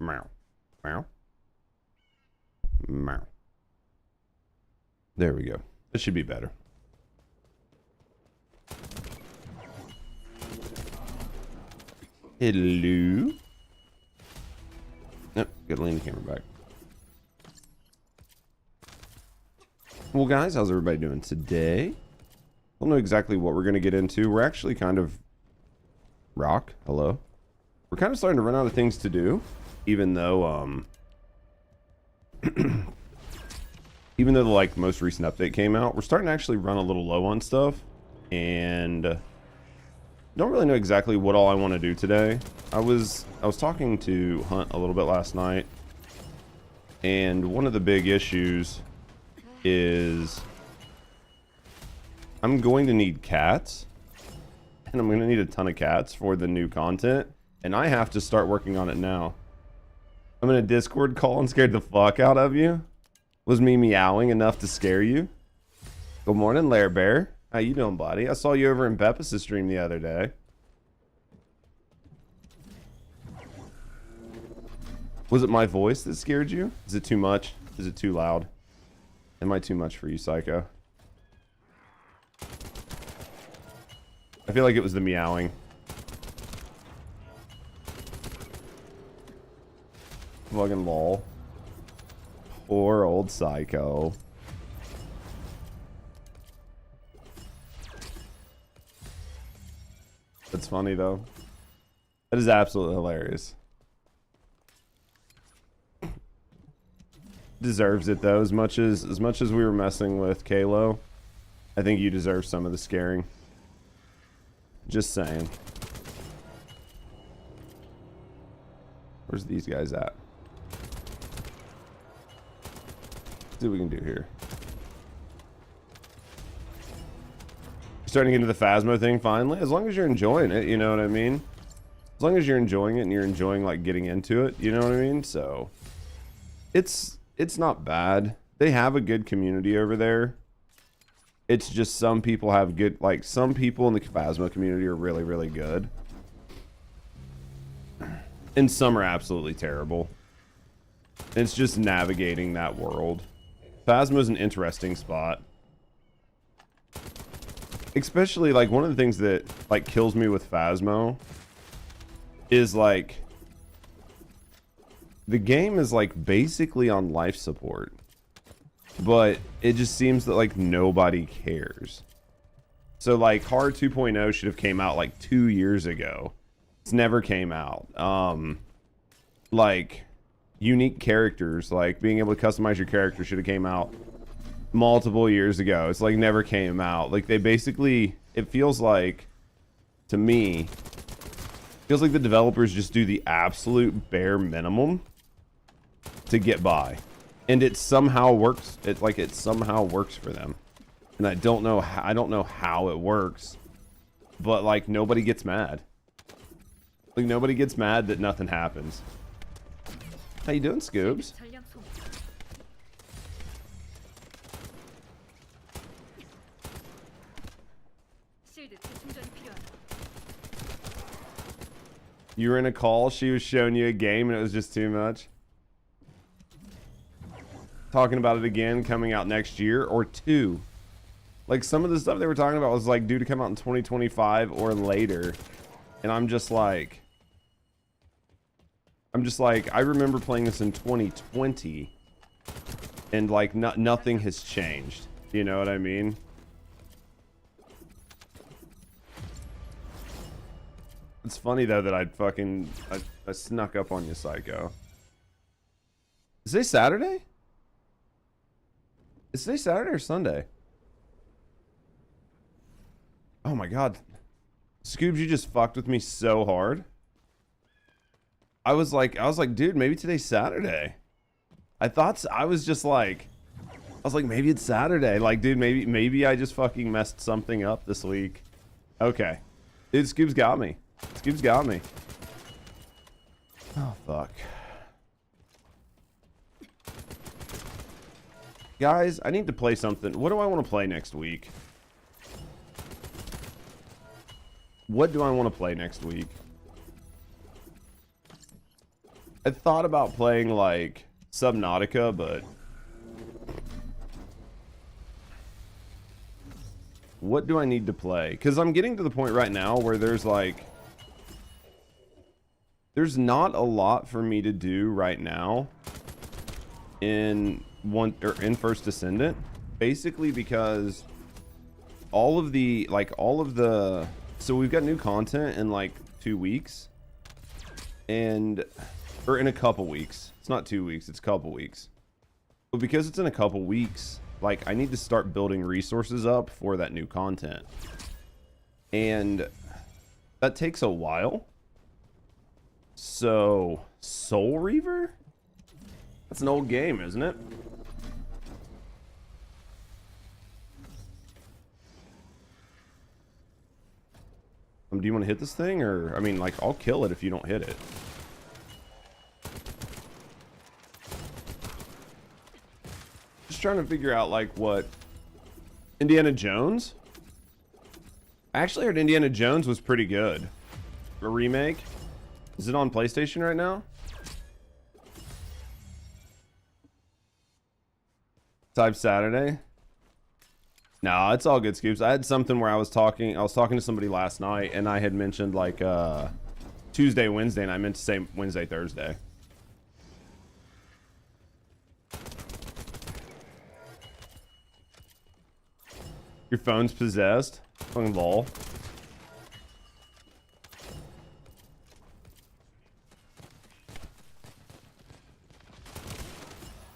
Meow. Meow. Meow. There we go. This should be better. Hello. Nope, gotta lean the camera back. Well, guys, how's everybody doing today? I don't know exactly what we're gonna get into. We're actually kind of... Rock, hello. We're kind of starting to run out of things to do, even though, even though the, like, most recent update came out. We're starting to actually run a little low on stuff, and don't really know exactly what all I want to do today. I was talking to Hunt a little bit last night, and one of the big issues is I'm going to need cats, and I'm going to need a ton of cats for the new content, and I have to start working on it now. I'm in a Discord call and scared the fuck out of you. Was me meowing enough to scare you? Good morning, Lair Bear. How you doing, buddy? I saw you over in Beppis' stream the other day. Was it my voice that scared you? Is it too much? Is it too loud? Am I too much for you, Psycho? I feel like it was the meowing. Fucking lol. Poor old Psycho. That's funny though. That is absolutely hilarious. Deserves it though. As much as we were messing with Kalo, I think you deserve some of the scaring. Just saying. Where's these guys at? Let's see what we can do here. Starting to get into the Phasmo thing finally. As long as you're enjoying it, you know what I mean? As long as you're enjoying it and you're enjoying like getting into it, you know what I mean? So it's not bad. They have a good community over there. It's just some people have good, like some people in the Phasmo community are really, really good. And some are absolutely terrible. It's just navigating that world. Phasmo's an interesting spot. Especially like one of the things that like kills me with Phasmo is like the game is like basically on life support. But it just seems that like nobody cares. So like Hard 2.0 should have came out like 2 years ago. It's never came out. Like unique characters, like being able to customize your character should have came out multiple years ago. It's like never came out. Like they basically, it feels like, to me, feels like the developers just do the absolute bare minimum to get by. And it somehow works. It somehow works for them, and I don't know how it works, but like nobody gets mad. Like nobody gets mad that nothing happens. How you doing, Scoobs? You were in a call. She was showing you a game, and it was just too much. Talking about it again, coming out next year or two. Like some of the stuff they were talking about was like due to come out in 2025 or later, and I'm just like I remember playing this in 2020, and like nothing has changed. You know what I mean? It's funny though that I snuck up on you, Psycho. Is today Saturday? Is today Saturday or Sunday? Oh my god. Scoobs, you just fucked with me so hard. I was like, dude, maybe today's Saturday. I was like, maybe it's Saturday. Like, dude, maybe I just fucking messed something up this week. Okay. Dude, Scoobs got me. Scoobs got me. Oh, fuck. Guys, I need to play something. What do I want to play next week? What do I want to play next week? I thought about playing like Subnautica, but what do I need to play? Because I'm getting to the point right now where there's like, there's not a lot for me to do right now in First Descendant, basically because all of the so we've got new content in like 2 weeks, or in a couple weeks. It's not 2 weeks, it's a couple weeks. But because it's in a couple weeks, like I need to start building resources up for that new content. And that takes a while. So, Soul Reaver? That's an old game, isn't it? Do you want to hit this thing? Or, I mean, like, I'll kill it if you don't hit it. Just trying to figure out, like, what... Indiana Jones? I actually heard Indiana Jones was pretty good. A remake? Is it on PlayStation right now? Type Saturday? No, it's all good, Scoops. I had something where I was talking to somebody last night, and I had mentioned like Tuesday, Wednesday, and I meant to say Wednesday, Thursday. Your phone's possessed? Fucking lol.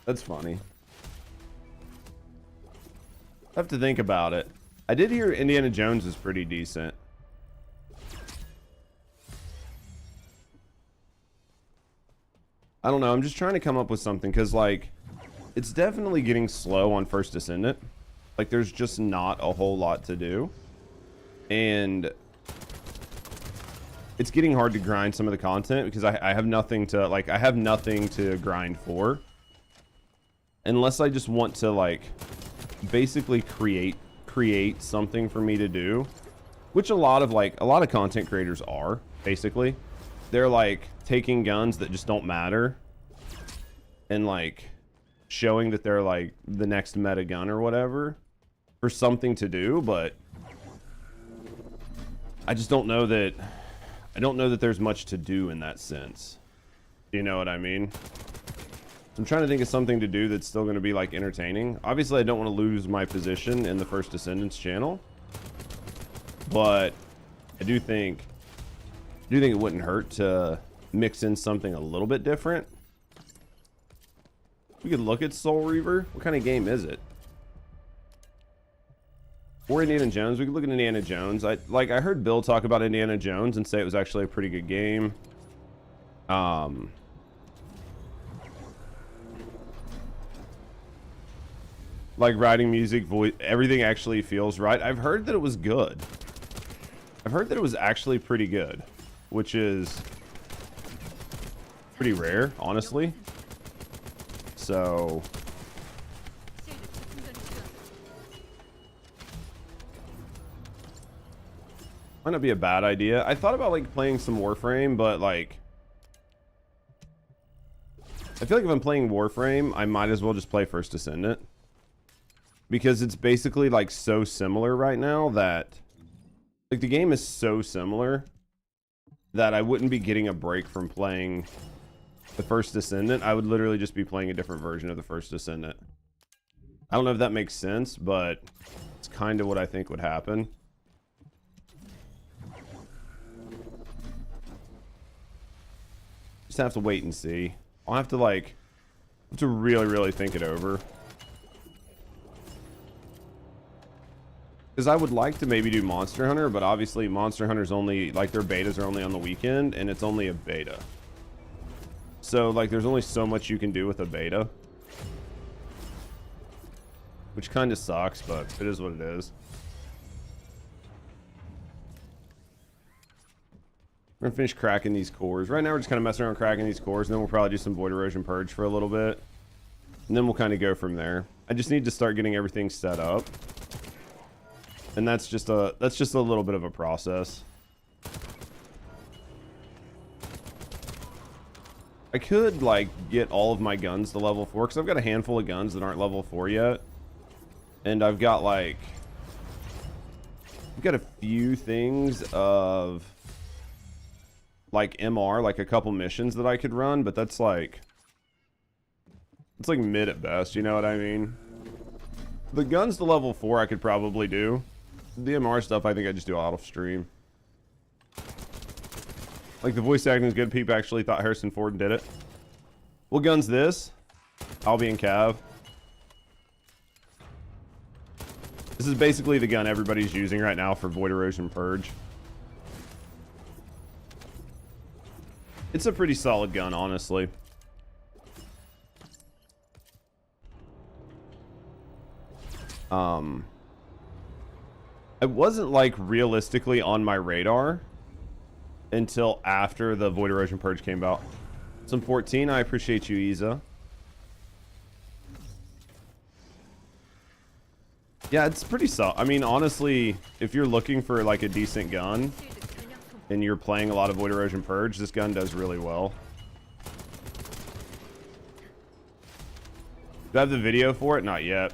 That's funny. I have to think about it. I did hear Indiana Jones is pretty decent. I don't know. I'm just trying to come up with something because, like, it's definitely getting slow on First Descendant. Like, there's just not a whole lot to do. And it's getting hard to grind some of the content because I have nothing to, like, I have nothing to grind for. Unless I just want to, like, basically create something for me to do, which a lot of content creators are. Basically, they're like taking guns that just don't matter and like showing that they're like the next meta gun or whatever for something to do. But I just don't know that there's much to do in that sense. You know what I mean? I'm trying to think of something to do that's still going to be like entertaining. Obviously, I don't want to lose my position in the First Descendants channel, but I do think it wouldn't hurt to mix in something a little bit different. We could look at Soul Reaver. What kind of game is it? Or Indiana Jones. We could look at Indiana Jones. I heard Bill talk about Indiana Jones and say it was actually a pretty good game. Like writing music, voice, everything actually feels right. I've heard that it was good. I've heard that it was actually pretty good, which is pretty rare, honestly. So might not be a bad idea. I thought about like playing some Warframe, but like I feel like if I'm playing Warframe, I might as well just play First Descendant. Because it's basically like so similar right now that like the game is so similar that I wouldn't be getting a break from playing the First Descendant. I would literally just be playing a different version of the First Descendant. I don't know if that makes sense, but it's kind of what I think would happen. Just have to wait and see. I'll have to really think it over. Because I would like to maybe do Monster Hunter, but obviously Monster Hunter's only, like, their betas are only on the weekend, and it's only a beta. So, like, there's only so much you can do with a beta. Which kind of sucks, but it is what it is. We're going to finish cracking these cores. Right now we're just kind of messing around cracking these cores, and then we'll probably do some Void Erosion Purge for a little bit. And then we'll kind of go from there. I just need to start getting everything set up. And that's just a little bit of a process. I could like get all of my guns to level 4 because I've got a handful of guns that aren't level 4 yet, and I've got like a few things of like MR, like a couple missions that I could run, but that's like it's like mid at best, you know what I mean? The guns to level 4 I could probably do. The MR stuff I think I just do out of stream. Like the voice acting is good. People actually thought Harrison Ford did it. What gun's this? I'll be in Cav. This is basically the gun everybody's using right now for Void Erosion Purge. It's a pretty solid gun, honestly. It wasn't like realistically on my radar until after the Void Erosion Purge came out. Some 14, I appreciate you, Isa. Yeah, it's pretty solid. I mean, honestly, if you're looking for like a decent gun and you're playing a lot of Void Erosion Purge, this gun does really well. Do I have the video for it? Not yet.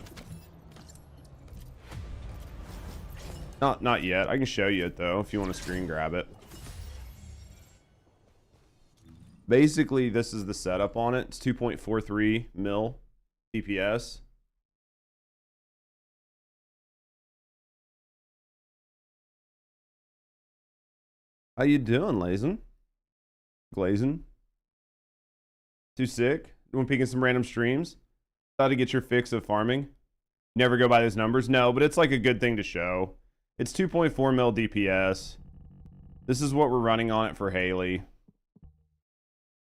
Not yet. I can show you it though if you want to screen grab it. Basically, this is the setup on it. It's 2.43 mil DPS. How you doing, Glazin? Too sick? You want peeking some random streams? How to get your fix of farming? Never go by those numbers? No, but it's like a good thing to show. It's 2.4 mil DPS. This is what we're running on it for Haley.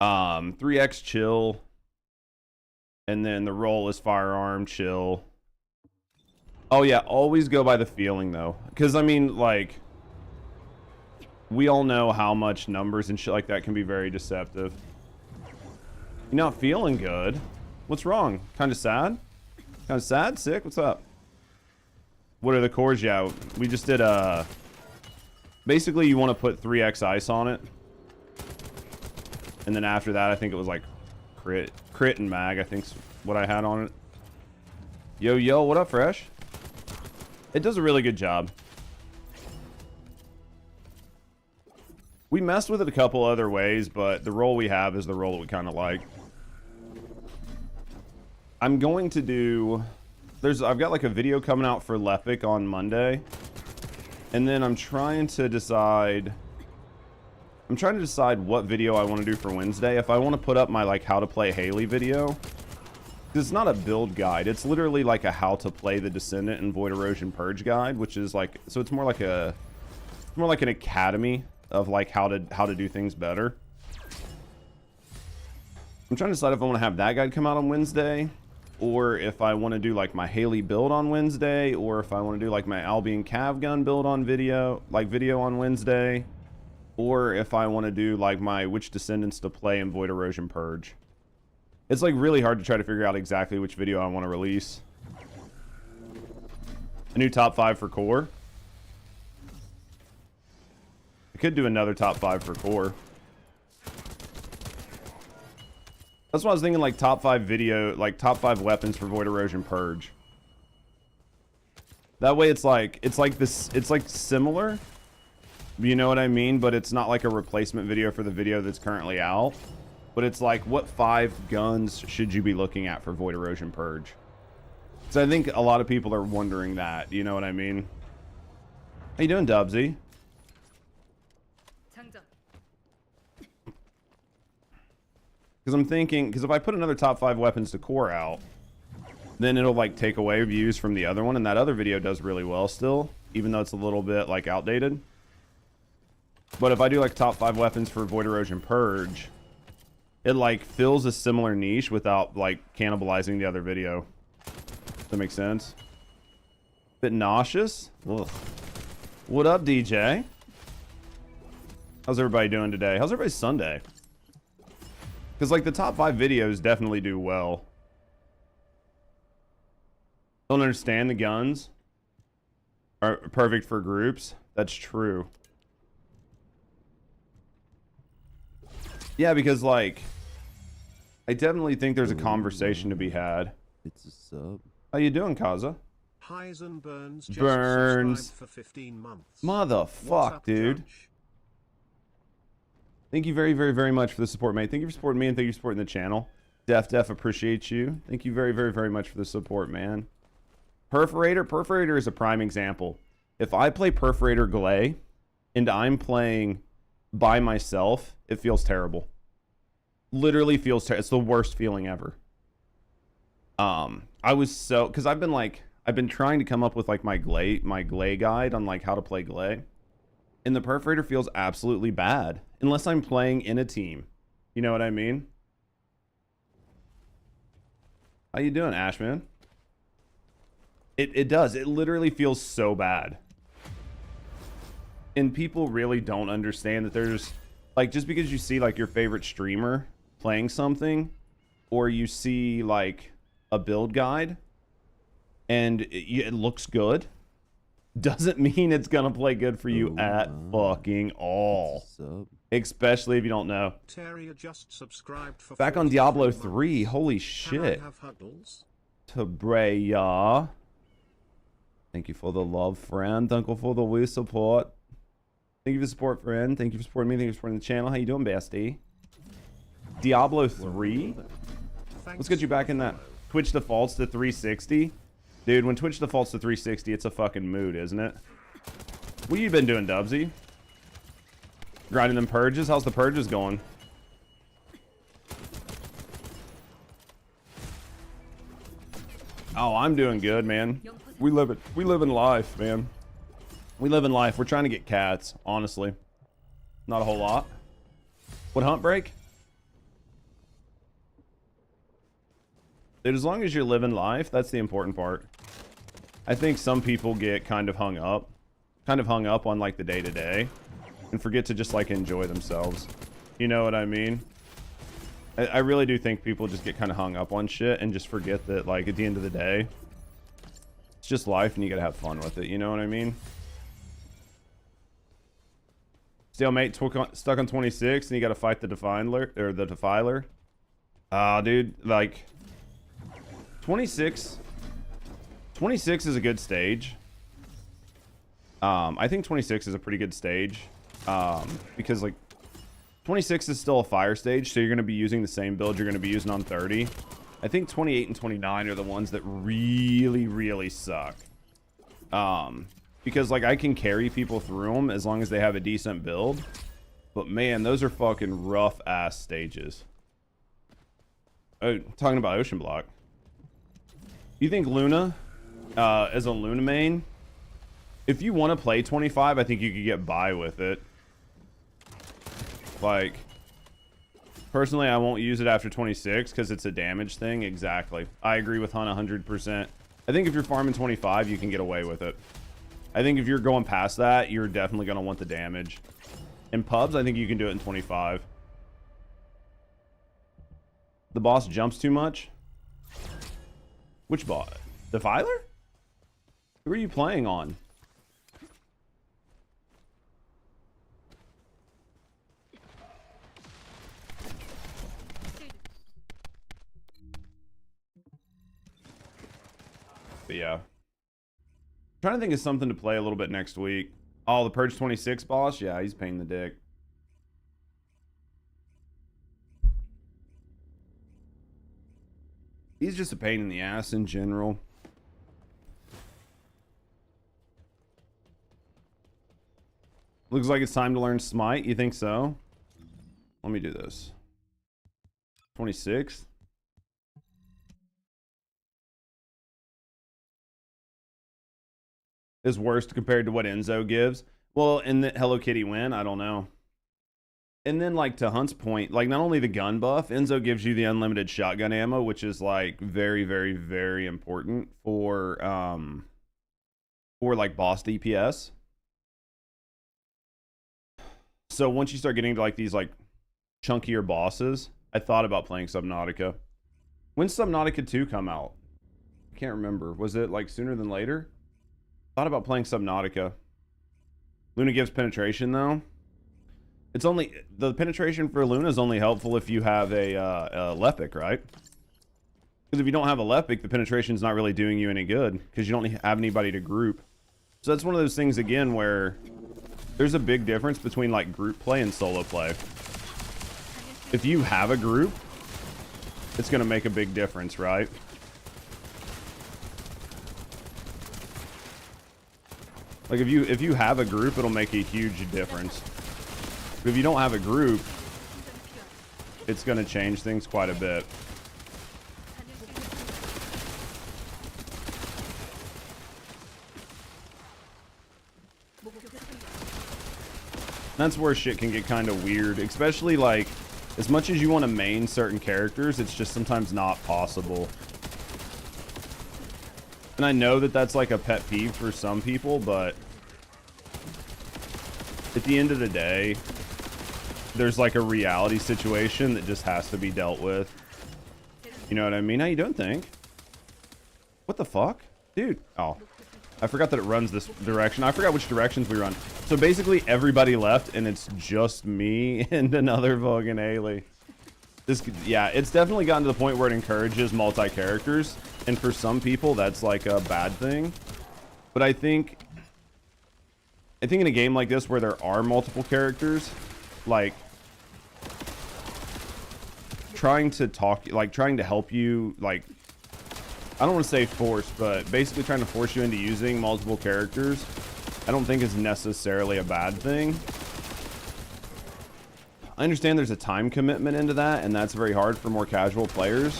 3x chill. And then the roll is firearm chill. Oh yeah, always go by the feeling though. Because I mean, like, we all know how much numbers and shit like that can be very deceptive. You're not feeling good? What's wrong? Kind of sad? Kind of sad? Sick? What's up? What are the cores? Yeah, we just did basically you want to put 3x ice on it. And then after that, I think it was like crit and mag, I think's what I had on it. Yo, what up, Fresh? It does a really good job. We messed with it a couple other ways, but the roll we have is the roll that we kind of like. I'm going to do... I've got like a video coming out for Lepic on Monday. And then I'm trying to decide what video I want to do for Wednesday. If I want to put up my like how to play Haley video. It's not a build guide. It's literally like a how to play the Descendant and Void Erosion Purge guide, which is like, so it's more like an academy of like how to do things better. I'm trying to decide if I want to have that guide come out on Wednesday, or if I want to do like my Haley build on Wednesday, or if I want to do like my Albion Cav gun build on video on Wednesday, or if I want to do like my which Descendants to play in Void Erosion Purge. It's like really hard to try to figure out exactly which video I want to release. A new top 5 for core. I could do another top 5 for core. That's why I was thinking, like top 5 video, like top 5 weapons for Void Erosion Purge. That way it's like this, it's like similar, you know what I mean? But it's not like a replacement video for the video that's currently out. But it's like, what 5 guns should you be looking at for Void Erosion Purge? So I think a lot of people are wondering that, you know what I mean? How you doing, Dubsy? Because I'm thinking, because if I put another top 5 weapons to core out, then it'll like take away views from the other one, and that other video does really well still, even though it's a little bit like outdated. But if I do like top 5 weapons for Void Erosion Purge, it like fills a similar niche without like cannibalizing the other video. Does that make sense? Bit nauseous? Ugh. What up, DJ? How's everybody doing today? How's everybody's Sunday? Because like the top 5 videos definitely do well. Don't understand the guns are perfect for groups. That's true. Yeah, because like I definitely think there's a conversation to be had. It's a sub. How you doing, Kaza? Highs Burns just Burns. subscribed for 15 months. Motherfuck, up, dude. Judge? Thank you very, very, very much for the support, mate. Thank you for supporting me and thank you for supporting the channel. Def appreciate you. Thank you very, very, very much for the support, man. Perforator is a prime example. If I play Perforator Glay and I'm playing by myself, it feels terrible. Literally feels terrible. It's the worst feeling ever. I was so, because I've been trying to come up with like my Glay guide on like how to play Glay. And the Perforator feels absolutely bad unless I'm playing in a team. You know what I mean? How you doing, Ashman? It does. It literally feels so bad. And people really don't understand that there's like, just because you see like your favorite streamer playing something, or you see like a build guide and it looks good, doesn't mean it's gonna play good for you at fucking all. Especially if you don't know. Terry just subscribed for back on Diablo 3. Holy shit. Tabreya. Thank you for the love, friend. Thank you for the wee support. Thank you for the support, friend. Thank you for supporting me. Thank you for supporting the channel. How you doing, bestie? Diablo 3? Let's get you back in that. Twitch defaults to 360. Dude, when Twitch defaults to 360, it's a fucking mood, isn't it? What you been doing, Dubsy? Grinding them purges? How's the purges going? Oh, I'm doing good, man. We live in life, man. We live in life. We're trying to get cats, honestly. Not a whole lot. What hunt break? Dude, as long as you're living life, that's the important part. I think some people get kind of hung up on like the day-to-day and forget to just like enjoy themselves. You know what I mean? I really do think people just get kind of hung up on shit and just forget that like at the end of the day, it's just life and you gotta have fun with it. You know what I mean? Stalemate stuck on 26 and you gotta fight the Defiler or the Defiler. Dude, like 26 is a good stage. I think 26 is a pretty good stage. Because like 26 is still a fire stage, so you're going to be using the same build you're going to be using on 30. I think 28 and 29 are the ones that really, really suck. Because like I can carry people through them as long as they have a decent build. But man, those are fucking rough ass stages. Oh, talking about Ocean Block. You think Luna, as a Luna main, if you want to play 25, I think you could get by with it. Like, personally, I won't use it after 26 because it's a damage thing. Exactly. I agree with Hunt 100%. I think if you're farming 25, you can get away with it. I think if you're going past that, you're definitely going to want the damage. In pubs, I think you can do it in 25. The boss jumps too much. Which boss? Defiler? Who are you playing on? But yeah. I'm trying to think of something to play a little bit next week. Oh, the Purge 26 boss? Yeah, he's paying the dick. He's just a pain in the ass in general. Looks like it's time to learn Smite. You think so? Let me do this. 26? Is worst compared to what Enzo gives. Well, in the Hello Kitty win, I don't know. And then like to Hunt's point, like not only the gun buff, Enzo gives you the unlimited shotgun ammo, which is like very, very, very important for like boss DPS. So once you start getting to like these like chunkier bosses, I thought about playing Subnautica. When's Subnautica 2 come out? I can't remember. Was it like sooner than later? Thought about playing Subnautica. Luna gives penetration though. It's only the penetration for Luna is only helpful if you have a Lepic, right? Because if you don't have a Lepic, the penetration is not really doing you any good because you don't have anybody to group. So that's one of those things again where there's a big difference between like group play and solo play. If you have a group, it's going to make a big difference, right? Like if you have a group, it'll make a huge difference. But if you don't have a group, it's going to change things quite a bit. That's where shit can get kind of weird, especially like as much as you want to main certain characters, it's just sometimes not possible. And I know that that's like a pet peeve for some people, but at the end of the day, there's like a reality situation that just has to be dealt with. You know what I mean? How you doing, Think? What the fuck? Dude. Oh. I forgot that it runs this direction. I forgot which directions we run. So basically everybody left and it's just me and another fucking Haley. Yeah, it's definitely gotten to the point where it encourages multi-characters. And for some people, that's like a bad thing. But I think in a game like this where there are multiple characters, like trying to help you, like, I don't want to say force, but basically trying to force you into using multiple characters, I don't think is necessarily a bad thing. I understand there's a time commitment into that, and that's very hard for more casual players,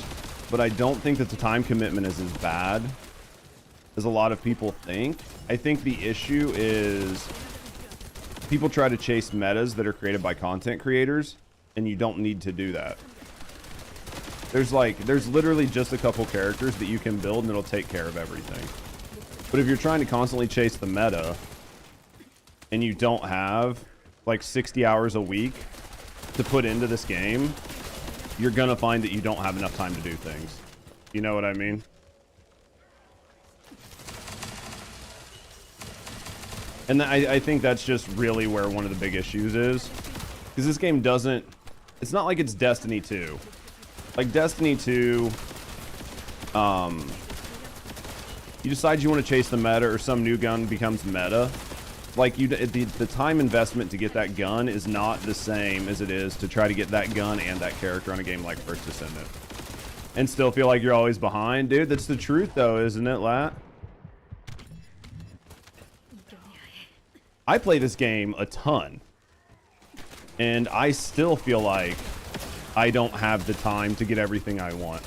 but I don't think that the time commitment is as bad as a lot of people think. I think the issue is people try to chase metas that are created by content creators, and you don't need to do that. There's literally just a couple characters that you can build and it'll take care of everything. But if you're trying to constantly chase the meta and you don't have like 60 hours a week to put into this game, you're gonna find that you don't have enough time to do things. You know what I mean? And I think that's just really where one of the big issues is. Because this game doesn't... It's not like it's Destiny 2. Like Destiny 2, you decide you want to chase the meta or some new gun becomes meta. Like the time investment to get that gun is not the same as it is to try to get that gun and that character on a game like First Descendant. And still feel like you're always behind. Dude, that's the truth though, isn't it, Lat? I play this game a ton. And I still feel like I don't have the time to get everything I want.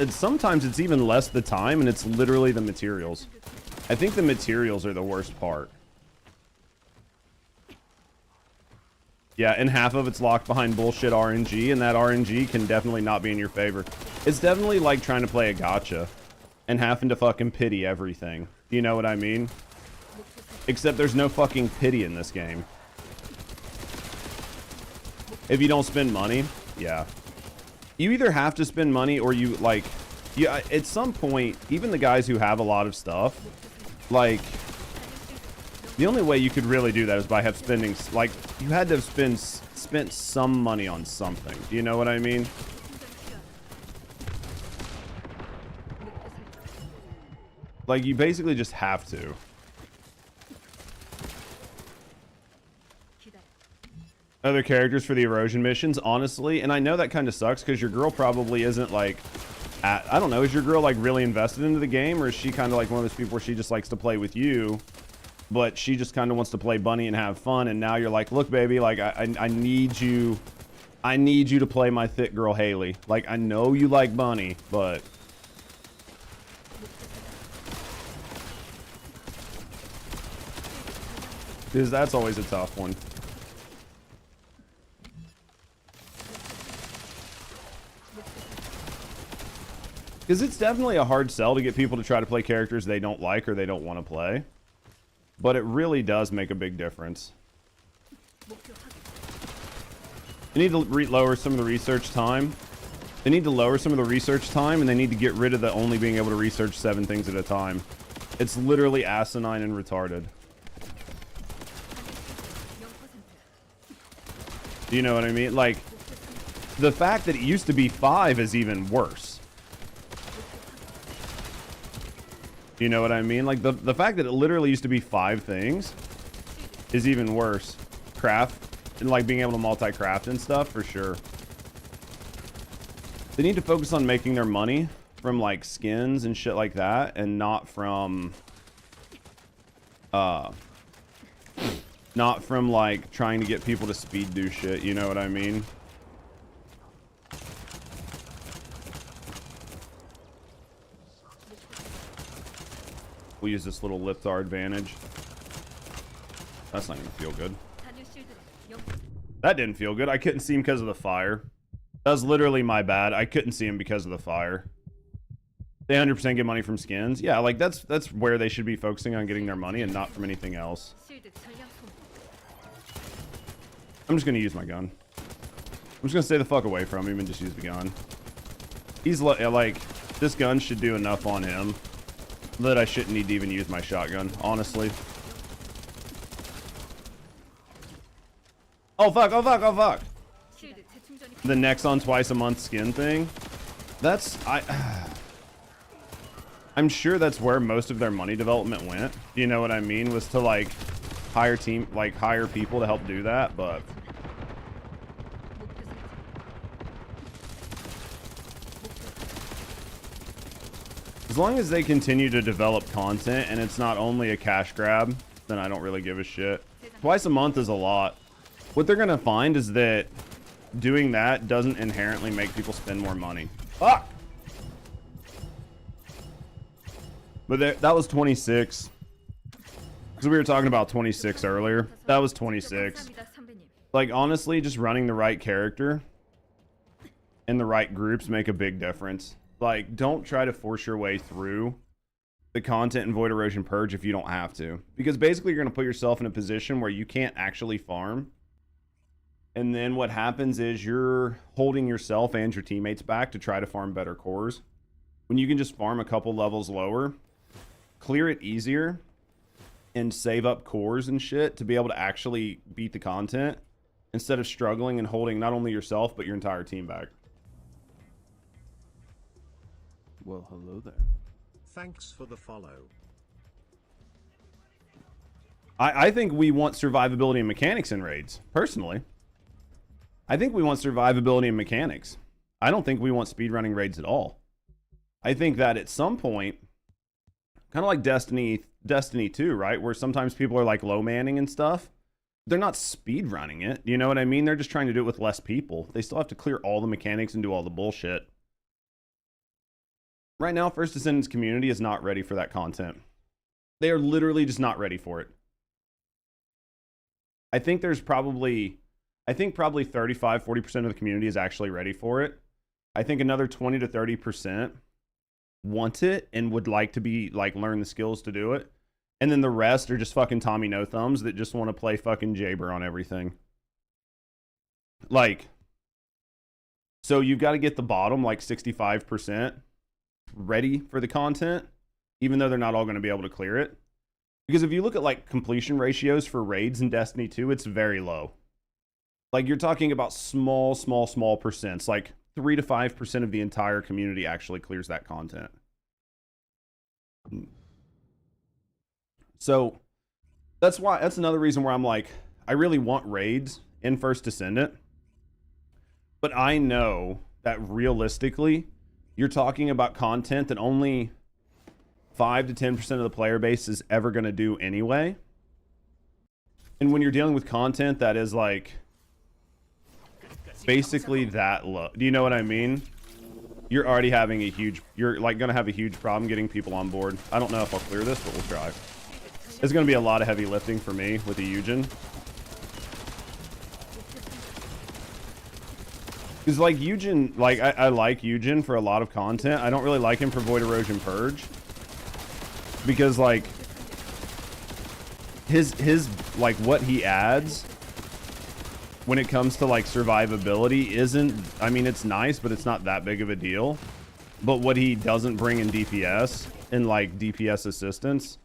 Sometimes it's even less the time and it's literally the materials. I think the materials are the worst part. Yeah, and half of it's locked behind bullshit RNG, and that RNG can definitely not be in your favor. It's definitely like trying to play a gacha and having to fucking pity everything. You know what I mean? Except there's no fucking pity in this game. If you don't spend money, yeah. You either have to spend money or you, like... Yeah, at some point, even the guys who have a lot of stuff, like... The only way you could really do that is by spending... Like, you had to have spent some money on something. Do you know what I mean? Like, you basically just have to. Other characters for the erosion missions, honestly, and I know that kind of sucks because your girl probably isn't like I don't know, is your girl like really invested into the game, or is she kind of like one of those people where she just likes to play with you, but she just kind of wants to play bunny and have fun, and now you're like, look baby, like I need you to play my thick girl Haley. Like, I know you like bunny, but because that's always a tough one. Because it's definitely a hard sell to get people to try to play characters they don't like or they don't want to play. But it really does make a big difference. They need to lower some of the research time. They need to lower some of the research time, and they need to get rid of the only being able to research 7 things at a time. It's literally asinine and retarded. Do you know what I mean? Like, the fact that it used to be 5 is even worse. You know what I mean? Like, the fact that it literally used to be 5 things is even worse. Craft, and like being able to multi-craft and stuff, for sure. They need to focus on making their money from like skins and shit like that, and not from like trying to get people to speed do shit, you know what I mean? We'll use this little lift to our advantage. That's not gonna feel good. That didn't feel good. I couldn't see him because of the fire. That was literally my bad. I couldn't see him because of the fire. They 100% get money from skins. Yeah, like that's where they should be focusing on getting their money and not from anything else. I'm just gonna use my gun. I'm just gonna stay the fuck away from him and just use the gun. He's like, this gun should do enough on him that I shouldn't need to even use my shotgun, honestly. Oh fuck, oh fuck, oh fuck. The Nexon twice a month skin thing. That's, I'm sure that's where most of their money development went. You know what I mean? Was to like hire people to help do that, but as long as they continue to develop content and it's not only a cash grab, then I don't really give a shit. Twice a month is a lot. What they're gonna find is that doing that doesn't inherently make people spend more money. Fuck! But that was 26. Because we were talking about 26 earlier. That was 26. Like, honestly, just running the right character and the right groups make a big difference. Like, don't try to force your way through the content in Void Erosion Purge if you don't have to. Because basically you're going to put yourself in a position where you can't actually farm. And then what happens is you're holding yourself and your teammates back to try to farm better cores. When you can just farm a couple levels lower, clear it easier, and save up cores and shit to be able to actually beat the content instead of struggling and holding not only yourself but your entire team back. Well, hello there. Thanks for the follow. I think we want survivability and mechanics in raids, personally. I think we want survivability and mechanics. I don't think we want speedrunning raids at all. I think that at some point, kind of like Destiny 2, right? Where sometimes people are like low manning and stuff. They're not speedrunning it. You know what I mean? They're just trying to do it with less people. They still have to clear all the mechanics and do all the bullshit. Right now, First Descendant's community is not ready for that content. They are literally just not ready for it. I think probably 35-40% of the community is actually ready for it. I think another 20 to 30% want it and would like to be like learn the skills to do it. And then the rest are just fucking Tommy No Thumbs that just want to play fucking Jabber on everything. Like, so you've got to get the bottom like 65% ready for the content, even though they're not all going to be able to clear it. Because if you look at like completion ratios for raids in Destiny 2, it's very low. Like you're talking about small percents, like 3 to 5% of the entire community actually clears that content. So that's another reason where I'm like, I really want raids in First Descendant, but I know that realistically, you're talking about content that only 5 to 10% of the player base is ever going to do anyway. And when you're dealing with content that is like basically that low, do you know what I mean? You're already having you're like going to have a huge problem getting people on board. I don't know if I'll clear this, but we'll try. It's going to be a lot of heavy lifting for me with the Eugen. Because like Eugen, like I like Eugen for a lot of content. I don't really like him for Void Erosion Purge. Because like his like what he adds when it comes to like survivability isn't, I mean it's nice, but it's not that big of a deal. But what he doesn't bring in DPS and like DPS assistance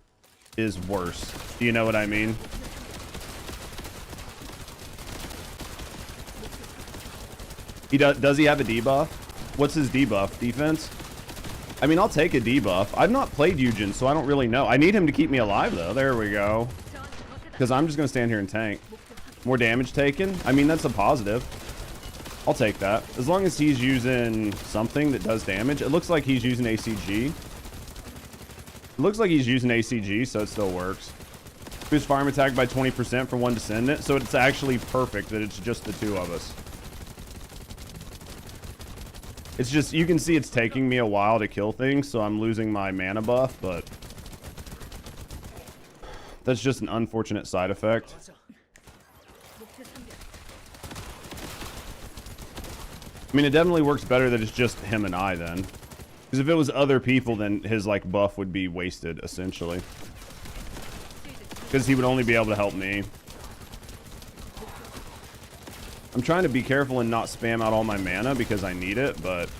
is worse. Do you know what I mean? Does he have a debuff? What's his debuff? Defense? I mean, I'll take a debuff. I've not played Eugen, so I don't really know. I need him to keep me alive, though. There we go. Because I'm just going to stand here and tank. More damage taken? I mean, that's a positive. I'll take that. As long as he's using something that does damage. It looks like he's using ACG. It looks like he's using ACG, so it still works. Boost farm attack by 20% for one Descendant. So it's actually perfect that it's just the two of us. It's just, you can see it's taking me a while to kill things, so I'm losing my mana buff, but that's just an unfortunate side effect. I mean, it definitely works better that it's just him and I then. Because if it was other people, then his, like, buff would be wasted, essentially. Because he would only be able to help me. I'm trying to be careful and not spam out all my mana because I need it, but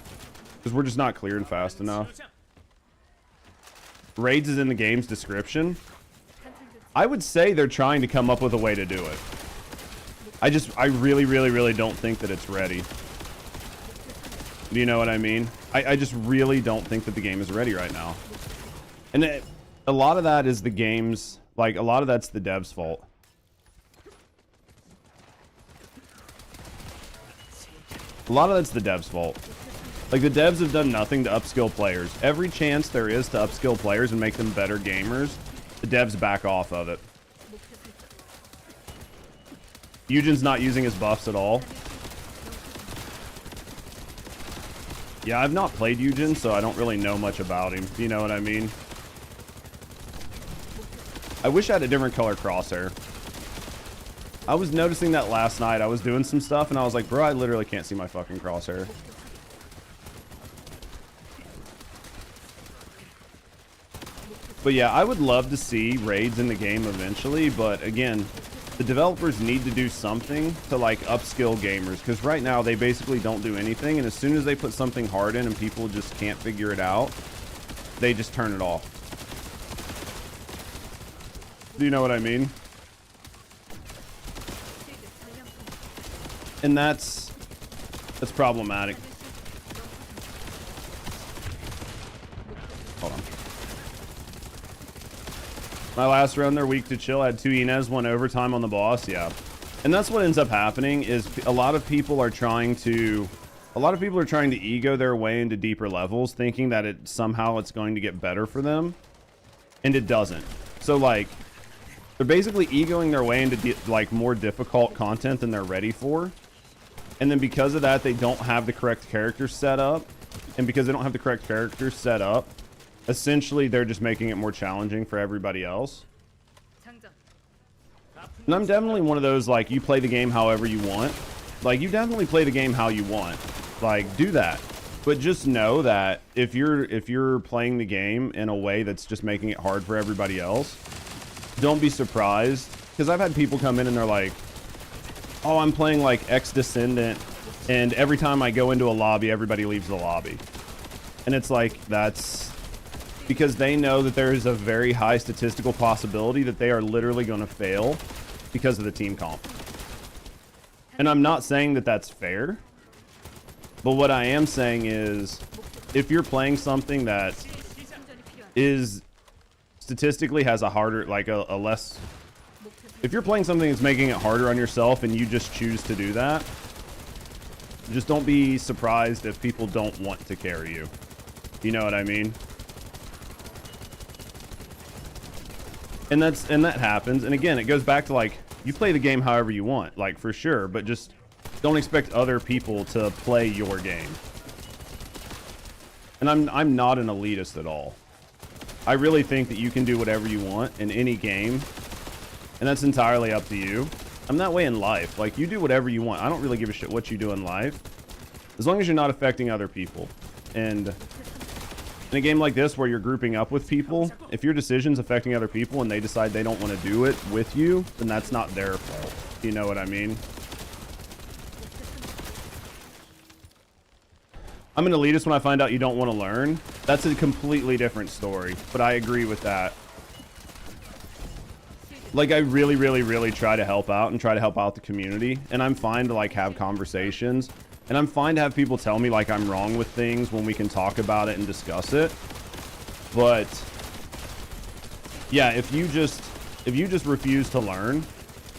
because we're just not clearing fast enough. Raids is in the game's description. I would say they're trying to come up with a way to do it. I really don't think that it's ready. Do you know what I mean? I just really don't think that the game is ready right now. And a lot of that is the game's, like, a lot of that's the devs' fault. A lot of that's the devs' fault. Like, the devs have done nothing to upskill players. Every chance there is to upskill players and make them better gamers, the devs back off of it. Eugen's not using his buffs at all. Yeah, I've not played Eugen, so I don't really know much about him. You know what I mean? I wish I had a different color crosshair. I was noticing that last night. I was doing some stuff, and I was like, bro, I literally can't see my fucking crosshair. But yeah, I would love to see raids in the game eventually, but again, the developers need to do something to, like, upskill gamers, because right now they basically don't do anything, and as soon as they put something hard in and people just can't figure it out, they just turn it off. Do you know what I mean? And that's problematic. Hold on. My last run, they're weak to chill. I had 2 Inez, 1 overtime on the boss. Yeah. And that's what ends up happening is a lot of people are trying to ego their way into deeper levels, thinking that somehow it's going to get better for them. And it doesn't. So, like, they're basically egoing their way into like more difficult content than they're ready for. And then because of that, they don't have the correct characters set up. And because they don't have the correct characters set up, essentially they're just making it more challenging for everybody else. And I'm definitely one of those, like, you play the game however you want. Like, you definitely play the game how you want. Like, do that. But just know that if you're playing the game in a way that's just making it hard for everybody else, don't be surprised. Because I've had people come in and they're like, oh, I'm playing like X Descendant, and every time I go into a lobby, everybody leaves the lobby. And it's like, that's because they know that there is a very high statistical possibility that they are literally going to fail because of the team comp. And I'm not saying that that's fair, but what I am saying is, if you're playing something that is statistically has a harder, like a less, if you're playing something that's making it harder on yourself and you just choose to do that, just don't be surprised if people don't want to carry you. You know what I mean? And that happens. And again, it goes back to, like, you play the game however you want, like, for sure, but just don't expect other people to play your game. And I'm not an elitist at all. I really think that you can do whatever you want in any game, and that's entirely up to you. I'm that way in life. Like, you do whatever you want. I don't really give a shit what you do in life, as long as you're not affecting other people. And in a game like this where you're grouping up with people, if your decision's affecting other people and they decide they don't want to do it with you, then that's not their fault. You know what I mean? I'm an elitist when I find out you don't want to learn. That's a completely different story, but I agree with that. Like, I really try to help out and try to help out the community, and I'm fine to like have conversations, and I'm fine to have people tell me like I'm wrong with things when we can talk about it and discuss it. But yeah, if you just refuse to learn,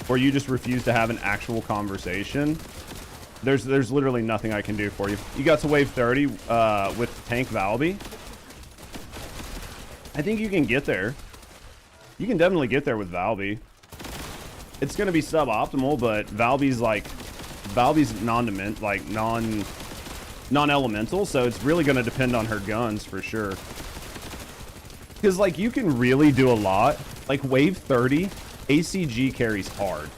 or you just refuse to have an actual conversation, there's literally nothing I can do for you. You got to wave 30 with tank Valby. I think you can get there. You can definitely get there with Valby. It's gonna be suboptimal, but Valby's non-elemental, so it's really gonna depend on her guns for sure. Because like you can really do a lot. Like wave 30, ACG carries hard.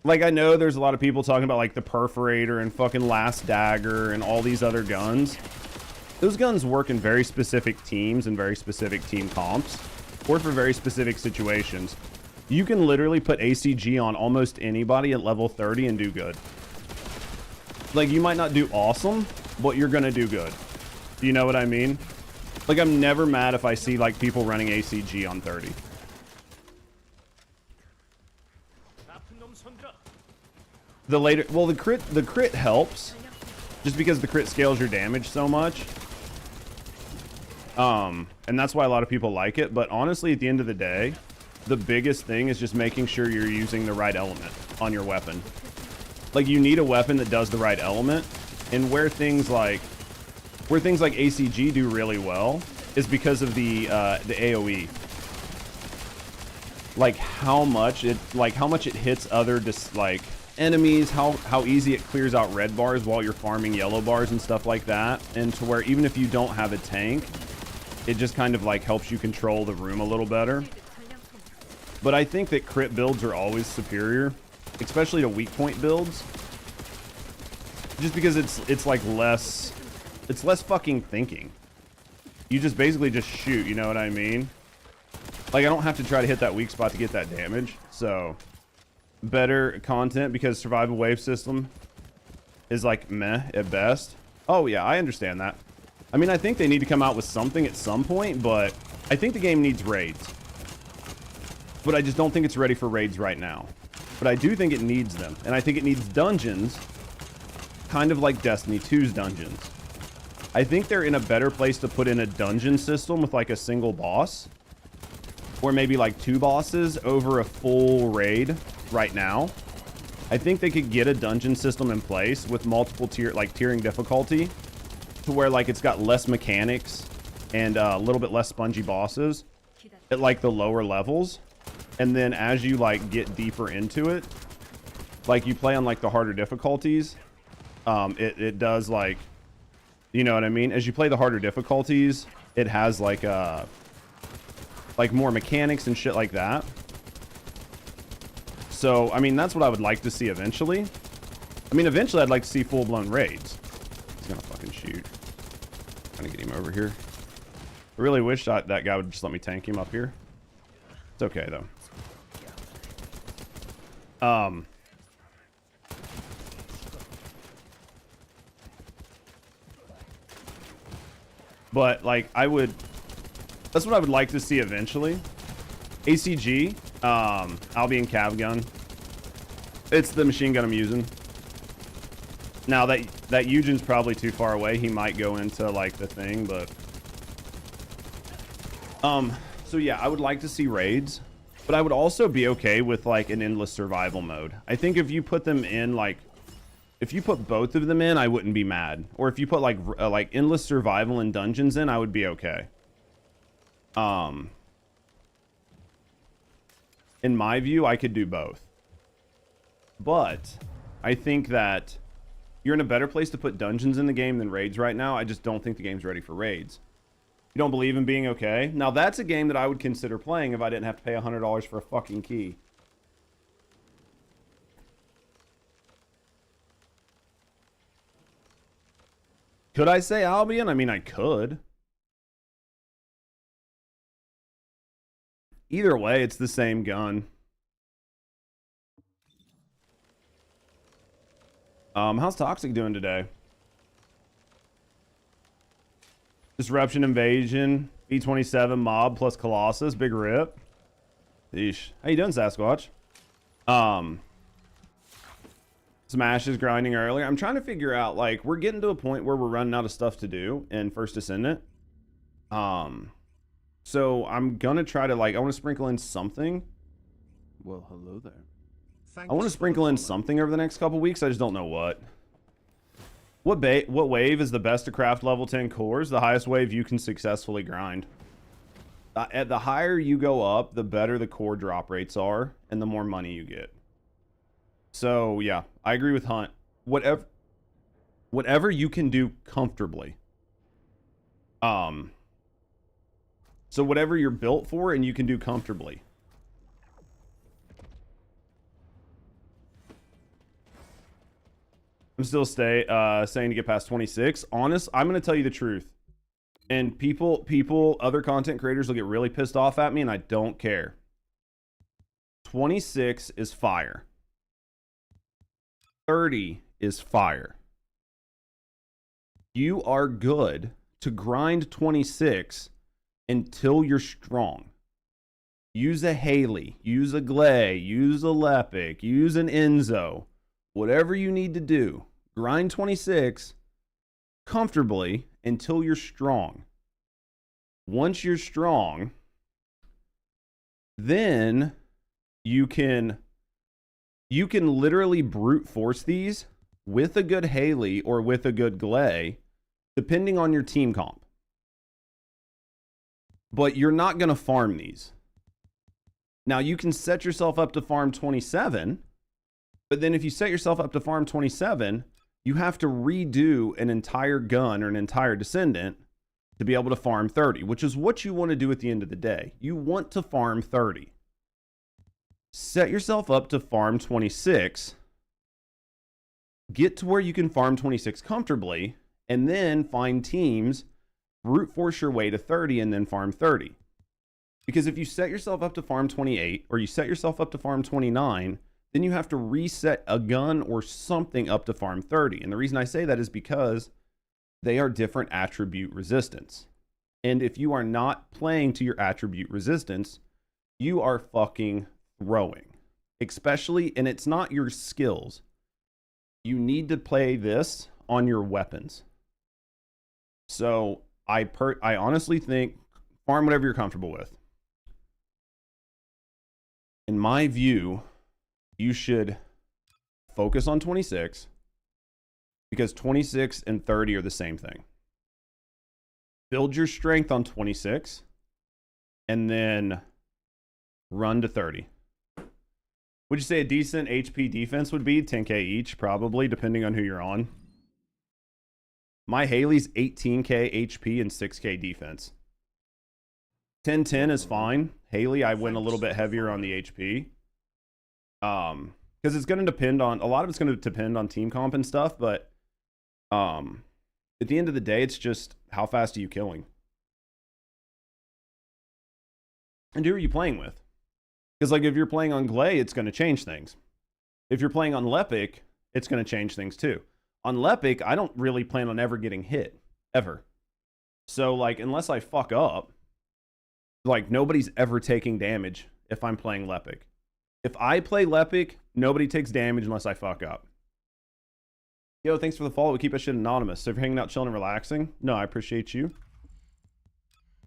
Like I know there's a lot of people talking about like the Perforator and fucking Last Dagger and all these other guns. Those guns work in very specific teams and very specific team comps, or for very specific situations. You can literally put ACG on almost anybody at level 30 and do good. Like you might not do awesome, but you're gonna do good. Do you know what I mean? Like I'm never mad if I see like people running ACG on 30. The crit helps just because the crit scales your damage so much. And that's why a lot of people like it. But honestly, at the end of the day, the biggest thing is just making sure you're using the right element on your weapon. Like you need a weapon that does the right element, and where things like ACG do really well is because of the AOE. Like how much it hits other enemies, how easy it clears out red bars while you're farming yellow bars and stuff like that, and to where even if you don't have a tank, it just kind of like helps you control the room a little better. But I think that crit builds are always superior, especially to weak point builds, just because it's like less fucking thinking. You just basically just shoot, you know what I mean? Like I don't have to try to hit that weak spot to get that damage. So better content because survival wave system is like meh at best. Oh yeah, I understand that. I mean, I think they need to come out with something at some point, but I think the game needs raids. But I just don't think it's ready for raids right now. But I do think it needs them. And I think it needs dungeons, kind of like Destiny 2's dungeons. I think they're in a better place to put in a dungeon system with like a single boss, or maybe like 2 bosses over a full raid right now. I think they could get a dungeon system in place with multiple tiering difficulty, to where like it's got less mechanics and a little bit less spongy bosses at like the lower levels. And then as you like get deeper into it, like you play on like the harder difficulties, it does like, you know what I mean? As you play the harder difficulties, it has like more mechanics and shit like that. So, I mean, that's what I would like to see eventually. I mean, eventually I'd like to see full-blown raids. He's gonna fucking shoot. Trying to get him over here. I really wish that guy would just let me tank him up here. It's okay though. But like that's what I would like to see eventually. ACG, Albion Cav gun. It's the machine gun I'm using. Now that Eugen's probably too far away. He might go into like the thing, but so yeah, I would like to see raids, but I would also be okay with like an endless survival mode. I think if you put them in like, if you put both of them in, I wouldn't be mad. Or if you put like endless survival and dungeons in, I would be okay. In my view, I could do both. But I think that you're in a better place to put dungeons in the game than raids right now. I just don't think the game's ready for raids. You don't believe in being okay? Now that's a game that I would consider playing if I didn't have to pay $100 for a fucking key. Could I say Albion? I mean, I could. Either way, it's the same gun. How's Toxic doing today? Disruption Invasion, B27 Mob plus Colossus, big rip. Eesh. How you doing, Sasquatch? Smash is grinding earlier. I'm trying to figure out, like, we're getting to a point where we're running out of stuff to do in First Descendant. So I'm gonna try to, like, I want to sprinkle in something. Well, hello there. Thanks I want to sprinkle in something over the next couple weeks. I just don't know what. What wave is the best to craft level 10 cores? The highest wave you can successfully grind. At the higher you go up, the better the core drop rates are, and the more money you get. So yeah, I agree with Hunt. Whatever you can do comfortably. So whatever you're built for and you can do comfortably. I'm still saying to get past 26. Honest, I'm going to tell you the truth. And other content creators will get really pissed off at me, and I don't care. 26 is fire. 30 is fire. You are good to grind 26 until you're strong. Use a Haley, use a Glay, use a Lepic, use an Enzo. Whatever you need to do, grind 26 comfortably until you're strong. Once you're strong, then you can literally brute force these with a good Haley or with a good Glay, depending on your team comp. But you're not going to farm these. Now, you can set yourself up to farm 27, but then if you set yourself up to farm 27, you have to redo an entire gun or an entire Descendant to be able to farm 30, which is what you want to do at the end of the day. You want to farm 30. Set yourself up to farm 26, get to where you can farm 26 comfortably, and then find teams, brute force your way to 30, and then farm 30. Because if you set yourself up to farm 28, or you set yourself up to farm 29, then you have to reset a gun or something up to farm 30. And the reason I say that is because they are different attribute resistance. And if you are not playing to your attribute resistance, you are fucking throwing. Especially, and it's not your skills. You need to play this on your weapons. So I honestly think farm whatever you're comfortable with. In my view, you should focus on 26 because 26 and 30 are the same thing. Build your strength on 26 and then run to 30. Would you say a decent HP defense would be 10k each? Probably, depending on who you're on. My Haley's 18k HP and 6k defense. 10-10 is fine. Haley, I went a little bit heavier on the HP. Because it's going to depend on, a lot of it's going to depend on team comp and stuff, but at the end of the day, it's just how fast are you killing? And who are you playing with? Because like if you're playing on Glay, it's going to change things. If you're playing on Lepic, it's going to change things too. On Lepic, I don't really plan on ever getting hit. Ever. So like unless I fuck up, like nobody's ever taking damage if I'm playing Lepic. If I play Lepic, nobody takes damage unless I fuck up. Yo, thanks for the follow. We keep that shit anonymous. So if you're hanging out, chilling, and relaxing, no, I appreciate you.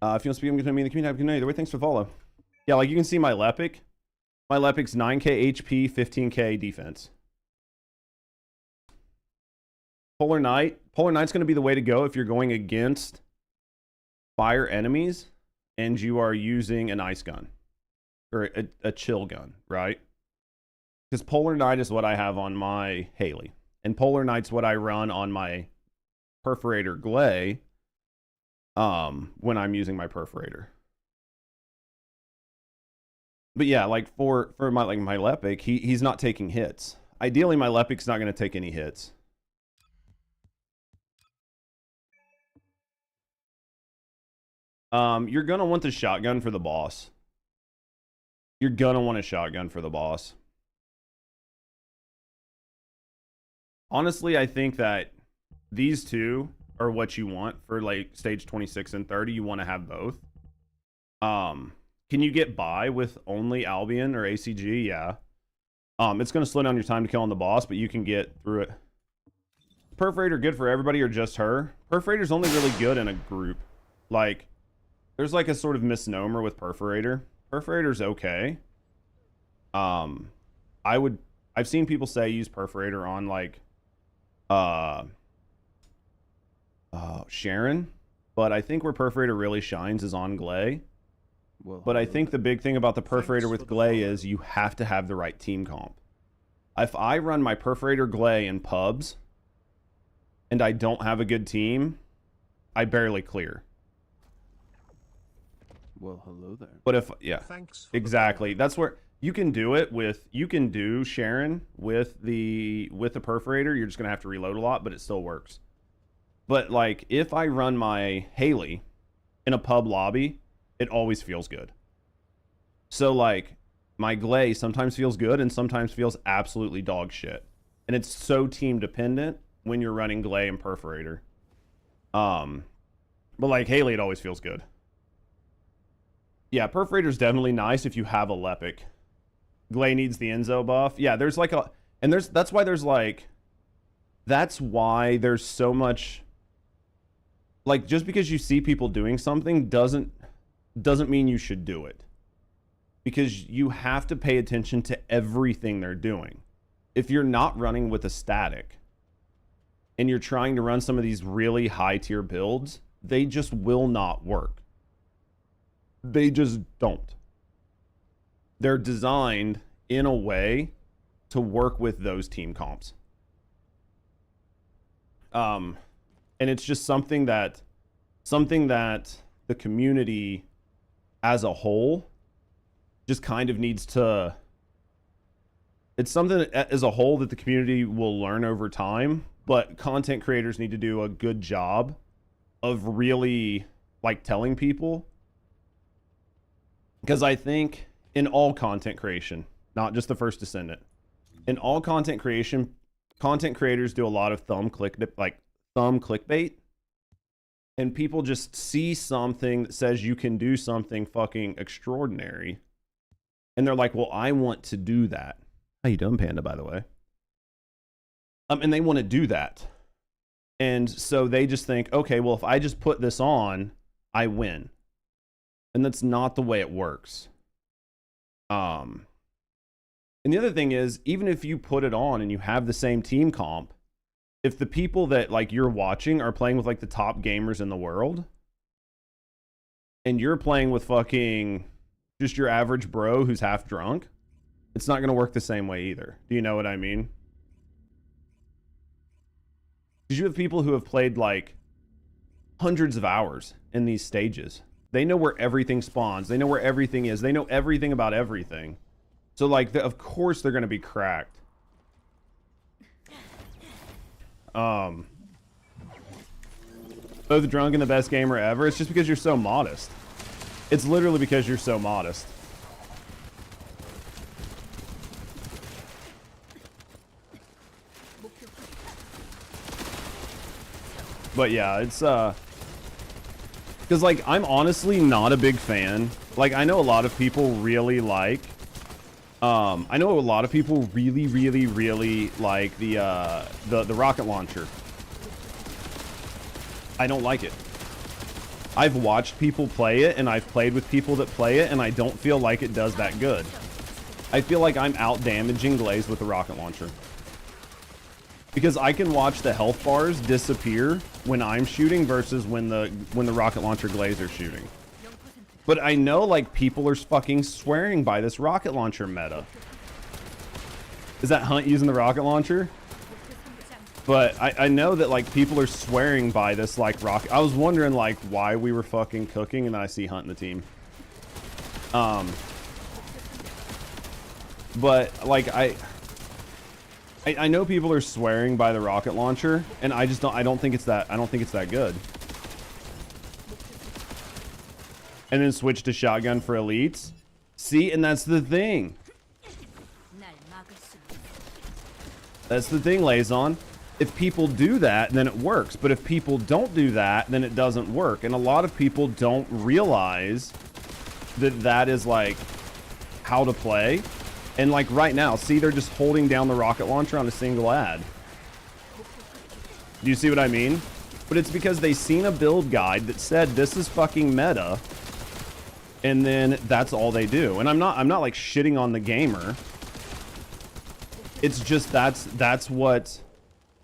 If you want to speak to me in the community, have a good night. Either way, thanks for the follow. Yeah, like you can see my Lepic. My Lepic's 9k HP, 15k defense. Polar Knight. Polar Knight's going to be the way to go if you're going against fire enemies and you are using an ice gun. Or a chill gun, right? Because Polar Knight is what I have on my Haley. And Polar Knight's what I run on my Perforator Glay when I'm using my Perforator. But yeah, like for my Lepic, he's not taking hits. Ideally, my Lepic's not going to take any hits. You're going to want the shotgun for the boss. You're gonna want a shotgun for the boss. Honestly, I think that these two are what you want for like stage 26 and 30. You want to have both. Can you get by with only Albion or ACG? Yeah. It's going to slow down your time to kill on the boss, but you can get through it. Perforator good for everybody or just her? Perforator's only really good in a group. Like, there's like a sort of misnomer with Perforator. Perforator's okay. I've seen people say use Perforator on like Sharon, but I think where Perforator really shines is on Glay. Well, But I think the big thing about the Perforator with Glay is you have to have the right team comp. If I run my Perforator Glay in pubs and I don't have a good team, I barely clear. well, hello there. But if, yeah, Thanks for the exactly. That's where you can do it with, you can do Sharon with the Perforator. You're just going to have to reload a lot, but it still works. But like if I run my Haley in a pub lobby, it always feels good. So like my Glay sometimes feels good and sometimes feels absolutely dog shit. And it's so team dependent when you're running Glay and Perforator. But like Haley, it always feels good. Yeah, Perforator's definitely nice if you have a Lepic. Glay needs the Enzo buff. Yeah, there's like a, and that's why there's so much, like just because you see people doing something doesn't mean you should do it. Because you have to pay attention to everything they're doing. If you're not running with a static and you're trying to run some of these really high tier builds, they just will not work. They just don't. They're designed in a way to work with those team comps. And it's just something that the community as a whole just kind of needs to, it's something that, as a whole, that the community will learn over time, but content creators need to do a good job of really like telling people. Because I think in all content creation, not just the first Descendant, in all content creation, content creators do a lot of thumb clickbait. And people just see something that says you can do something fucking extraordinary. And they're like, well, I want to do that. How you doing, Panda, by the way? And they want to do that. And so they just think, okay, well, if I just put this on, I win. And that's not the way it works. And the other thing is, even if you put it on and you have the same team comp, if the people that like you're watching are playing with like the top gamers in the world, and you're playing with fucking just your average bro who's half drunk, it's not going to work the same way either. Do you know what I mean? Because you have people who have played like hundreds of hours in these stages. They know where everything spawns. They know where everything is. They know everything about everything. So like, of course they're going to be cracked. Both drunk and the best gamer ever. It's just because you're so modest. It's literally because you're so modest. But yeah, it's because like I'm honestly not a big fan. Like I know a lot of people really like I know a lot of people really like the rocket launcher. I don't like it. I've watched people play it and I've played with people that play it and I don't feel like it does that good. I feel like I'm out damaging Glaze with the rocket launcher. Because I can watch the health bars disappear when I'm shooting versus when the rocket launcher Glaze are shooting. But I know like people are fucking swearing by this rocket launcher meta. Is that Hunt using the rocket launcher? But I know that like people are swearing by this like rocket. I was wondering like why we were fucking cooking, and then I see Hunt in the team. But like I know people are swearing by the rocket launcher, and I don't think it's that good. And then switch to shotgun for elites. See, and that's the thing. That's the thing, Lazon. If people do that, then it works. But if people don't do that, then it doesn't work. And a lot of people don't realize that is like how to play. And like right now, see, they're just holding down the rocket launcher on a single ad. Do you see what I mean? But it's because they seen a build guide that said this is fucking meta, and then that's all they do. And I'm not like shitting on the gamer. It's just that's what,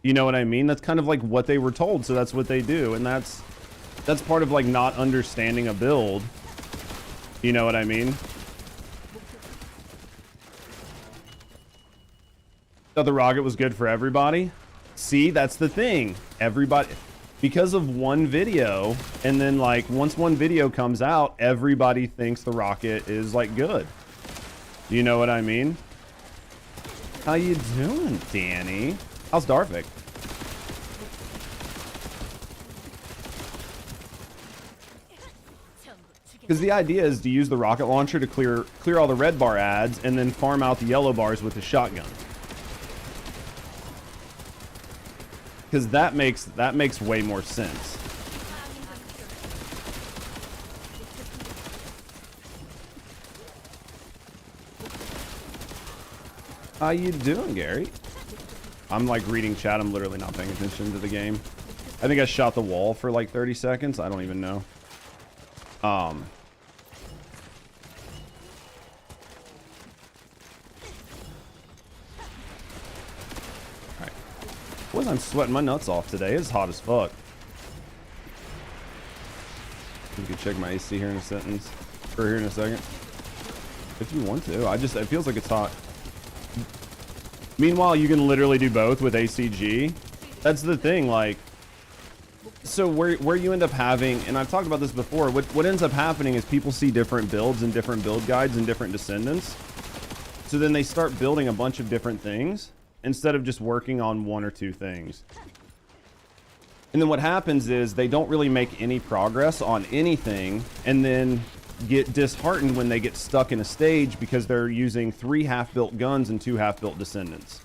you know what I mean? That's kind of like what they were told, so that's what they do. And that's part of like not understanding a build. You know what I mean? Thought the rocket was good for everybody. See, that's the thing. Everybody, because of one video, and then like once one video comes out, everybody thinks the rocket is like good. You know what I mean? How you doing, Danny? How's Darvik? Because the idea is to use the rocket launcher to clear all the red bar ads and then farm out the yellow bars with the shotgun. Because that makes way more sense. How you doing, Gary? I'm like reading chat. I'm literally not paying attention to the game. I think I shot the wall for like 30 seconds. I don't even know. Alright. Boys, I'm sweating my nuts off today. It's hot as fuck. You can check my AC here in a sentence. Or here in a second. If you want to. It feels like it's hot. Meanwhile, you can literally do both with ACG. That's the thing, like, so where you end up having, and I've talked about this before, what ends up happening is people see different builds and different build guides and different Descendants. So then they start building a bunch of different things instead of just working on one or two things. And then what happens is they don't really make any progress on anything, and then get disheartened when they get stuck in a stage because they're using 3 half-built guns and 2 half-built Descendants,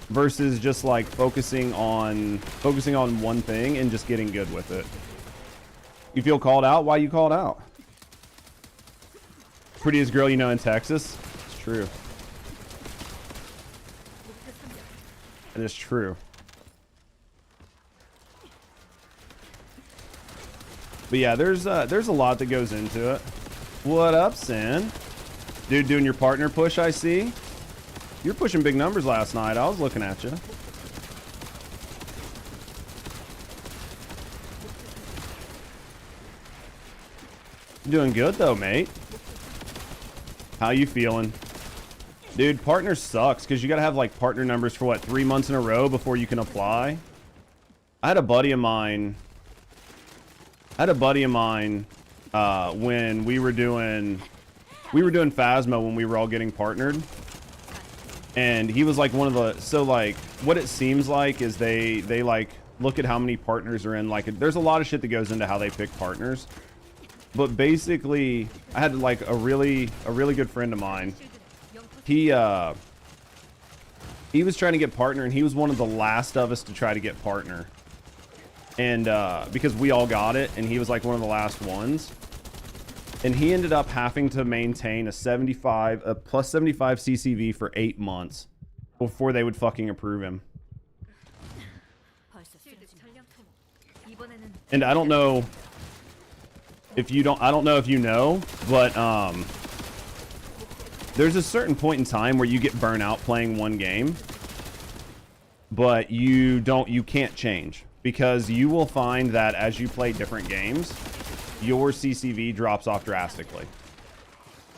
versus just like focusing on one thing and just getting good with it. You feel called out? Why you called out? Prettiest girl you know in Texas? It's true. It is true. But yeah, there's a lot that goes into it. What up, Sin? Dude, doing your partner push, I see. You're pushing big numbers last night. I was looking at you. Doing good though, mate. How you feeling? Dude, partner sucks because you gotta have like partner numbers for what, 3 months in a row before you can apply. I had a buddy of mine when we were doing Phasma when we were all getting partnered, and he was like one of the, so like what it seems like is they like look at how many partners are in, like there's a lot of shit that goes into how they pick partners, but basically I had like a really good friend of mine. He was trying to get partner, and he was one of the last of us to try to get partner. And because we all got it, and he was like one of the last ones, and he ended up having to maintain a plus 75 CCV for 8 months before they would fucking approve him. And I don't know if you know, but there's a certain point in time where you get burnt out playing one game, but you can't change. Because you will find that as you play different games, your CCV drops off drastically.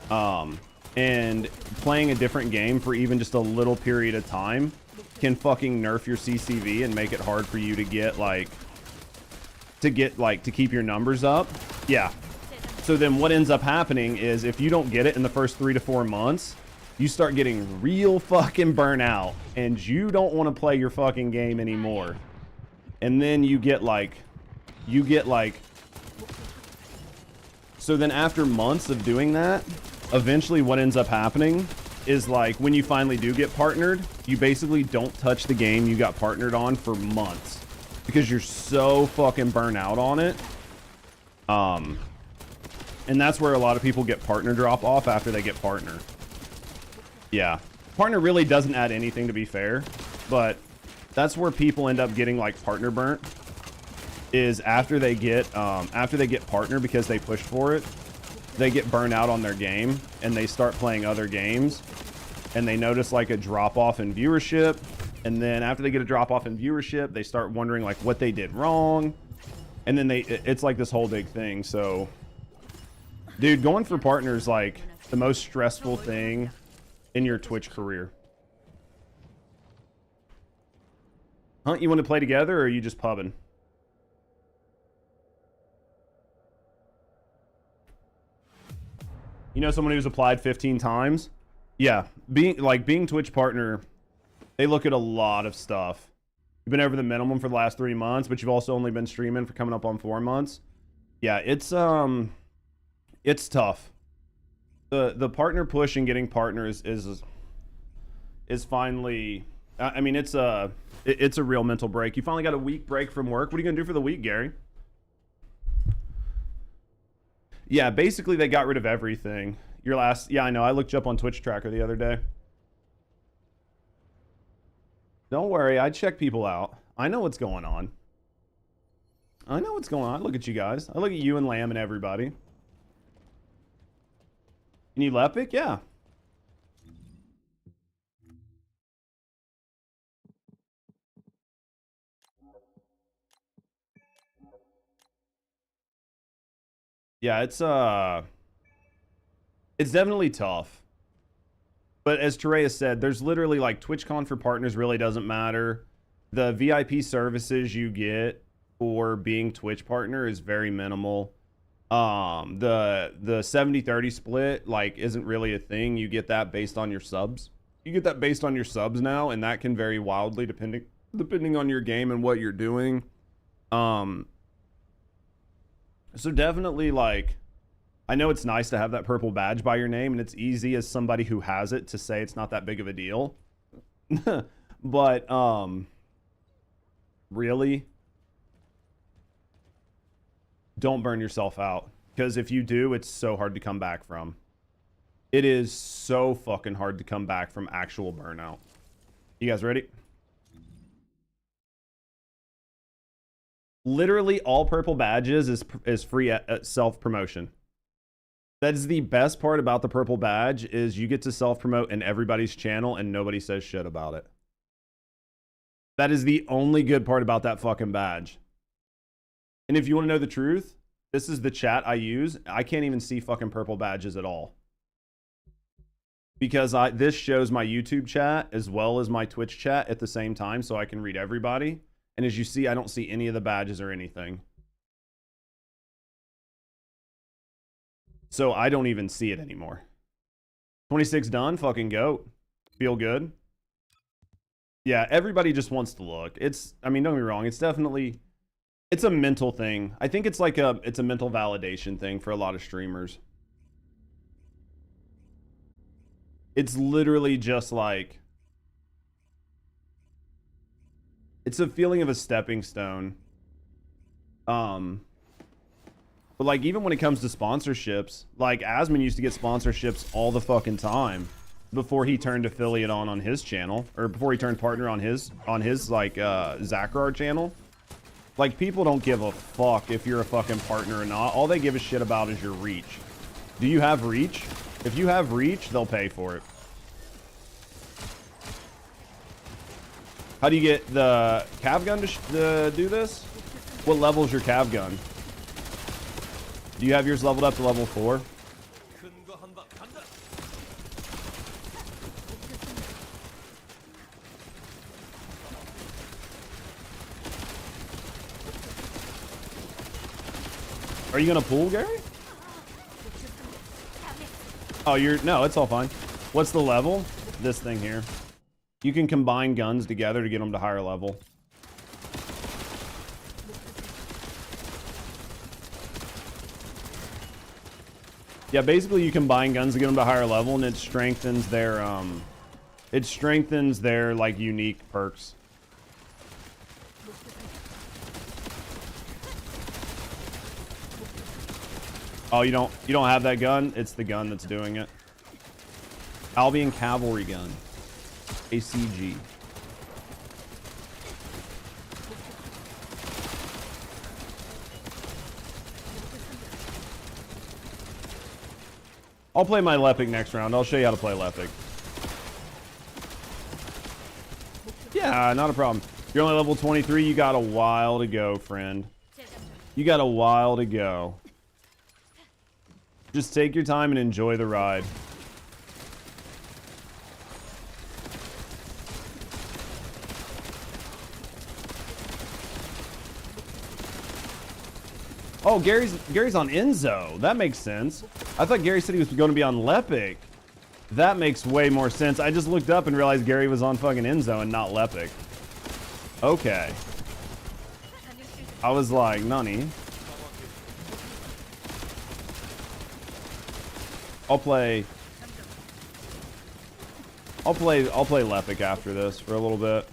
And playing a different game for even just a little period of time can fucking nerf your CCV and make it hard for you to keep your numbers up. Yeah. So then what ends up happening is if you don't get it in the first 3 to 4 months, you start getting real fucking burnt out, and you don't want to play your fucking game anymore. And then you get like, so then after months of doing that, eventually what ends up happening is like when you finally do get partnered, you basically don't touch the game you got partnered on for months because you're so fucking burnt out on it. And that's where a lot of people get partner drop off after they get partner. Yeah. Partner really doesn't add anything, to be fair, but that's where people end up getting like partner burnt, is after they get partner because they pushed for it, they get burnt out on their game and they start playing other games and they notice like a drop off in viewership. And then after they get a drop off in viewership, they start wondering like what they did wrong. And then it's like this whole big thing. So dude, going for partner is like the most stressful thing in your Twitch career. Hunt, you want to play together or are you just pubbing? You know someone who's applied 15 times? Yeah, being Twitch partner, they look at a lot of stuff. You've been over the minimum for the last 3 months, but you've also only been streaming for coming up on 4 months. Yeah, it's tough. The partner push and getting partners is finally, I mean, it's a real mental break. You finally got a week break from work. What are you gonna do for the week, Gary? Yeah, basically they got rid of everything. Yeah, I know. I looked you up on Twitch Tracker the other day. Don't worry, I check people out. I know what's going on. I know what's going on. I look at you guys. I look at you and Lamb and everybody. You need Lepic? Yeah. Yeah, it's definitely tough. But as Terea said, there's literally like TwitchCon for partners really doesn't matter. The VIP services you get for being Twitch partner is very minimal. The 70-30 split like isn't really a thing. You get that based on your subs. You get that based on your subs now, and that can vary wildly depending on your game and what you're doing. So definitely, like, I know it's nice to have that purple badge by your name, and it's easy as somebody who has it to say it's not that big of a deal. But really, don't burn yourself out, because if you do, it's so hard to come back from. It is so fucking hard to come back from actual burnout. You guys ready? Literally all purple badges is free at self-promotion. That is the best part about the purple badge, is you get to self-promote in everybody's channel and nobody says shit about it. That is the only good part about that fucking badge. And if you want to know the truth, this is the chat I use. I can't even see fucking purple badges at all, because this shows my YouTube chat as well as my Twitch chat at the same time, so I can read everybody. And as you see, I don't see any of the badges or anything. So I don't even see it anymore. 26 done, fucking goat. Feel good. Yeah, everybody just wants to look. I mean, don't get me wrong, it's a mental thing. I think it's like it's a mental validation thing for a lot of streamers. It's literally just like, it's a feeling of a stepping stone. But like, even when it comes to sponsorships, like Asmon used to get sponsorships all the fucking time before he turned affiliate on his channel, or before he turned partner on his like Zachar channel. Like, people don't give a fuck if you're a fucking partner or not. All they give a shit about is your reach. Do you have reach? If you have reach, they'll pay for it. How do you get the cav gun to do this? What level is your cav gun? Do you have yours leveled up to level 4? Are you gonna pull, Gary? Oh, no, it's all fine. What's the level? This thing here. You can combine guns together to get them to higher level. Yeah, basically you combine guns to get them to higher level, and it strengthens their like unique perks. Oh, you don't have that gun? It's the gun that's doing it. Albion cavalry gun. ACG. I'll play my Lepic next round. I'll show you how to play Lepic. Yeah, not a problem. You're only level 23. You got a while to go, friend. You got a while to go. Just take your time and enjoy the ride. Oh, Gary's on Enzo. That makes sense. I thought Gary said he was going to be on Lepic. That makes way more sense. I just looked up and realized Gary was on fucking Enzo and not Lepic. Okay. I was like, nunny. I'll play Lepic after this for a little bit.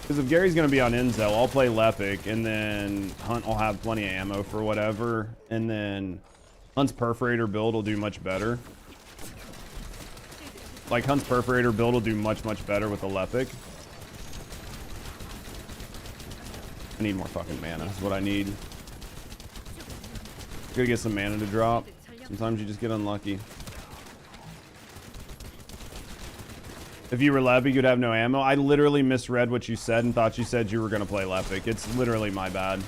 Because if Gary's going to be on Enzo, I'll play Lepic, and then Hunt will have plenty of ammo for whatever, and then Hunt's Perforator build will do much better. Like, Hunt's Perforator build will do much, much better with the Lepic. I need more fucking mana, is what I need. Gotta get some mana to drop. Sometimes you just get unlucky. If you were Lepic, you'd have no ammo. I literally misread what you said and thought you said you were going to play Lepic. It's literally my bad.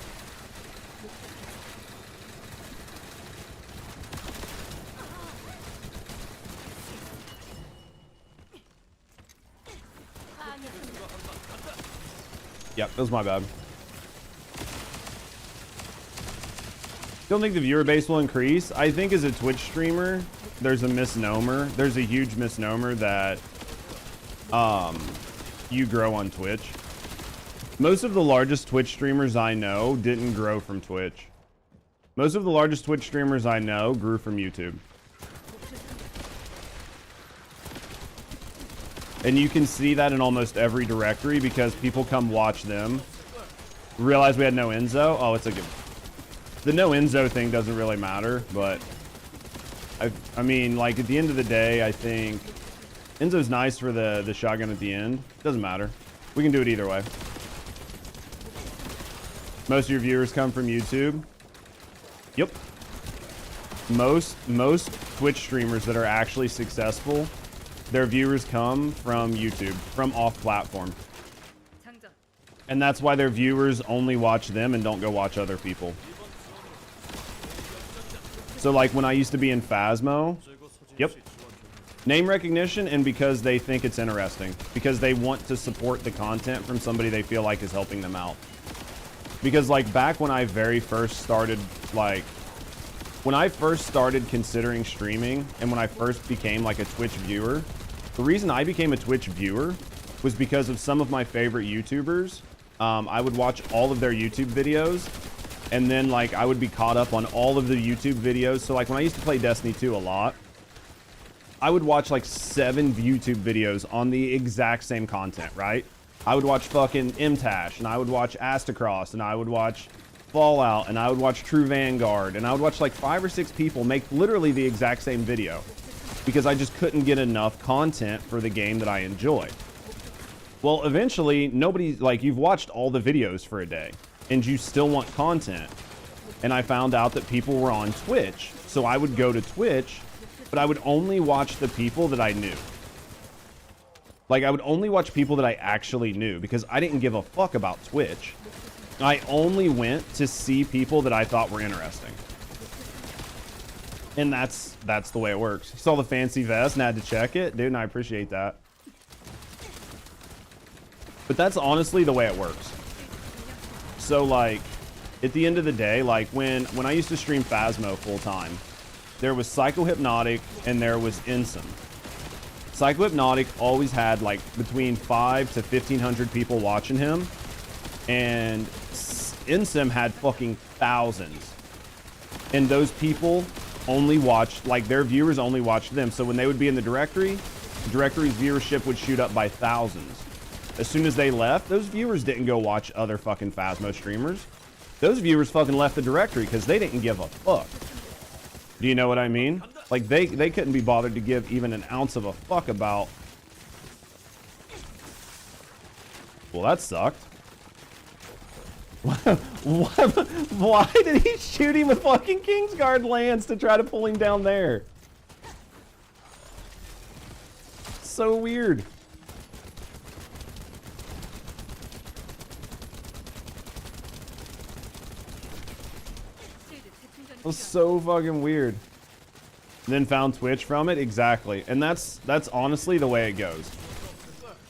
Yep, that was my bad. Don't think the viewer base will increase. I think as a Twitch streamer, there's a misnomer. There's a huge misnomer that you grow on Twitch. Most of the largest Twitch streamers I know didn't grow from Twitch. Most of the largest Twitch streamers I know grew from YouTube. And you can see that in almost every directory because people come watch them. Realize we had no Enzo. Oh, it's a good... The no Enzo thing doesn't really matter, but... I mean, like, at the end of the day, I think... Enzo's nice for the shotgun at the end. Doesn't matter. We can do it either way. Most of your viewers come from YouTube. Yep. Most Twitch streamers that are actually successful, their viewers come from YouTube, from off-platform. And that's why their viewers only watch them and don't go watch other people. So like when I used to be in Phasmo, yep. Name recognition, and because they think it's interesting. Because they want to support the content from somebody they feel like is helping them out. Because like back when I very first started, like, when I first started considering streaming, and when I first became like a Twitch viewer, the reason I became a Twitch viewer was because of some of my favorite YouTubers. I would watch all of their YouTube videos, and then like I would be caught up on all of the YouTube videos. So like when I used to play Destiny 2 a lot, I would watch like 7 YouTube videos on the exact same content, right? I would watch fucking MTash, and I would watch Astacross, and I would watch Fallout, and I would watch True Vanguard, and I would watch like 5 or 6 people make literally the exact same video because I just couldn't get enough content for the game that I enjoy. Well, eventually, nobody, like, you've watched all the videos for a day, and you still want content. And I found out that people were on Twitch, so I would go to Twitch, but I would only watch the people that I knew. Like, I would only watch people that I actually knew because I didn't give a fuck about Twitch. I only went to see people that I thought were interesting. And that's the way it works. Saw the fancy vest and had to check it. Dude, and I appreciate that. But that's honestly the way it works. So, like, at the end of the day, like, when I used to stream Phasmo full time, there was Psychohypnotic and there was Ensom. Psychohypnotic always had, like, between 5 to 1,500 people watching him. And Ensom had fucking thousands. And those people only watched, like, their viewers only watched them. So when they would be in the directory's viewership would shoot up by thousands. As soon as they left, those viewers didn't go watch other fucking Phasmo streamers. those viewers fucking left the directory because they didn't give a fuck. Do you know what I mean? Like, they couldn't be bothered to give even an ounce of a fuck about... Well, that sucked. Why did he shoot him with fucking Kingsguard Lance to try to pull him down there? So weird. It was so fucking weird. Then found Twitch from it, exactly. And that's honestly the way it goes.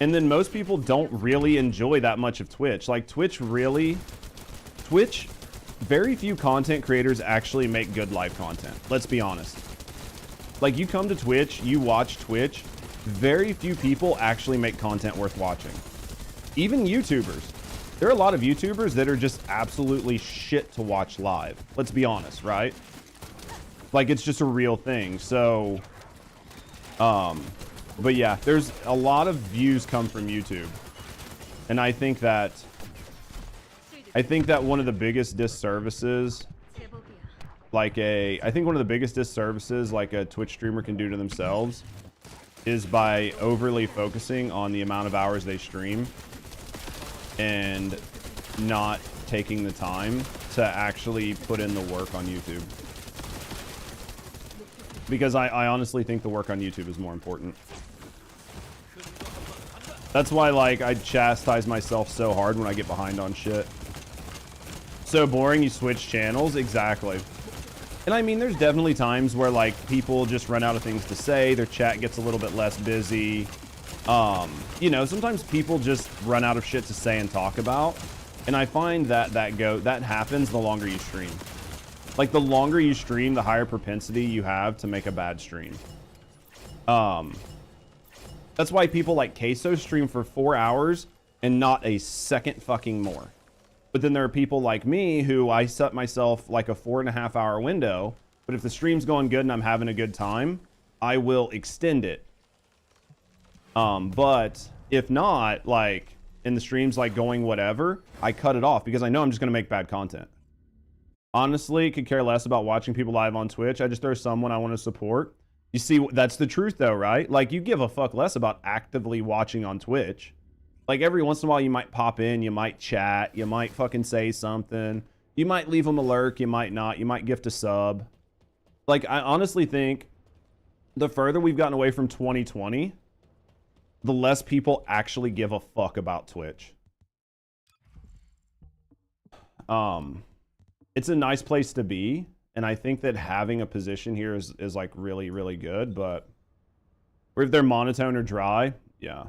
And then most people don't really enjoy that much of Twitch. Like Twitch, very few content creators actually make good live content. Let's be honest. Like you come to Twitch, you watch Twitch, very few people actually make content worth watching. Even YouTubers. There are a lot of YouTubers that are just absolutely shit to watch live. Let's be honest, right? Like it's just a real thing. So, but yeah, there's a lot of views come from YouTube. And I think that one of the biggest disservices like a Twitch streamer can do to themselves is by overly focusing on the amount of hours they stream and not taking the time to actually put in the work on YouTube. Because I honestly think the work on YouTube is more important. That's why, like, I chastise myself so hard when I get behind on shit. So boring, you switch channels? Exactly. And I mean, there's definitely times where, like, people just run out of things to say. Their chat gets a little bit less busy. You know, sometimes people just run out of shit to say and talk about. And I find that happens the longer you stream. Like, the longer you stream, the higher propensity you have to make a bad stream. That's why people like Queso stream for 4 hours and not a second fucking more. But then there are people like me who I set myself like a 4.5 hour window. But if the stream's going good and I'm having a good time, I will extend it. But if not, like, and the stream's like going whatever, I cut it off because I know I'm just going to make bad content. Honestly, could care less about watching people live on Twitch. I just throw someone I want to support. You see, that's the truth though, right? Like, you give a fuck less about actively watching on Twitch. Like, every once in a while you might pop in, you might chat, you might fucking say something. You might leave them a lurk, you might not. You might gift a sub. Like, I honestly think the further we've gotten away from 2020, the less people actually give a fuck about Twitch. It's a nice place to be, and I think that having a position here is like really, really good, but if they're monotone or dry, yeah.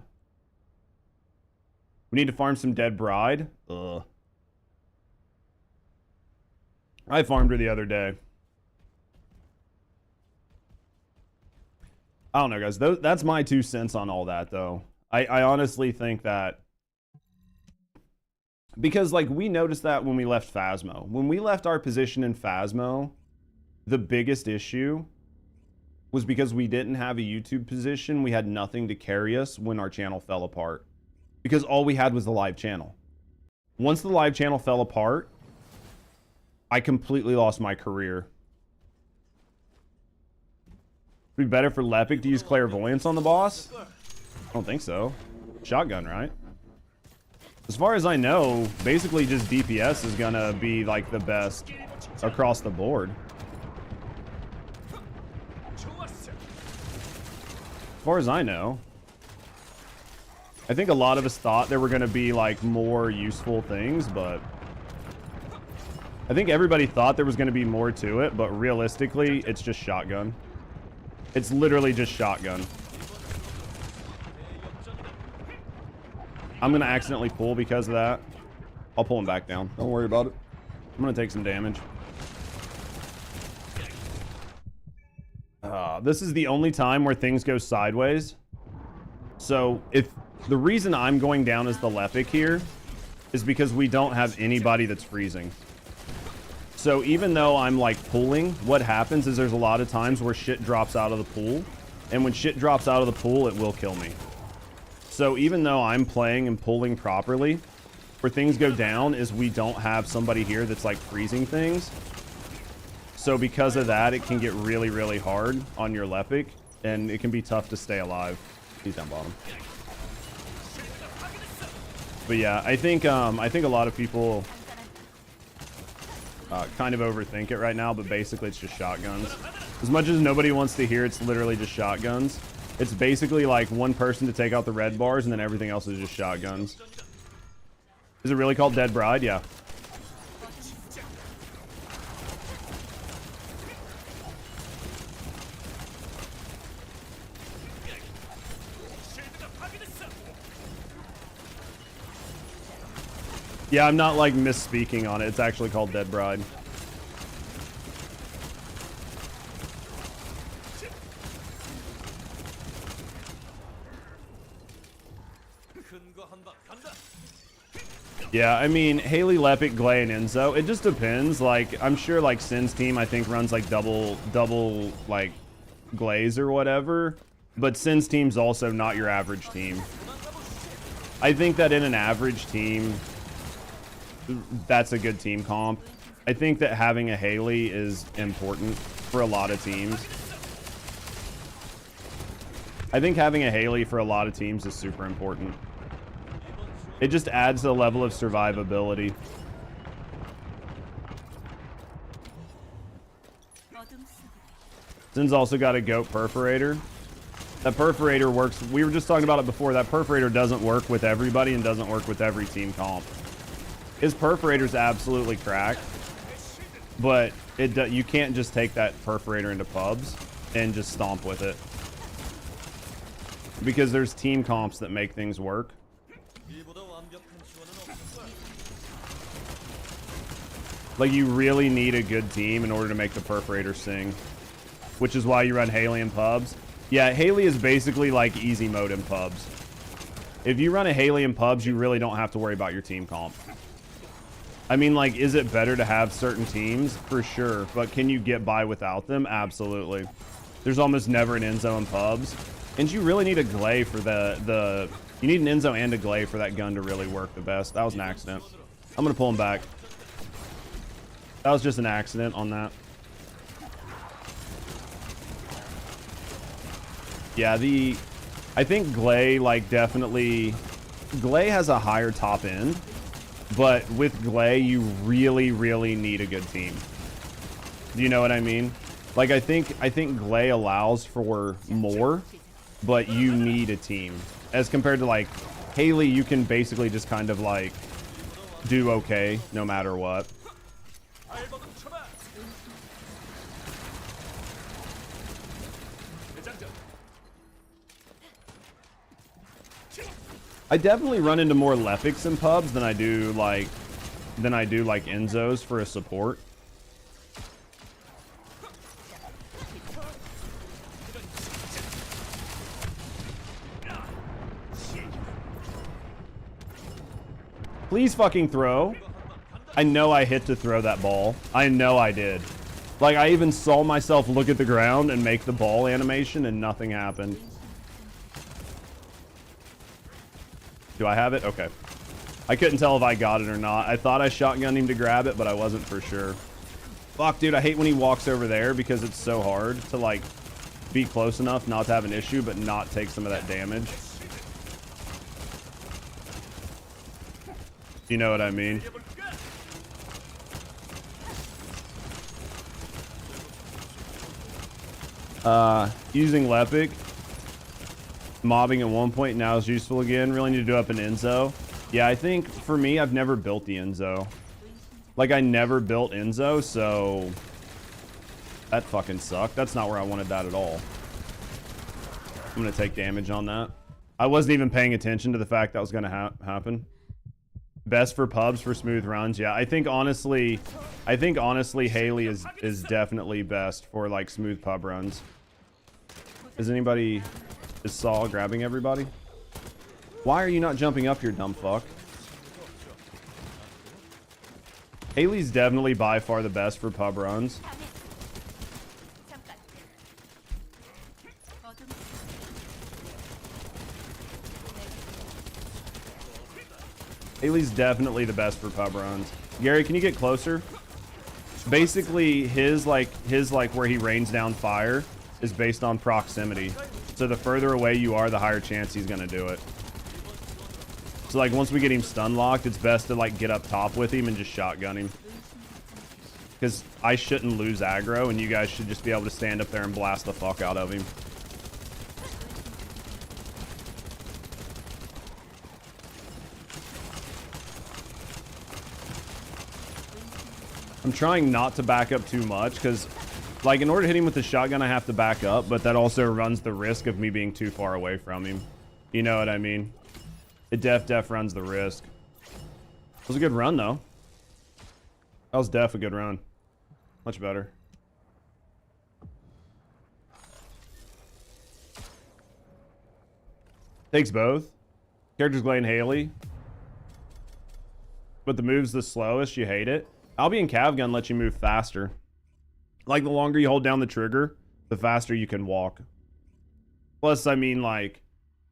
We need to farm some dead bride. Ugh. I farmed her the other day. I don't know, guys. That's my 2 cents on all that, though. I honestly think that... Because, like, we noticed that when we left Phasmo. When we left our position in Phasmo, the biggest issue was because we didn't have a YouTube position. We had nothing to carry us when our channel fell apart. Because all we had was the live channel. Once the live channel fell apart, I completely lost my career. Would be better for Lepic to use clairvoyance on the boss? I don't think so. Shotgun, right? As far as I know, basically just DPS is gonna be like the best across the board. As far as I know. I think a lot of us thought there were gonna be like more useful things, but I think everybody thought there was gonna be more to it, but realistically, it's just shotgun. It's literally just shotgun. I'm gonna accidentally pull because of that. I'll pull him back down. Don't worry about it. I'm gonna take some damage. This is the only time where things go sideways. So if the reason I'm going down as the Lepic here is because we don't have anybody that's freezing. So even though I'm like pulling, what happens is there's a lot of times where shit drops out of the pool. And when shit drops out of the pool, it will kill me. So even though I'm playing and pulling properly, where things go down is we don't have somebody here that's like freezing things. So because of that, it can get really, really hard on your Lepic, and it can be tough to stay alive. He's down bottom. But yeah, I think a lot of people kind of overthink it right now, but basically it's just shotguns. As much as nobody wants to hear, it's literally just shotguns. It's basically like one person to take out the red bars, and then everything else is just shotguns. Is it really called Dead Bride? Yeah. Yeah, I'm not like misspeaking on it. It's actually called Dead Bride. Yeah, I mean, Haley, Lepic, Glay, and Enzo. It just depends. Like, I'm sure like Sin's team, I think, runs like double like Glaze or whatever. But Sin's team's also not your average team. I think that in an average team, that's a good team comp. I think that having a Haley is important for a lot of teams. I think having a Haley for a lot of teams is super important. It just adds a level of survivability. Zin's also got a goat perforator. That perforator works. We were just talking about it before. That perforator doesn't work with everybody and doesn't work with every team comp. His perforator's absolutely cracked, but you can't just take that perforator into pubs and just stomp with it, because there's team comps that make things work. Like, you really need a good team in order to make the perforator sing, which is why you run Haley in pubs. Yeah, Haley is basically like easy mode in pubs. If you run a Haley in pubs, you really don't have to worry about your team comp. I mean, like, is it better to have certain teams? For sure. But can you get by without them? Absolutely. There's almost never an Enzo in pubs. And you really need a Glay for the... You need an Enzo and a Glay for that gun to really work the best. That was an accident. I'm going to pull him back. That was just an accident on that. Yeah, I think Glay, like, definitely... Glay has a higher top end. But with Glay, you really, really need a good team. Do you know what I mean? Like, I think Glay allows for more, but you need a team. As compared to, like, Haley, you can basically just kind of, like, do okay no matter what. I definitely run into more Lepics in pubs than I do like Enzos for a support. Please fucking throw. I know I hit to throw that ball. I know I did. Like, I even saw myself look at the ground and make the ball animation and nothing happened. Do I have it? Okay. I couldn't tell if I got it or not. I thought I shotgunned him to grab it, but I wasn't for sure. Fuck, dude, I hate when he walks over there because it's so hard to, like, be close enough not to have an issue, but not take some of that damage. You know what I mean? Using Lepic. Mobbing at one point now is useful again. Really need to do up an Enzo. Yeah, I think for me, I've never built the Enzo. Like, I never built Enzo, so that fucking sucked. That's not where I wanted that at all. I'm gonna take damage on that. I wasn't even paying attention to the fact that was gonna happen. Best for pubs for smooth runs. Yeah, I think honestly Haley is definitely best for like smooth pub runs. Is Saul grabbing everybody? Why are you not jumping up here, dumb fuck? Haley's definitely by far the best for pub runs. Haley's definitely the best for pub runs. Gary, can you get closer? Basically, his like where he rains down fire is based on proximity. So the further away you are, the higher chance he's gonna do it. So like once we get him stun locked, it's best to like get up top with him and just shotgun him. Because I shouldn't lose aggro, and you guys should just be able to stand up there and blast the fuck out of him. I'm trying not to back up too much because, like, in order to hit him with the shotgun, I have to back up, but that also runs the risk of me being too far away from him. You know what I mean? It def runs the risk. It was a good run, though. That was def a good run. Much better. Takes both. Characters Glay and Haley. But the move's the slowest, you hate it. Albion Cav Gun lets you move faster. Like, the longer you hold down the trigger, the faster you can walk. Plus, I mean, like,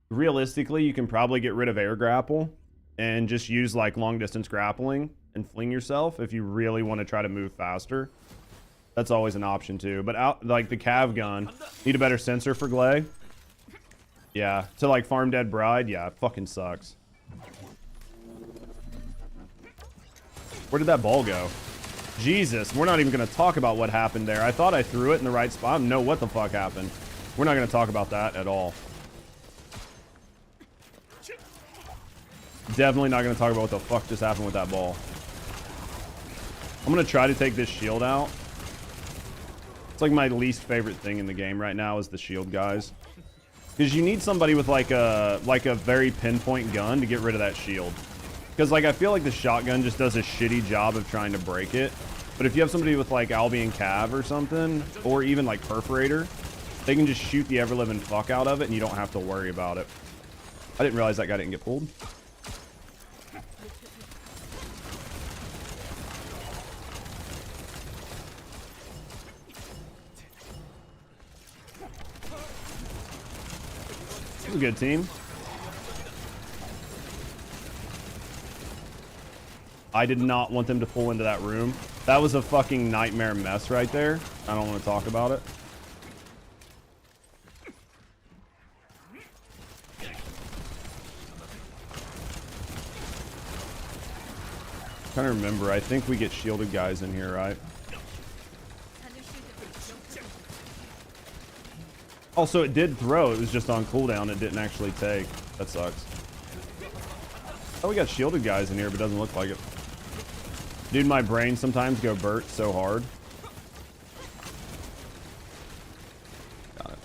realistically, you can probably get rid of air grapple and just use, like, long distance grappling and fling yourself if you really want to try to move faster. That's always an option, too. But, like, the Cav Gun, need a better sensor for Glay. Yeah, to, like, farm Dead Bride, yeah, it fucking sucks. Where did that ball go? Jesus, we're not even going to talk about what happened there. I thought I threw it in the right spot. I don't know what the fuck happened. We're not going to talk about that at all. Definitely not going to talk about what the fuck just happened with that ball. I'm going to try to take this shield out. It's like my least favorite thing in the game right now is the shield guys. Because you need somebody with like a very pinpoint gun to get rid of that shield. Because, like, I feel like the shotgun just does a shitty job of trying to break it. But if you have somebody with, like, Albion Cav or something, or even, like, Perforator, they can just shoot the ever-living fuck out of it, and you don't have to worry about it. I didn't realize that guy didn't get pulled. This is a good team. I did not want them to pull into that room. That was a fucking nightmare mess right there. I don't want to talk about it. I'm trying to remember. I think we get shielded guys in here, right? Also, it did throw. It was just on cooldown. It didn't actually take. That sucks. Oh, we got shielded guys in here, but it doesn't look like it. Dude, my brain sometimes go Bert so hard. Got it.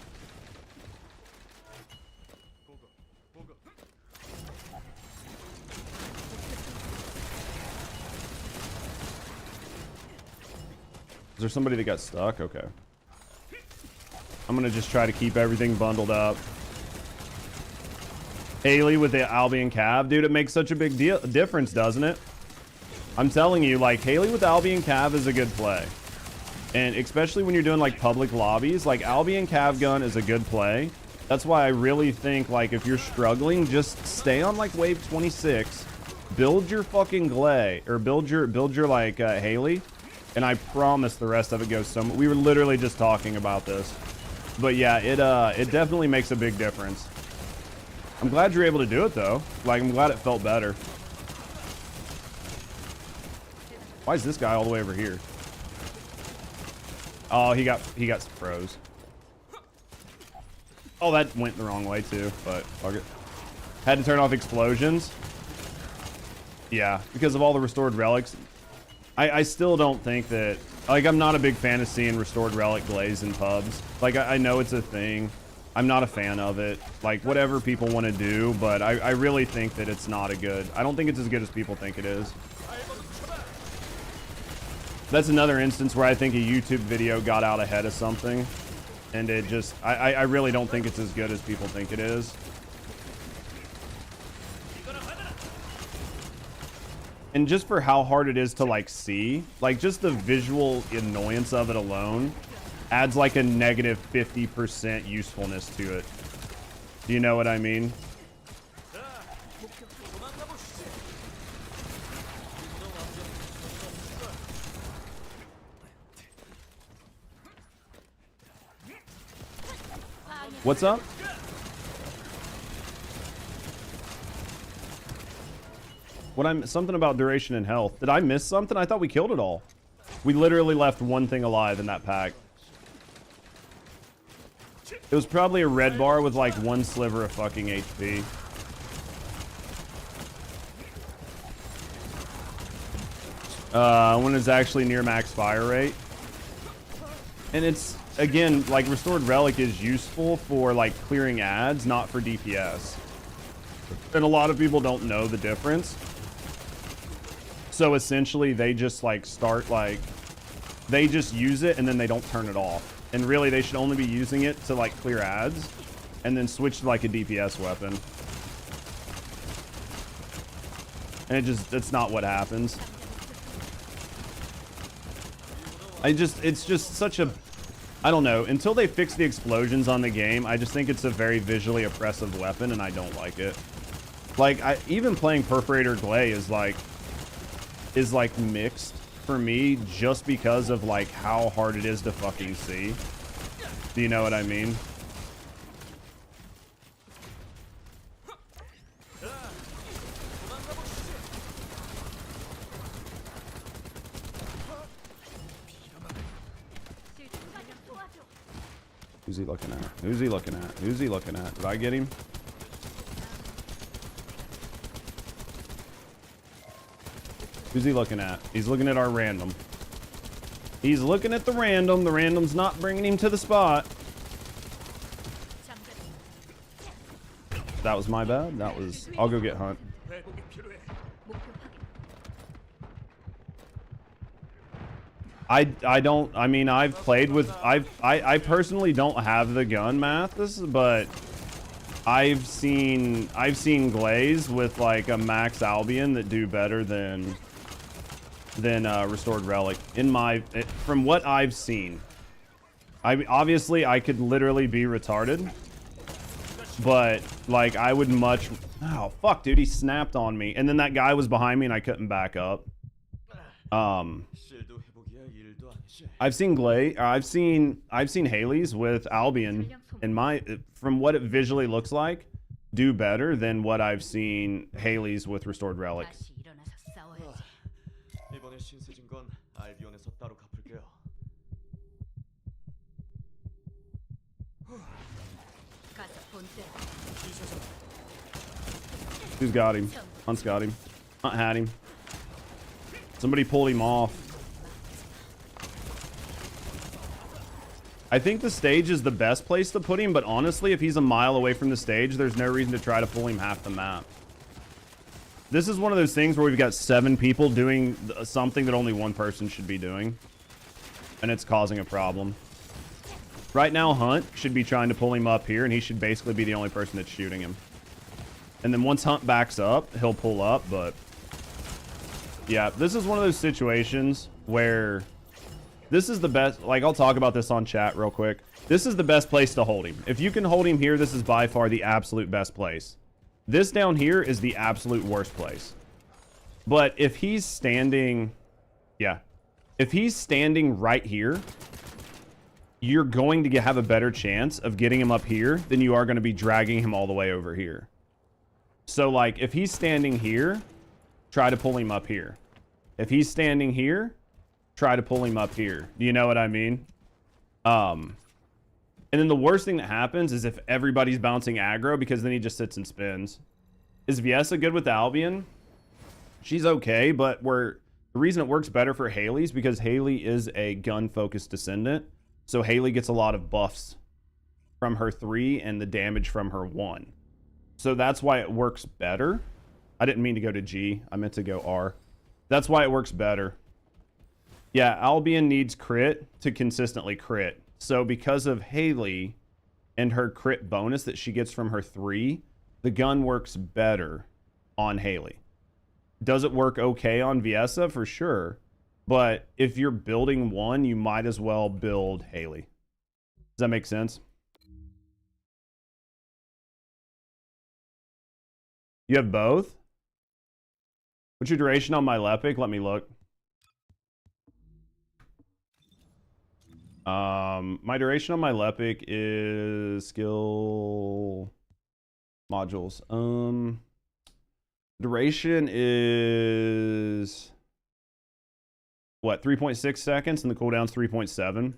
Is there somebody that got stuck? Okay. I'm gonna just try to keep everything bundled up. Haley with the Albion Cav. Dude, it makes such a big difference, doesn't it? I'm telling you, like, Haley with Albion Cav is a good play. And especially when you're doing, like, public lobbies, like, Albion Cav Gun is a good play. That's why I really think, like, if you're struggling, just stay on, like, wave 26, build your fucking Glay, or build your like, Haley, and I promise the rest of it goes so much. We were literally just talking about this. But yeah, it definitely makes a big difference. I'm glad you're able to do it, though. Like, I'm glad it felt better. Why is this guy all the way over here? Oh, he got froze. Oh, that went the wrong way too, but fuck it. Had to turn off explosions. Yeah, because of all the restored relics. I still don't think that, like, I'm not a big fan of seeing restored relic glaze in pubs. Like, I know it's a thing. I'm not a fan of it. Like, whatever people want to do, but I really think that it's not a good, I don't think it's as good as people think it is. That's another instance where I think a YouTube video got out ahead of something. And it just, I really don't think it's as good as people think it is. And just for how hard it is to, like, see, like, just the visual annoyance of it alone adds, like, a negative 50% usefulness to it. Do you know what I mean? What's up? Something about duration and health. Did I miss something? I thought we killed it all. We literally left one thing alive in that pack. It was probably a red bar with like one sliver of fucking HP. When it's actually near max fire rate. And it's, again, like Restored Relic is useful for like clearing ads, not for DPS. And a lot of people don't know the difference. So essentially they just like start like, they just use it and then they don't turn it off. And really they should only be using it to like clear ads and then switch to like a DPS weapon. And it's not what happens. It's just such a, I don't know, until they fix the explosions on the game, I just think it's a very visually oppressive weapon and I don't like it. Like, even playing Perforator Glay is like mixed for me just because of like how hard it is to fucking see. Do you know what I mean? Who's he looking at? Who's he looking at? Who's he looking at? Did I get him? Who's he looking at? He's looking at our random. He's looking at the random. The random's not bringing him to the spot. That was my bad. That was... I'll go get Hunt. I don't... I mean, I've played with... I personally don't have the gun math, but I've seen Glaze with like a max Albion that do better than Restored Relic from what I've seen. Obviously I could literally be retarded, but like I would much... Oh fuck, dude, he snapped on me and then that guy was behind me and I couldn't back up. I've seen Haley's with Albion from what it visually looks like do better than what I've seen Haley's with Restored Relic. Who's got him? Hunt's got him. Hunt had him. Somebody pulled him off. I think the stage is the best place to put him, but honestly, if he's a mile away from the stage, there's no reason to try to pull him half the map. This is one of those things where we've got 7 people doing something that only one person should be doing, and it's causing a problem. Right now, Hunt should be trying to pull him up here, and he should basically be the only person that's shooting him. And then once Hunt backs up, he'll pull up, but... Yeah, this is one of those situations where... This is the best... Like, I'll talk about this on chat real quick. This is the best place to hold him. If you can hold him here, this is by far the absolute best place. This down here is the absolute worst place. But if he's standing... Yeah. If he's standing right here, you're going to have a better chance of getting him up here than you are going to be dragging him all the way over here. So, like, if he's standing here, try to pull him up here. If he's standing here, try to pull him up here. Do you know what I mean? And then the worst thing that happens is if everybody's bouncing aggro, because then he just sits and spins. Is Viessa good with Albion? She's okay, but the reason it works better for Haley is because Haley is a gun-focused Descendant. So Haley gets a lot of buffs from her 3 and the damage from her 1. So that's why it works better. I didn't mean to go to G. I meant to go R. That's why it works better. Yeah, Albion needs crit to consistently crit. So because of Haley and her crit bonus that she gets from her 3, the gun works better on Haley. Does it work okay on Viessa? For sure. But if you're building one, you might as well build Haley. Does that make sense? You have both? What's your duration on my Lepic? Let me look. My duration on my Lepic is skill modules. Duration is what, 3.6 seconds, and the cooldown's 3.7.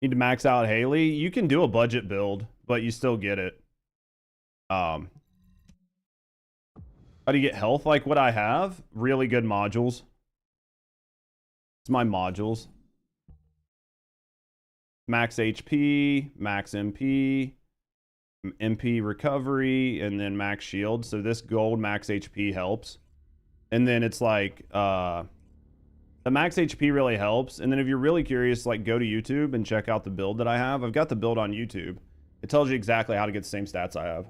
Need to max out Haley. You can do a budget build, but you still get it. How do you get health like what I have? Really good modules. It's my modules. Max HP, max MP, MP recovery, and then max shield. So this gold max HP helps. And then it's like, the max HP really helps. And then if you're really curious, like go to YouTube and check out the build that I have. I've got the build on YouTube. It tells you exactly how to get the same stats I have.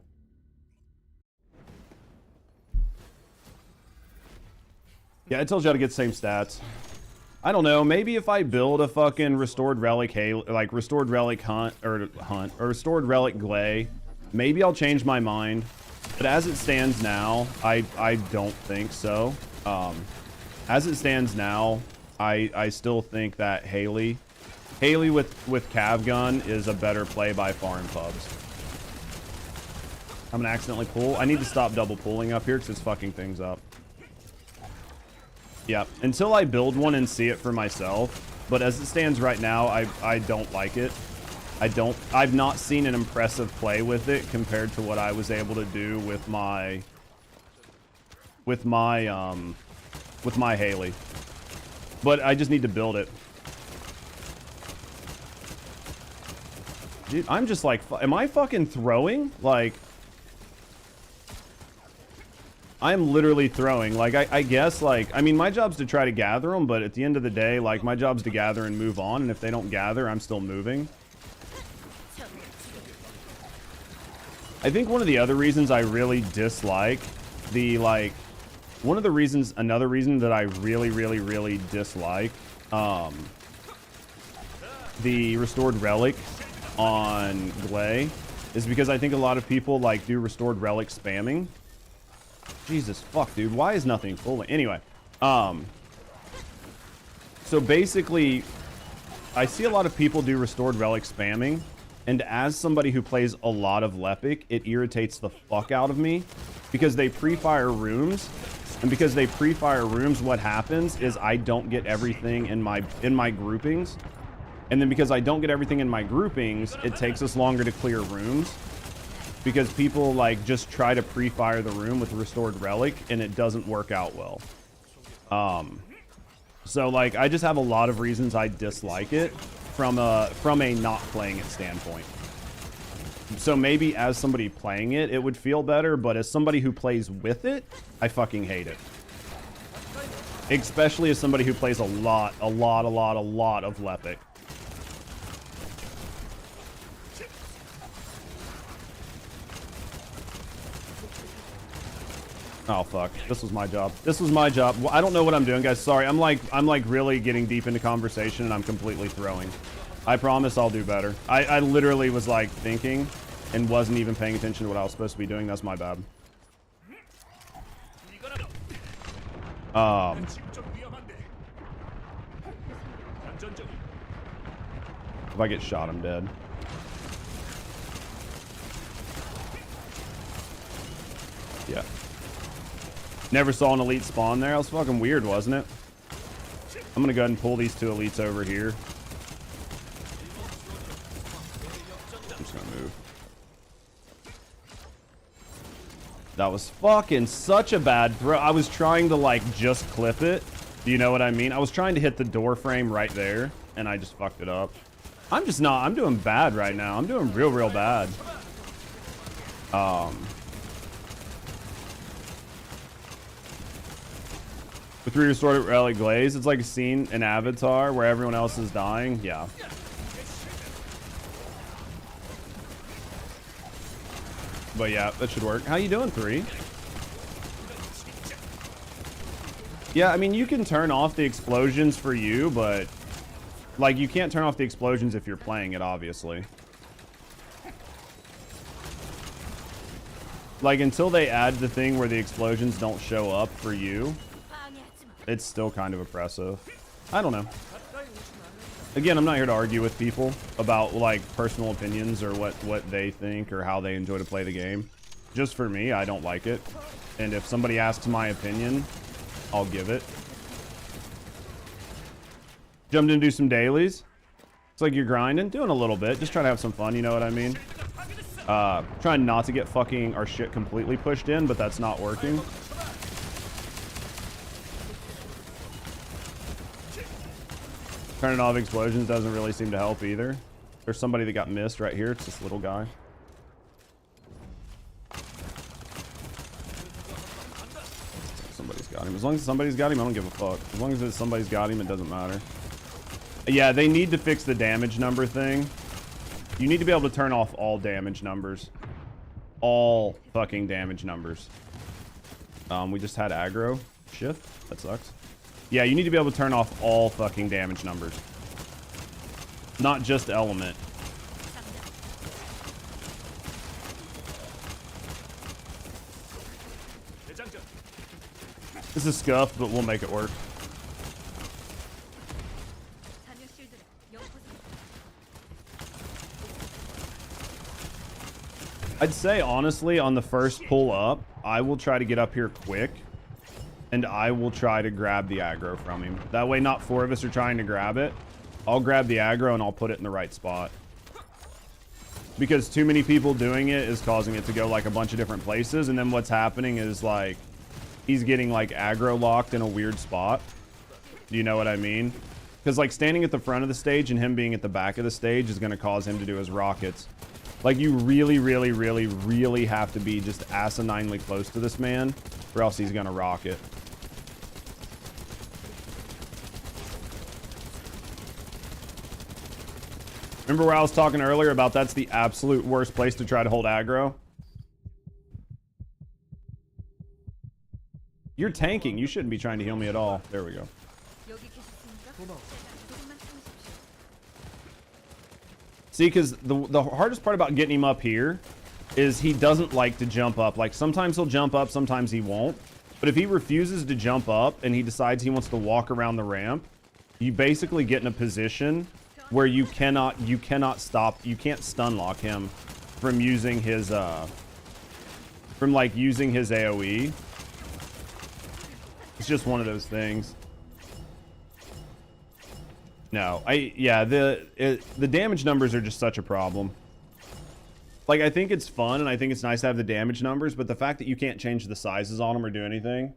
Yeah, it tells you how to get the same stats. I don't know, maybe if I build a fucking restored relic like restored relic hunt or restored relic glay, maybe I'll change my mind. But as it stands now, I don't think so. As it stands now, I still think that Haley with Cav Gun is a better play by far in pubs. I'm gonna accidentally pull. I need to stop double pulling up here because it's fucking things up. Yeah, until I build one and see it for myself. But as it stands right now, I don't like it. I've not seen an impressive play with it compared to what I was able to do with my Haley. But I just need to build it. Dude, I'm just like, am I fucking throwing? Like, I'm literally throwing. Like, I guess, like, I mean, my job's to try to gather them, but at the end of the day, like, my job's to gather and move on, and if they don't gather, I'm still moving. I think one of the other reasons I really dislike the, like, another reason that I really dislike, the restored relic on Glay is because I think a lot of people, like, do restored relic spamming. Jesus fuck, dude. Why is nothing full? Anyway, so basically, I see a lot of people do restored relic spamming, and as somebody who plays a lot of Lepic, it irritates the fuck out of me because they pre-fire rooms, and because they pre-fire rooms, what happens is I don't get everything in my groupings, and then because I don't get everything in my groupings, it takes us longer to clear rooms. Because people like just try to pre-fire the room with restored relic and it doesn't work out well. So like I just have a lot of reasons I dislike it from a not playing it standpoint. So maybe as somebody playing it, it would feel better, but as somebody who plays with it, I fucking hate it. Especially as somebody who plays a lot of Lepic. Oh fuck, this was my job. This was my job. Well, I don't know what I'm doing, guys. Sorry, I'm like really getting deep into conversation and I'm completely throwing. I promise I'll do better. I literally was like thinking and wasn't even paying attention to what I was supposed to be doing. That's my bad. If I get shot, I'm dead. Yeah. Never saw an elite spawn there. That was fucking weird, wasn't it? I'm gonna go ahead and pull these two elites over here. I'm just gonna move. That was fucking such a bad throw. I was trying to like just clip it. Do you know what I mean? I was trying to hit the door frame right there and I just fucked it up. I'm doing bad right now. I'm doing real bad. With 3 restored relic glaze, it's like a scene in Avatar where everyone else is dying. Yeah. But yeah, that should work. How you doing, 3? Yeah, I mean, you can turn off the explosions for you, but like you can't turn off the explosions if you're playing it, obviously. Like, until they add the thing where the explosions don't show up for you, it's still kind of oppressive. I don't know. Again, I'm not here to argue with people about, like, personal opinions or what they think or how they enjoy to play the game. Just for me, I don't like it. And if somebody asks my opinion, I'll give it. Jumped in to do some dailies. It's like you're grinding, doing a little bit, just trying to have some fun, you know what I mean? Trying not to get fucking our shit completely pushed in, but that's not working. Turning off explosions doesn't really seem to help either. There's somebody that got missed right here. It's this little guy. Somebody's got him. As long as somebody's got him, I don't give a fuck. As long as somebody's got him, it doesn't matter. Yeah, they need to fix the damage number thing. You need to be able to turn off all damage numbers. All fucking damage numbers. We just had aggro shift. That sucks. Yeah, you need to be able to turn off all fucking damage numbers. Not just element. This is scuffed, but we'll make it work. I'd say, honestly, on the first pull up, I will try to get up here quick. And I will try to grab the aggro from him. That way, not four of us are trying to grab it. I'll grab the aggro and I'll put it in the right spot. Because too many people doing it is causing it to go like a bunch of different places. And then what's happening is like, he's getting like aggro locked in a weird spot. Do you know what I mean? Because like standing at the front of the stage and him being at the back of the stage is going to cause him to do his rockets. Like you really, really, really, really have to be just asininely close to this man or else he's going to rock it. Remember where I was talking earlier about that's the absolute worst place to try to hold aggro? You're tanking. You shouldn't be trying to heal me at all. There we go. See, because the hardest part about getting him up here is he doesn't like to jump up. Like, sometimes he'll jump up, sometimes he won't. But if he refuses to jump up and he decides he wants to walk around the ramp, you basically get in a position where you cannot stop, you can't stun lock him from using his using his AoE. It's just one of those things. No, the damage numbers are just such a problem. Like, I think it's fun and I think it's nice to have the damage numbers, but the fact that you can't change the sizes on them or do anything.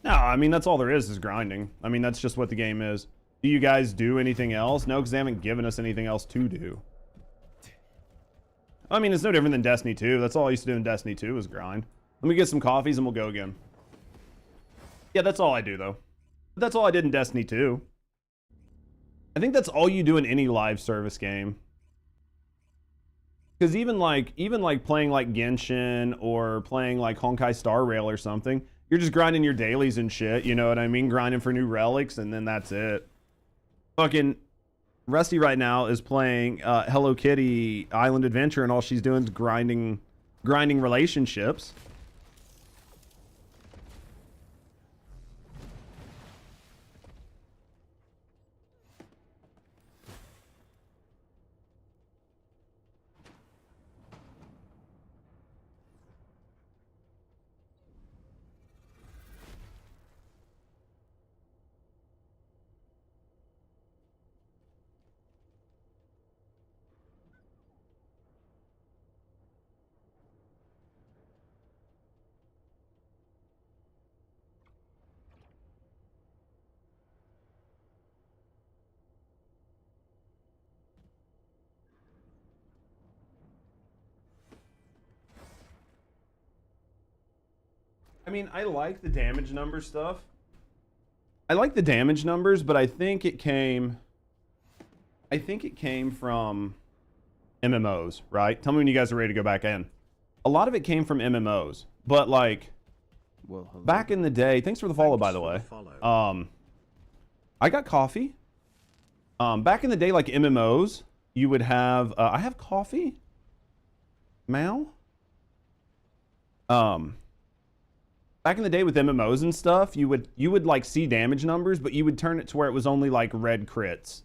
No, I mean, that's all there is grinding. I mean, that's just what the game is. Do you guys do anything else? No, because they haven't given us anything else to do. I mean, it's no different than Destiny 2. That's all I used to do in Destiny 2 was grind. Let me get some coffees and we'll go again. Yeah, that's all I do, though. But that's all I did in Destiny 2. I think that's all you do in any live service game. Because even like playing like Genshin or playing like Honkai Star Rail or something, you're just grinding your dailies and shit, you know what I mean? Grinding for new relics, and then that's it. Fucking Rusty right now is playing Hello Kitty Island Adventure, and all she's doing is grinding relationships. I mean, I like the damage number stuff. I like the damage numbers, but I think it came from MMOs, right? Tell me when you guys are ready to go back in. A lot of it came from MMOs, but like, Well, hello. back in the day, thanks for the follow, by the way. I got coffee. Back in the day, like MMOs, you would have, I have coffee. Mao? Back in the day with MMOs and stuff, you would like see damage numbers, but you would turn it to where it was only like red crits.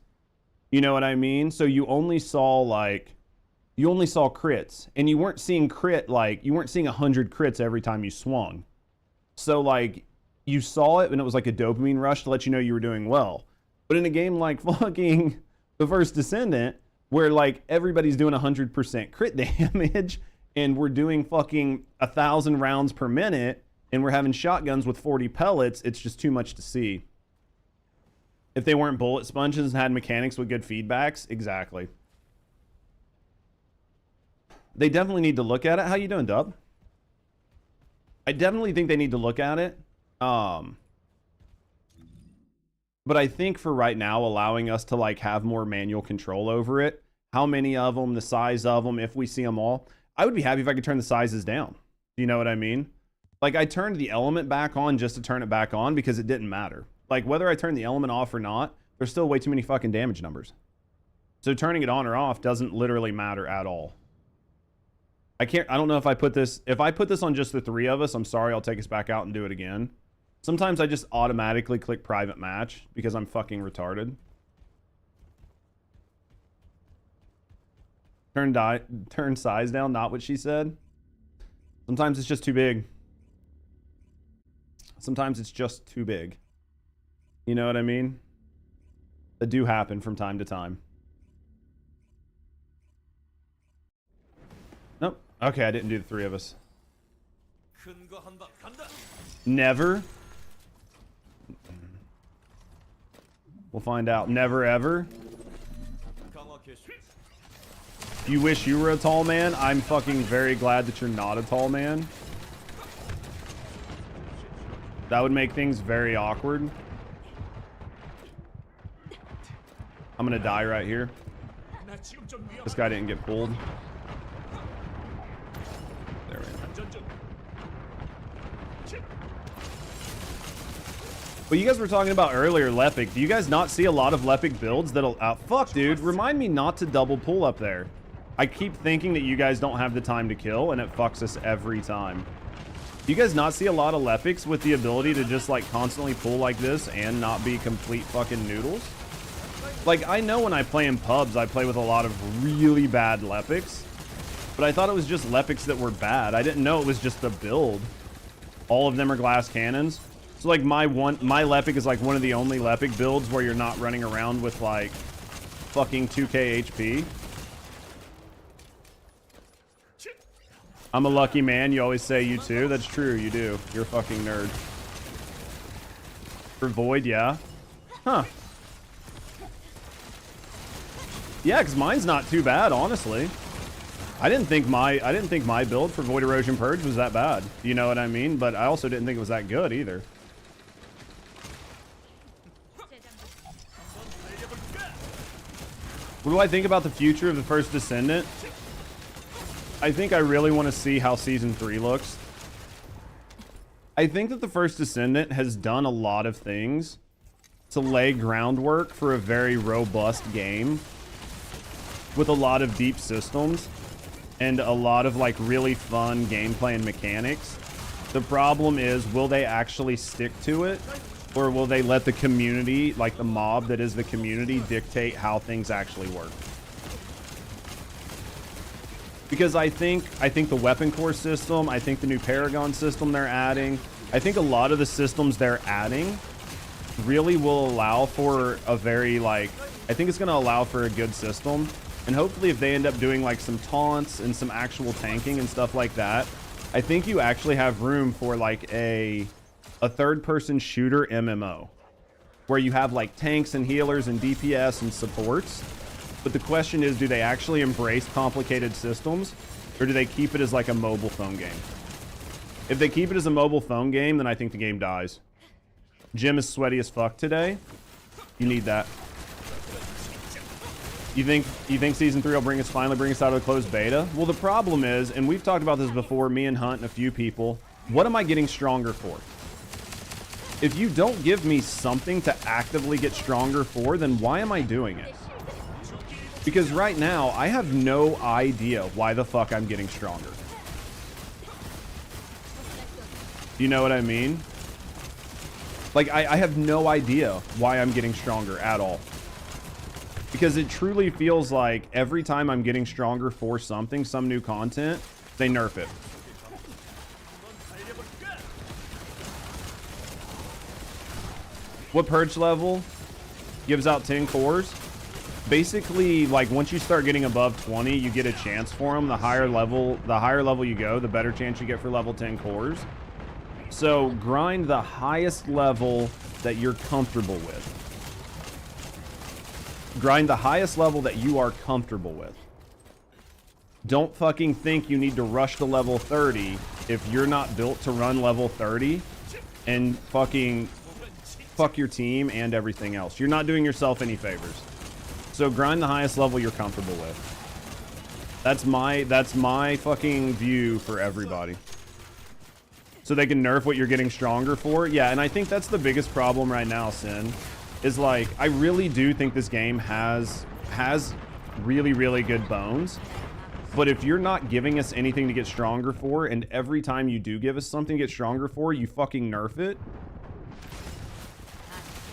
You know what I mean? So you only saw crits, and you weren't seeing you weren't seeing 100 crits every time you swung. So like you saw it and it was like a dopamine rush to let you know you were doing well. But in a game like fucking the first Descendant, where like everybody's doing 100% crit damage and we're doing fucking 1,000 rounds per minute and we're having shotguns with 40 pellets, it's just too much to see. If they weren't bullet sponges and had mechanics with good feedbacks, exactly. They definitely need to look at it. How you doing, Dub? I definitely think they need to look at it. But I think for right now, allowing us to like have more manual control over it, how many of them, the size of them, if we see them all, I would be happy if I could turn the sizes down. You know what I mean? Like I turned the element back on just to turn it back on because it didn't matter. Like whether I turn the element off or not, there's still way too many fucking damage numbers. So turning it on or off doesn't literally matter at all. I don't know if I put this on just the 3 of us, I'm sorry, I'll take us back out and do it again. Sometimes I just automatically click private match because I'm fucking retarded. Turn size down, not what she said. Sometimes it's just too big. Sometimes it's just too big. You know what I mean? That do happen from time to time. Nope. Okay, I didn't do the 3 of us. Never. We'll find out. Never ever. You wish you were a tall man? I'm fucking very glad that you're not a tall man. That would make things very awkward. I'm gonna die right here. This guy didn't get pulled. There we go. But you guys were talking about earlier, Lepic. Do you guys not see a lot of Lepic builds that'll... fuck, dude. Remind me not to double pull up there. I keep thinking that you guys don't have the time to kill, and it fucks us every time. Do you guys not see a lot of Lepics with the ability to just, like, constantly pull like this and not be complete fucking noodles? Like, I know when I play in pubs, I play with a lot of really bad Lepics. But I thought it was just Lepics that were bad. I didn't know it was just the build. All of them are glass cannons. So, like, my Lepic is, like, one of the only Lepic builds where you're not running around with, like, fucking 2k HP. I'm a lucky man. You always say you too. That's true. You do. You're a fucking nerd. For Void, yeah. Huh. Yeah, because mine's not too bad, honestly. I didn't think my build for Void Erosion Purge was that bad. You know what I mean? But I also didn't think it was that good either. What do I think about the future of the first Descendant? I think I really want to see how Season 3 looks. I think that the first Descendant has done a lot of things to lay groundwork for a very robust game with a lot of deep systems and a lot of like really fun gameplay and mechanics. The problem is, will they actually stick to it? Or will they let the community, like the mob that is the community, dictate how things actually work? Because I think the weapon core system, I think the new Paragon system they're adding, I think a lot of the systems they're adding really will allow for a very like, I think it's going to allow for a good system. And hopefully if they end up doing like some taunts and some actual tanking and stuff like that, I think you actually have room for like a third-person shooter MMO where you have like tanks and healers and DPS and supports. But the question is, do they actually embrace complicated systems, or do they keep it as like a mobile phone game? If they keep it as a mobile phone game, then I think the game dies. Jim is sweaty as fuck today. You need that. You think Season 3 will finally bring us out of the closed beta? Well, the problem is, and we've talked about this before, me and Hunt and a few people, what am I getting stronger for? If you don't give me something to actively get stronger for, then why am I doing it? Because right now, I have no idea why the fuck I'm getting stronger. You know what I mean? Like, I have no idea why I'm getting stronger at all. Because it truly feels like every time I'm getting stronger for something, some new content, they nerf it. What purge level gives out 10 cores? Basically, like once you start getting above 20, you get a chance for them. The higher level you go, the better chance you get for level 10 cores. So grind the highest level that you're comfortable with. Grind the highest level that you are comfortable with. Don't fucking think you need to rush to level 30 if you're not built to run level 30 and fucking fuck your team and everything else. You're not doing yourself any favors. So grind the highest level you're comfortable with. That's my fucking view for everybody. So they can nerf what you're getting stronger for. Yeah, and I think that's the biggest problem right now, Sin. Is like, I really do think this game has really, really good bones. But if you're not giving us anything to get stronger for, and every time you do give us something to get stronger for, you fucking nerf it.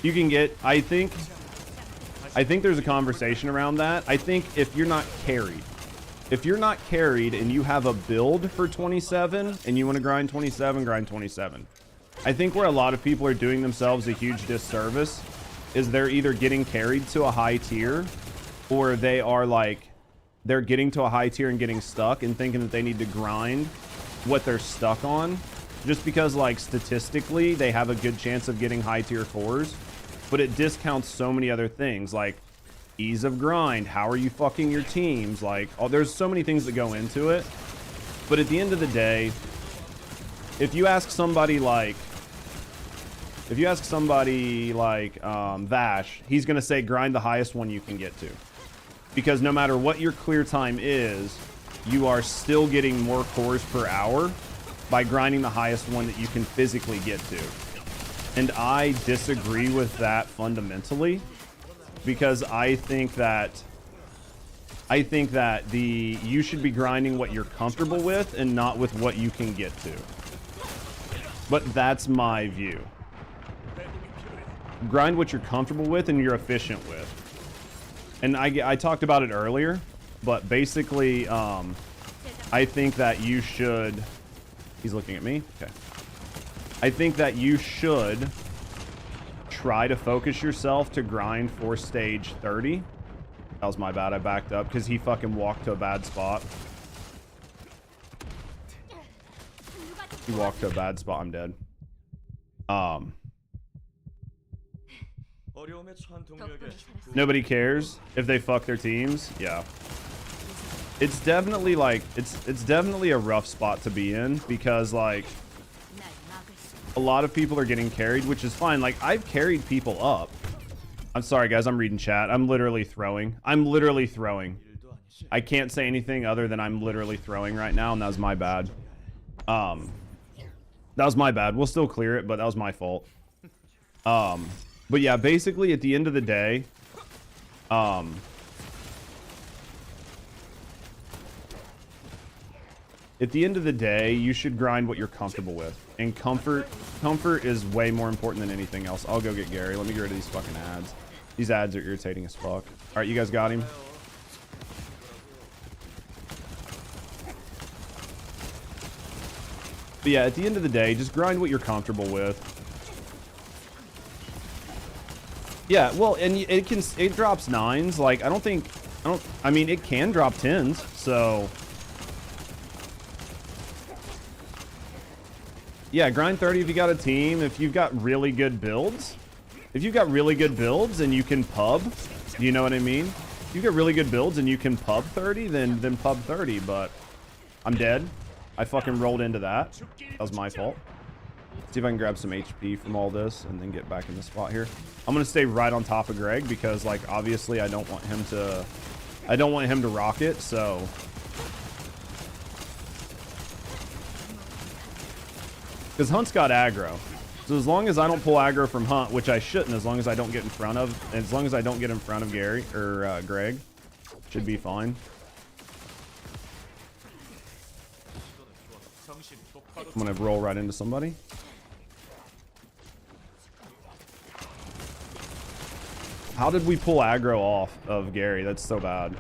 You can get, I think there's a conversation around that. I think if you're not carried and you have a build for 27 and you want to grind 27, grind 27. I think where a lot of people are doing themselves a huge disservice is they're either getting carried to a high tier or they're getting to a high tier and getting stuck and thinking that they need to grind what they're stuck on just because, like, statistically they have a good chance of getting high tier cores, but it discounts so many other things like ease of grind, how are you fucking your teams, like, oh, there's so many things that go into it. But at the end of the day, if you ask somebody like Vash, he's gonna say grind the highest one you can get to, because no matter what your clear time is, you are still getting more cores per hour by grinding the highest one that you can physically get to. And I disagree with that fundamentally, because I think that you should be grinding what you're comfortable with and not with what you can get to. But that's my view. Grind what you're comfortable with and you're efficient with. And I talked about it earlier, but basically, I think that you should... He's looking at me? Okay. I think that you should try to focus yourself to grind for stage 30. That was my bad. I backed up because he fucking walked to a bad spot. He walked to a bad spot. I'm dead. Nobody cares if they fuck their teams. Yeah. It's definitely like, it's definitely a rough spot to be in, because like a lot of people are getting carried, which is fine. Like, I've carried people up. I'm sorry guys, I'm reading chat. I'm literally throwing. I can't say anything other than I'm literally throwing right now, and that was my bad. That was my bad. We'll still clear it, but that was my fault. But yeah, basically at the end of the day, you should grind what you're comfortable with. And comfort is way more important than anything else. I'll go get Gary. Let me get rid of these fucking ads. These ads are irritating as fuck. All right, you guys got him? But yeah, at the end of the day, just grind what you're comfortable with. Yeah, well, and it drops 9s. Like, I mean, it can drop 10s, so... Yeah, grind 30 if you got a team. If you've got really good builds. If you've got really good builds and you can pub, you know what I mean? If you got really good builds and you can pub 30, then pub 30, but I'm dead. I fucking rolled into that. That was my fault. See if I can grab some HP from all this and then get back in the spot here. I'm gonna stay right on top of Greg because, like, obviously I don't want him to rock it, so... Because Hunt's got aggro. So as long as I don't pull aggro from Hunt, which I shouldn't, as long as I don't get in front of Gary or Greg, Should be fine. I'm gonna roll right into somebody. How did we pull aggro off of Gary? That's so bad.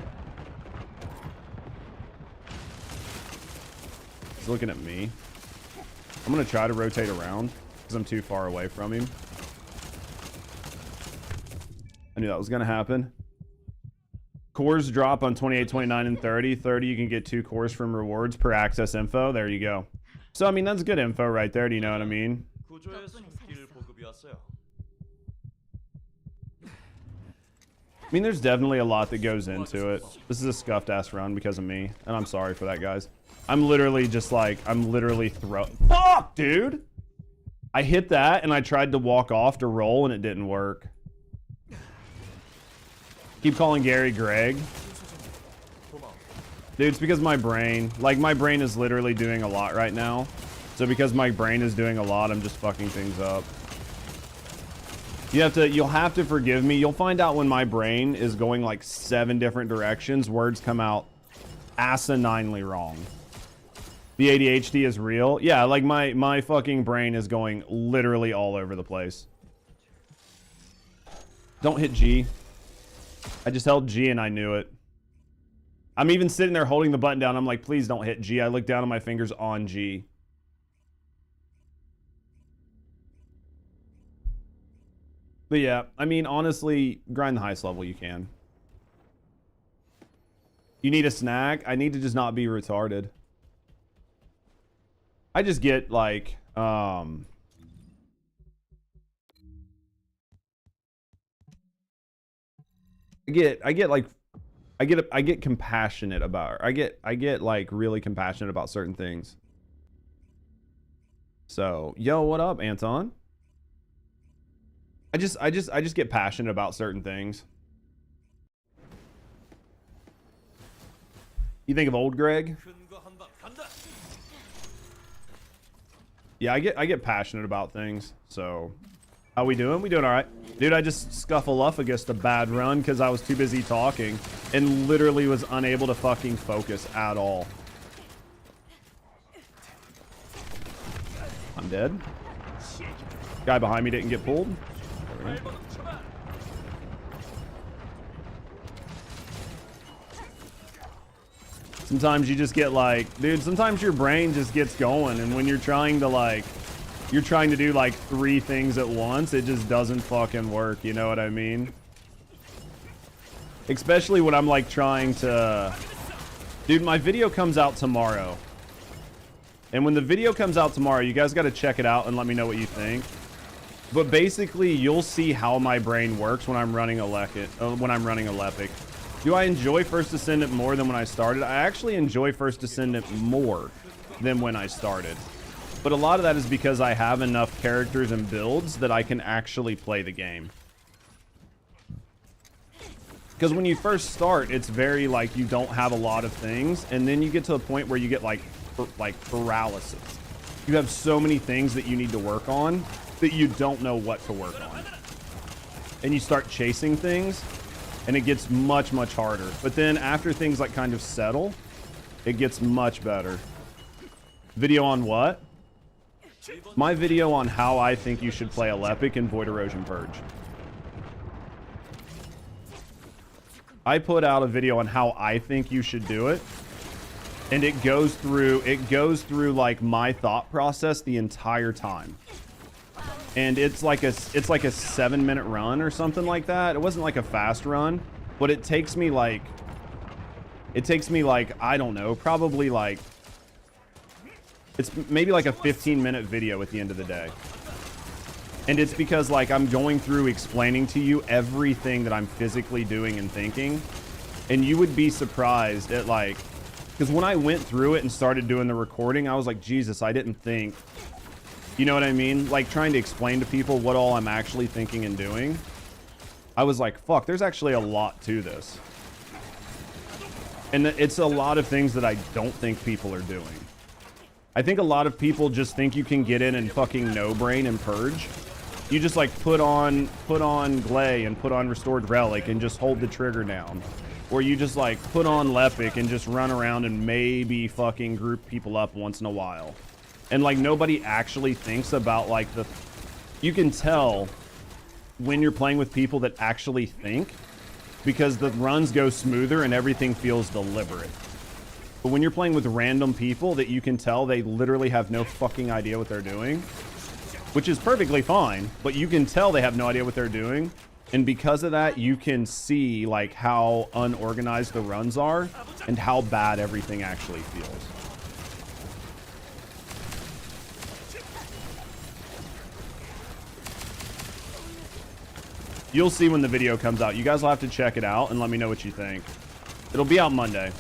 He's looking at me. I'm gonna try to rotate around because I'm too far away from him. I knew that was gonna happen. Cores drop on 28, 29, and 30. 30, you can get 2 cores from rewards per access info. There you go. So, I mean, that's good info right there. Do you know what I mean? I mean, there's definitely a lot that goes into it. This is a scuffed ass run because of me, and I'm sorry for that, guys. I'm literally just like, fuck, dude! I hit that, and I tried to walk off to roll, and it didn't work. Keep calling Gary Greg. Dude, it's because my brain, like, my brain is literally doing a lot right now. So because my brain is doing a lot, I'm just fucking things up. You'll have to forgive me. You'll find out when my brain is going like 7 different directions, words come out asininely wrong. The ADHD is real. Yeah, like my fucking brain is going literally all over the place. Don't hit G. I just held G and I knew it. I'm even sitting there holding the button down. I'm like, please don't hit G. I look down at my fingers on G. But yeah, I mean, honestly, grind the highest level you can. You need a snack? I need to just not be retarded. I just get like, I get compassionate about her. I get like really compassionate about certain things. So, yo, what up, Anton? I just get passionate about certain things. You think of old Greg? Yeah, I get passionate about things. So, how we doing? We doing all right, dude. I just scuffleuphagus a bad run because I was too busy talking and literally was unable to fucking focus at all. I'm dead. Guy behind me didn't get pulled. Sometimes you just get like, dude, sometimes your brain just gets going, and when you're trying to do like 3 things at once, it just doesn't fucking work, you know what I mean? Especially when I'm like trying to, dude, my video comes out tomorrow. And when the video comes out tomorrow, you guys got to check it out and let me know what you think. But basically, you'll see how my brain works when I'm running a Lepic. Do I enjoy First Descendant more than when I started? I actually enjoy First Descendant more than when I started. But a lot of that is because I have enough characters and builds that I can actually play the game. Because when you first start, it's very like you don't have a lot of things, and then you get to a point where you get like paralysis. You have so many things that you need to work on that you don't know what to work on. And you start chasing things, and it gets much, much harder. But then after things like kind of settle, it gets much better. Video on what? My video on how I think you should play a Lepic and Void Erosion Purge. I put out a video on how I think you should do it, and it goes through like my thought process the entire time. And it's like a 7-minute run or something like that. It wasn't like a fast run, but it takes me like I don't know, probably like, it's maybe like a 15-minute video at the end of the day. And it's because like I'm going through explaining to you everything that I'm physically doing and thinking, and you would be surprised at like, because when I went through it and started doing the recording, I was like, Jesus, I didn't think. You know what I mean? Like trying to explain to people what all I'm actually thinking and doing. I was like, fuck, there's actually a lot to this. And it's a lot of things that I don't think people are doing. I think a lot of people just think you can get in and fucking no brain and purge. You just like put on Glay and put on Restored Relic and just hold the trigger down. or you just like put on Lepic and just run around and maybe fucking group people up once in a while. And like nobody actually thinks about like you can tell when you're playing with people that actually think, because the runs go smoother and everything feels deliberate. But when you're playing with random people that you can tell they literally have no fucking idea what they're doing, which is perfectly fine, but you can tell they have no idea what they're doing. And because of that, you can see like how unorganized the runs are and how bad everything actually feels. You'll see when the video comes out. You guys will have to check it out and let me know what you think. It'll be out Monday.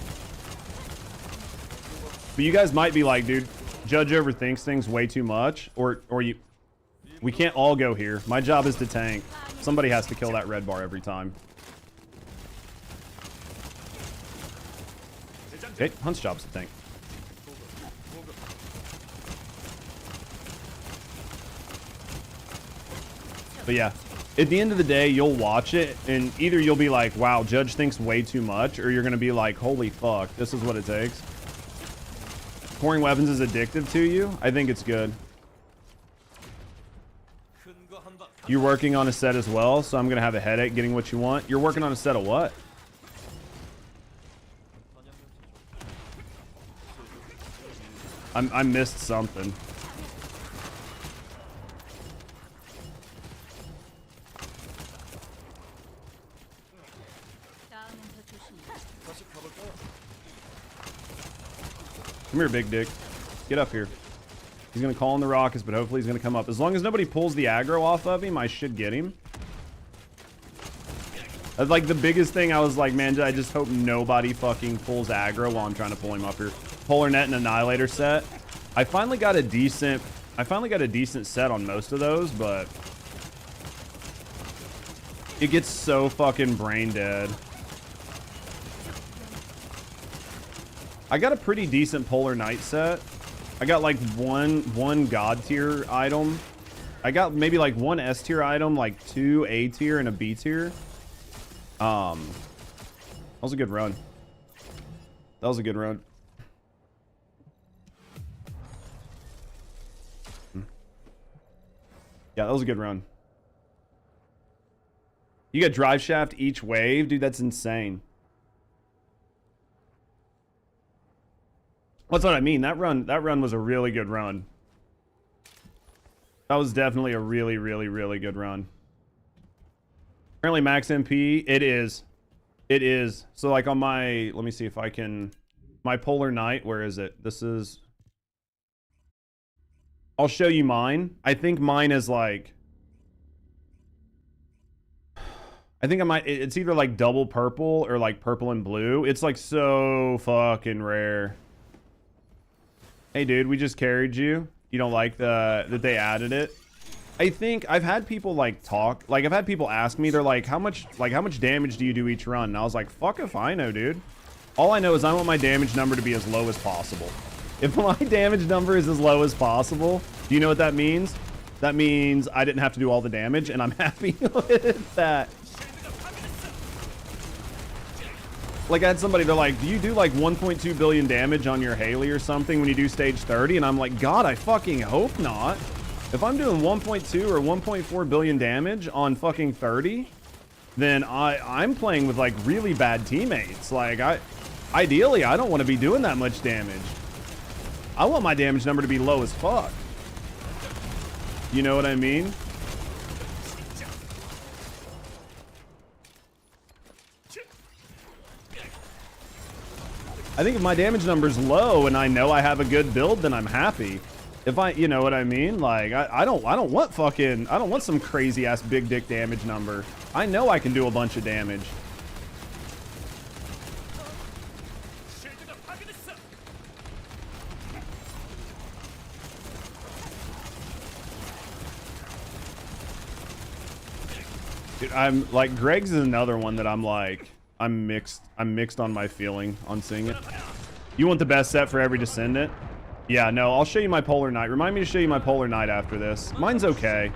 But you guys might be like, dude, Judge overthinks things way too much, or we can't all go here. My job is to tank. Somebody has to kill that red bar every time. Okay, Hunt's job's to tank. But yeah, at the end of the day, you'll watch it, and either you'll be like, wow, Judge thinks way too much, or you're going to be like, holy fuck, this is what it takes. Pouring weapons is addictive to you. I think it's good. You're working on a set as well, so I'm going to have a headache getting what you want. You're working on a set of what? I missed something. Come here, big dick. Get up here. He's going to call in the rockets, but hopefully he's going to come up. As long as nobody pulls the aggro off of him, I should get him. That's like the biggest thing. I was like, man, I just hope nobody fucking pulls aggro while I'm trying to pull him up here. Polar Net and Annihilator set. I finally got a decent set on most of those, but it gets so fucking brain dead. I got a pretty decent Polar Knight set. I got like one God tier item. I got maybe like one S tier item, like 2 A tier and a B tier. That was a good run. That was a good run. Yeah, that was a good run. You get drive shaft each wave, dude. That's insane. That's what I mean. That run was a really good run. That was definitely a really, really, really good run. Apparently max MP, it is. It is. So like on my, let me see if I can, my Polar Knight, where is it? This is, I'll show you mine. I think mine is like, I think I might, it's either like double purple or like purple and blue. It's like so fucking rare. Hey dude, we just carried you. You don't like that they added it? I think I've had people like talk, like I've had people ask me, they're like, how much damage do you do each run? And I was like, fuck if I know, dude. All I know is I want my damage number to be as low as possible. If my damage number is as low as possible, do you know what that means? That means I didn't have to do all the damage, and I'm happy with that. Like I had somebody, they're like, do you do like 1.2 billion damage on your Haley or something when you do stage 30? And I'm like, God, I fucking hope not. If I'm doing 1.2 or 1.4 billion damage on fucking 30, then I'm playing with like really bad teammates. Like ideally, I don't want to be doing that much damage. I want my damage number to be low as fuck. You know what I mean? I think if my damage number's low and I know I have a good build, then I'm happy. If you know what I mean? Like I don't want some crazy ass big dick damage number. I know I can do a bunch of damage. Dude, I'm like, Greg's is another one that I'm like, I'm mixed on my feeling on seeing it. You want the best set for every Descendant? Yeah, no, I'll show you my Polar Knight. Remind me to show you my Polar Knight after this. Mine's okay.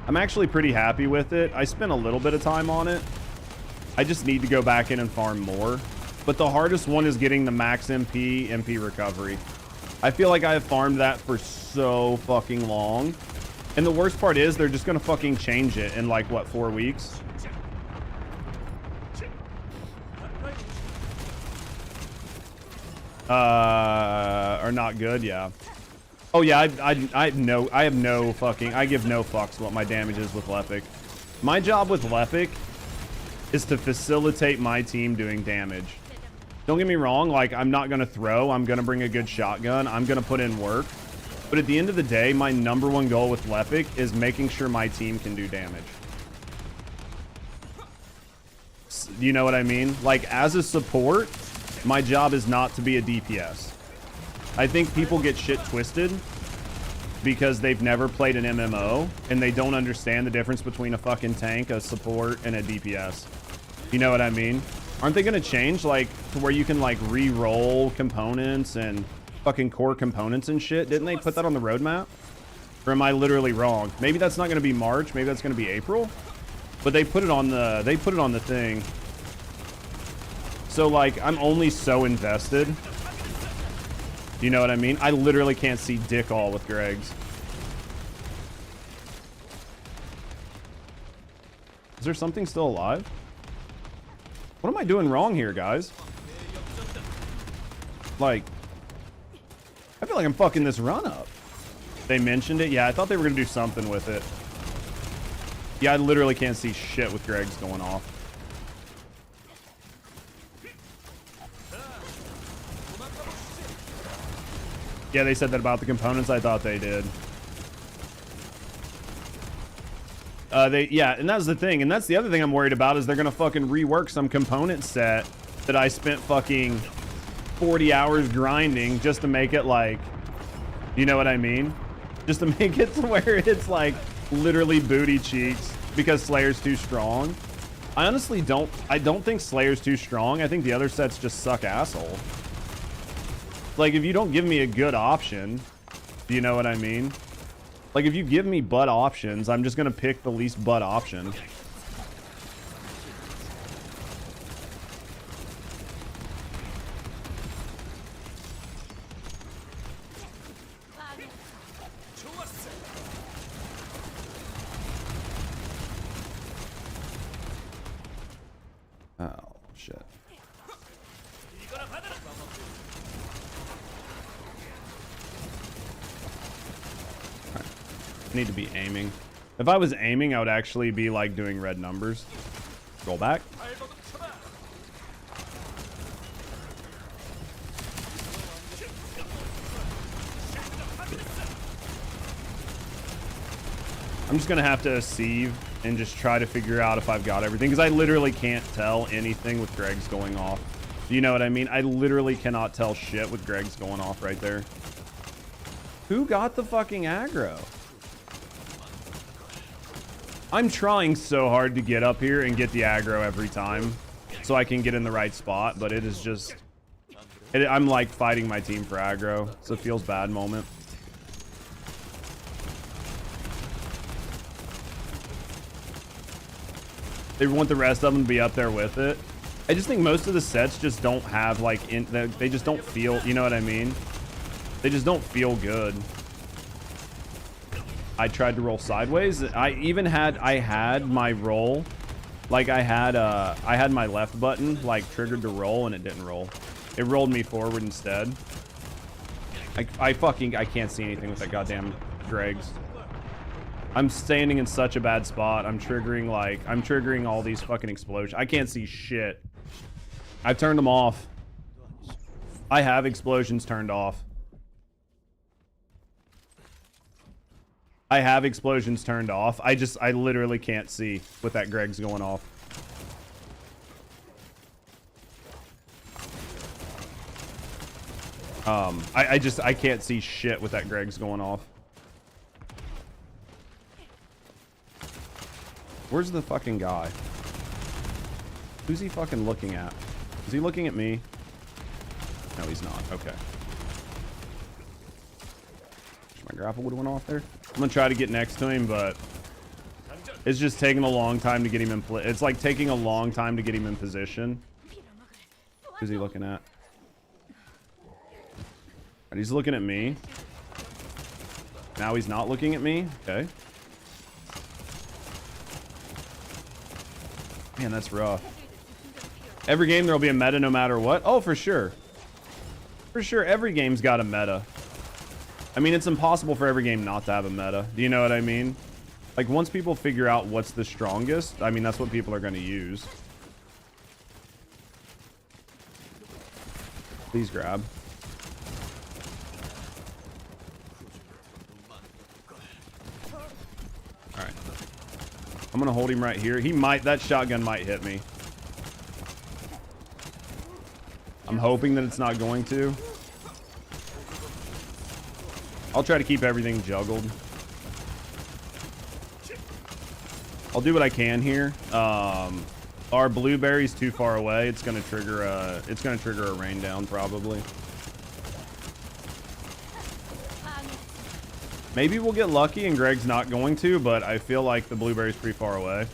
I'm actually pretty happy with it. I spent a little bit of time on it. I just need to go back in and farm more. But the hardest one is getting the max MP recovery. I feel like I have farmed that for so fucking long. And the worst part is they're just gonna fucking change it in like, what, 4 weeks? Are not good, yeah. Oh yeah, I give no fucks what my damage is with Lepic. My job with Lepic is to facilitate my team doing damage. Don't get me wrong, like, I'm not gonna throw, I'm gonna bring a good shotgun, I'm gonna put in work. But at the end of the day, my #1 goal with Lepic is making sure my team can do damage. You know what I mean? Like, as a support, my job is not to be a DPS. I think people get shit twisted because they've never played an MMO and they don't understand the difference between a fucking tank, a support, and a DPS. You know what I mean? Aren't they gonna change, like, to where you can, like, re-roll components and fucking core components and shit? Didn't they put that on the roadmap? Or am I literally wrong? Maybe that's not gonna be March, maybe that's gonna be April. But they put it on the thing. So, like, I'm only so invested. You know what I mean? I literally can't see dick all with Greg's. Is there something still alive? What am I doing wrong here, guys? Like, I feel like I'm fucking this run up. They mentioned it? Yeah, I thought they were gonna do something with it. Yeah, I literally can't see shit with Greg's going off. Yeah, they said that about the components. I thought they did. Yeah, and that's the thing. And that's the other thing I'm worried about is they're going to fucking rework some component set that I spent fucking 40 hours grinding just to make it like, you know what I mean? Just to make it to where it's like literally booty cheeks because Slayer's too strong. I honestly don't think Slayer's too strong. I think the other sets just suck asshole. Like, if you don't give me a good option, do you know what I mean? Like, if you give me butt options, I'm just gonna pick the least butt option. Oh, shit. I need to be aiming. If I was aiming, I would actually be like doing red numbers. Roll back. I'm just gonna have to sieve and just try to figure out if I've got everything, because I literally can't tell anything with Greg's going off. Do you know what I mean? I literally cannot tell shit with Greg's going off right there. Who got the fucking aggro? I'm trying so hard to get up here and get the aggro every time so I can get in the right spot, but it is just... I'm like fighting my team for aggro. It's a feels bad moment. They want the rest of them to be up there with it. I just think most of the sets just don't have like... they just don't feel... You know what I mean? They just don't feel good. I tried to roll sideways. I had my roll, like I had my left button like triggered to roll and it didn't roll. It rolled me forward instead. I can't see anything with that goddamn Greg's. I'm standing in such a bad spot. I'm triggering all these fucking explosions. I can't see shit. I've turned them off. I have explosions turned off. I have explosions turned off. I literally can't see with that Greg's going off. I can't see shit with that Greg's going off. Where's the fucking guy? Who's he fucking looking at? Is he looking at me? No, he's not. Okay. My grapple would have went off there. I'm gonna try to get next to him, but It's just taking a long time to get him in play. It's like taking a long time to get him in position. Who's he looking at? And he's looking at me. Now he's not looking at me. Okay. Man, that's rough. Every game there'll be a meta no matter what. Oh, for sure. For sure, every game's got a meta. I mean, it's impossible for every game not to have a meta. Do you know what I mean? Like, once people figure out what's the strongest, I mean, that's what people are going to use. Please grab. All right. I'm going to hold him right here. He might, that shotgun might hit me. I'm hoping that it's not going to. I'll try to keep everything juggled. I'll do what I can here. Our blueberry's too far away. It's gonna trigger a rain down probably. Maybe we'll get lucky and Greg's not going to, but I feel like the blueberry's pretty far away.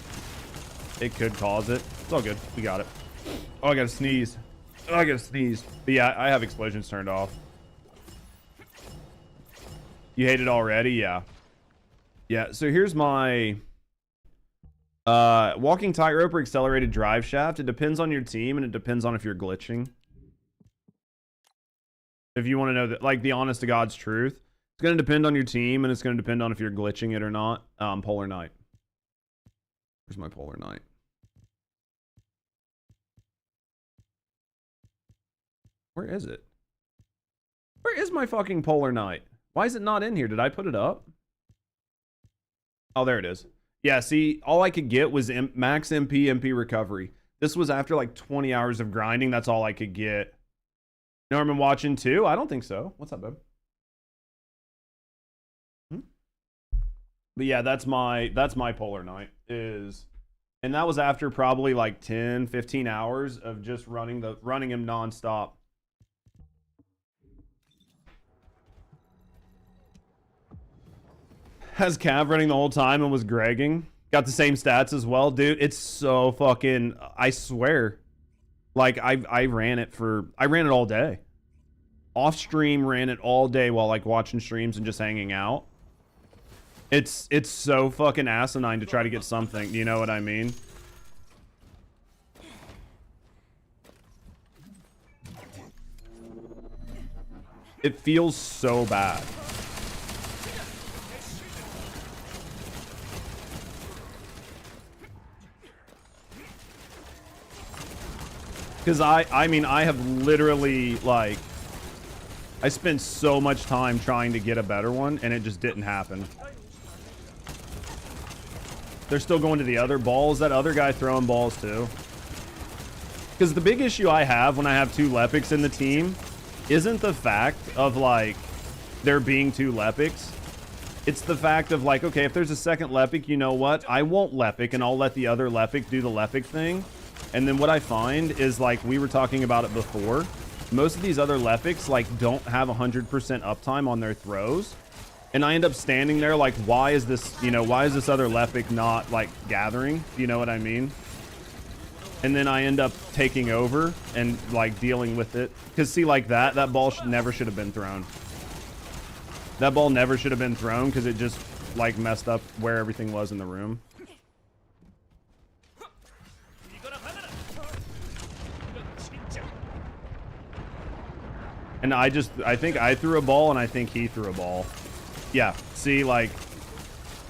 It could cause it. It's all good. We got it. Oh, I gotta sneeze. Oh, I gotta sneeze. But yeah, I have explosions turned off. You hate it already? Yeah. Yeah, so here's my walking tightrope or accelerated drive shaft. It depends on your team and it depends on if you're glitching. If you want to know that, like, the honest to God's truth, it's going to depend on your team and it's going to depend on if you're glitching it or not. Polar Knight. Where's my Polar Knight? Where is it? Where is my fucking Polar Knight? Why is it not in here? Did I put it up? Oh, there it is. Yeah, see, all I could get was max MP recovery. This was after like 20 hours of grinding. That's all I could get. Norman watching too? I don't think so. What's up, babe? But yeah, that's my Polar Knight is, and that was after probably like 10, 15 hours of just running him nonstop. Has Cav running the whole time and was Gregging. Got the same stats as well. Dude, it's so fucking, I swear. Like, I ran it all day. Off stream, ran it all day while like watching streams and just hanging out. It's so fucking asinine to try to get something. You know what I mean? It feels so bad. Because I mean, I have literally, like, I spent so much time trying to get a better one, and it just didn't happen. They're still going to the other balls. That other guy throwing balls, too. Because the big issue I have when I have two Lepics in the team isn't the fact of, like, there being two Lepics. It's the fact of, like, okay, if there's a second Lepic, you know what? I won't Lepic, and I'll let the other Lepic do the Lepic thing. And then what I find is, like, we were talking about it before, most of these other Lepics, like, don't have 100% uptime on their throws. And I end up standing there like, why is this other Lepic not, like, gathering? You know what I mean? And then I end up taking over and, like, dealing with it. Because, see, like that ball never should have been thrown. That ball never should have been thrown because it just, like, messed up where everything was in the room. And I think I threw a ball and I think he threw a ball. Yeah, see, like,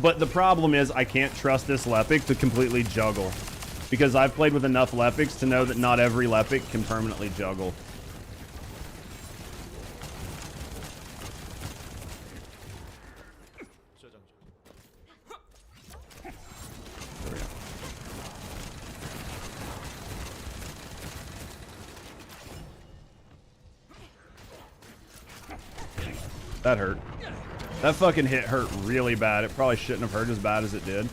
but the problem is I can't trust this Lepic to completely juggle. Because I've played with enough Lepics to know that not every Lepic can permanently juggle. That hurt. That fucking hit hurt really bad. It probably shouldn't have hurt as bad as it did.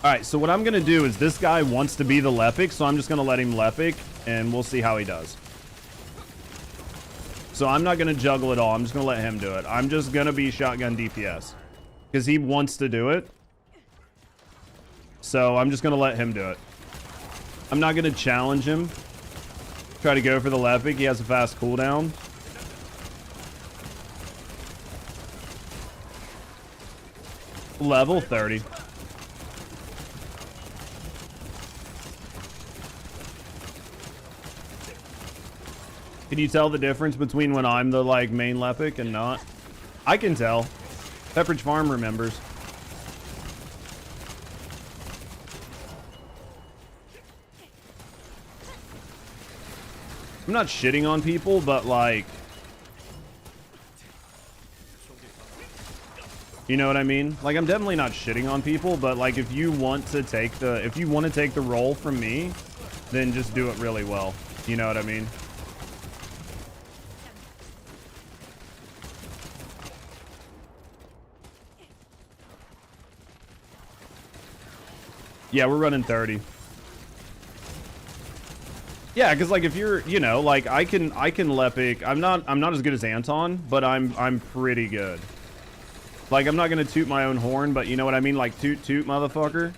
Alright, so what I'm going to do is this guy wants to be the Lepic, so I'm just going to let him Lepic, and we'll see how he does. So I'm not going to juggle it all. I'm just going to let him do it. I'm just going to be shotgun DPS. Because he wants to do it. So I'm just going to let him do it. I'm not going to challenge him. Try to go for the left pick. He has a fast cooldown. Level 30. Can you tell the difference between when I'm the like main Lepic and not? I can tell. Pepperidge Farm remembers. I'm not shitting on people, but like, you know what I mean? Like, I'm definitely not shitting on people, but like, if you want to take the role from me, then just do it really well. You know what I mean? Yeah, we're running 30. Yeah, because like if you're, you know, like I can Lepic. I'm not as good as Anton, but I'm pretty good. Like I'm not gonna toot my own horn, but you know what I mean, like toot motherfucker.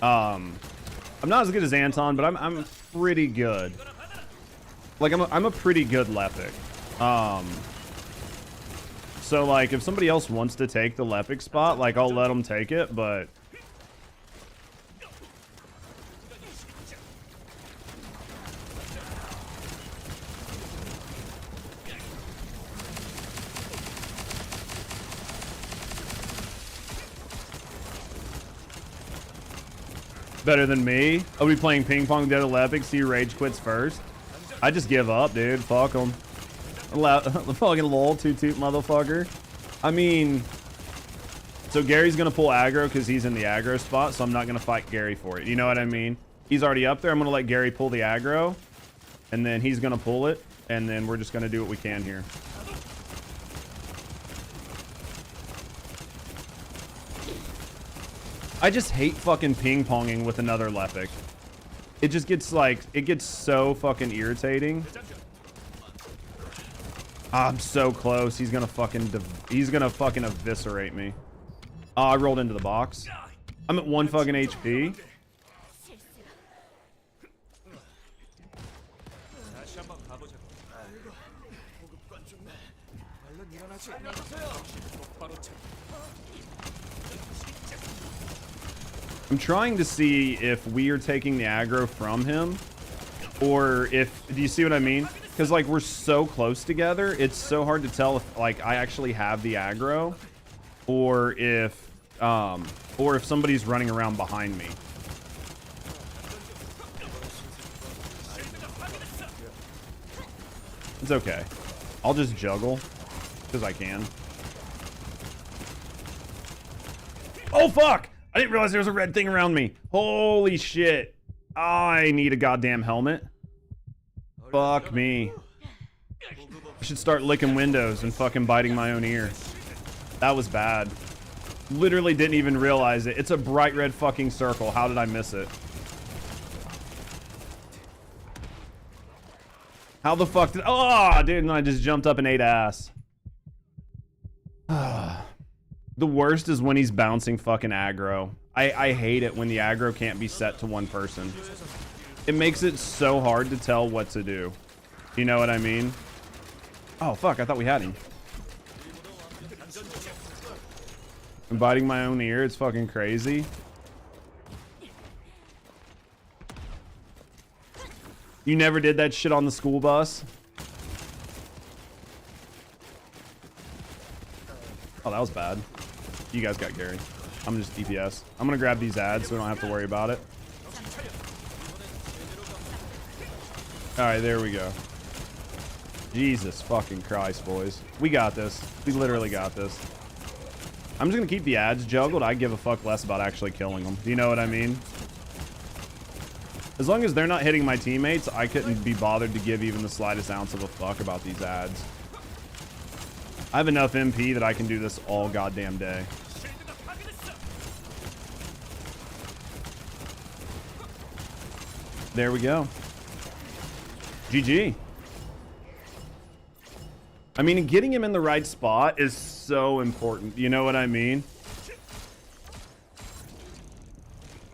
I'm not as good as Anton, but I'm pretty good. Like I'm a pretty good Lepic. So like if somebody else wants to take the Lepic spot, like I'll let them take it, but better than me. I'll be playing ping pong with the other Lepic. See rage quits first. I just give up, dude. Fuck them. Fucking lol, toot motherfucker. I mean, so Gary's gonna pull aggro because he's in the aggro spot, so I'm not gonna fight Gary for it. You know what I mean? He's already up there. I'm gonna let Gary pull the aggro, and then he's gonna pull it, and then we're just gonna do what we can here. I just hate fucking ping-ponging with another Lepic. It just gets like, it gets so fucking irritating. I'm so close. He's gonna fucking eviscerate me. Oh, I rolled into the box. I'm at 1 fucking HP. I'm trying to see if we are taking the aggro from him, or if, do you see what I mean? Because like we're so close together, it's so hard to tell if like I actually have the aggro, or if somebody's running around behind me. It's okay. I'll just juggle because I can. Oh fuck! I didn't realize there was a red thing around me. Holy shit. I need a goddamn helmet. Fuck me. I should start licking windows and fucking biting my own ear. That was bad. Literally didn't even realize it. It's a bright red fucking circle. How did I miss it? How the fuck did... Oh, dude, and I just jumped up and ate ass. The worst is when he's bouncing fucking aggro. I hate it when the aggro can't be set to one person. It makes it so hard to tell what to do. You know what I mean? Oh, fuck, I thought we had him. I'm biting my own ear. It's fucking crazy. You never did that shit on the school bus? Oh, that was bad. You guys got Gary. I'm just DPS. I'm gonna grab these ads so we don't have to worry about it. Alright, there we go. Jesus fucking Christ, boys. We got this. We literally got this. I'm just gonna keep the ads juggled. I give a fuck less about actually killing them. Do you know what I mean? As long as they're not hitting my teammates, I couldn't be bothered to give even the slightest ounce of a fuck about these ads. I have enough MP that I can do this all goddamn day. There we go. GG. I mean, getting him in the right spot is so important. You know what I mean?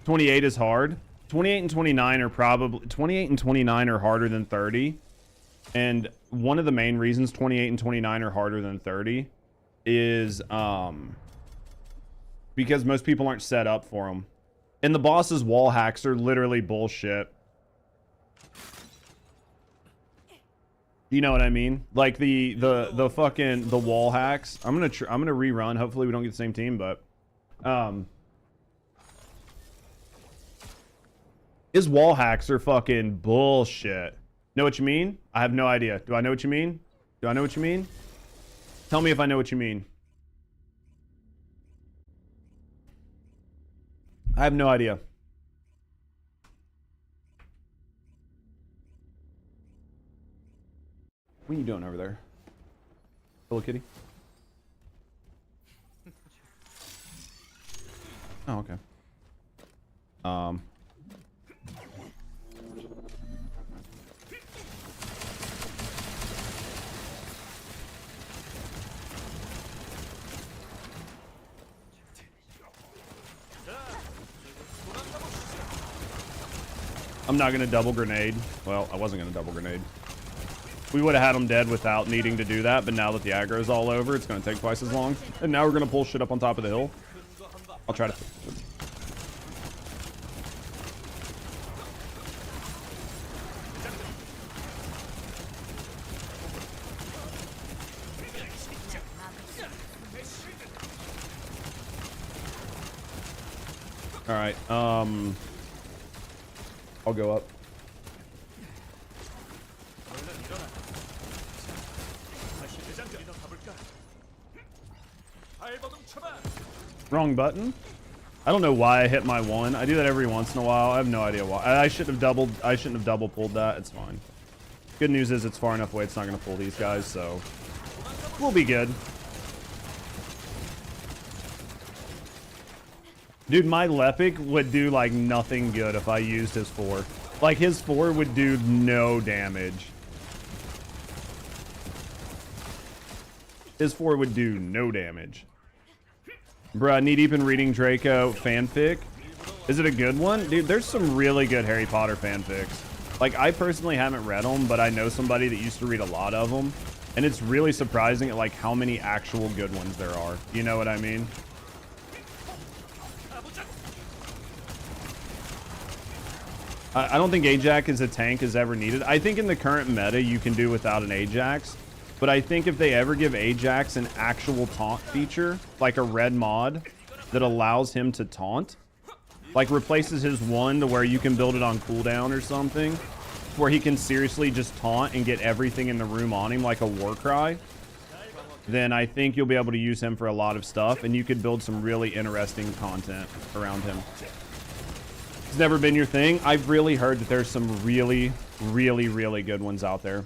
28 is hard. 28 and 29 are probably 28 and 29 are harder than 30. And one of the main reasons 28 and 29 are harder than 30 is because most people aren't set up for them. And the boss's wall hacks are literally bullshit. You know what I mean? Like the fucking the wall hacks. I'm gonna rerun. Hopefully we don't get the same team, but his wall hacks are fucking bullshit. Know what you mean? I have no idea. Do I know what you mean? Do I know what you mean? Tell me if I know what you mean. I have no idea. What are you doing over there? Hello, kitty. Oh, okay. I'm not gonna double grenade. Well, I wasn't gonna double grenade. We would have had him dead without needing to do that, but now that the aggro's all over, it's gonna take twice as long. And now we're gonna pull shit up on top of the hill. I'll try to. All right. I'll go up. Wrong button. I don't know why I hit my one. I do that every once in a while. I have no idea why. I shouldn't have double pulled that. It's fine. Good news is it's far enough away. It's not going to pull these guys, so we'll be good. Dude, my Lepic would do like nothing good if I used his 4. Like his 4 would do no damage. His 4 would do no damage. Bruh, knee deep in reading Draco fanfic. Is it a good one? Dude, there's some really good Harry Potter fanfics. Like, I personally haven't read them, but I know somebody that used to read a lot of them. And it's really surprising at, like, how many actual good ones there are. You know what I mean? I don't think Ajax as a tank is ever needed. I think in the current meta, you can do without an Ajax. But I think if they ever give Ajax an actual taunt feature, like a red mod that allows him to taunt, like replaces his 1 to where you can build it on cooldown or something, where he can seriously just taunt and get everything in the room on him like a war cry, then I think you'll be able to use him for a lot of stuff and you could build some really interesting content around him. It's never been your thing. I've really heard that there's some really, really, really good ones out there.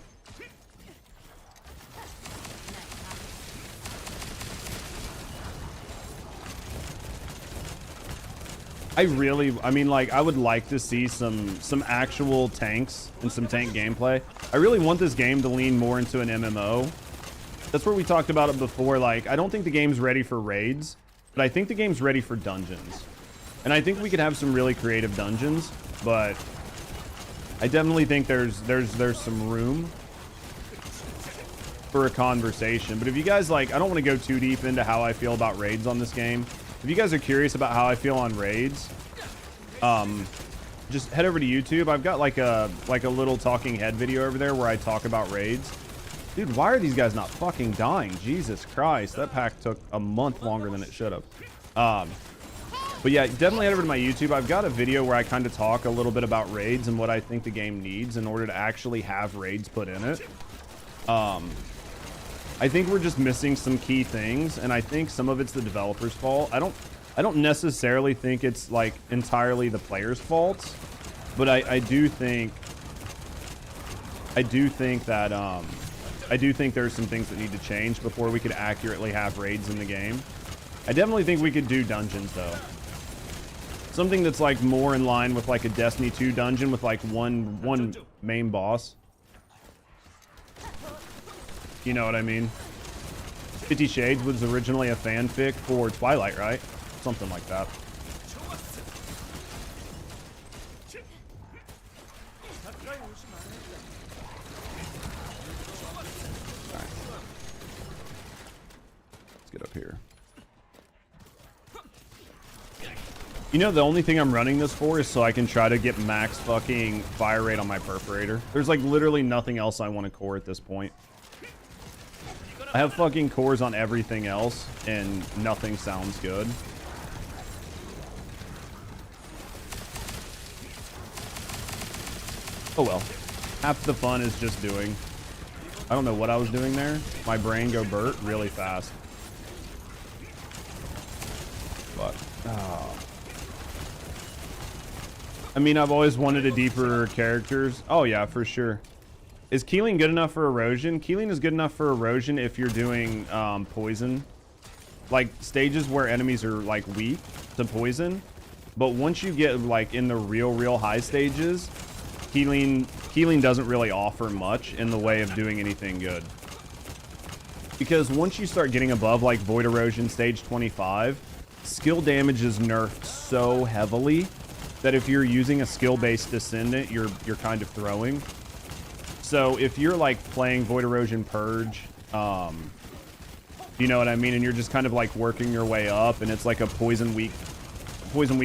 I mean, like, I would like to see some actual tanks and some tank gameplay. I really want this game to lean more into an MMO. That's where we talked about it before. Like, I don't think the game's ready for raids, but I think the game's ready for dungeons. And I think we could have some really creative dungeons, but I definitely think there's some room for a conversation. But if you guys, like, I don't want to go too deep into how I feel about raids on this game. If you guys are curious about how I feel on raids, just head over to YouTube. I've got like a little talking head video over there where I talk about raids. Dude, why are these guys not fucking dying? Jesus Christ, that pack took a month longer than it should have. But yeah, definitely head over to my YouTube. I've got a video where I kind of talk a little bit about raids and what I think the game needs in order to actually have raids put in it. I think we're just missing some key things, and I think some of it's the developer's fault. I don't necessarily think it's like entirely the player's fault, but I do think that I do think there's some things that need to change before we could accurately have raids in the game. I definitely think we could do dungeons though. Something that's like more in line with like a Destiny 2 dungeon with like one main boss. You know what I mean? 50 Shades was originally a fanfic for Twilight, right? Something like that. Alright. Let's get up here. You know, the only thing I'm running this for is so I can try to get max fucking fire rate on my perforator. There's like literally nothing else I want to core at this point. I have fucking cores on everything else and nothing sounds good. Oh well. Half the fun is just doing. I don't know what I was doing there. My brain go Bert really fast. But, oh. I mean, I've always wanted a deeper characters. Oh yeah, for sure. Is Keeling good enough for erosion? Keeling is good enough for erosion if you're doing poison. Like stages where enemies are like weak to poison. But once you get like in the real high stages, Keeling doesn't really offer much in the way of doing anything good. Because once you start getting above like Void Erosion stage 25, skill damage is nerfed so heavily that if you're using a skill-based Descendant, you're kind of throwing. So if you're like playing Void Erosion Purge, you know what I mean, and you're just kind of like working your way up, and it's like a poison weak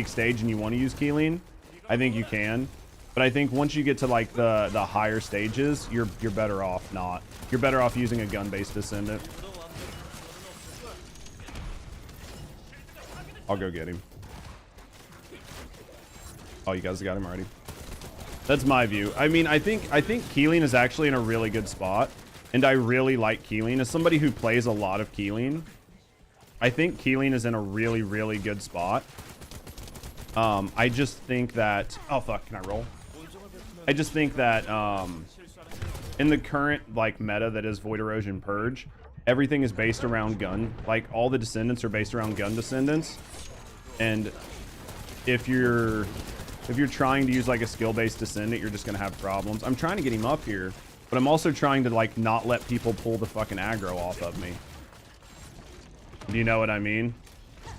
stage, and you want to use Keeling, I think you can. But I think once you get to like the higher stages, you're better off not. You're better off using a gun-based Descendant. I'll go get him. Oh, you guys got him already. That's my view. I mean, I think Keeling is actually in a really good spot, and I really like Keeling. As somebody who plays a lot of Keeling, I think Keeling is in a really good spot. I just think that, oh fuck, can I roll? I just think that in the current like meta that is Void Erosion Purge, everything is based around gun. Like all the Descendants are based around gun Descendants, and if you're trying to use like a skill-based Descendant, you're just gonna have problems. I'm trying to get him up here, but I'm also trying to like not let people pull the fucking aggro off of me. Do you know what I mean?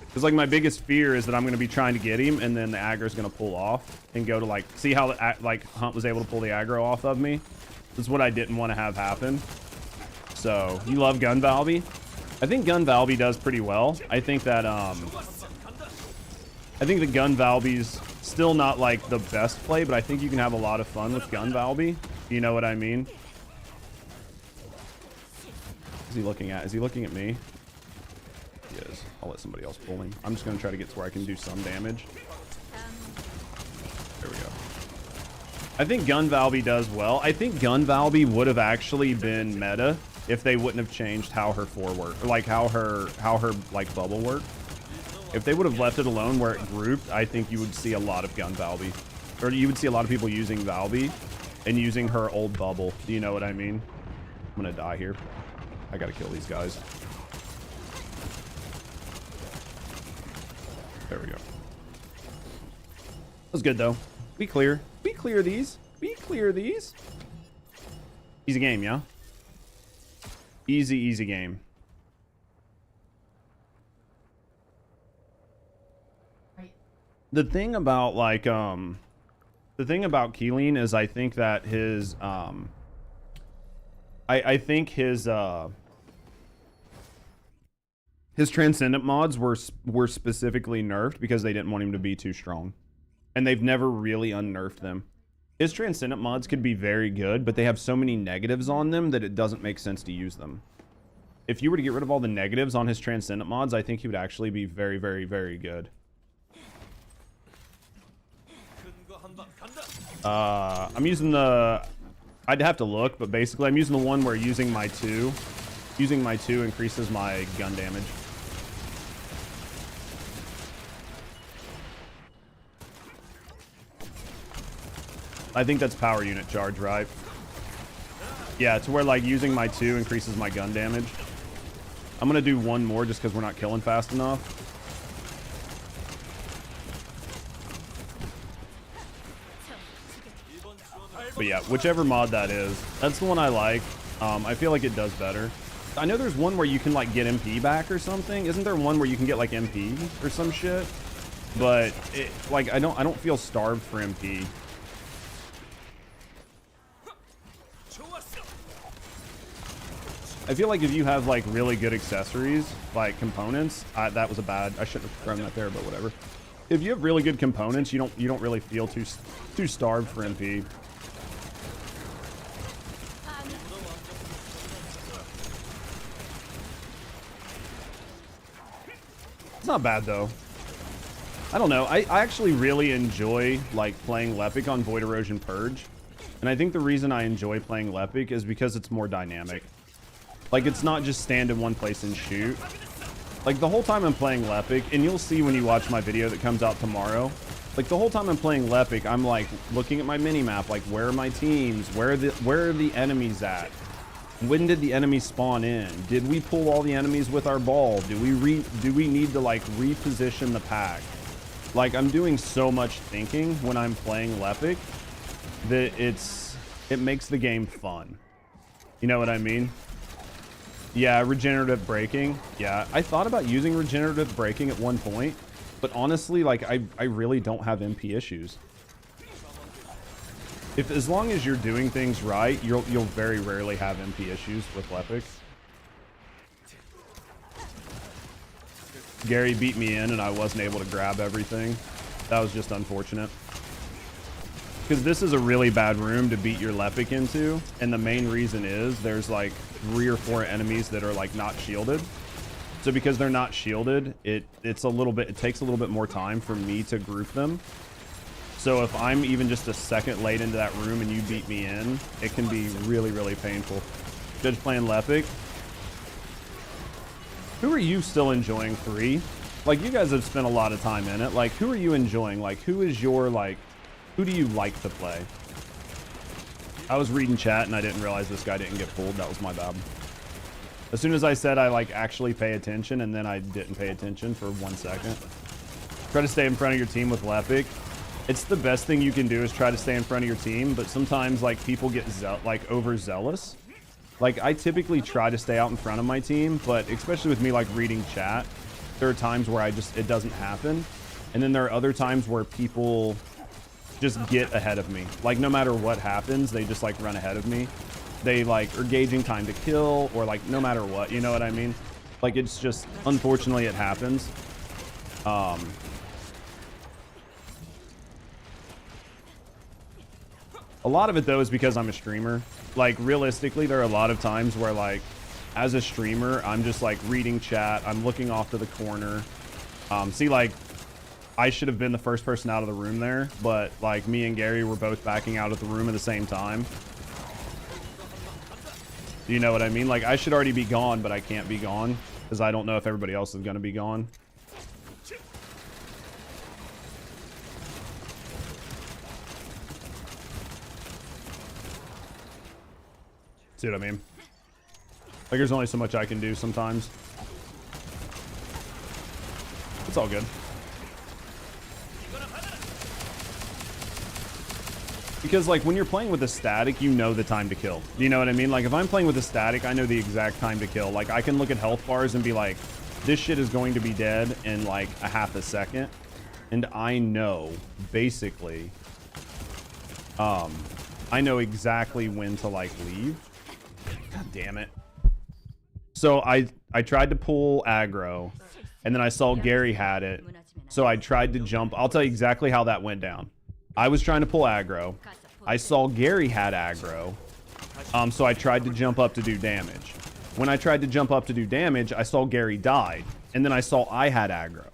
Because like my biggest fear is that I'm gonna be trying to get him, and then the aggro is gonna pull off and go to like, see how like Hunt was able to pull the aggro off of me? This is what I didn't want to have happen. So you love Gun Valby? I think Gun Valby does pretty well. I think that the Gun Valby's still not like the best play, but I think you can have a lot of fun with Gun Valby. You know what I mean? Is he looking at? Is he looking at me? He is. I'll let somebody else pull him. I'm just gonna try to get to where I can do some damage. There we go. I think Gun Valby does well. I think Gun Valby would have actually been meta if they wouldn't have changed how her 4 worked, or like how her like bubble worked. If they would have left it alone where it grouped, I think you would see a lot of Gun Valby, or you would see a lot of people using Valby and using her old bubble. Do you know what I mean? I'm gonna die here. I gotta kill these guys. There we go. That's good though. We clear. We clear these. We clear these. Easy game, yeah? Easy game. The thing about like the thing about Keeling is I think that his I think his Transcendent mods were specifically nerfed because they didn't want him to be too strong, and they've never really unnerfed them. His Transcendent mods could be very good, but they have so many negatives on them that it doesn't make sense to use them. If you were to get rid of all the negatives on his Transcendent mods, I think he would actually be very good. I'm using the, I'd have to look, but basically I'm using the one where using my 2 increases my gun damage. I think that's power unit charge, right? Yeah, to where like using my 2 increases my gun damage. I'm gonna do one more just because we're not killing fast enough. But yeah, whichever mod that is, that's the one I like. I feel like it does better. I know there's one where you can like get MP back or something. Isn't there one where you can get like MP or some shit? But it, like I don't feel starved for MP. I feel like if you have like really good accessories, like components, that was a bad. I shouldn't have thrown that there, but whatever. If you have really good components, you don't really feel too starved for MP. It's not bad though. I don't know. I actually really enjoy like playing Lepic on Void Erosion Purge, and I think the reason I enjoy playing Lepic is because it's more dynamic. Like, it's not just stand in one place and shoot. Like, the whole time I'm playing Lepic, and you'll see when you watch my video that comes out tomorrow, like, the whole time I'm playing Lepic, I'm, like, looking at my mini-map, like, where are my teams? Where are the enemies at? When did the enemies spawn in? Did we pull all the enemies with our ball? Do we need to, like, reposition the pack? Like, I'm doing so much thinking when I'm playing Lepic that it makes the game fun. You know what I mean? Yeah, regenerative braking. Yeah, I thought about using regenerative braking at one point, but honestly, like, I really don't have MP issues. As long as you're doing things right, you'll very rarely have MP issues with Lepic. Gary beat me in and I wasn't able to grab everything. That was just unfortunate. Because this is a really bad room to beat your Lepic into, and the main reason is there's like 3 or 4 enemies that are like not shielded. So because they're not shielded, it takes a little bit more time for me to group them. So if I'm even just a second late into that room and you beat me in, it can be really, really painful. Judge playing Lepic. Who are you still enjoying 3? Like, you guys have spent a lot of time in it. Like, who are you enjoying? Like, who is your like? Who do you like to play? I was reading chat and I didn't realize this guy didn't get pulled. That was my bad. As soon as I said I like actually pay attention, and then I didn't pay attention for 1 second. Try to stay in front of your team with Lepic. It's the best thing you can do is try to stay in front of your team, but sometimes like people get like overzealous. Like, I typically try to stay out in front of my team, but especially with me like reading chat, there are times where it doesn't happen. And then there are other times where people just get ahead of me. Like, no matter what happens, they just like run ahead of me. They like are gauging time to kill, or like no matter what, you know what I mean? Like, it's just, unfortunately it happens. A lot of it though is because I'm a streamer. Like, realistically, there are a lot of times where like as a streamer, I'm just like reading chat, I'm looking off to the corner. See, like, I should have been the first person out of the room there, but like me and Gary were both backing out of the room at the same time. Do you know what I mean? Like, I should already be gone, but I can't be gone because I don't know if everybody else is going to be gone. See what I mean? Like, there's only so much I can do sometimes. It's all good. Because like when you're playing with a static, you know the time to kill. You know what I mean? Like, if I'm playing with a static, I know the exact time to kill. Like, I can look at health bars and be like, this shit is going to be dead in like a half a second. And I know basically, I know exactly when to like leave. God damn it. So I tried to pull aggro, and then I saw Gary had it. So I tried to jump. I'll tell you exactly how that went down. I was trying to pull aggro. I saw Gary had aggro. So I tried to jump up to do damage. When I tried to jump up to do damage, I saw Gary died. And then I saw I had aggro.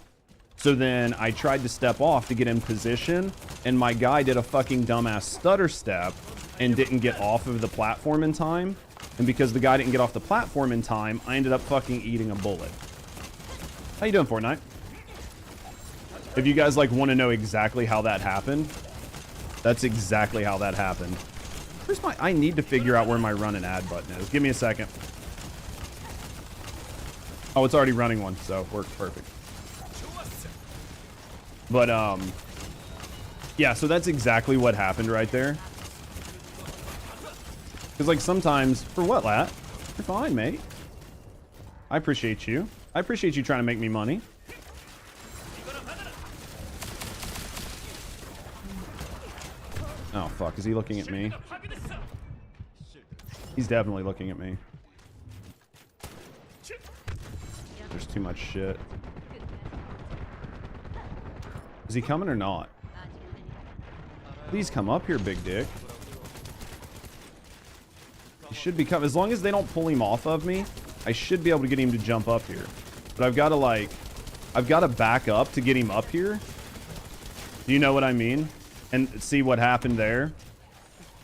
So then I tried to step off to get in position, and my guy did a fucking dumbass stutter step and didn't get off of the platform in time. And because the guy didn't get off the platform in time, I ended up fucking eating a bullet. How you doing, Fortnite? If you guys like want to know exactly how that happened, that's exactly how that happened. Where's my... I need to figure out where my run and add button is. Give me a second. Oh, it's already running one, so works perfect. But, yeah, so that's exactly what happened right there. Because, like, sometimes... For what, Lat? You're fine, mate. I appreciate you. I appreciate you trying to make me money. Oh, fuck. Is he looking at me? He's definitely looking at me. There's too much shit. Is he coming or not? Please come up here, big dick. He should be coming. As long as they don't pull him off of me, I should be able to get him to jump up here. But I've got to, like... I've got to back up to get him up here. Do you know what I mean? And see what happened there?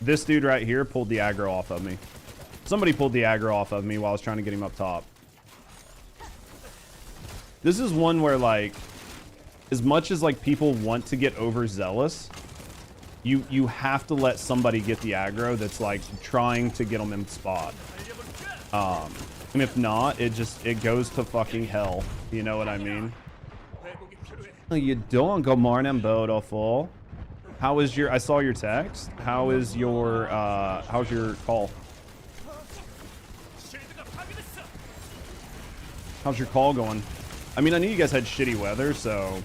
This dude right here pulled the aggro off of me. Somebody pulled the aggro off of me while I was trying to get him up top. This is one where, like, as much as, like, people want to get overzealous, you have to let somebody get the aggro that's, like, trying to get them in spot. And if not, it goes to fucking hell. You know what I mean? You don't go morning, beautiful. How is your... I saw your text. How is your... how's your call? How's your call going? I mean, I knew you guys had shitty weather, so...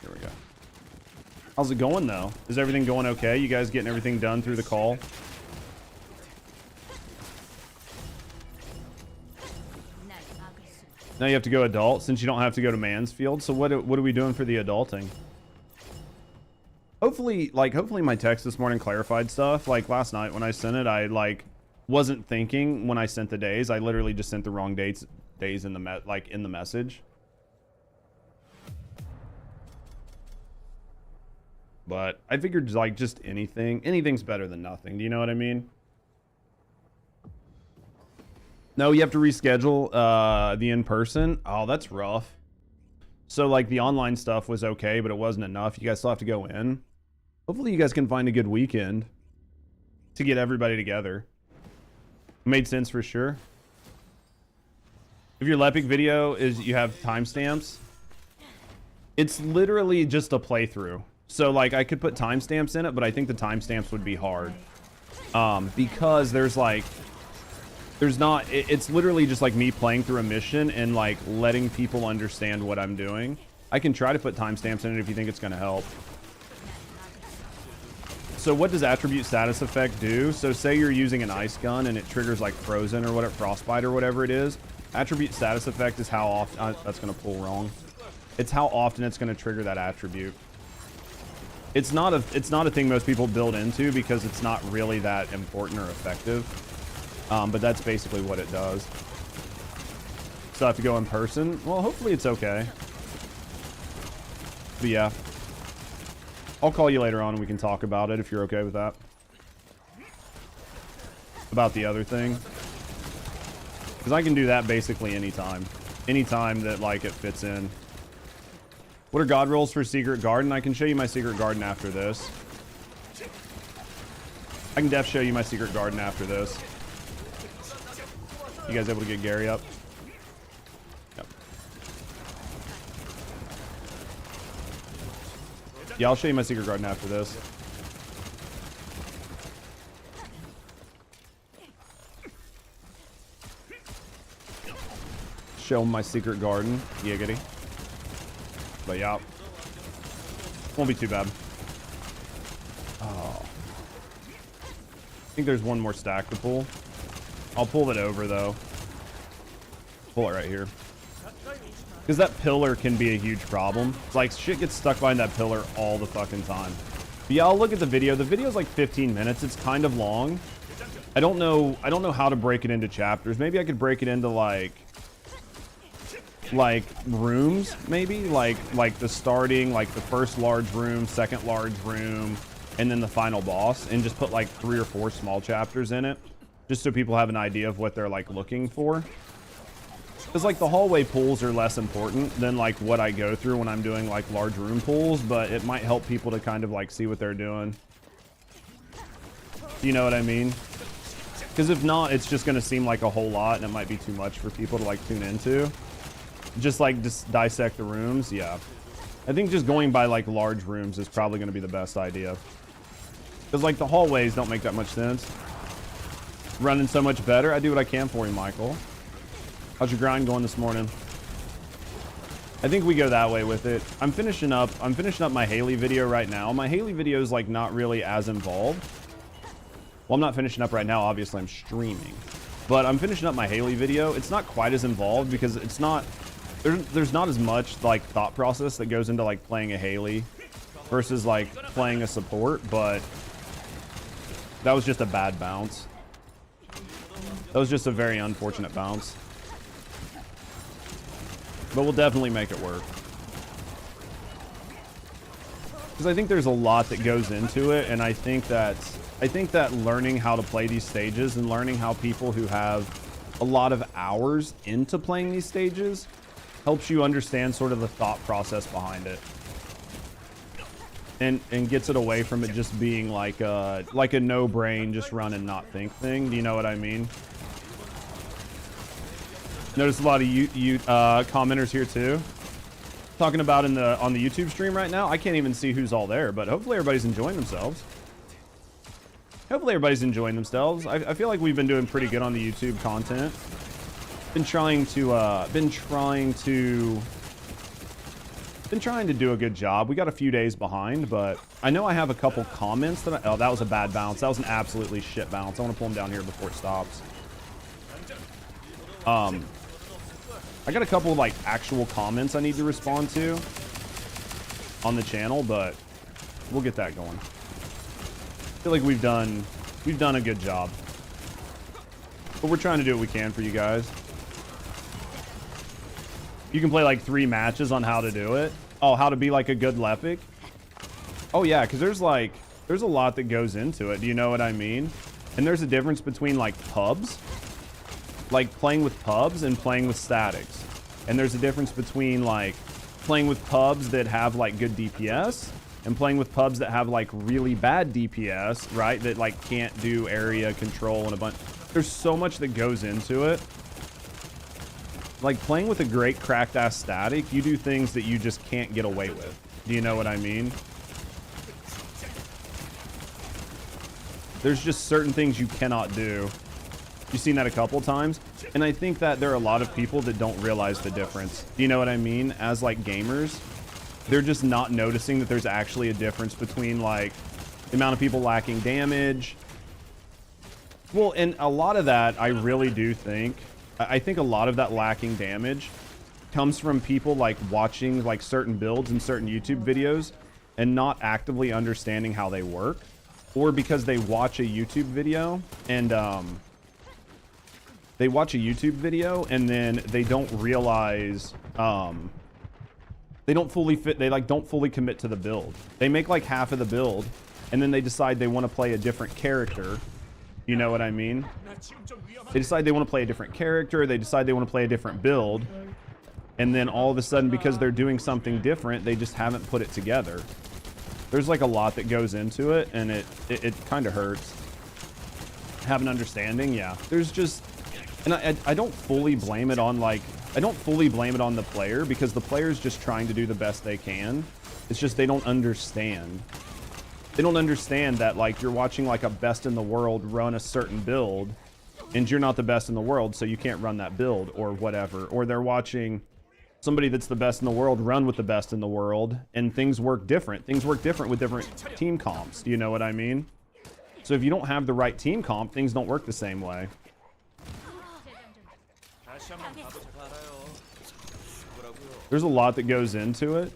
Here we go. How's it going, though? Is everything going okay? You guys getting everything done through the call? Now you have to go adult since you don't have to go to Mansfield. So what are we doing for the adulting? Hopefully my text this morning clarified stuff. Like last night when I sent it, I like wasn't thinking when I sent the days. I literally just sent the wrong days in the message. But I figured like just anything's better than nothing. Do you know what I mean? No, you have to reschedule the in-person. Oh, that's rough. So like the online stuff was okay, but it wasn't enough. You guys still have to go in. Hopefully you guys can find a good weekend to get everybody together. Made sense for sure. If your Lepic video is you have timestamps, it's literally just a playthrough. So like I could put timestamps in it, but I think the timestamps would be hard. Because it's literally just like me playing through a mission and like letting people understand what I'm doing. I can try to put timestamps in it if you think it's going to help. So what does attribute status effect do? So say you're using an ice gun and it triggers like frozen or whatever, frostbite or whatever it is. Attribute status effect is how often, that's going to pull wrong. It's how often it's going to trigger that attribute. It's not a thing most people build into because it's not really that important or effective. But that's basically what it does. So I have to go in person. Well, hopefully it's okay. But yeah. I'll call you later on and we can talk about it if you're okay with that. About the other thing. Because I can do that basically anytime. Anytime that like it fits in. What are god rolls for Secret Garden? I can show you my Secret Garden after this. I can show you my Secret Garden after this. You guys able to get Gary up? Yep. Yeah, I'll show you my Secret Garden after this. Show them my Secret Garden. Giggity. But yeah. Won't be too bad. Oh. I think there's one more stack to pull. I'll pull it over though. Pull it right here. Because that pillar can be a huge problem. It's like shit gets stuck behind that pillar all the fucking time. But yeah, I'll look at the video. The video's like 15 minutes. It's kind of long. I don't know how to break it into chapters. Maybe I could break it into like rooms, maybe like the starting, like the first large room, second large room, and then the final boss, and just put like 3 or 4 small chapters in it. Just so people have an idea of what they're like looking for. Because like the hallway pulls are less important than like what I go through when I'm doing like large room pulls, but it might help people to kind of like see what they're doing. You know what I mean? Because if not, it's just going to seem like a whole lot, and it might be too much for people to like tune into. Just dissect the rooms. Yeah. I think just going by like large rooms is probably going to be the best idea. Because like the hallways don't make that much sense. Running so much better. I do what I can for you, Michael. How's your grind going this morning? I think we go that way with it. I'm finishing up my Haley video right now. My Haley video is like not really as involved. Well, I'm not finishing up right now. Obviously, I'm streaming. But I'm finishing up my Haley video. It's not quite as involved because it's not... There's not as much like thought process that goes into like playing a Haley versus like playing a support, but that was just a bad bounce. That was just a very unfortunate bounce. But we'll definitely make it work. Because I think there's a lot that goes into it, and I think that learning how to play these stages and learning how people who have a lot of hours into playing these stages helps you understand sort of the thought process behind it. And gets it away from it just being like a no brain, just run and not think thing. Do you know what I mean? Notice a lot of commenters here too. Talking about on the YouTube stream right now. I can't even see who's all there, but hopefully everybody's enjoying themselves. Hopefully everybody's enjoying themselves. I feel like we've been doing pretty good on the YouTube content. Been trying to do a good job. We got a few days behind, but I know I have a couple comments that oh, that was a bad bounce. That was an absolutely shit bounce. I want to pull him down here before it stops. I got a couple like actual comments I need to respond to on the channel, but we'll get that going. I feel like we've done a good job, but we're trying to do what we can for you guys. You can play like 3 matches on how to do it. Oh, how to be like a good Lepic. Oh yeah, because there's a lot that goes into it. Do you know what I mean? And there's a difference between like pubs, like playing with pubs and playing with statics. And there's a difference between like playing with pubs that have like good DPS and playing with pubs that have like really bad DPS, right? That like can't do area control and a bunch. There's so much that goes into it. Like playing with a great cracked ass static, you do things that you just can't get away with. Do you know what I mean? There's just certain things you cannot do. You've seen that a couple times. And I think that there are a lot of people that don't realize the difference. Do you know what I mean? As like gamers, they're just not noticing that there's actually a difference between like the amount of people lacking damage. Well, and a lot of that, I really do think, I think a lot of that lacking damage comes from people like watching like certain builds and certain YouTube videos and not actively understanding how they work, or because they watch a YouTube video and then they don't realize they don't fully commit to the build. They make like half of the build and then they decide they want to play a different character. You know what I mean? They decide they want to play a different character. They decide they want to play a different build. And then all of a sudden, because they're doing something different, they just haven't put it together. There's like a lot that goes into it, and it kind of hurts. Have an understanding, yeah. There's just, and I don't fully blame it on like, I don't fully blame it on the player, because the player's just trying to do the best they can. It's just they don't understand. They don't understand that like you're watching like a best in the world run a certain build, and you're not the best in the world, so you can't run that build or whatever. Or they're watching somebody that's the best in the world run with the best in the world, and things work different. Things work different with different team comps. Do you know what I mean? So if you don't have the right team comp, things don't work the same way. There's a lot that goes into it.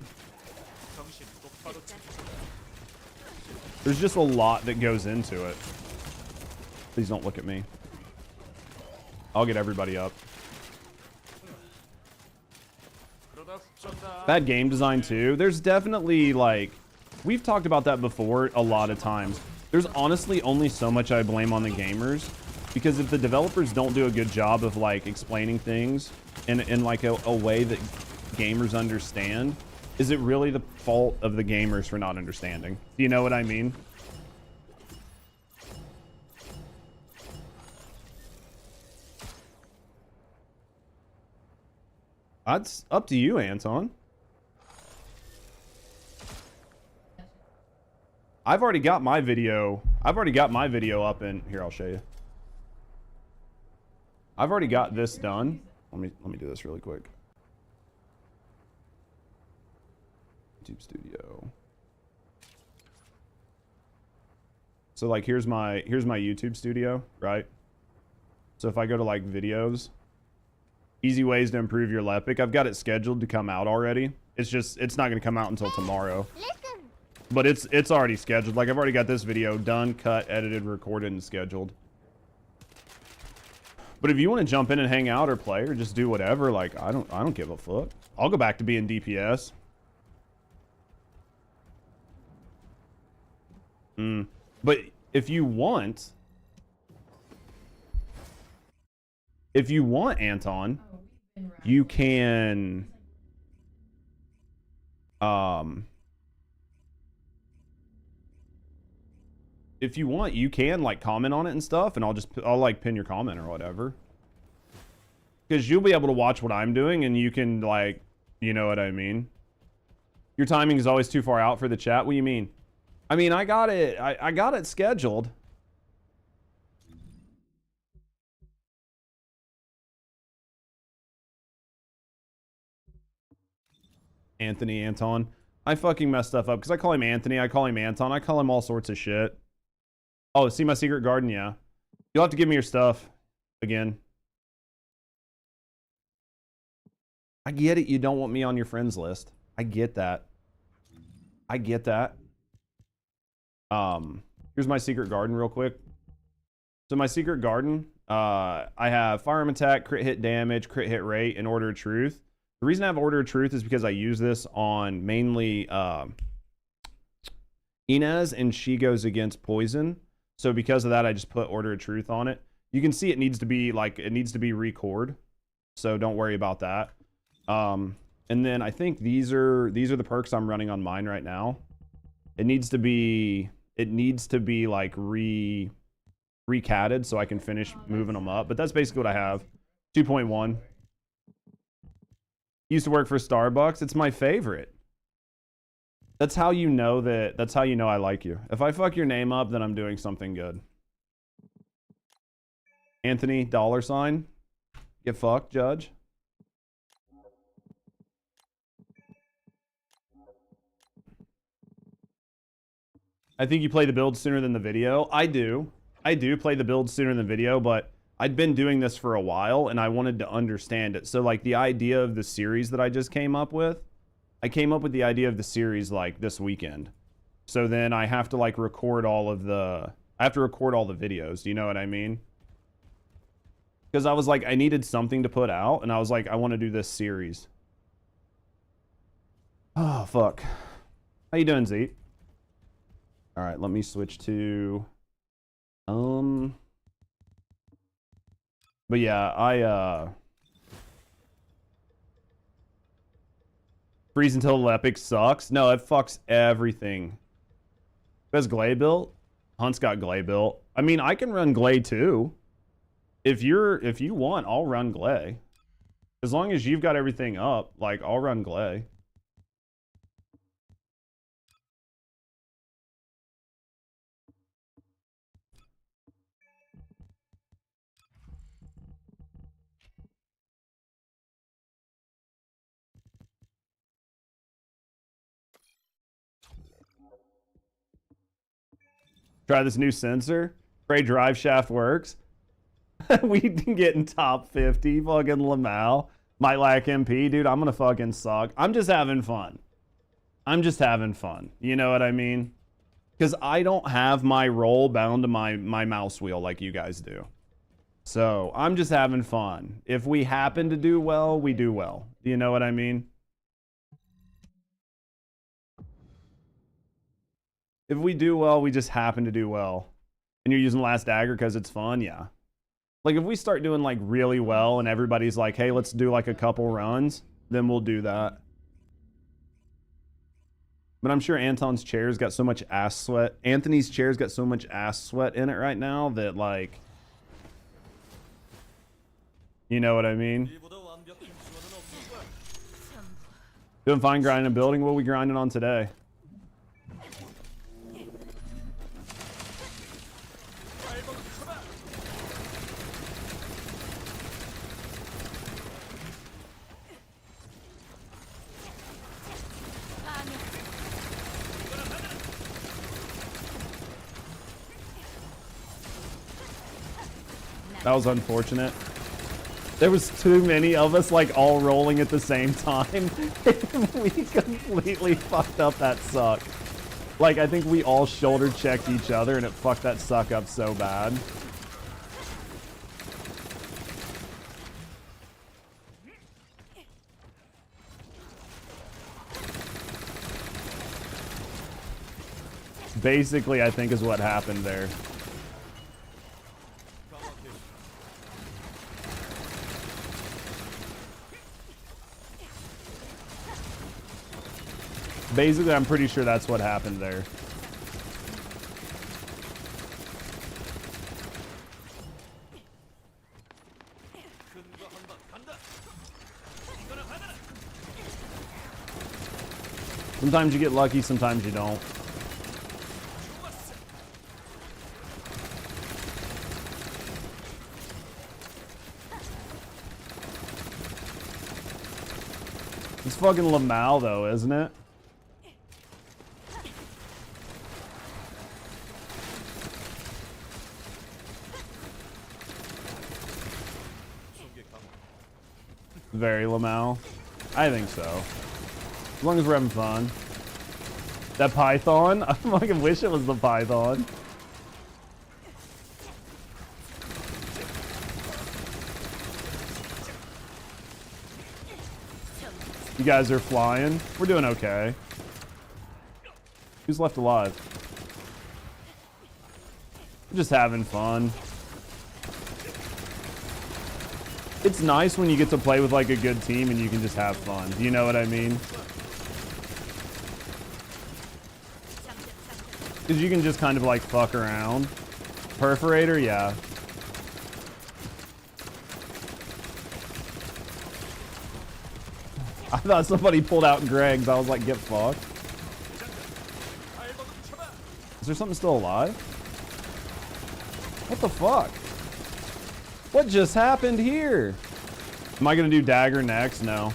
There's just a lot that goes into it. Please don't look at me. I'll get everybody up. Bad game design too. There's definitely like, we've talked about that before a lot of times. There's honestly only so much I blame on the gamers, because if the developers don't do a good job of like explaining things in like a way that gamers understand, is it really the fault of the gamers for not understanding? Do you know what I mean? That's up to you, Anton. I've already got my video up in here. I'll show you. I've already got this done. Let me do this really quick. YouTube Studio. So like here's my YouTube Studio, right? So if I go to like videos, easy ways to improve your LEPIC, I've got it scheduled to come out already. It's not going to come out until tomorrow. But it's already scheduled. Like I've already got this video done, cut, edited, recorded, and scheduled. But if you want to jump in and hang out or play or just do whatever, like I don't give a fuck. I'll go back to being DPS. But if you want Anton, you can if you want, you can like comment on it and stuff, and I'll like pin your comment or whatever. Because you'll be able to watch what I'm doing, and you can like, you know what I mean? Your timing is always too far out for the chat. What do you mean? I mean, I got it scheduled. Anton. I fucking messed stuff up because I call him Anthony, I call him Anton, I call him all sorts of shit. Oh, see my secret garden? Yeah. You'll have to give me your stuff again. I get it. You don't want me on your friends list. I get that. I get that. Here's my secret garden real quick. So my secret garden, I have firearm attack, crit hit damage, crit hit rate, and order of truth. The reason I have order of truth is because I use this on mainly Inez, and she goes against poison. So because of that, I just put order of truth on it. You can see it needs to be record. So don't worry about that. And then I think these are the perks I'm running on mine right now. It needs to be like recatted so I can finish moving them up. But that's basically what I have. 2.1. Used to work for Starbucks. It's my favorite. That's how you know I like you. If I fuck your name up, then I'm doing something good. Anthony $. Get fucked, Judge. I think you play the build sooner than the video. I do play the build sooner than video, but I'd been doing this for a while and I wanted to understand it. So like the idea of the series that I just came up with, I came up with the idea of the series like this weekend. So then I have to like record all the videos. Do you know what I mean? Because I was like, I needed something to put out and I was like, I want to do this series. Oh, fuck. How you doing, Zeke? All right, let me switch to, but yeah, freeze until the epic sucks. No, it fucks everything. Who has Glay built? Hunt's got Glay built. I mean, I can run Glay too. If you want, I'll run Glay. As long as you've got everything up, like I'll run Glay. Try this new sensor. Pray drive shaft works. We can get in top 50. Fucking Lamal. Might lack MP. Dude, I'm gonna fucking suck. I'm just having fun. You know what I mean? Because I don't have my roll bound to my mouse wheel like you guys do. So I'm just having fun. If we happen to do well, we do well. Do you know what I mean? If we do well, we just happen to do well. And you're using Last Dagger because it's fun, yeah. Like if we start doing like really well and everybody's like, hey, let's do like a couple runs, then we'll do that. But I'm sure Anton's chair's got so much ass sweat. Anthony's chair's got so much ass sweat in it right now that like, you know what I mean? Doing fine grinding and building. What are we grinding on today? That was unfortunate. There was too many of us like all rolling at the same time. We completely fucked up that suck. Like I think we all shoulder checked each other and it fucked that suck up so bad. Basically, I think is what happened there. Basically, I'm pretty sure that's what happened there. Sometimes you get lucky, sometimes you don't. It's fucking Lamal though, isn't it? Very Lamal. I think so. As long as we're having fun. That Python? I fucking wish it was the Python. You guys are flying. We're doing okay. Who's left alive? We're just having fun. It's nice when you get to play with like a good team and you can just have fun. Do you know what I mean? Because you can just kind of like fuck around. Perforator, yeah. I thought somebody pulled out Greg's. I was like, get fucked. Is there something still alive? What the fuck? What just happened here? Am I gonna do dagger next? No.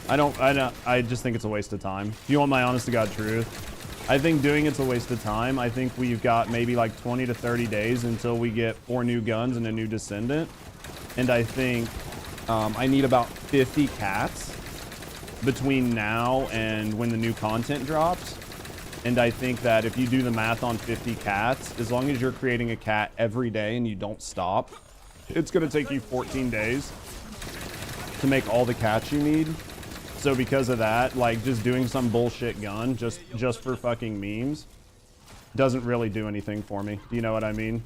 I just think it's a waste of time. If you want my honest to God truth, I think doing it's a waste of time. I think we've got maybe like 20 to 30 days until we get 4 new guns and a new Descendant. And I think I need about 50 cats between now and when the new content drops. And I think that if you do the math on 50 cats, as long as you're creating a cat every day and you don't stop, it's going to take you 14 days to make all the cats you need. So because of that, like just doing some bullshit gun just for fucking memes doesn't really do anything for me. Do you know what I mean?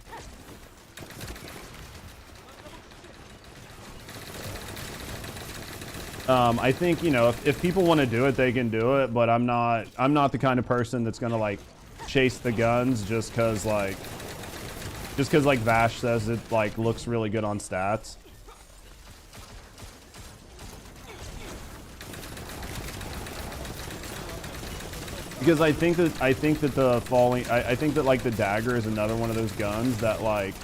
I think, you know, if people want to do it, they can do it, but I'm not the kind of person that's going to like chase the guns just cause like Vash says it like looks really good on stats. Because I think that like the dagger is another one of those guns that like,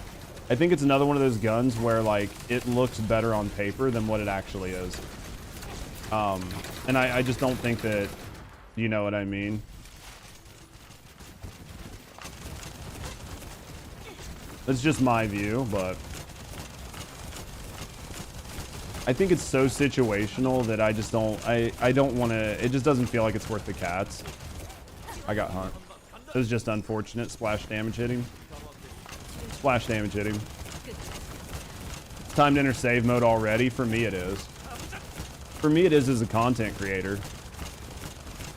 I think it's another one of those guns where like it looks better on paper than what it actually is. And I just don't think that, you know what I mean? That's just my view, but I think it's so situational that I just don't, I don't want to, it just doesn't feel like it's worth the cats. I got hunt. It was just unfortunate. Splash damage hit him. Splash damage hit him. Time to enter save mode already? For me it is. For me it is as a content creator.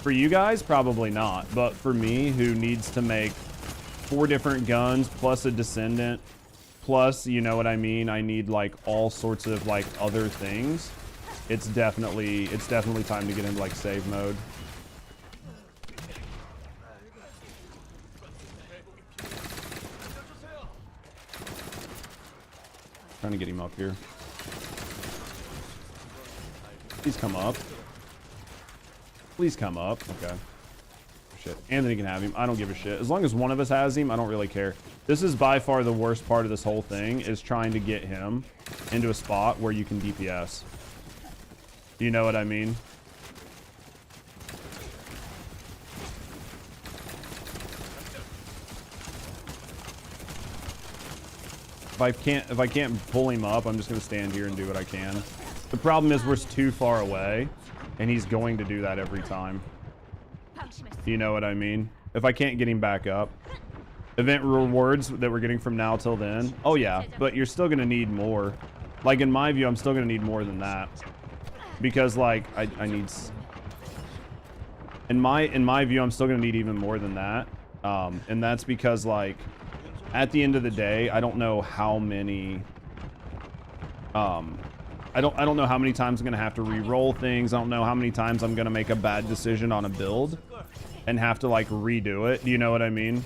For you guys, probably not. But for me, who needs to make 4 different guns plus a Descendant, plus, you know what I mean, I need like all sorts of like other things. It's definitely time to get into like save mode. Trying to get him up here. He's come up. Please come up. Okay. Shit. Anthony can have him. I don't give a shit. As long as one of us has him, I don't really care. This is by far the worst part of this whole thing, is trying to get him into a spot where you can DPS. Do you know what I mean? If I can't pull him up, I'm just gonna stand here and do what I can. The problem is we're too far away, and he's going to do that every time. Do you know what I mean? If I can't get him back up. Event rewards that we're getting from now till then. Oh yeah, but you're still gonna need more. Like in my view, I'm still gonna need more than that. Because like I need in my view, I'm still gonna need even more than that. And that's because like at the end of the day, I don't know how many I don't know how many times I'm gonna have to re-roll things. I don't know how many times I'm gonna make a bad decision on a build and have to like redo it. Do you know what I mean?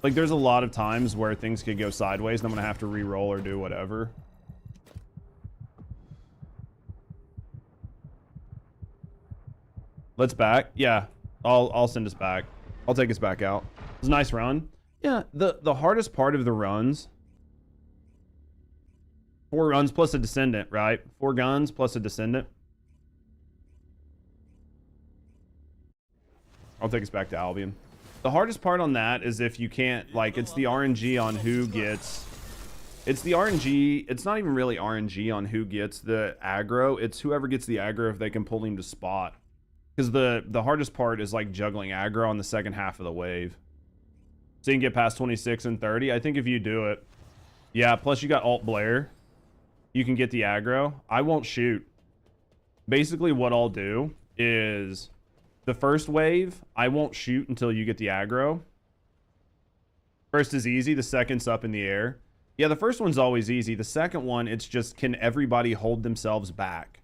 Like there's a lot of times where things could go sideways and I'm gonna have to re-roll or do whatever. Let's back. Yeah, I'll send us back. I'll take us back out. It was a nice run. Yeah, the hardest part of the runs, 4 runs plus a Descendant, right? 4 guns plus a Descendant. I'll take us back to Albion. The hardest part on that is if you can't, like, it's the RNG on who gets, it's the RNG, it's not even really RNG on who gets the aggro, it's whoever gets the aggro if they can pull him to spot. Because the hardest part is like juggling aggro on the second half of the wave. So you can get past 26 and 30. I think if you do it, yeah, plus you got Alt Blair, you can get the aggro. I won't shoot. Basically what I'll do is the first wave, I won't shoot until you get the aggro. First is easy, the second's up in the air. Yeah, the first one's always easy. The second one, it's just, can everybody hold themselves back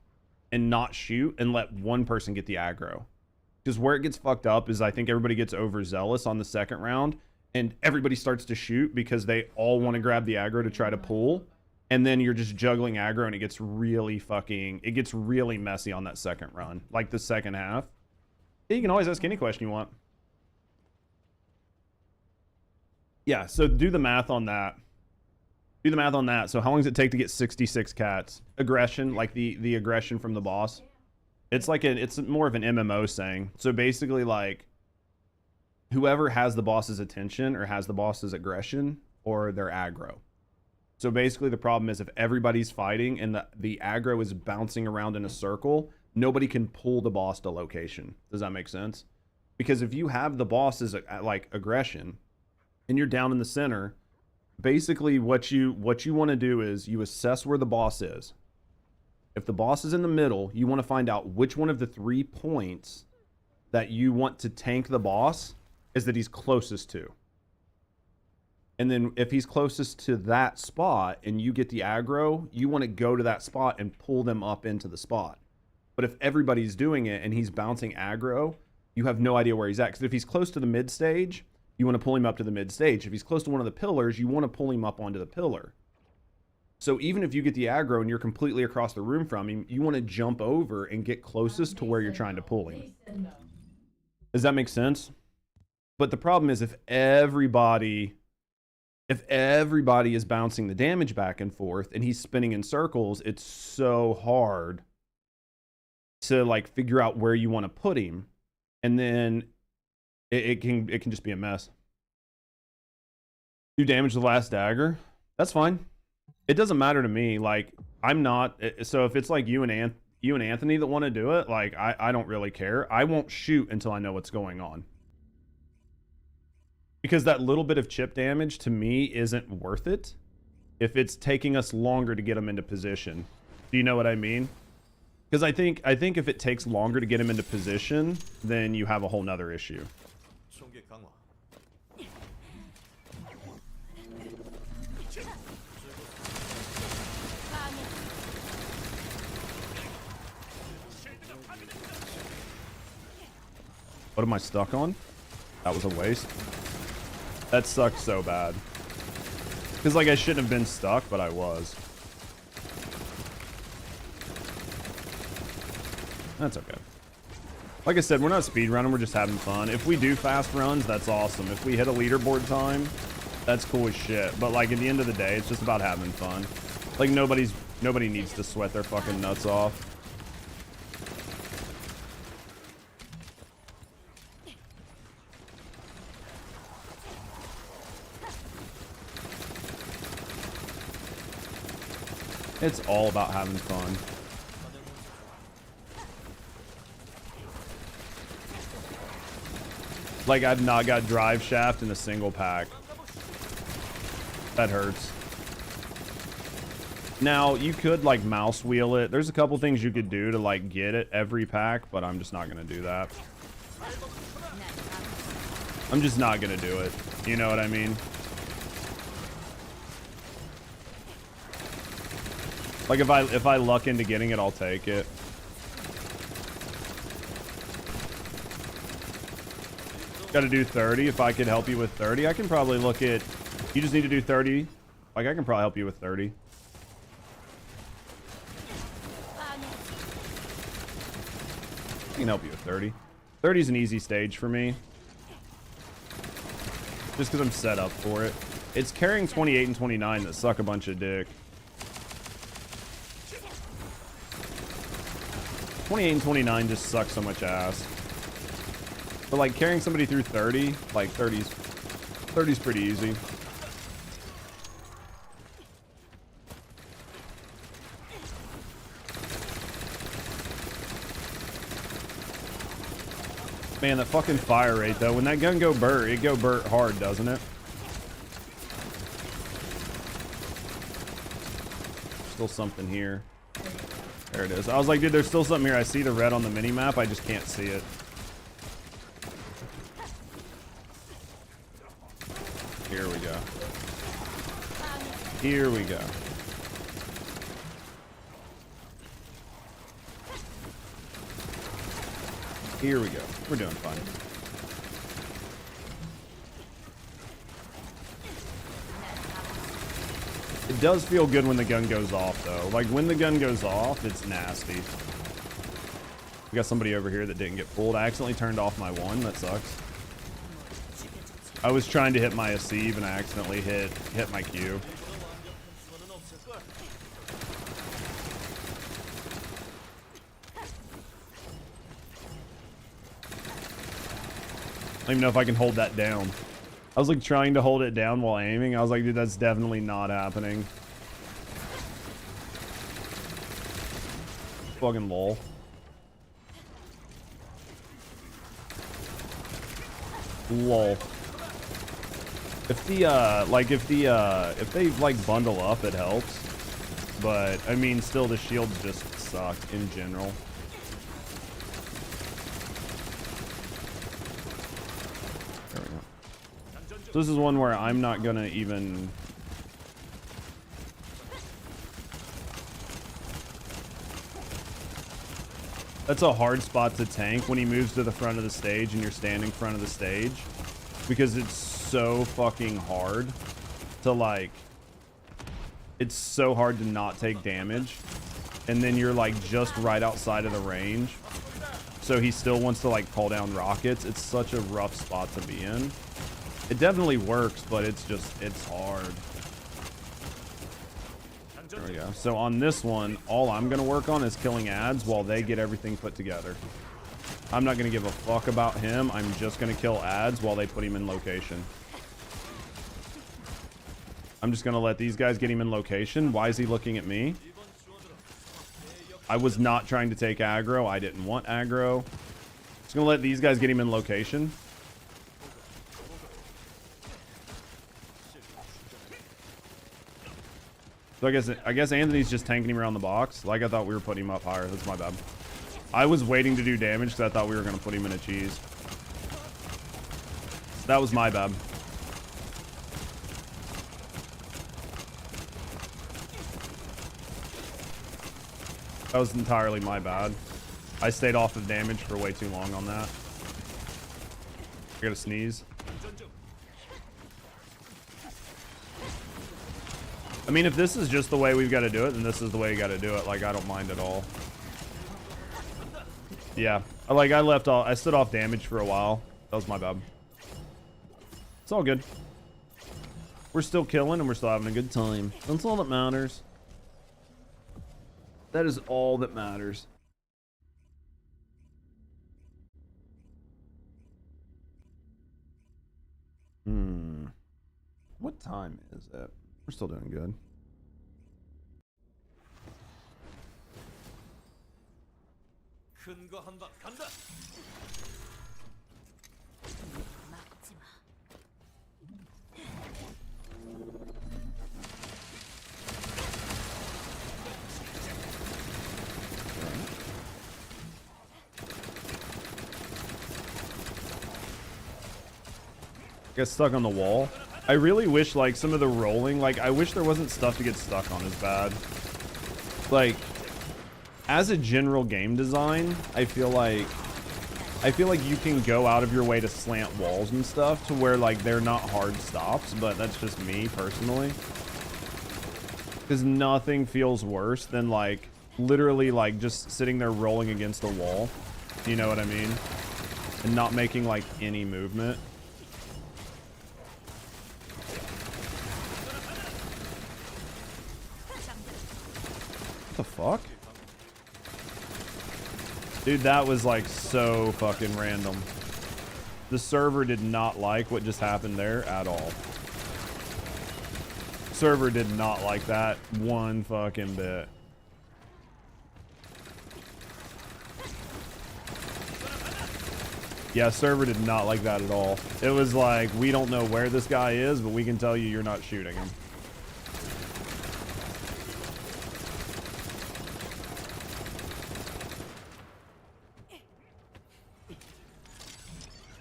and not shoot and let one person get the aggro? Because where it gets fucked up is I think everybody gets overzealous on the second round and everybody starts to shoot because they all want to grab the aggro to try to pull. And then you're just juggling aggro and it gets really messy on that second run. Like the second half. You can always ask any question you want. Yeah, so do the math on that. Do the math on that. So how long does it take to get 66 cats? Aggression, like the aggression from the boss. It's like it's more of an MMO saying. So basically like whoever has the boss's attention or has the boss's aggression or their aggro. So basically the problem is if everybody's fighting and the aggro is bouncing around in a circle, nobody can pull the boss to location. Does that make sense? Because if you have the boss's like aggression and you're down in the center, basically what you want to do is you assess where the boss is. If the boss is in the middle, you want to find out which one of the 3 points that you want to tank the boss is that he's closest to. And then if he's closest to that spot and you get the aggro, you want to go to that spot and pull them up into the spot. But if everybody's doing it and he's bouncing aggro, you have no idea where he's at. Because if he's close to the mid stage, you want to pull him up to the mid stage. If he's close to one of the pillars, you want to pull him up onto the pillar. So even if you get the aggro and you're completely across the room from him, you want to jump over and get closest to where you're trying to pull him. Does that make sense? But the problem is if everybody is bouncing the damage back and forth and he's spinning in circles, it's so hard to like figure out where you want to put him, and then it can just be a mess. You damage the last dagger, that's fine. It doesn't matter to me. Like I'm not, so if it's like you and Anthony that want to do it, like I don't really care. I won't shoot until I know what's going on, because that little bit of chip damage to me isn't worth it if it's taking us longer to get them into position. Do you know what I mean? Because I think if it takes longer to get him into position, then you have a whole nother issue. What am I stuck on? That was a waste. That sucked so bad. Because like I shouldn't have been stuck, but I was. That's okay. Like I said, we're not speed running, we're just having fun. If we do fast runs, that's awesome. If we hit a leaderboard time, that's cool as shit. But like at the end of the day, it's just about having fun. Like nobody needs to sweat their fucking nuts off. It's all about having fun. Like I've not got drive shaft in a single pack. That hurts. Now you could like mouse wheel it. There's a couple things you could do to like get it every pack, but I'm just not gonna do that. I'm just not gonna do it. You know what I mean? Like if I luck into getting it, I'll take it. Got to do 30. If I could help you with 30, I can probably look at. You just need to do 30. Like I can probably help you with 30. I can help you with 30. 30 is an easy stage for me. Just because I'm set up for it. It's carrying 28 and 29 that suck a bunch of dick. 28 and 29 just suck so much ass. But like carrying somebody through 30, like 30's pretty easy. Man, that fucking fire rate though, when that gun go burr, it go burr hard, doesn't it? Still something here. There it is. I was like, dude, there's still something here. I see the red on the mini map. I just can't see it. Here we go. Here we go. Here we go. We're doing fine. It does feel good when the gun goes off, though. Like, when the gun goes off, it's nasty. We got somebody over here that didn't get pulled. I accidentally turned off my one. That sucks. I was trying to hit my Asive, and I accidentally hit my Q. I don't even know if I can hold that down. I was like trying to hold it down while aiming. I was like, dude, that's definitely not happening. Fucking lol. Lol. If the if they like bundle up, it helps. But I mean, still the shields just suck in general. So this is one where I'm not gonna even. That's a hard spot to tank when he moves to the front of the stage and you're standing front of the stage, because it's so fucking hard to like. It's so hard to not take damage, and then you're like just right outside of the range. So he still wants to like call down rockets. It's such a rough spot to be in. It definitely works, but it's hard. There we go. So on this one, all I'm going to work on is killing ads while they get everything put together. I'm not going to give a fuck about him. I'm just going to kill ads while they put him in location. I'm just going to let these guys get him in location. Why is he looking at me? I was not trying to take aggro. I didn't want aggro. Just going to let these guys get him in location. So I guess Anthony's just tanking him around the box. Like I thought we were putting him up higher. That's my bad. I was waiting to do damage because I thought we were going to put him in a cheese. That was my bad. That was entirely my bad. I stayed off of damage for way too long on that. I gotta sneeze. I mean, if this is just the way we've got to do it, then this is the way you got to do it. Like, I don't mind at all. Yeah, I stood off damage for a while. That was my bad. It's all good. We're still killing and we're still having a good time. That's all that matters. That is all that matters. What time is it? We're still doing good. Get stuck on the wall. I really wish like some of the rolling, like I wish there wasn't stuff to get stuck on as bad. Like as a general game design, I feel like you can go out of your way to slant walls and stuff to where like they're not hard stops, but that's just me personally. Because nothing feels worse than like literally like just sitting there rolling against a wall. You know what I mean? And not making like any movement. What the fuck? Dude, that was like so fucking random. The server did not like what just happened there at all. Server did not like that one fucking bit. Yeah, server did not like that at all. It was like, we don't know where this guy is, but we can tell you you're not shooting him.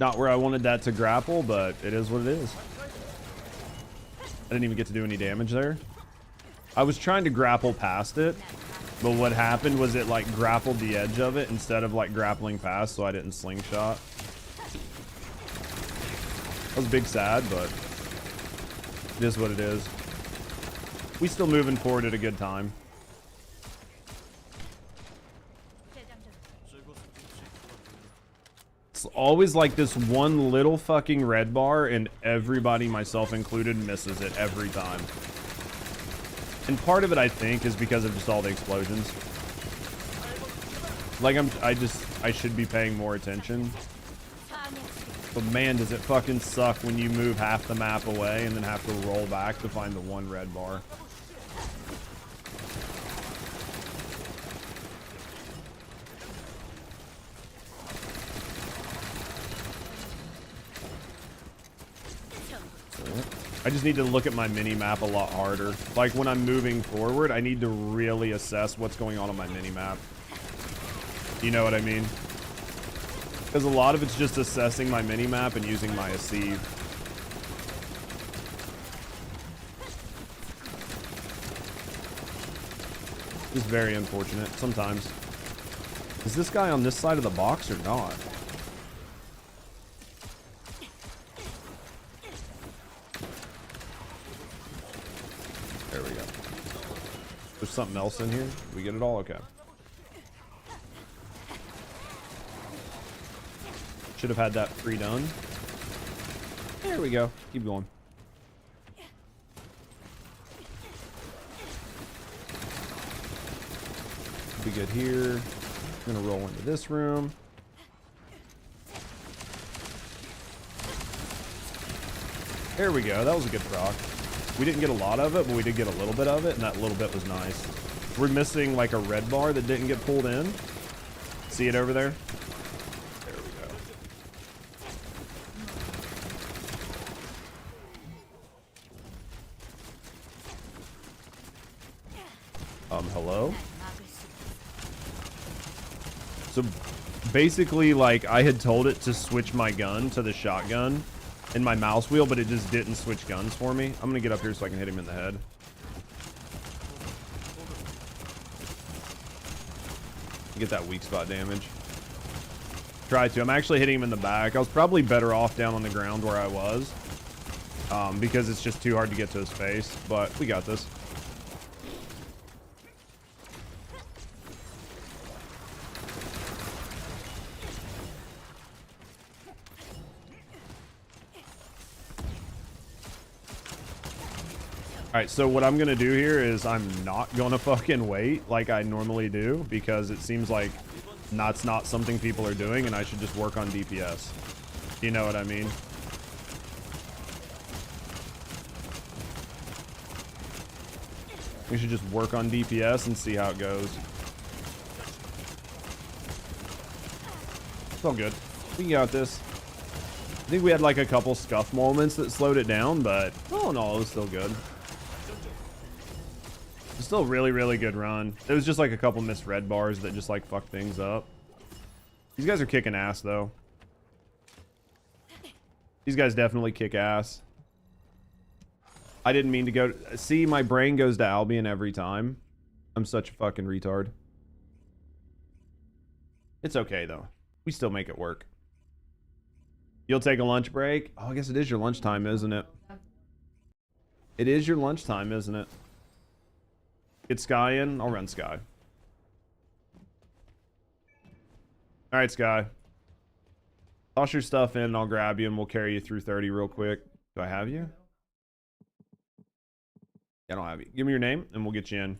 Not where I wanted that to grapple, but it is what it is. I didn't even get to do any damage there. I was trying to grapple past it, but what happened was it like grappled the edge of it instead of like grappling past, so I didn't slingshot. That was big sad, but it is what it is. We still moving forward at a good time. It's always like this one little fucking red bar and everybody, myself included, misses it every time. And part of it, I think, is because of just all the explosions. Like I should be paying more attention. But man, does it fucking suck when you move half the map away and then have to roll back to find the one red bar. I just need to look at my mini-map a lot harder. Like when I'm moving forward, I need to really assess what's going on my mini-map. You know what I mean? Because a lot of it's just assessing my mini-map and using my Asive. It's very unfortunate sometimes. Is this guy on this side of the box or not? There we go. There's something else in here. We get it all? Okay. Should have had that pre-done. There we go. Keep going. Be good here. I'm gonna roll into this room. There we go. That was a good proc. We didn't get a lot of it, but we did get a little bit of it, and that little bit was nice. We're missing like a red bar that didn't get pulled in. See it over there? There we go. Hello? So basically, like, I had told it to switch my gun to the shotgun in my mouse wheel, but it just didn't switch guns for me. I'm gonna get up here so I can hit him in the head. Get that weak spot damage. Try to. I'm actually hitting him in the back. I was probably better off down on the ground where I was, because it's just too hard to get to his face, but we got this. Alright, so what I'm gonna do here is I'm not gonna fucking wait like I normally do, because it seems like that's not something people are doing, and I should just work on DPS. You know what I mean? We should just work on DPS and see how it goes. It's all good. We got this. I think we had like a couple scuff moments that slowed it down, but all in all, it was still good. It's still a really, really good run. It was just like a couple missed red bars that just like fucked things up. These guys are kicking ass though. These guys definitely kick ass. I didn't mean to go. See, my brain goes to Albion every time. I'm such a fucking retard. It's okay though. We still make it work. You'll take a lunch break? Oh, I guess it is your lunchtime, isn't it? It is your lunchtime, isn't it? Get Sky in? I'll run Sky. Alright, Sky. Toss your stuff in and I'll grab you and we'll carry you through 30 real quick. Do I have you? I don't have you. Give me your name and we'll get you in.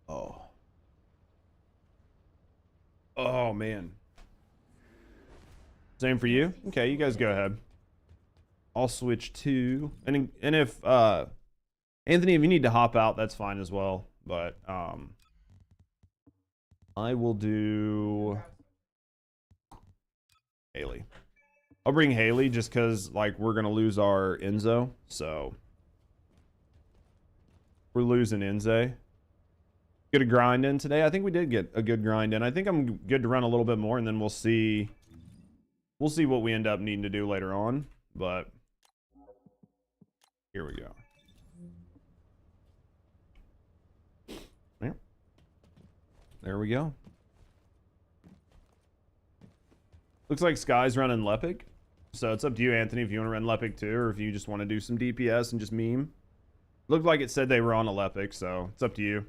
Oh. Oh, man. Same for you? Okay, you guys go ahead. I'll switch to... And if, Anthony, if you need to hop out, that's fine as well. But, I will do... Haley. I'll bring Haley just because, like, we're going to lose our Enzo. So, we're losing Enze. Get a grind in today. I think we did get a good grind in. I think I'm good to run a little bit more, and then we'll see what we end up needing to do later on. But here we go. Yeah. There we go. Looks like Sky's running Lepic. So it's up to you, Anthony, if you want to run Lepic too, or if you just want to do some DPS and just meme. Looked like it said they were on a Lepic, so it's up to you.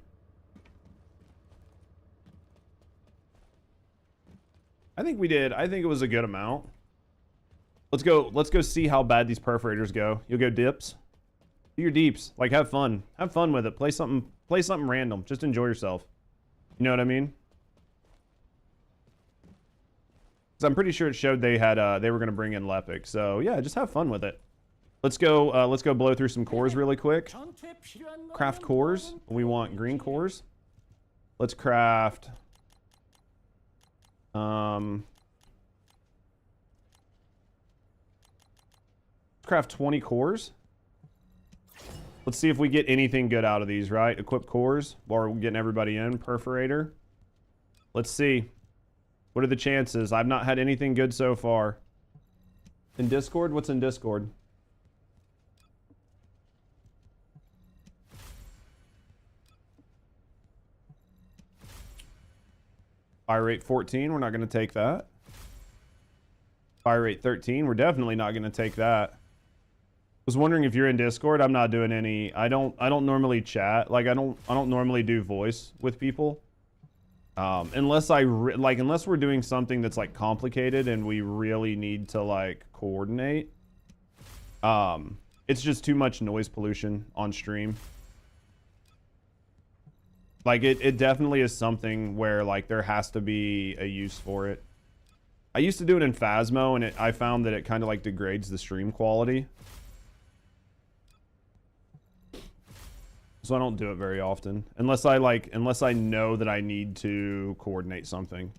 I think we did. I think it was a good amount. Let's go see how bad these perforators go. You'll go dips. Do your deeps. Like, have fun. Have fun with it. Play something random. Just enjoy yourself. You know what I mean? Because I'm pretty sure it showed they had they were gonna bring in Lepic. So yeah, just have fun with it. Let's go blow through some cores really quick. Craft cores. We want green cores. Let's craft craft 20 cores. Let's see if we get anything good out of these, right? Equip cores while we're getting everybody in. Perforator. Let's see. What are the chances? I've not had anything good so far. In Discord? What's in Discord? Fire rate 14, we're not going to take that. Fire rate 13, we're definitely not going to take that. Was wondering if you're in Discord. I'm not doing any. I don't normally chat. Like I don't normally do voice with people. Unless unless we're doing something that's like complicated and we really need to like coordinate. It's just too much noise pollution on stream. Like, it definitely is something where, like, there has to be a use for it. I used to do it in Phasmo, and I found that it kind of, like, degrades the stream quality. So I don't do it very often. Unless I know that I need to coordinate something.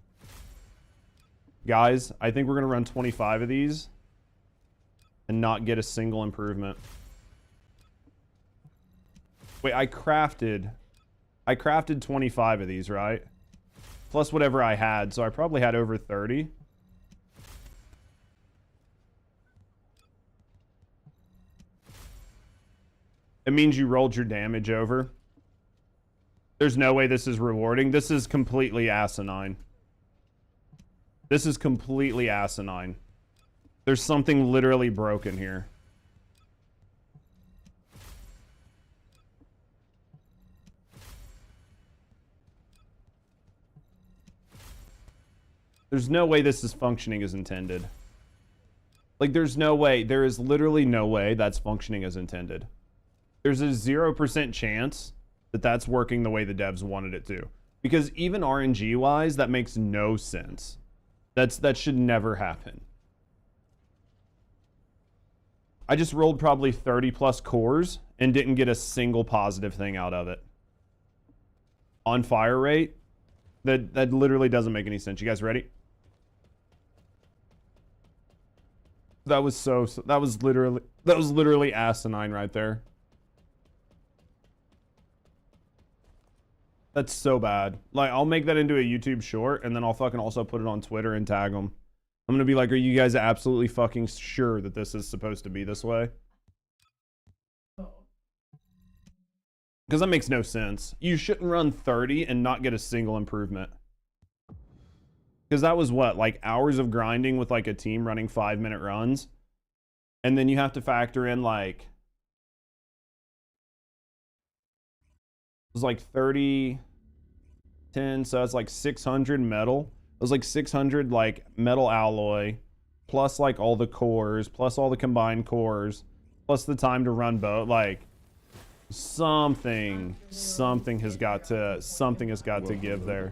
Guys, I think we're going to run 25 of these and not get a single improvement. Wait, I crafted 25 of these, right? Plus whatever I had, so I probably had over 30. It means you rolled your damage over. There's no way this is rewarding. This is completely asinine. This is completely asinine. There's something literally broken here. There's no way this is functioning as intended. Like, there's no way. There is literally no way that's functioning as intended. There's a 0% chance that that's working the way the devs wanted it to. Because even RNG-wise, that makes no sense. That should never happen. I just rolled probably 30 plus cores and didn't get a single positive thing out of it. On fire rate, that literally doesn't make any sense. You guys ready? That was literally asinine right there. That's so bad. Like, I'll make that into a YouTube short, and then I'll fucking also put it on Twitter and tag them. I'm gonna be like, are you guys absolutely fucking sure that this is supposed to be this way? Because that makes no sense. You shouldn't run 30 and not get a single improvement. Because that was what, like hours of grinding with like a team running 5-minute runs. And then you have to factor in like, it was like 30, 10, so it's like 600 metal. It was like 600 like metal alloy, plus like all the cores, plus all the combined cores, plus the time to run both. Like something has got to give there.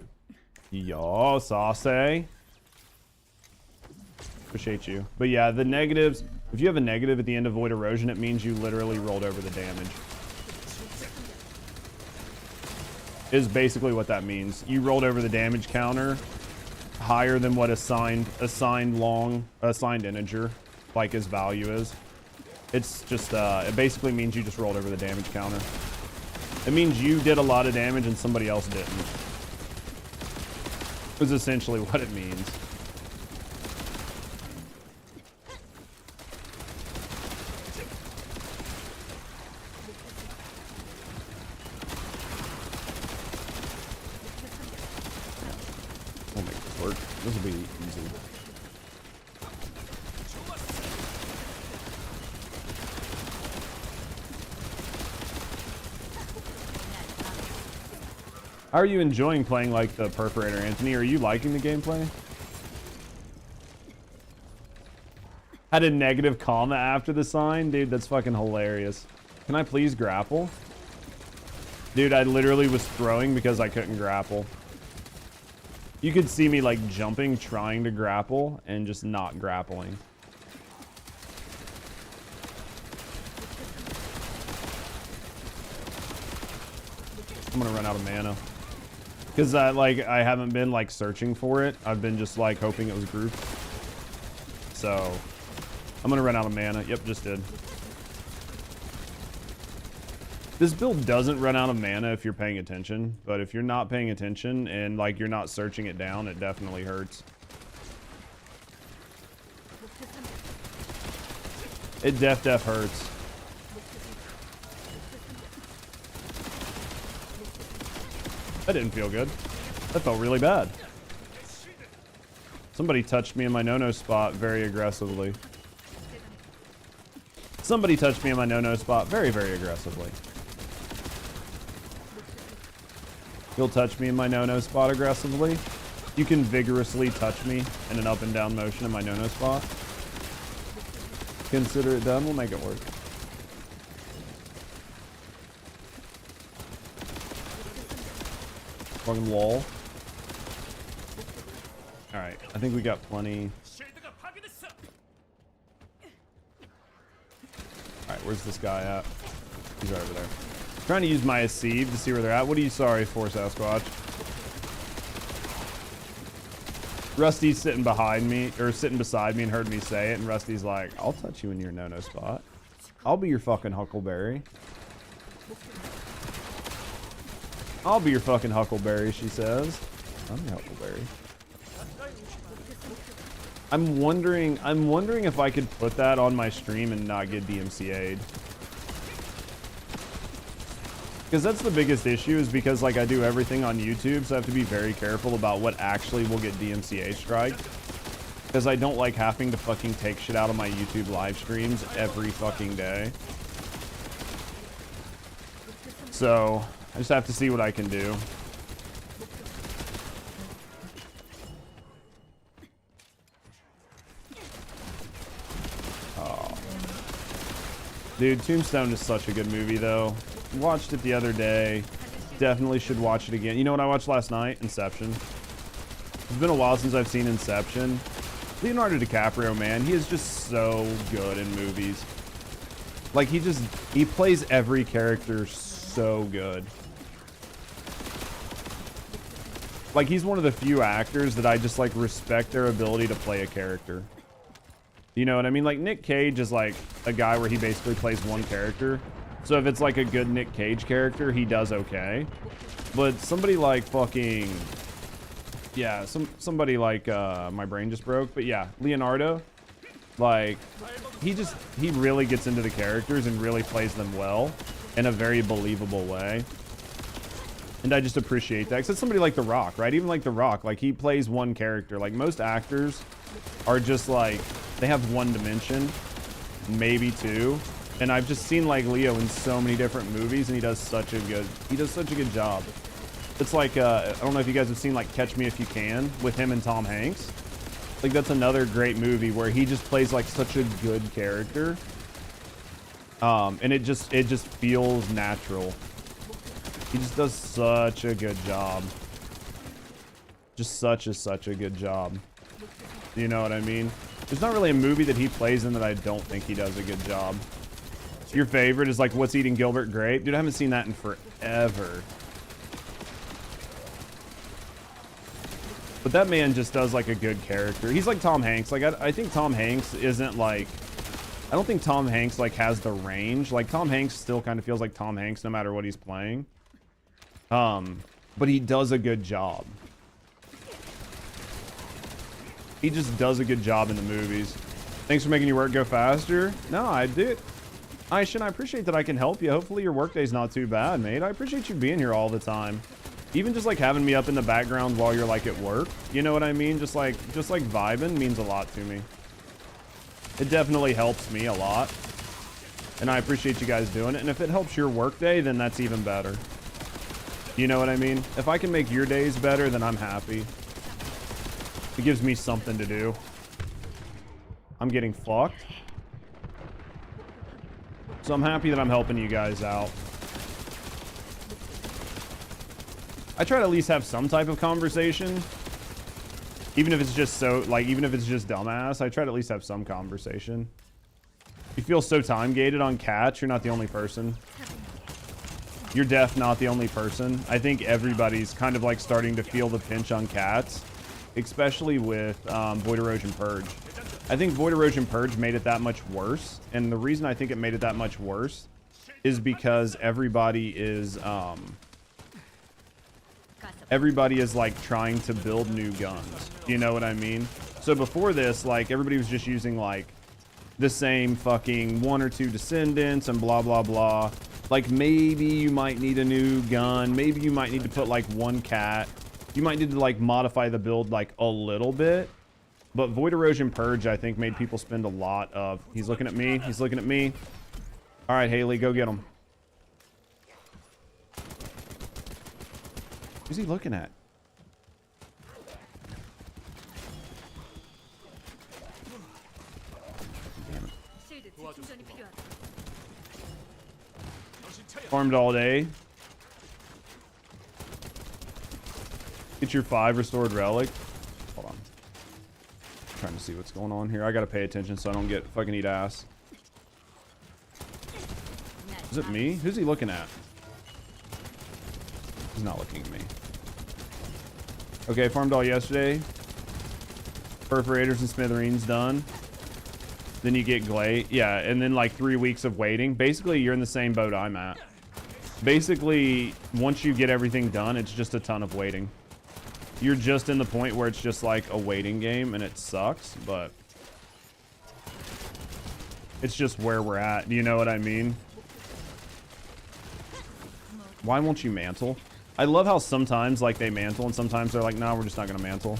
Yo, sauce. Appreciate you. But yeah, the negatives, if you have a negative at the end of Void Erosion, it means you literally rolled over the damage. Is basically what that means. You rolled over the damage counter higher than what assigned integer like his value is. It's just it basically means you just rolled over the damage counter. It means you did a lot of damage and somebody else didn't. Is essentially what it means. We'll make this work. This will be easy. How are you enjoying playing like the Perforator, Anthony? Are you liking the gameplay? Had a negative comma after the sign? Dude, that's fucking hilarious. Can I please grapple? Dude, I literally was throwing because I couldn't grapple. You could see me like jumping, trying to grapple, and just not grappling. I'm gonna run out of mana. Because I haven't been like searching for it. I've been just like hoping it was grouped. So I'm gonna run out of mana. Yep, just did. This build doesn't run out of mana if you're paying attention, but if you're not paying attention and like you're not searching it down, it definitely hurts. It def hurts. That didn't feel good. That felt really bad. Somebody touched me in my no-no spot very aggressively. Somebody touched me in my no-no spot very, very aggressively. You'll touch me in my no-no spot aggressively. You can vigorously touch me in an up and down motion in my no-no spot. Consider it done. We'll make it work. Fucking wall. Alright, I think we got plenty. Alright, where's this guy at? He's right over there. Trying to use my Acceive to see where they're at. What are you sorry for, Sasquatch? Rusty's sitting behind me, or sitting beside me and heard me say it, and Rusty's like, I'll touch you in your no-no spot. I'll be your fucking Huckleberry. I'll be your fucking Huckleberry, she says. I'm your Huckleberry. I'm wondering if I could put that on my stream and not get DMCA'd. Because that's the biggest issue, is because like I do everything on YouTube, so I have to be very careful about what actually will get DMCA striked. Because I don't like having to fucking take shit out of my YouTube live streams every fucking day. So I just have to see what I can do. Dude, Tombstone is such a good movie, though. Watched it the other day. Definitely should watch it again. You know what I watched last night? Inception. It's been a while since I've seen Inception. Leonardo DiCaprio, man, he is just so good in movies. Like, he plays every character so good. Like, he's one of the few actors that I just, like, respect their ability to play a character. You know what I mean? Like, Nick Cage is, like, a guy where he basically plays one character. So if it's, like, a good Nick Cage character, he does okay. But somebody like fucking... Yeah, somebody like, my brain just broke. But yeah, Leonardo, like, he really gets into the characters and really plays them well in a very believable way. And I just appreciate that. Because it's somebody like The Rock, right? Even like The Rock, like, he plays one character. Like, most actors are just like, they have one dimension, maybe two. And I've just seen like Leo in so many different movies, and he does such a good job. It's like, I don't know if you guys have seen like Catch Me If You Can with him and Tom Hanks. Like, that's another great movie where he just plays like such a good character. And it just feels natural. He just does such a good job. Just such a good job. You know what I mean? There's not really a movie that he plays in that I don't think he does a good job. Your favorite is like What's Eating Gilbert Grape? Dude, I haven't seen that in forever. But that man just does like a good character. He's like Tom Hanks. Like, I think Tom Hanks isn't like... I don't think Tom Hanks like has the range. Like, Tom Hanks still kind of feels like Tom Hanks no matter what he's playing. But he does a good job. He just does a good job in the movies. Thanks for making your work go faster. No, I did. Aishin, I appreciate that I can help you. Hopefully your workday's not too bad, mate. I appreciate you being here all the time. Even just like having me up in the background while you're like at work. You know what I mean? Just like vibing means a lot to me. It definitely helps me a lot. And I appreciate you guys doing it. And if it helps your workday, then that's even better. You know what I mean? If I can make your days better, then I'm happy. It gives me something to do. I'm getting fucked. So I'm happy that I'm helping you guys out. I try to at least have some type of conversation. Even if it's just even if it's just dumbass, I try to at least have some conversation. You feel so time gated on cats, you're not the only person. You're deaf, not the only person. I think everybody's kind of like starting to feel the pinch on cats. Especially with Void Erosion Purge. I think Void Erosion Purge made it that much worse. And the reason I think it made it that much worse is because everybody is like trying to build new guns. You know what I mean? So before this, like, everybody was just using like the same fucking 1 or 2 Descendants and blah, blah, blah. Like, maybe you might need a new gun. Maybe you might need to put like 1 cat. You might need to like modify the build like a little bit. But Void Erosion Purge, I think, made people spend a lot of... He's looking at me. He's looking at me. All right, Haley, go get him. Who's he looking at? Damn it. Farmed all day. Get your 5 restored relic. Hold on. I'm trying to see what's going on here. I gotta pay attention so I don't get fucking eat ass. Is it me? Who's he looking at? He's not looking at me. Okay, farmed all yesterday. Perforators and smithereens done. Then you get Glade. Yeah, and then like 3 weeks of waiting. Basically, you're in the same boat I'm at. Basically, once you get everything done, it's just a ton of waiting. You're just in the point where it's just like a waiting game and it sucks, but it's just where we're at. Do you know what I mean? Why won't you mantle? I love how sometimes like they mantle and sometimes they're like, nah, we're just not gonna mantle.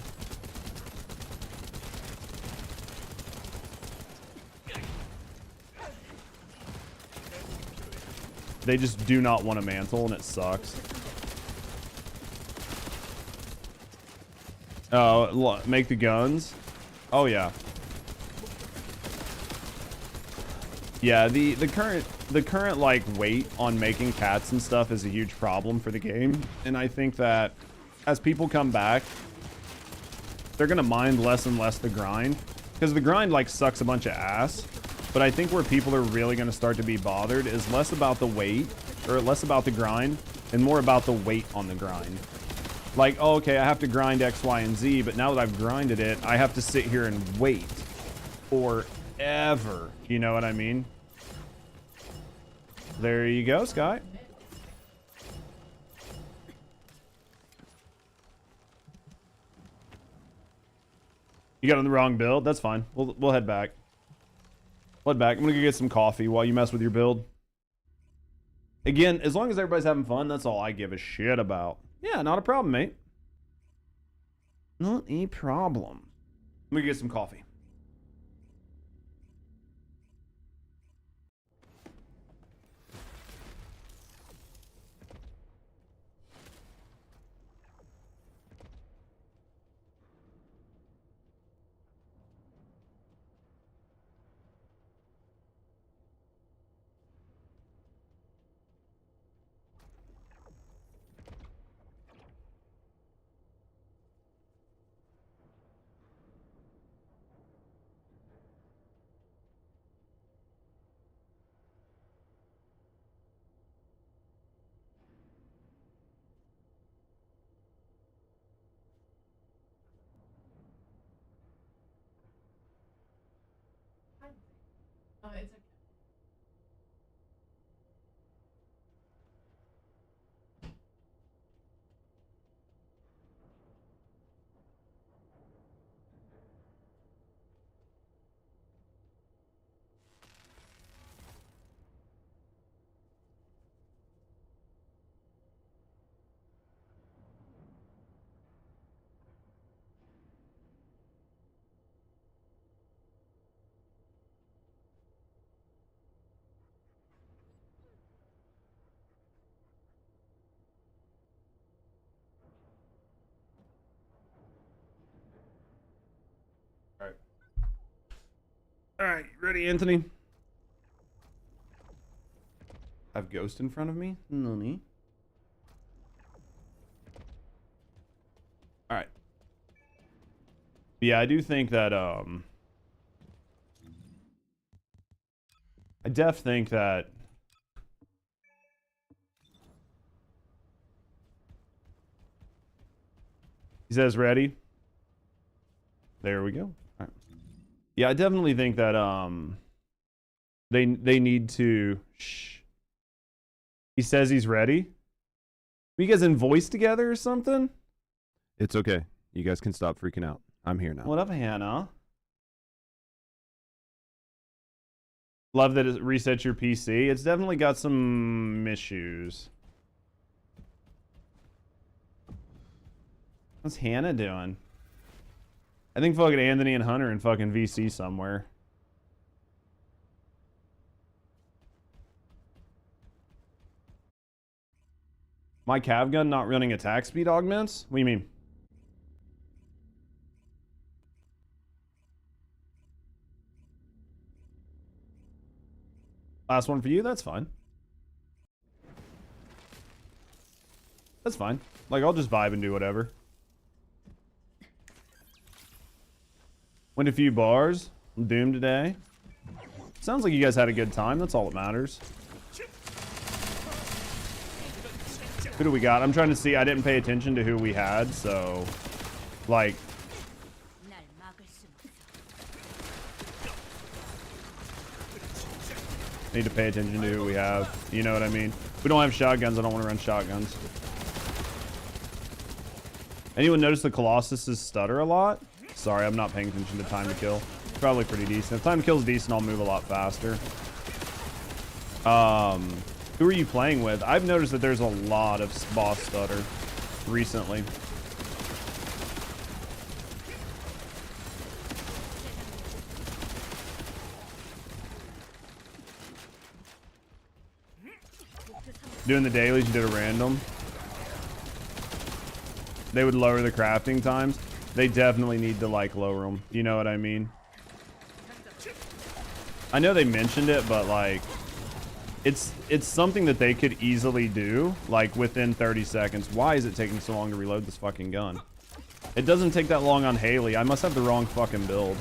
They just do not want to mantle and it sucks. Oh, make the guns. Oh yeah. Yeah, the current like weight on making cats and stuff is a huge problem for the game, and I think that as people come back, they're gonna mind less and less the grind, because the grind like sucks a bunch of ass. But I think where people are really gonna start to be bothered is less about the weight, or less about the grind, and more about the weight on the grind. Like, oh, okay, I have to grind X, Y, and Z, but now that I've grinded it, I have to sit here and wait forever. You know what I mean? There you go, Sky. You got on the wrong build? That's fine. We'll head back. We'll head back. I'm gonna go get some coffee while you mess with your build. Again, as long as everybody's having fun, that's all I give a shit about. Yeah, not a problem, mate. Not a problem. I'm gonna get some coffee. All right, ready, Anthony? I have Ghost in front of me? Nani? All right. Yeah, I do think that, I think that he says ready. There we go. All right. Yeah, I definitely think that they need to shh. He says he's ready. You guys in voice together or something? It's okay. You guys can stop freaking out. I'm here now. What up, Hannah? Love that it resets your PC. It's definitely got some issues. What's Hannah doing? I think fucking Anthony and Hunter in fucking VC somewhere. My cav gun not running attack speed augments? What do you mean? Last one for you? That's fine. That's fine. Like, I'll just vibe and do whatever. Went a few bars. Doom today. Sounds like you guys had a good time. That's all that matters. Who do we got? I'm trying to see. I didn't pay attention to who we had, so... Like... Need to pay attention to who we have. You know what I mean? If we don't have shotguns, I don't want to run shotguns. Anyone notice the Colossus's stutter a lot? Sorry, I'm not paying attention to time to kill. It's probably pretty decent. If time to kill is decent, I'll move a lot faster. Who are you playing with? I've noticed that there's a lot of boss stutter recently. Doing the dailies, you did a random. They would lower the crafting times. They definitely need to like lower them. You know what I mean? I know they mentioned it, but like, it's something that they could easily do, like within 30 seconds. Why is it taking so long to reload this fucking gun? It doesn't take that long on Haley. I must have the wrong fucking build.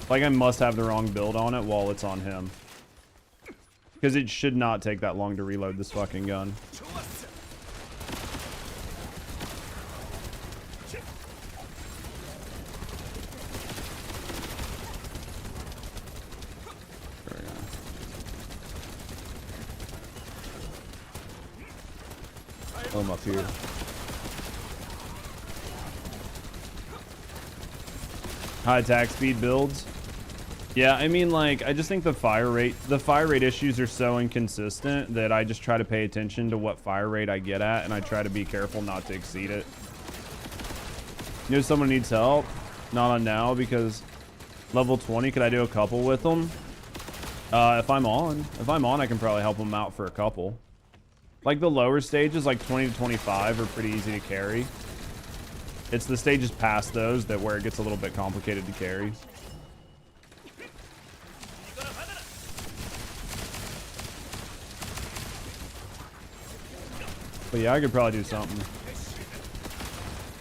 Like, I must have the wrong build on it while it's on him. Because it should not take that long to reload this fucking gun. I'm up here. High attack speed builds. Yeah, I mean, like, I just think the fire rate issues are so inconsistent that I just try to pay attention to what fire rate I get at, and I try to be careful not to exceed it. You know, someone needs help. Not on now because level 20. Could I do a couple with them? If I'm on, I can probably help them out for a couple. Like the lower stages, like 20 to 25, are pretty easy to carry. It's the stages past those that where it gets a little bit complicated to carry. But yeah, I could probably do something.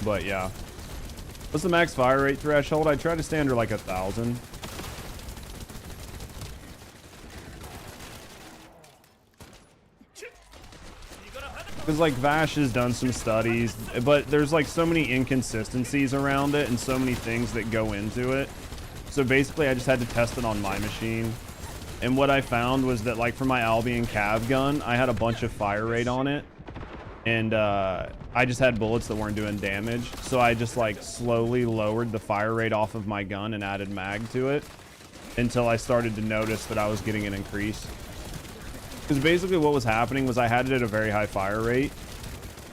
But yeah. What's the max fire rate threshold? I try to stay under like 1,000. Because like Vash has done some studies, but there's like so many inconsistencies around it and so many things that go into it. So basically I just had to test it on my machine. And what I found was that like for my Albion Cav gun, I had a bunch of fire rate on it. And I just had bullets that weren't doing damage. So I just like slowly lowered the fire rate off of my gun and added mag to it until I started to notice that I was getting an increase. Because basically what was happening was I had it at a very high fire rate.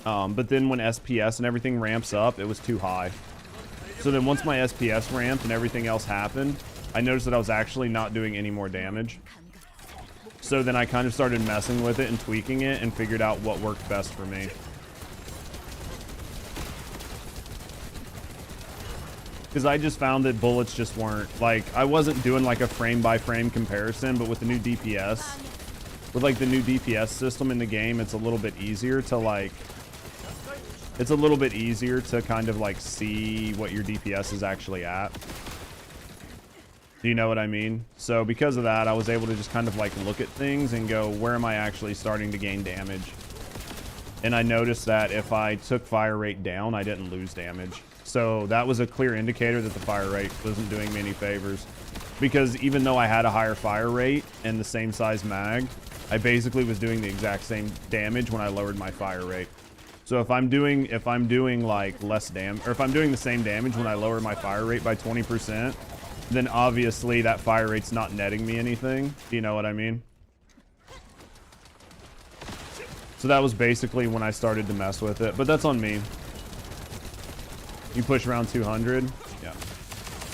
But then when SPS and everything ramps up, it was too high. So then once my SPS ramped and everything else happened, I noticed that I was actually not doing any more damage. So then I kind of started messing with it and tweaking it and figured out what worked best for me. Because I just found that bullets just weren't, like, I wasn't doing like a frame by frame comparison, but with the new DPS, with like the new DPS system in the game, it's a little bit easier to like, it's a little bit easier to kind of like see what your DPS is actually at. Do you know what I mean? So because of that, I was able to just kind of like look at things and go, where am I actually starting to gain damage? And I noticed that if I took fire rate down, I didn't lose damage. So that was a clear indicator that the fire rate wasn't doing me any favors. Because even though I had a higher fire rate and the same size mag, I basically was doing the exact same damage when I lowered my fire rate. So if I'm doing like less damage, or if I'm doing the same damage when I lower my fire rate by 20%, then obviously that fire rate's not netting me anything. Do you know what I mean? So that was basically when I started to mess with it, but that's on me. You push around 200. Yeah.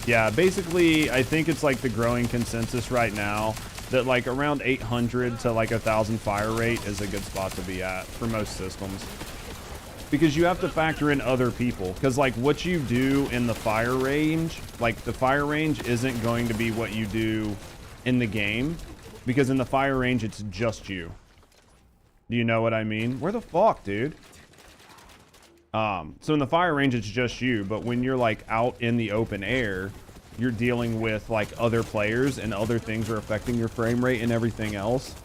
Yeah, basically, I think it's like the growing consensus right now that like around 800 to like 1,000 fire rate is a good spot to be at for most systems. Because you have to factor in other people. Because like what you do in the fire range, like the fire range isn't going to be what you do in the game. Because in the fire range, it's just you. Do you know what I mean? Where the fuck, dude? So in the fire range, it's just you. But when you're like out in the open air, you're dealing with like other players and other things are affecting your frame rate and everything else.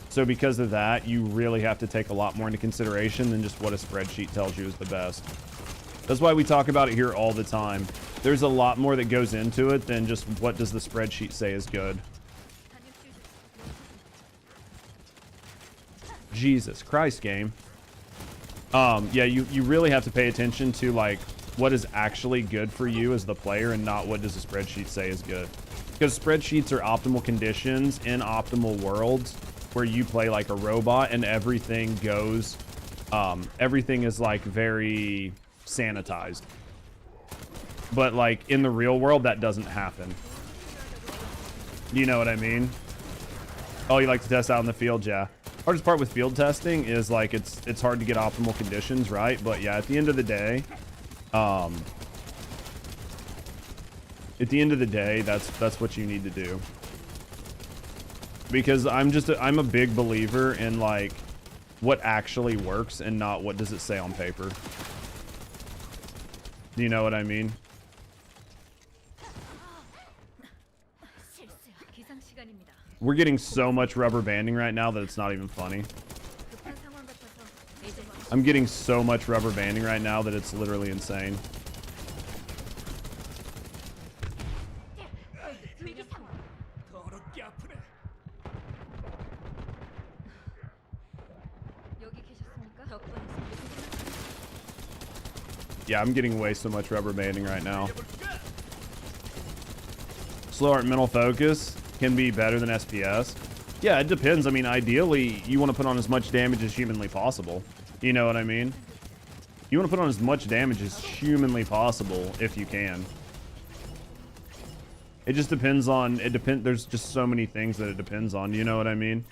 So because of that, you really have to take a lot more into consideration than just what a spreadsheet tells you is the best. That's why we talk about it here all the time. There's a lot more that goes into it than just what does the spreadsheet say is good. Jesus Christ, game. Yeah, you really have to pay attention to like what is actually good for you as the player and not what does the spreadsheet say is good. Because spreadsheets are optimal conditions in optimal worlds where you play like a robot and everything goes, everything is like very sanitized. But like in the real world, that doesn't happen. You know what I mean? Oh, you like to test out in the field? Yeah. Hardest part with field testing is like it's hard to get optimal conditions, right? But yeah, at the end of the day, that's what you need to do. because I'm a big believer in like what actually works and not what does it say on paper. Do you know what I mean? We're getting so much rubber banding right now that it's not even funny. I'm getting so much rubber banding right now that it's literally insane. Yeah, I'm getting way so much rubber banding right now. Slow art mental focus can be better than SPS. Yeah, it depends. I mean, ideally, you want to put on as much damage as humanly possible. You know what I mean? You want to put on as much damage as humanly possible if you can. It just depends on, there's just so many things that it depends on. You know what I mean?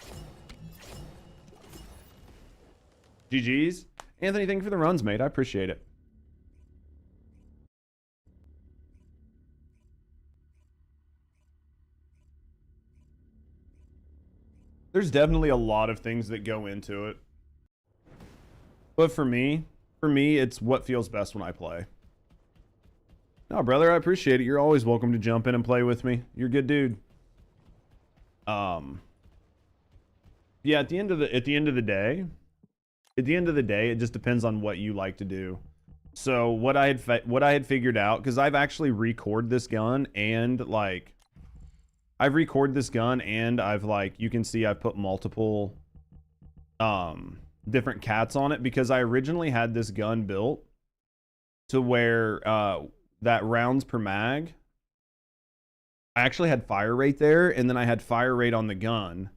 GG's. Anthony, thank you for the runs, mate. I appreciate it. There's definitely a lot of things that go into it. But for me, it's what feels best when I play. No, brother, I appreciate it. You're always welcome to jump in and play with me. You're a good dude. Yeah, at the end of the day, it just depends on what you like to do. So what I had figured out, because I've actually recorded this gun and like I've recorded this gun and I've like, you can see I've put multiple different cats on it because I originally had this gun built to where that rounds per mag, I actually had fire rate there, and then I had fire rate on the gun.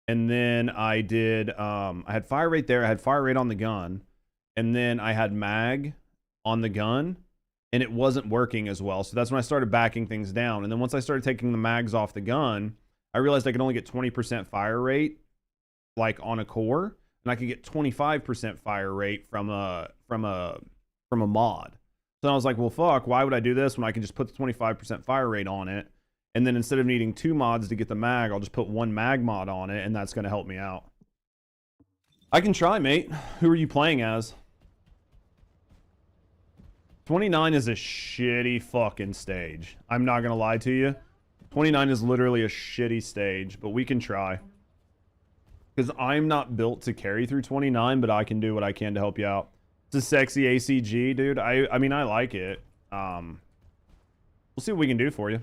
And then I did I had fire rate there, I had fire rate on the gun, and then I had mag on the gun, and it wasn't working as well. So that's when I started backing things down. And then once I started taking the mags off the gun, I realized I could only get 20% fire rate like on a core, and I could get 25% fire rate from a mod. So I was like, well, fuck, why would I do this when I can just put the 25% fire rate on it? And then instead of needing 2 mods to get the mag, I'll just put 1 mag mod on it, and that's going to help me out. I can try, mate. Who are you playing as? 29 is a shitty fucking stage. I'm not going to lie to you. 29 is literally a shitty stage, but we can try. Because I'm not built to carry through 29, but I can do what I can to help you out. It's a sexy ACG, dude. I mean, I like it. We'll see what we can do for you.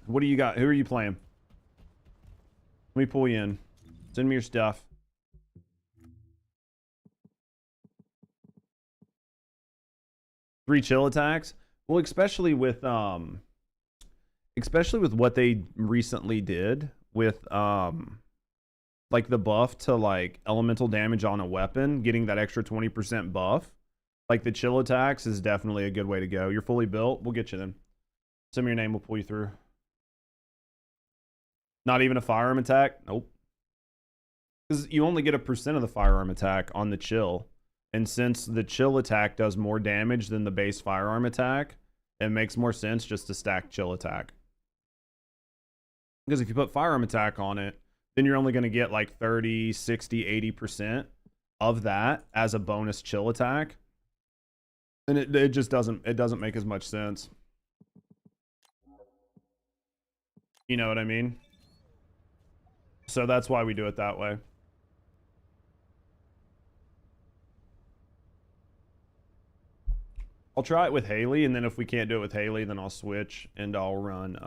What do you got? Who are you playing? Let me pull you in. Send me your stuff. Three chill attacks? Well, especially with what they recently did with like the buff to like elemental damage on a weapon, getting that extra 20% buff. Like the chill attacks is definitely a good way to go. You're fully built. We'll get you then. Send me your name. We'll pull you through. Not even a firearm attack? Nope. Because you only get 1% of the firearm attack on the chill. And since the chill attack does more damage than the base firearm attack, it makes more sense just to stack chill attack. Because if you put firearm attack on it, then you're only going to get like 30, 60, 80% of that as a bonus chill attack. And it just doesn't make as much sense. You know what I mean? So that's why we do it that way. I'll try it with Haley, and then if we can't do it with Haley, then I'll switch and I'll run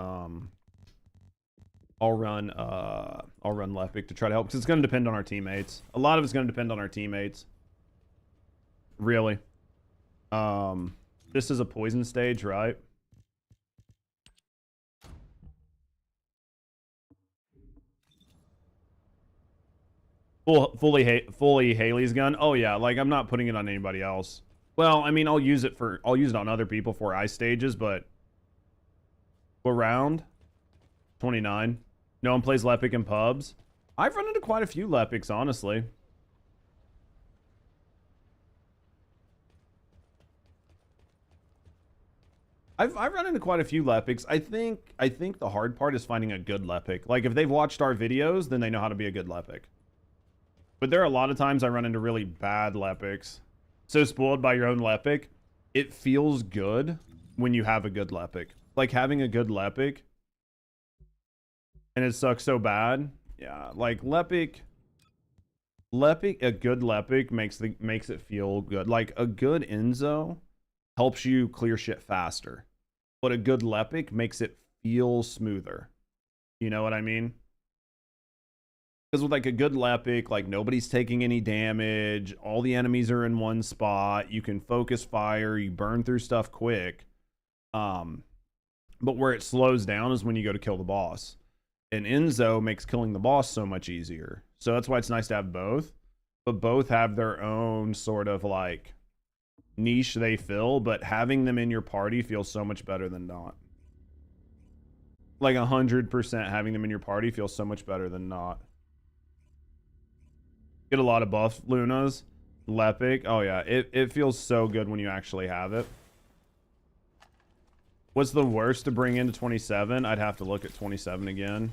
Lepic to try to help, because it's going to depend on our teammates. A lot of it's going to depend on our teammates. Really. This is a poison stage, right? Fully Haley's gun. Oh yeah, like I'm not putting it on anybody else. Well, I mean, I'll use it on other people for ice stages, but what round? 29. No one plays Lepic in pubs. I've run into quite a few Lepics, honestly. I've run into quite a few Lepics. I think the hard part is finding a good Lepic. Like if they've watched our videos, then they know how to be a good Lepic. But there are a lot of times I run into really bad Lepics. So spoiled by your own Lepic, it feels good when you have a good Lepic. Like having a good Lepic and it sucks so bad. Yeah, like Lepic, a good Lepic makes it feel good. Like a good Enzo helps you clear shit faster. But a good Lepic makes it feel smoother. You know what I mean? Because with like a good Lepic, like nobody's taking any damage. All the enemies are in one spot. You can focus fire. You burn through stuff quick. But where it slows down is when you go to kill the boss. And Enzo makes killing the boss so much easier. So that's why it's nice to have both. But both have their own sort of like niche they fill. But having them in your party feels so much better than not. Like 100% having them in your party feels so much better than not. Get a lot of buff Lunas. Lepic. Oh yeah, it feels so good when you actually have it. What's the worst to bring into 27? I'd have to look at 27 again.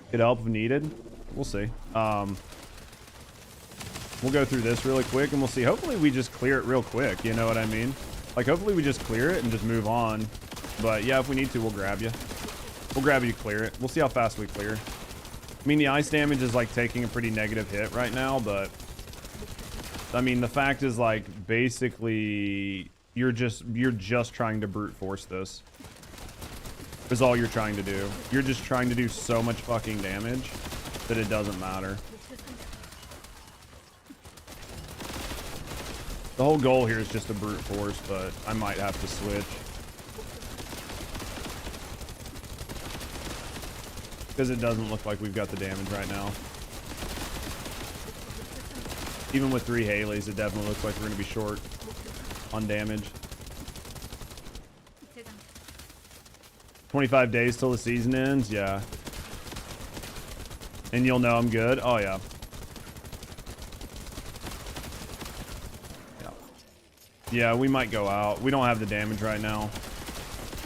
Could help if needed. We'll see. We'll go through this really quick and we'll see. Hopefully we just clear it real quick. You know what I mean? Like hopefully we just clear it and just move on. But yeah, if we need to, we'll grab you. We'll grab you, clear it. We'll see how fast we clear. I mean, the ice damage is like taking a pretty negative hit right now, but I mean, the fact is like basically you're just trying to brute force this. Is all you're trying to do. You're just trying to do so much fucking damage that it doesn't matter. The whole goal here is just to brute force, but I might have to switch. Because it doesn't look like we've got the damage right now. Even with 3 Haleys, it definitely looks like we're going to be short on damage. 25 days till the season ends? Yeah. And you'll know I'm good? Oh, yeah. Yeah, we might go out. We don't have the damage right now.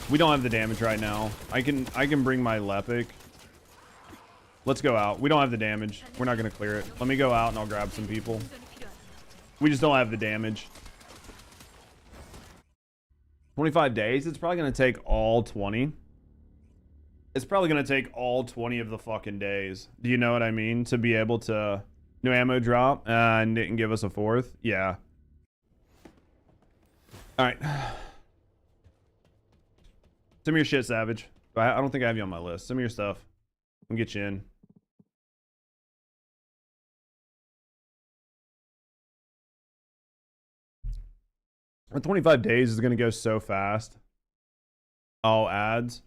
I can bring my Lepic. Let's go out. We don't have the damage. We're not going to clear it. Let me go out and I'll grab some people. We just don't have the damage. 25 days? It's probably going to take all 20. It's probably going to take all 20 of the fucking days. Do you know what I mean? To be able to... No ammo drop and didn't give us a 4th. Yeah. Alright. Send me your shit, Savage. I don't think I have you on my list. Send me your stuff. I'll get you in. The 25 days is going to go so fast. All ads.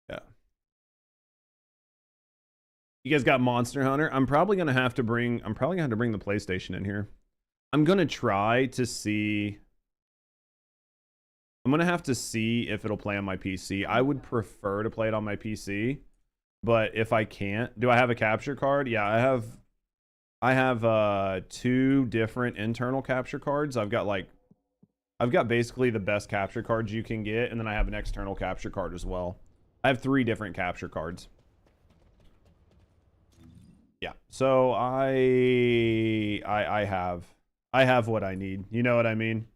Yeah. You guys got Monster Hunter? I'm probably going to have to bring the PlayStation in here. I'm going to try to see. I'm going to have to see if it'll play on my PC. I would prefer to play it on my PC. But if I can't, do I have a capture card? Yeah, I have 2 different internal capture cards. I've got basically the best capture cards you can get, and then I have an external capture card as well. I have 3 different capture cards. Yeah. So I have what I need. You know what I mean?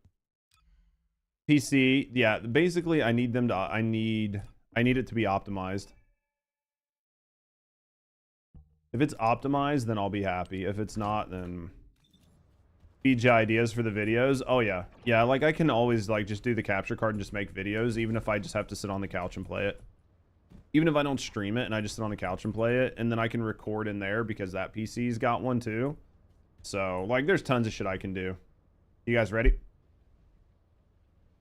PC, yeah, basically I need it to be optimized. If it's optimized, then I'll be happy. If it's not, then feed you ideas for the videos. Oh yeah. Yeah, like I can always like just do the capture card and just make videos, even if I just have to sit on the couch and play it. Even if I don't stream it and I just sit on the couch and play it, and then I can record in there because that PC's got one too. So like there's tons of shit I can do. You guys ready?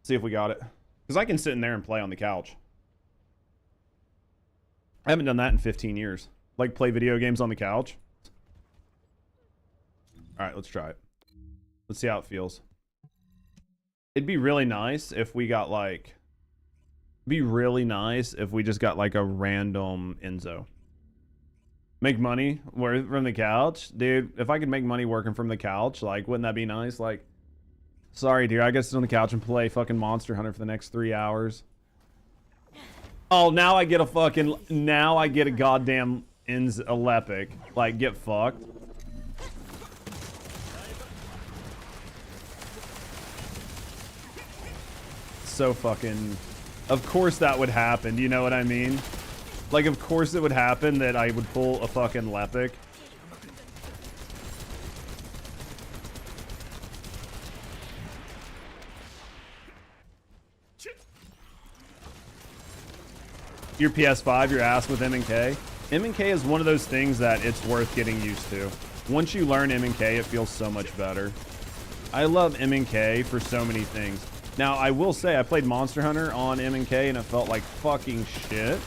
See if we got it. Because I can sit in there and play on the couch. I haven't done that in 15 years. Like play video games on the couch. Alright, let's try it. Let's see how it feels. It'd be really nice if we got like... It'd be really nice if we just got like a random Enzo. Make money from the couch? Dude, if I could make money working from the couch, like, wouldn't that be nice? Like, sorry, dude, I gotta sit on the couch and play fucking Monster Hunter for the next 3 hours. Oh, now I get a goddamn Lepic. Like, get fucked. So fucking... Of course that would happen, do you know what I mean? Like, of course it would happen that I would pull a fucking Lepic. Your PS5, your ass with M&K. M&K is one of those things that it's worth getting used to. Once you learn M&K, it feels so much better. I love M&K for so many things. Now, I will say, I played Monster Hunter on M&K and it felt like fucking shit.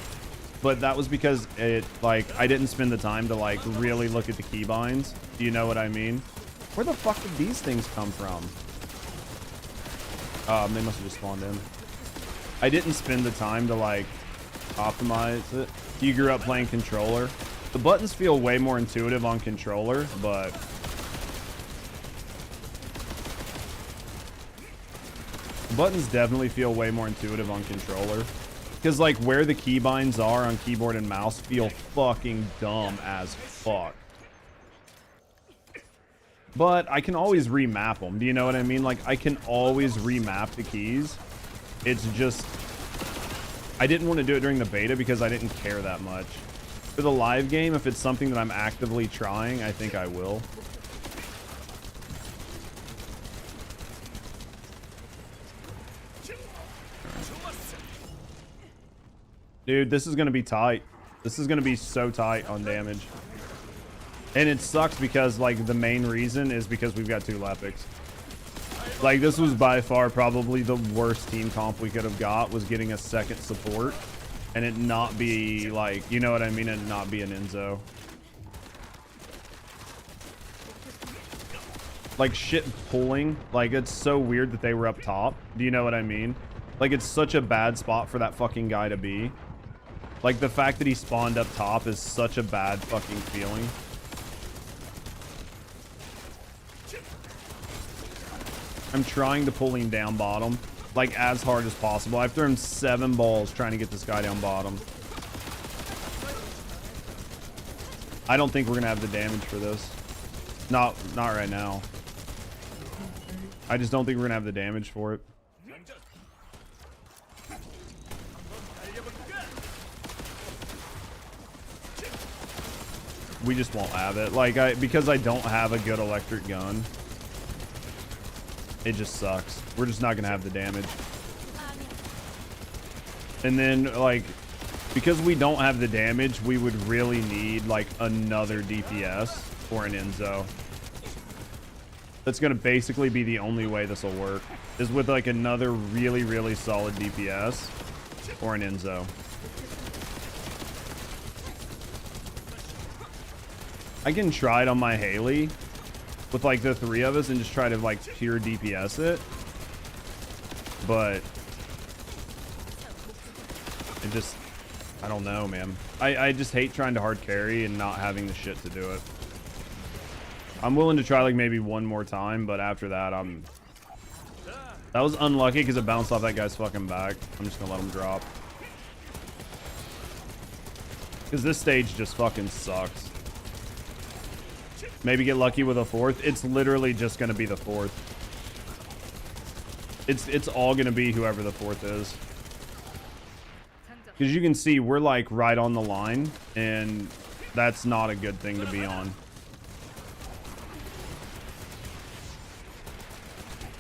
But that was because I didn't spend the time to, like, really look at the keybinds. Do you know what I mean? Where the fuck did these things come from? They must have just spawned in. I didn't spend the time to, like, optimize it. You grew up playing controller. The buttons feel way more intuitive on controller, but... buttons definitely feel way more intuitive on controller. Because, like, where the keybinds are on keyboard and mouse feel fucking dumb as fuck. But I can always remap them. Do you know what I mean? Like, I can always remap the keys. It's just... I didn't want to do it during the beta because I didn't care that much. For the live game, if it's something that I'm actively trying, I think I will. Dude, this is going to be tight. This is going to be so tight on damage. And it sucks because, like, the main reason is because we've got 2 Lepics. Like, this was by far probably the worst team comp we could have got, was getting a second support. And it not be, like, you know what I mean? And not be an Enzo. Like, shit pulling. Like, it's so weird that they were up top. Do you know what I mean? Like, it's such a bad spot for that fucking guy to be. Like, the fact that he spawned up top is such a bad fucking feeling. I'm trying to pull him down bottom, like, as hard as possible. I've thrown 7 balls trying to get this guy down bottom. I don't think we're gonna have the damage for this. Not right now. I just don't think we're gonna have the damage for it. We just won't have it. Like, because I don't have a good electric gun. It just sucks. We're just not gonna have the damage. And then, like, because we don't have the damage, we would really need, like, another DPS for an Enzo. That's gonna basically be the only way this will work, is with, like, another really, really solid DPS or an Enzo. I can try it on my Haley with, like, the 3 of us and just try to, like, pure DPS it. But it just, I don't know, man. I just hate trying to hard carry and not having the shit to do it. I'm willing to try, like, maybe one more time, but after that, that was unlucky because it bounced off that guy's fucking back. I'm just gonna let him drop. Because this stage just fucking sucks. Maybe get lucky with a 4th. It's literally just going to be the 4th. It's all going to be whoever the 4th is. Because you can see we're, like, right on the line, and that's not a good thing to be on.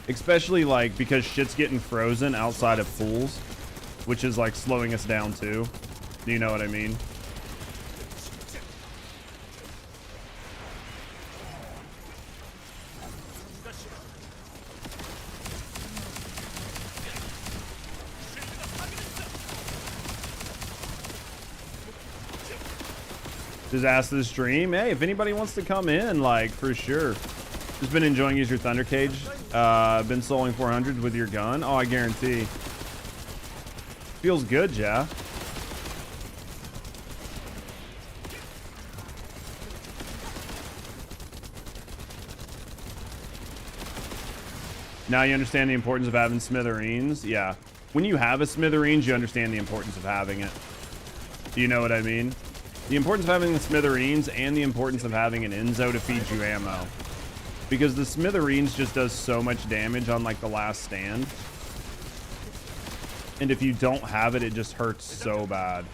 Especially, like, because shit's getting frozen outside of pools, which is, like, slowing us down too. Do you know what I mean? Just ask the stream. Hey, if anybody wants to come in, like, for sure. Just been enjoying your Thunder Cage. Been soloing 400s with your gun. Oh, I guarantee. Feels good, yeah. Now you understand the importance of having smithereens. Yeah. When you have a smithereens, you understand the importance of having it. Do you know what I mean? The importance of having the smithereens and the importance of having an Enzo to feed you ammo. Because the smithereens just does so much damage on like the last stand. And if you don't have it, it just hurts so bad.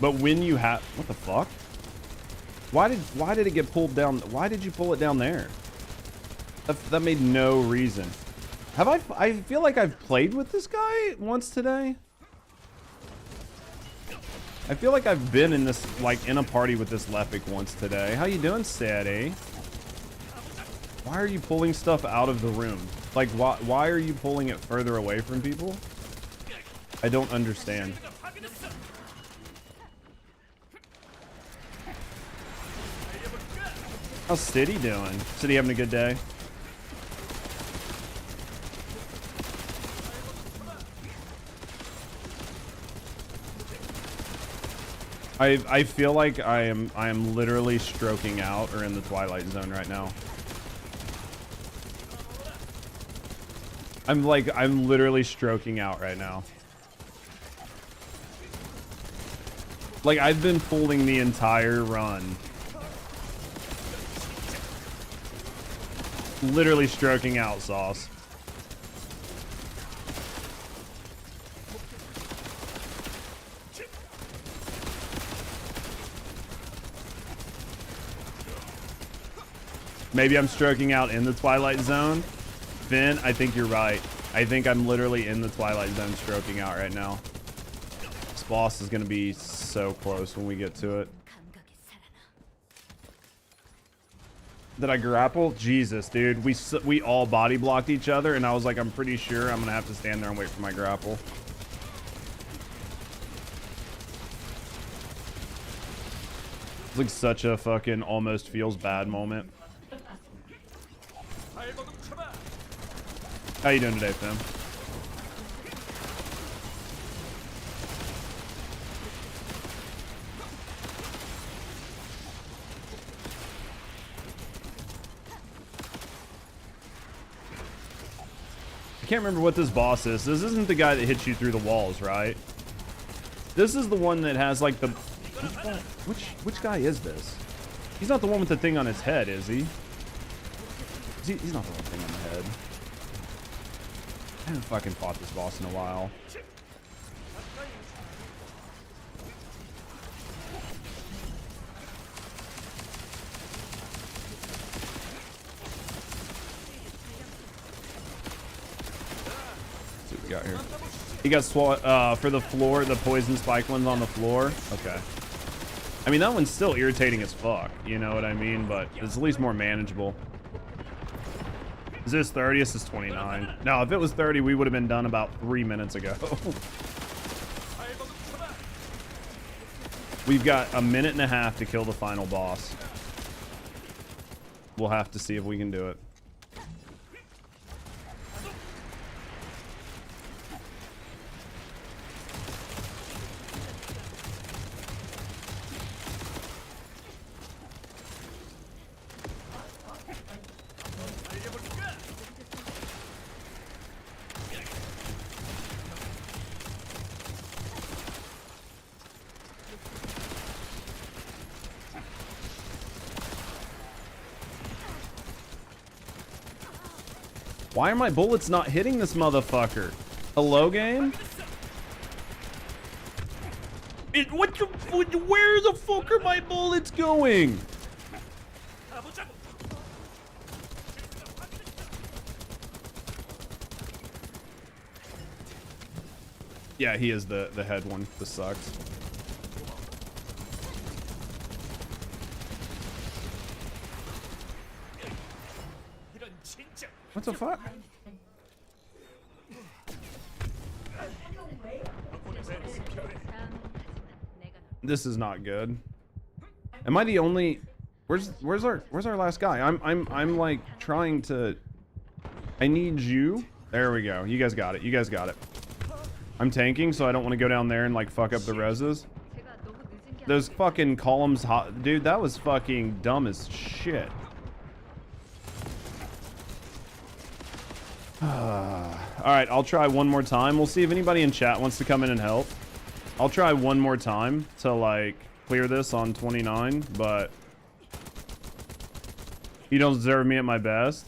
But when you have, what the fuck? Why did it get pulled down? Why did you pull it down there? That made no reason. I feel like I've played with this guy once today. I feel like I've been in this, like in a party with this Lepic once today. How you doing, Sadie? Why are you pulling stuff out of the room? Like, why are you pulling it further away from people? I don't understand. How's City doing? City having a good day? I feel like I am literally stroking out or in the Twilight Zone right now. I'm literally stroking out right now. Like I've been pulling the entire run. Literally stroking out, Sauce. Maybe I'm stroking out in the Twilight Zone. Finn, I think you're right. I think I'm literally in the Twilight Zone stroking out right now. This boss is going to be so close when we get to it. Did I grapple? Jesus, dude. We all body blocked each other, and I was like, I'm pretty sure I'm going to have to stand there and wait for my grapple. It's like such a fucking almost feels bad moment. How you doing today, Finn? I can't remember what this boss is. This isn't the guy that hits you through the walls, right? This is the one that has like the... Which guy is this? He's not the one with the thing on his head, is he? He's not the one with the thing on the head. I haven't fucking fought this boss in a while. Let's see what we got here. He got for the floor, the poison spike ones on the floor. Okay. I mean, that one's still irritating as fuck. You know what I mean? But it's at least more manageable. Is this 30? This is 29. No, if it was 30, we would have been done about 3 minutes ago. We've got a minute and a half to kill the final boss. We'll have to see if we can do it. Why are my bullets not hitting this motherfucker? Hello, game? Where the fuck are my bullets going? Yeah, he is the head one. This sucks. What the fuck? This is not good. Am I the only? Where's our last guy? I'm like trying to. I need you. There we go. You guys got it. You guys got it. I'm tanking, so I don't want to go down there and like fuck up the reses. Those fucking columns, dude, that was fucking dumb as shit. Alright, I'll try one more time. We'll see if anybody in chat wants to come in and help. I'll try one more time to, like, clear this on 29, but you don't deserve me at my best.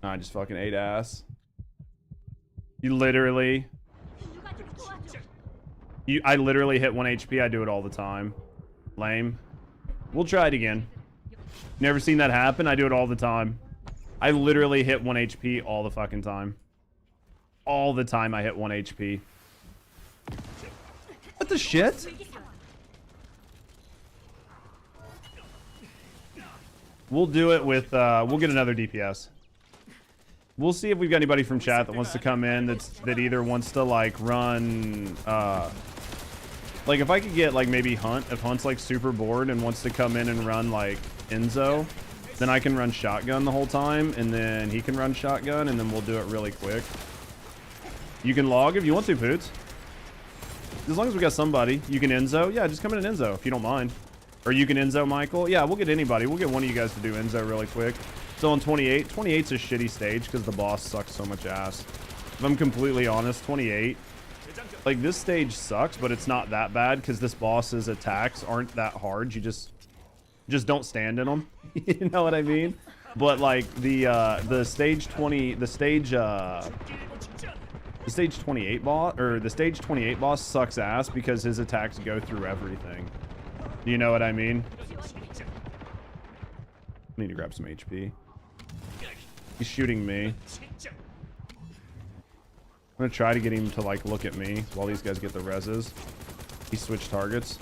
I just fucking ate ass. You literally... I literally hit 1 HP. I do it all the time. Lame. We'll try it again. Never seen that happen? I do it all the time. I literally hit 1 HP all the fucking time. All the time I hit 1 HP. What the shit? We'll do it with, we'll get another DPS. We'll see if we've got anybody from chat that wants to come in that either wants to, like, run, like, if I could get, like, maybe Hunt, if Hunt's, like, super bored and wants to come in and run, like, Enzo, then I can run shotgun the whole time, and then he can run shotgun, and then we'll do it really quick. You can log if you want to, Poots. As long as we got somebody. You can Enzo. Yeah, just come in and Enzo if you don't mind. Or you can Enzo, Michael. Yeah, we'll get anybody. We'll get one of you guys to do Enzo really quick. Still on 28. 28's a shitty stage because the boss sucks so much ass. If I'm completely honest, 28. Like, this stage sucks, but it's not that bad because this boss's attacks aren't that hard. You just don't stand in them. You know what I mean? But, like, the stage 20... The stage 28 boss... Or the stage 28 boss sucks ass because his attacks go through everything. You know what I mean? I need to grab some HP. He's shooting me. I'm gonna try to get him to, like, look at me while these guys get the reses. He switched targets.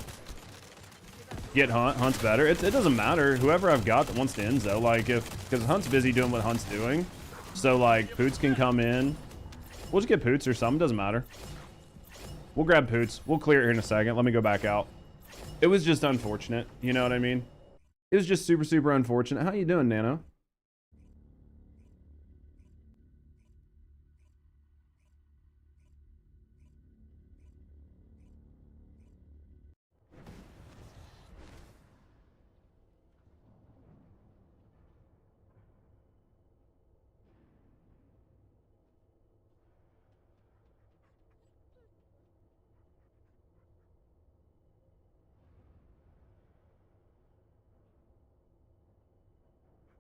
Get Hunt. Hunt's better. It doesn't matter. Whoever I've got that wants to Enzo, like, because Hunt's busy doing what Hunt's doing. So, like, Poots can come in. We'll just get Poots or something. Doesn't matter. We'll grab Poots. We'll clear it here in a second. Let me go back out. It was just unfortunate. You know what I mean? It was just super, super unfortunate. How you doing, Nano?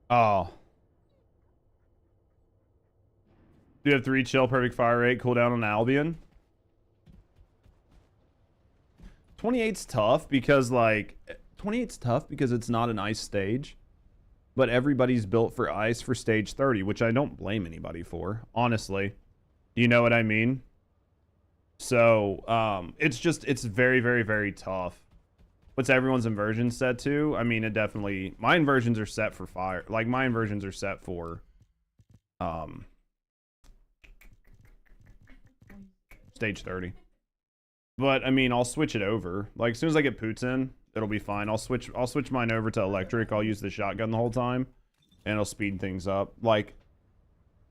Oh. Do you have 3 chill, perfect fire rate, cooldown on Albion? 28's tough because, like, 28's tough because it's not an ice stage. But everybody's built for ice for stage 30, which I don't blame anybody for, honestly. You know what I mean? So, it's very, very, very tough. What's everyone's inversion set to? I mean, it definitely... My inversions are set for fire. Like, my inversions are set for... Stage 30. But, I mean, I'll switch it over. Like, as soon as I get Poots in, it'll be fine. I'll switch mine over to electric. I'll use the shotgun the whole time. And it'll speed things up. Like,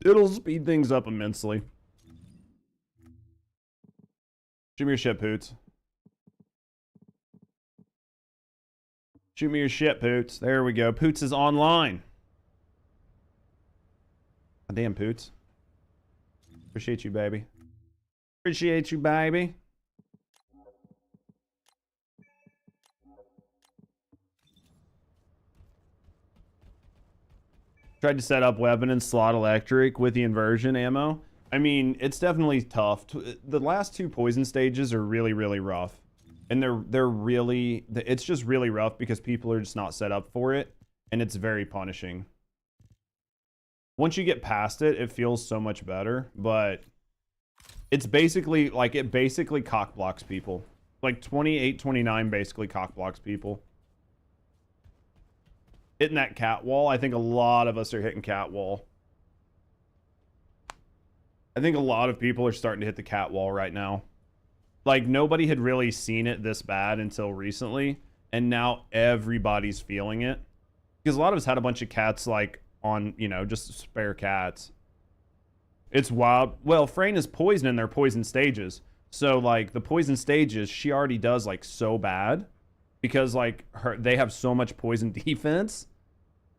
it'll speed things up immensely. Shoot me your shit, Poots. Shoot me your shit, Poots. There we go. Poots is online. Damn, Poots. Appreciate you, baby. Appreciate you, baby. Tried to set up weapon and slot electric with the inversion ammo. I mean, it's definitely tough. The last 2 poison stages are really, really rough. And they're really, it's just really rough because people are just not set up for it. And it's very punishing. Once you get past it, it feels so much better. But it's basically, like, it basically cock blocks people. Like 28, 29 basically cock blocks people. Hitting that cat wall, I think a lot of us are hitting cat wall. I think a lot of people are starting to hit the cat wall right now. Like, nobody had really seen it this bad until recently, and now everybody's feeling it. Because a lot of us had a bunch of cats, like, on, you know, just spare cats. It's wild. Well, Frayne is poison in their poison stages. So like the poison stages, she already does like so bad because like they have so much poison defense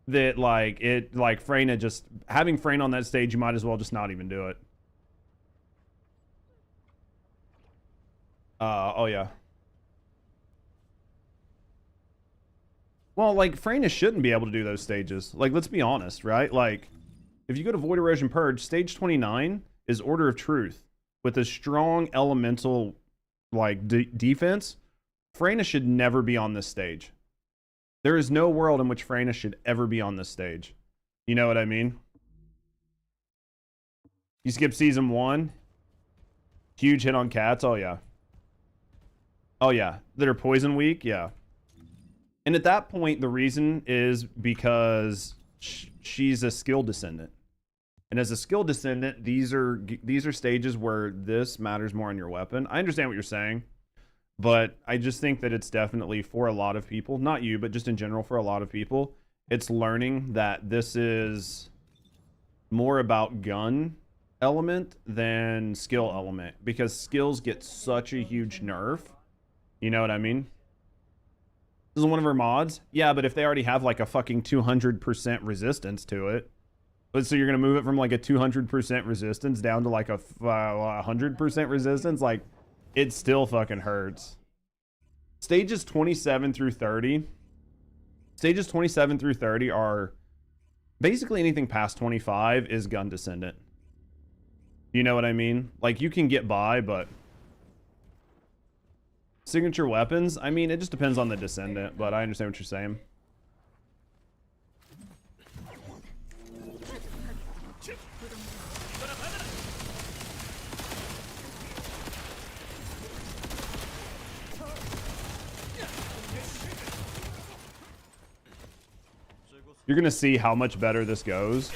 that like Freyna just having Freyna on that stage, you might as well just not even do it. Oh yeah. Well, like Freyna shouldn't be able to do those stages. Like, let's be honest, right? Like, if you go to Void Erosion Purge, stage 29 is Order of Truth with a strong elemental like defense. Freyna should never be on this stage. There is no world in which Freyna should ever be on this stage. You know what I mean? You skip season 1. Huge hit on cats. Oh yeah. Oh yeah. That are poison weak. Yeah. And at that point, the reason is because she's a skill descendant. And as a skill descendant, these are stages where this matters more on your weapon. I understand what you're saying, but I just think that it's definitely for a lot of people, not you, but just in general for a lot of people, it's learning that this is more about gun element than skill element, because skills get such a huge nerf. You know what I mean? This is one of her mods. Yeah, but if they already have like a fucking 200% resistance to it, but so you're gonna move it from like a 200% resistance down to like a 100% resistance, like it still fucking hurts. Stages 27 through 30. Stages 27 through 30 are basically anything past 25 is gun descendant. You know what I mean? Like you can get by, but signature weapons, I mean, it just depends on the descendant, but I understand what you're saying. You're gonna see how much better this goes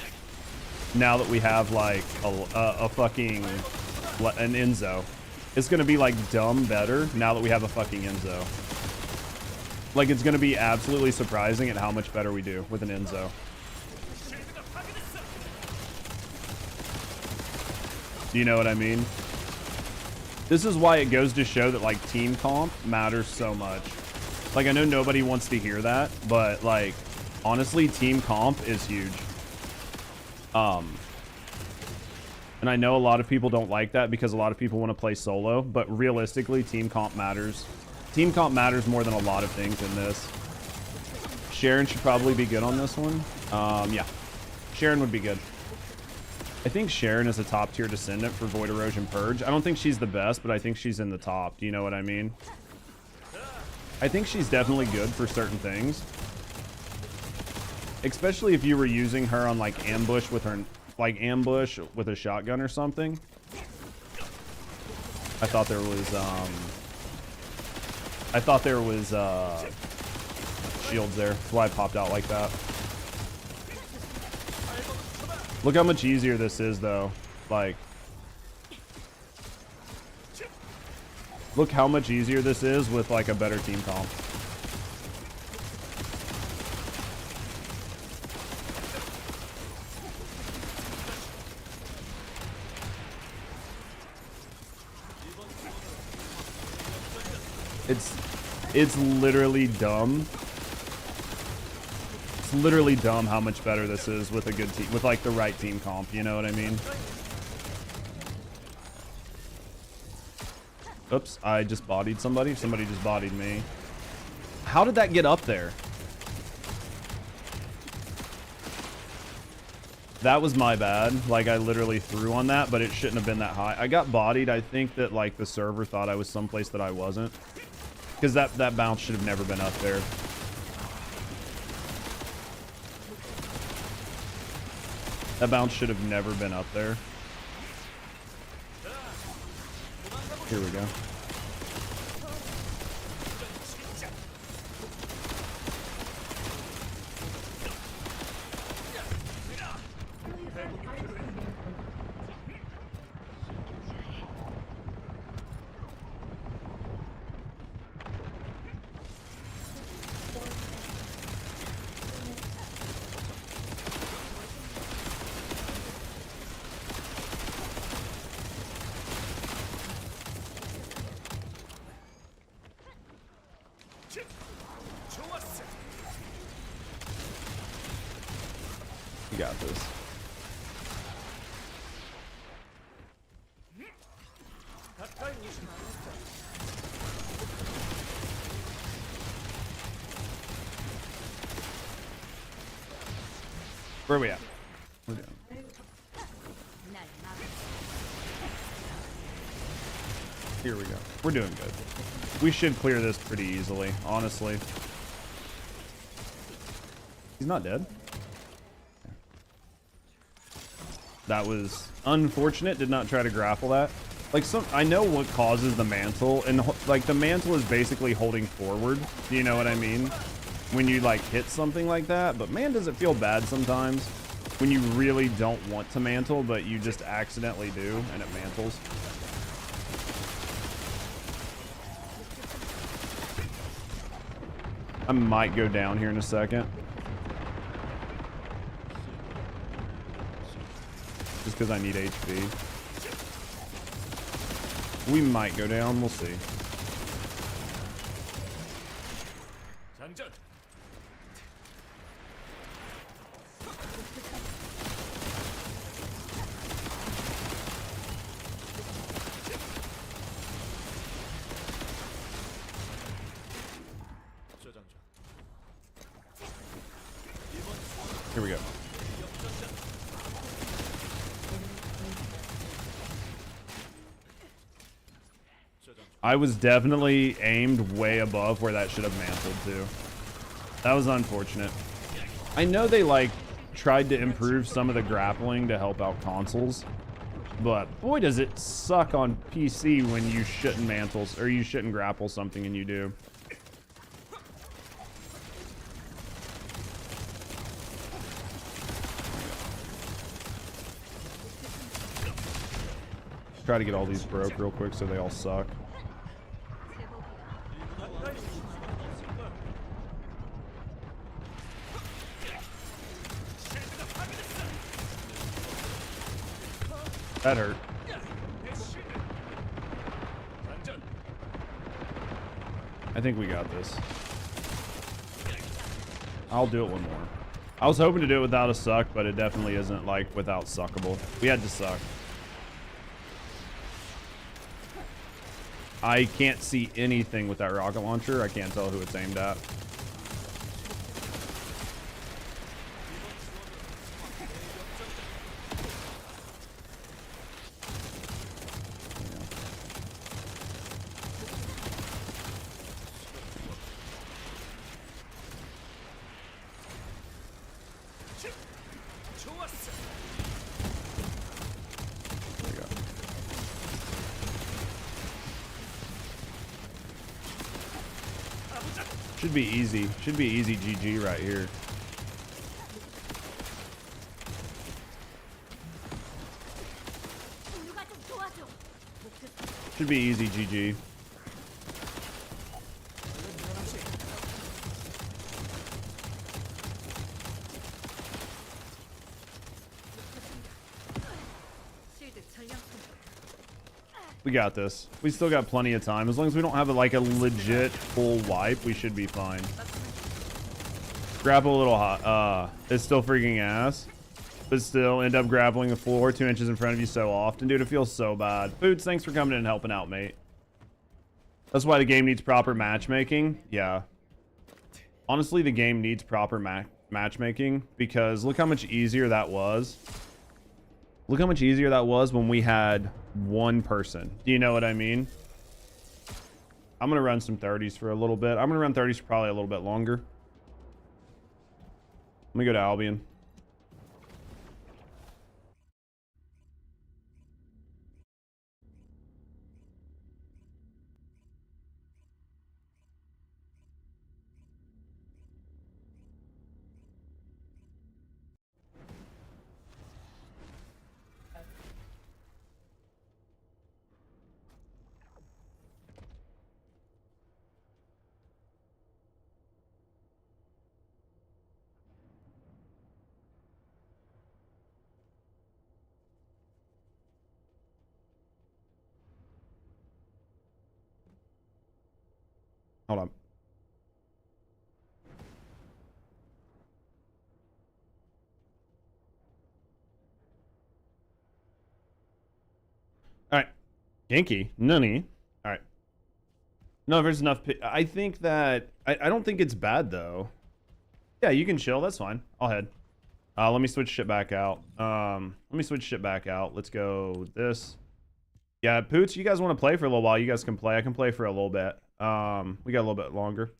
now that we have like a fucking an Enzo. It's gonna be like dumb better now that we have a fucking Enzo. Like it's gonna be absolutely surprising at how much better we do with an Enzo. Do you know what I mean? This is why it goes to show that like team comp matters so much. Like I know nobody wants to hear that, but like honestly, team comp is huge. And I know a lot of people don't like that because a lot of people want to play solo, but realistically, team comp matters. Team comp matters more than a lot of things in this. Sharon should probably be good on this one. Yeah, Sharon would be good. I think Sharon is a top tier descendant for Void Erosion Purge. I don't think she's the best, but I think she's in the top. Do you know what I mean? I think she's definitely good for certain things. Especially if you were using her on like ambush with her, like ambush with a shotgun or something. I thought there was shields there. That's why I popped out like that. Look how much easier this is though. Like, look how much easier this is with like a better team comp. It's literally dumb. It's literally dumb how much better this is with a good team, with like the right team comp. You know what I mean? Oops, I just bodied somebody. Somebody just bodied me. How did that get up there? That was my bad. Like I literally threw on that, but it shouldn't have been that high. I got bodied. I think that like the server thought I was someplace that I wasn't. Because that bounce should have never been up there. That bounce should have never been up there. Here we go. You got this. Where are we at? We're down. Here we go. We're doing good. We should clear this pretty easily, honestly. He's not dead. That was unfortunate. Did not try to grapple that. Like I know what causes the mantle, and like the mantle is basically holding forward. Do you know what I mean? When you like hit something like that, but man, does it feel bad sometimes when you really don't want to mantle, but you just accidentally do, and it mantles. I might go down here in a second. Just because I need HP. We might go down, we'll see. Here we go. I was definitely aimed way above where that should have mantled to. That was unfortunate. I know they like tried to improve some of the grappling to help out consoles, but boy does it suck on PC when you shouldn't mantles or you shouldn't grapple something and you do. Try to get all these broke real quick so they all suck. That hurt. I think we got this. I'll do it one more. I was hoping to do it without a suck, but it definitely isn't like without suckable. We had to suck. I can't see anything with that rocket launcher. I can't tell who it's aimed at. Should be easy. Should be easy GG right here. Should be easy GG. We got this. We still got plenty of time. As long as we don't have like a legit full wipe, we should be fine. Grapple a little hot. It's still freaking ass. But still end up grappling the floor 2 inches in front of you so often. Dude, it feels so bad. Boots, thanks for coming in and helping out, mate. That's why the game needs proper matchmaking. Yeah. Honestly, the game needs proper matchmaking because look how much easier that was. Look how much easier that was when we had one person. Do you know what I mean? I'm going to run some 30s for a little bit. I'm going to run 30s for probably a little bit longer. Let me go to Albion. Hold on. Kinky. Nunny. All right. No, there's enough. I think that I don't think it's bad though. Yeah, you can chill. That's fine. I'll head. Let me switch shit back out. Let's go this. Yeah, Poots, you guys want to play for a little while? You guys can play. I can play for a little bit. We got a little bit longer.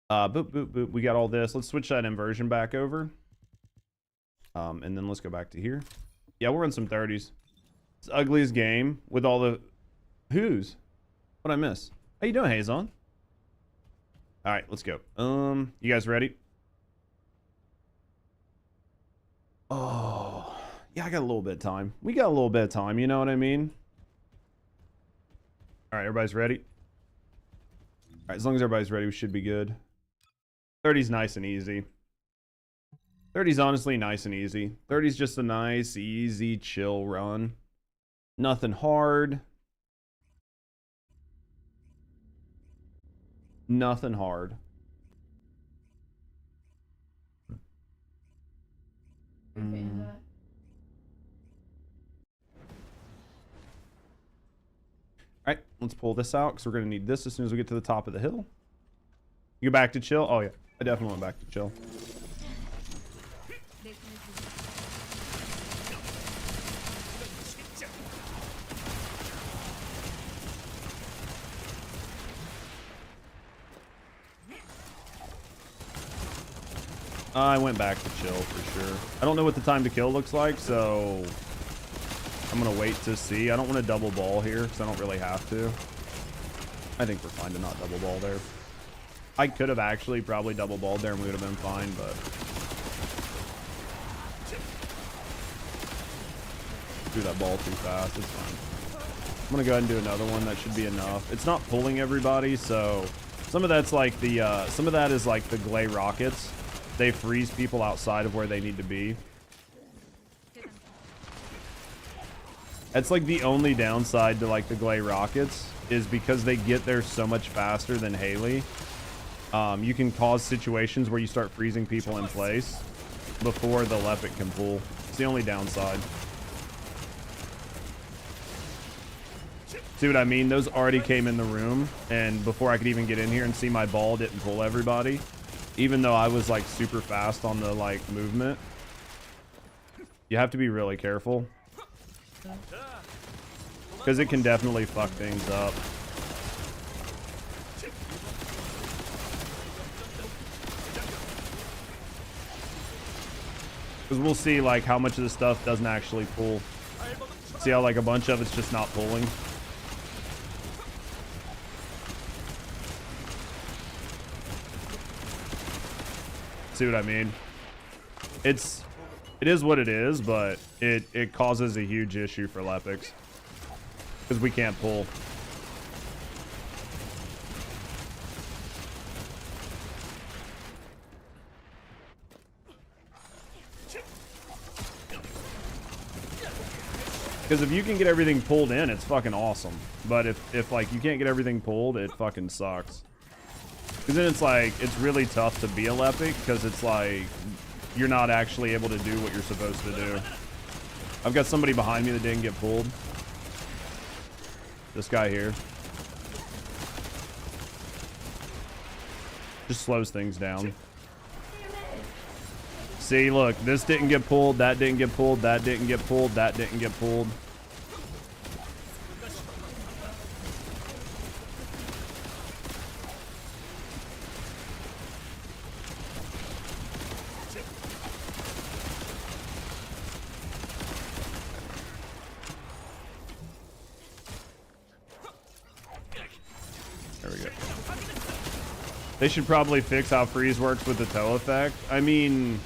Boop, boop, boop. We got all this. Let's switch that inversion back over. And then let's go back to here. Yeah, we're in some 30s. It's the ugliest game with all the... Who's? What'd I miss? How you doing, Hazon? All right, let's go. You guys ready? Oh, yeah, I got a little bit of time. We got a little bit of time, you know what I mean? All right, everybody's ready? All right, as long as everybody's ready, we should be good. 30's nice and easy. 30's honestly nice and easy. 30's just a nice, easy, chill run. Nothing hard. Nothing hard. Alright, let's pull this out because we're going to need this as soon as we get to the top of the hill. You go back to chill? Oh yeah, I definitely went back to chill. I went back to chill for sure. I don't know what the time to kill looks like, so I'm going to wait to see. I don't want to double ball here because I don't really have to. I think we're fine to not double ball there. I could have actually probably double balled there and we would have been fine, but... Do that ball too fast. It's fine. I'm going to go ahead and do another one. That should be enough. It's not pulling everybody, so... Some of that's like the... some of that is like the Glay rockets. They freeze people outside of where they need to be. That's like the only downside to like the Glay rockets is because they get there so much faster than Haley. You can cause situations where you start freezing people in place before the Lepic can pull. It's the only downside. See what I mean? Those already came in the room, and before I could even get in here and see my ball didn't pull everybody. Even though I was like super fast on the like movement. You have to be really careful. Because it can definitely fuck things up. Because we'll see like how much of the stuff doesn't actually pull. See how like a bunch of it's just not pulling. See what I mean? It is what it is, but it causes a huge issue for Lepics because we can't pull. Because if you can get everything pulled in, it's fucking awesome. But if like you can't get everything pulled, it fucking sucks. Because then it's like, it's really tough to be a Lepic because it's like, you're not actually able to do what you're supposed to do. I've got somebody behind me that didn't get pulled. This guy here. Just slows things down. See, look, this didn't get pulled, that didn't get pulled, that didn't get pulled, that didn't get pulled. They should probably fix how freeze works with the toe effect. I mean,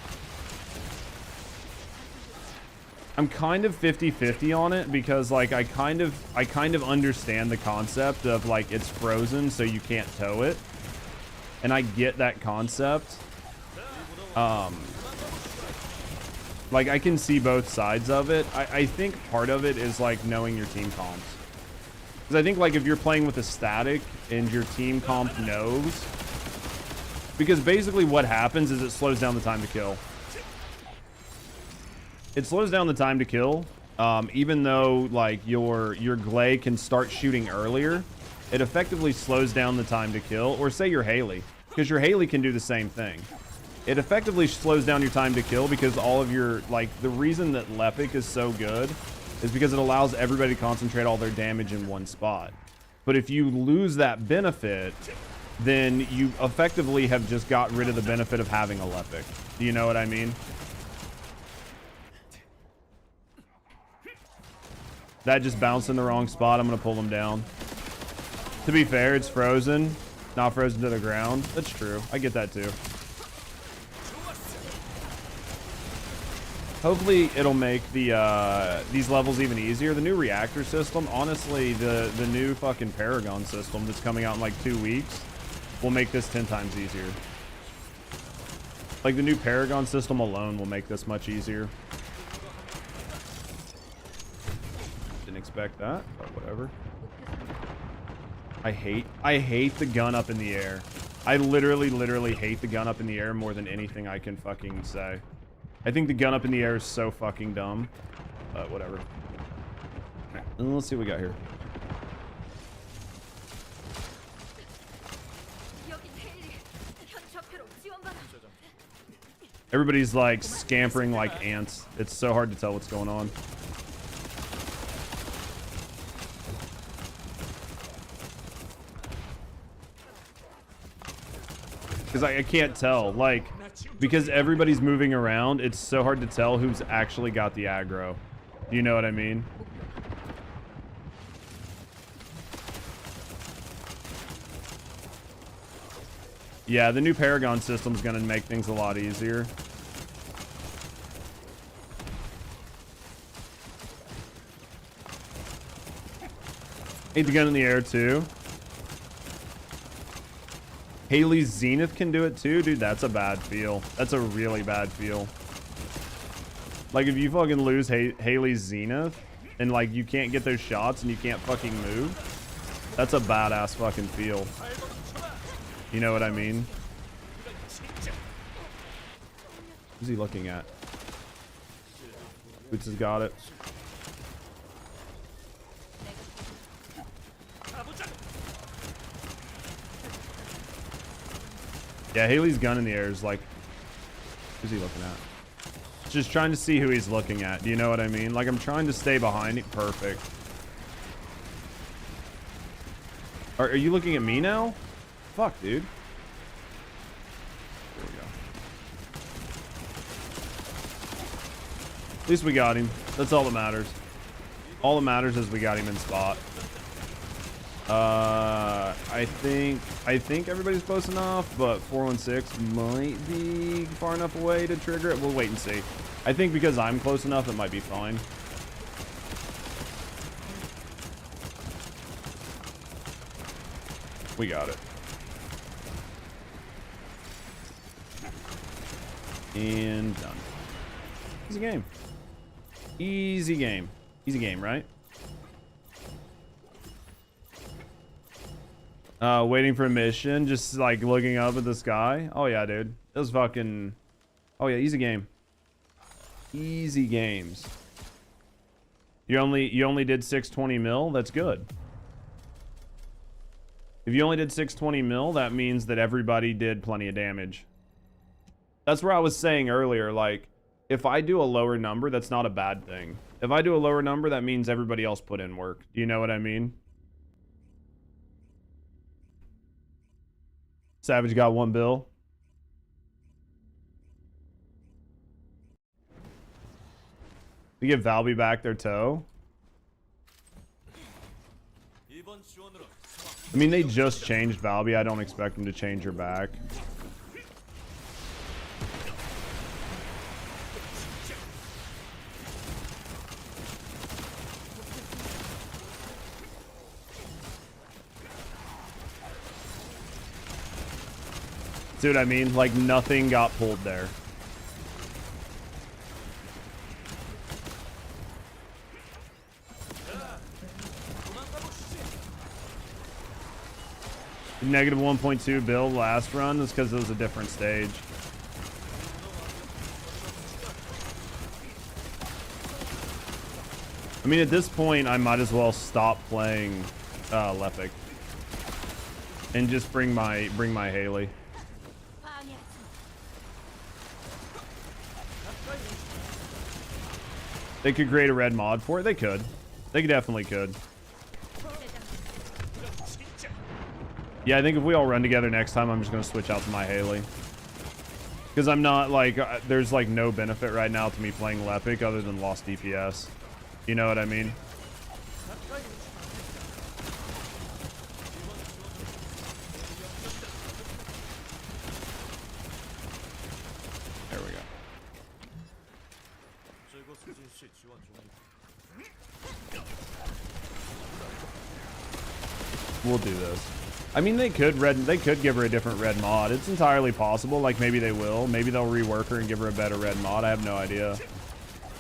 I'm kind of 50-50 on it because like I kind of understand the concept of like it's frozen so you can't tow it. And I get that concept. Like I can see both sides of it. I think part of it is like knowing your team comps. Because I think like if you're playing with a static and your team comp knows, because basically what happens is it slows down the time to kill. It slows down the time to kill even though like your Glay can start shooting earlier, it effectively slows down the time to kill. Or say your Haley, because your Haley can do the same thing. It effectively slows down your time to kill because all of your, like, the reason that Lepic is so good is because it allows everybody to concentrate all their damage in one spot. But if you lose that benefit, then you effectively have just got rid of the benefit of having a Lepic. Do you know what I mean? That just bounced in the wrong spot. I'm going to pull them down. To be fair, it's frozen. Not frozen to the ground. That's true. I get that too. Hopefully it'll make the these levels even easier. The new reactor system, honestly, the new fucking Paragon system that's coming out in like 2 weeks will make this 10 times easier. Like the new Paragon system alone will make this much easier. Didn't expect that, but whatever. I hate the gun up in the air. I literally hate the gun up in the air more than anything I can fucking say. I think the gun up in the air is so fucking dumb. But whatever. Okay, and let's see what we got here. Everybody's like scampering like ants. It's so hard to tell what's going on. Because I can't tell, like, because everybody's moving around, it's so hard to tell who's actually got the aggro. You know what I mean? Yeah, the new Paragon system's gonna make things a lot easier. Hate the gun in the air too. Haley's Zenith can do it too? Dude, that's a bad feel. That's a really bad feel. Like, if you fucking lose Haley's Zenith, and, like, you can't get those shots and you can't fucking move, that's a badass fucking feel. You know what I mean? Who's he looking at? Boots has got it. Yeah, Haley's gun in the air is like... Who's he looking at? Just trying to see who he's looking at. Do you know what I mean? Like, I'm trying to stay behind it. Perfect. Are you looking at me now? Fuck, dude. There we go. At least we got him. That's all that matters. All that matters is we got him in spot. I think everybody's close enough, but 416 might be far enough away to trigger it. We'll wait and see. I think because I'm close enough, it might be fine. We got it. And done. Easy game. Easy game. Easy game, right? Waiting for a mission, just like looking up at the sky. Oh yeah, dude. It was fucking... Oh yeah, easy game. Easy games. You only did 620 mil? That's good. If you only did 620 mil, that means that everybody did plenty of damage. That's where I was saying earlier, like, if I do a lower number, that's not a bad thing. If I do a lower number, that means everybody else put in work. Do you know what I mean? Savage got 1 bill. We give Valby back their toe. I mean, they just changed Valby. I don't expect them to change her back. See what I mean? Like, nothing got pulled there. Negative 1.2 build last run is because it was a different stage. I mean, at this point, I might as well stop playing Lepic and just bring my Haley. They could create a red mod for it. They could. They definitely could. Yeah, I think if we all run together next time, I'm just going to switch out to my Haley. Because I'm not, like, there's, like, no benefit right now to me playing Lepic other than lost DPS. You know what I mean? There we go. We'll do this. I mean, they could give her a different red mod. It's entirely possible. Like, maybe they will. Maybe they'll rework her and give her a better red mod. I have no idea.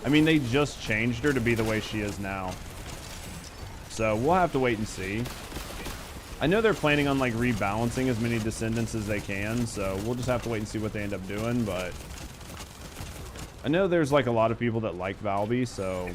I mean, they just changed her to be the way she is now. So we'll have to wait and see. I know they're planning on, like, rebalancing as many Descendants as they can. So we'll just have to wait and see what they end up doing. But I know there's, like, a lot of people that like Valby, so...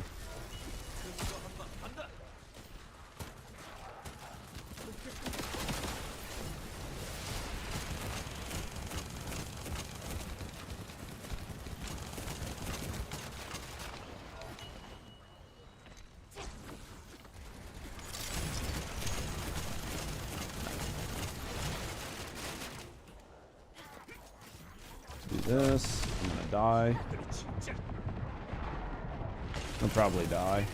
This. I'm gonna die. I'll probably die.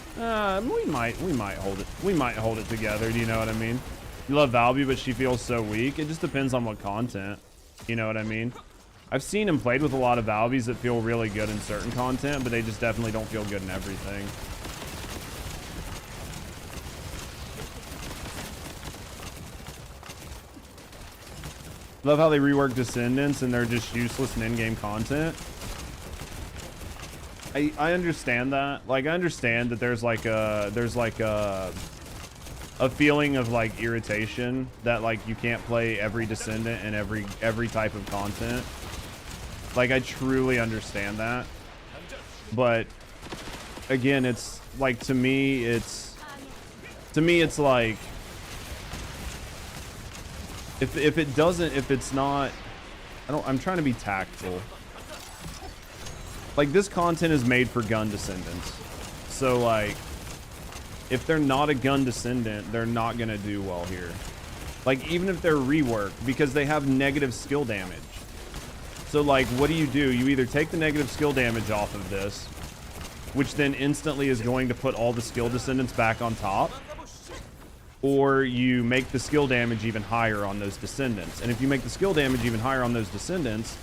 We might hold it. We might hold it together. Do you know what I mean? You love Valby, but she feels so weak. It just depends on what content. You know what I mean? I've seen and played with a lot of Valbys that feel really good in certain content, but they just definitely don't feel good in everything. Love how they rework Descendants and they're just useless in in-game content. I understand that. Like, I understand that there's like a feeling of like irritation that like you can't play every Descendant and every type of content. Like, I truly understand that. But again, it's like, to me it's like, if it's not, I'm trying to be tactful. Like, this content is made for gun Descendants. So like, if they're not a gun Descendant, they're not gonna do well here. Like, even if they're reworked, because they have negative skill damage. So like, what do? You either take the negative skill damage off of this, which then instantly is going to put all the skill Descendants back on top, or you make the skill damage even higher on those Descendants. And if you make the skill damage even higher on those Descendants,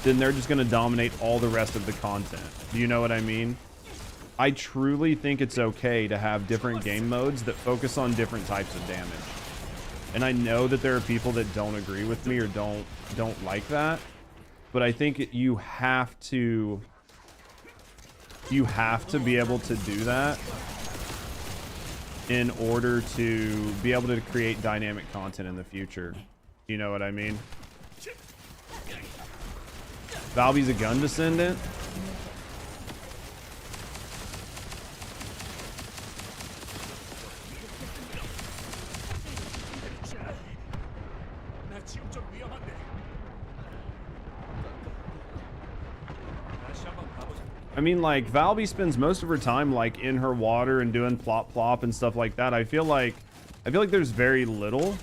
then they're just going to dominate all the rest of the content. Do you know what I mean? I truly think it's okay to have different game modes that focus on different types of damage. And I know that there are people that don't agree with me or don't like that, but I think you have to be able to do that in order to be able to create dynamic content in the future. You know what I mean? Valby's a gun Descendant. I mean, like, Valby spends most of her time like in her water and doing plop plop and stuff like that. I feel like there's very little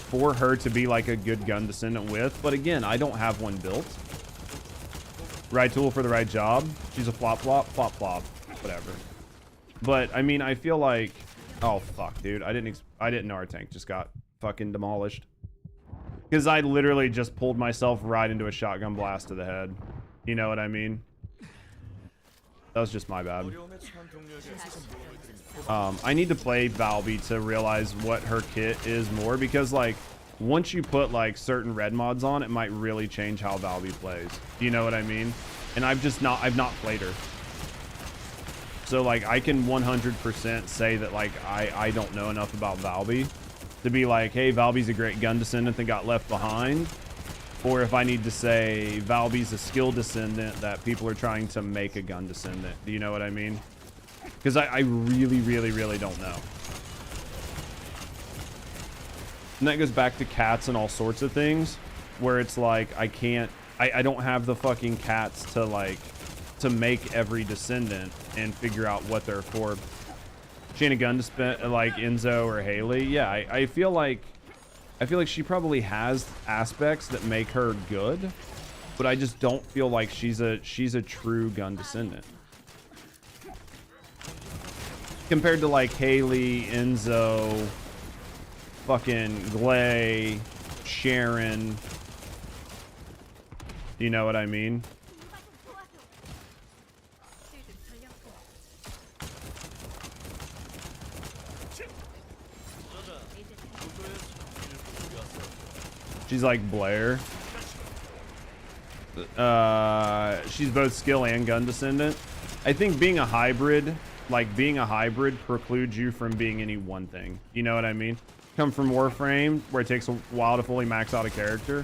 for her to be like a good gun Descendant with. But again, I don't have one built. Right tool for the right job. She's a flop flop, flop flop, whatever. But I mean, I feel like, oh fuck, dude, I didn't know our tank just got fucking demolished. Because I literally just pulled myself right into a shotgun blast to the head. You know what I mean? That was just my bad. I need to play Valby to realize what her kit is more, because like, once you put like certain red mods on, it might really change how Valby plays. Do you know what I mean? And I've not played her. So like, I can 100% say that like, I don't know enough about Valby to be like, hey, Valby's a great gun Descendant that got left behind. Or if I need to say Valby's a skill Descendant that people are trying to make a gun Descendant. Do you know what I mean? Because I really don't know. And that goes back to cats and all sorts of things, where it's like I don't have the fucking cats to like to make every descendant and figure out what they're for. Shayna Gunn to spend like Enzo or Haley. Yeah, I feel like she probably has aspects that make her good, but I just don't feel like she's a true gun descendant. Compared to like Haley, Enzo, fucking Glay, Sharon. You know what I mean? She's like Blair. She's both skill and gun descendant. I think being a hybrid precludes you from being any one thing. You know what I mean? Come from Warframe, where it takes a while to fully max out a character.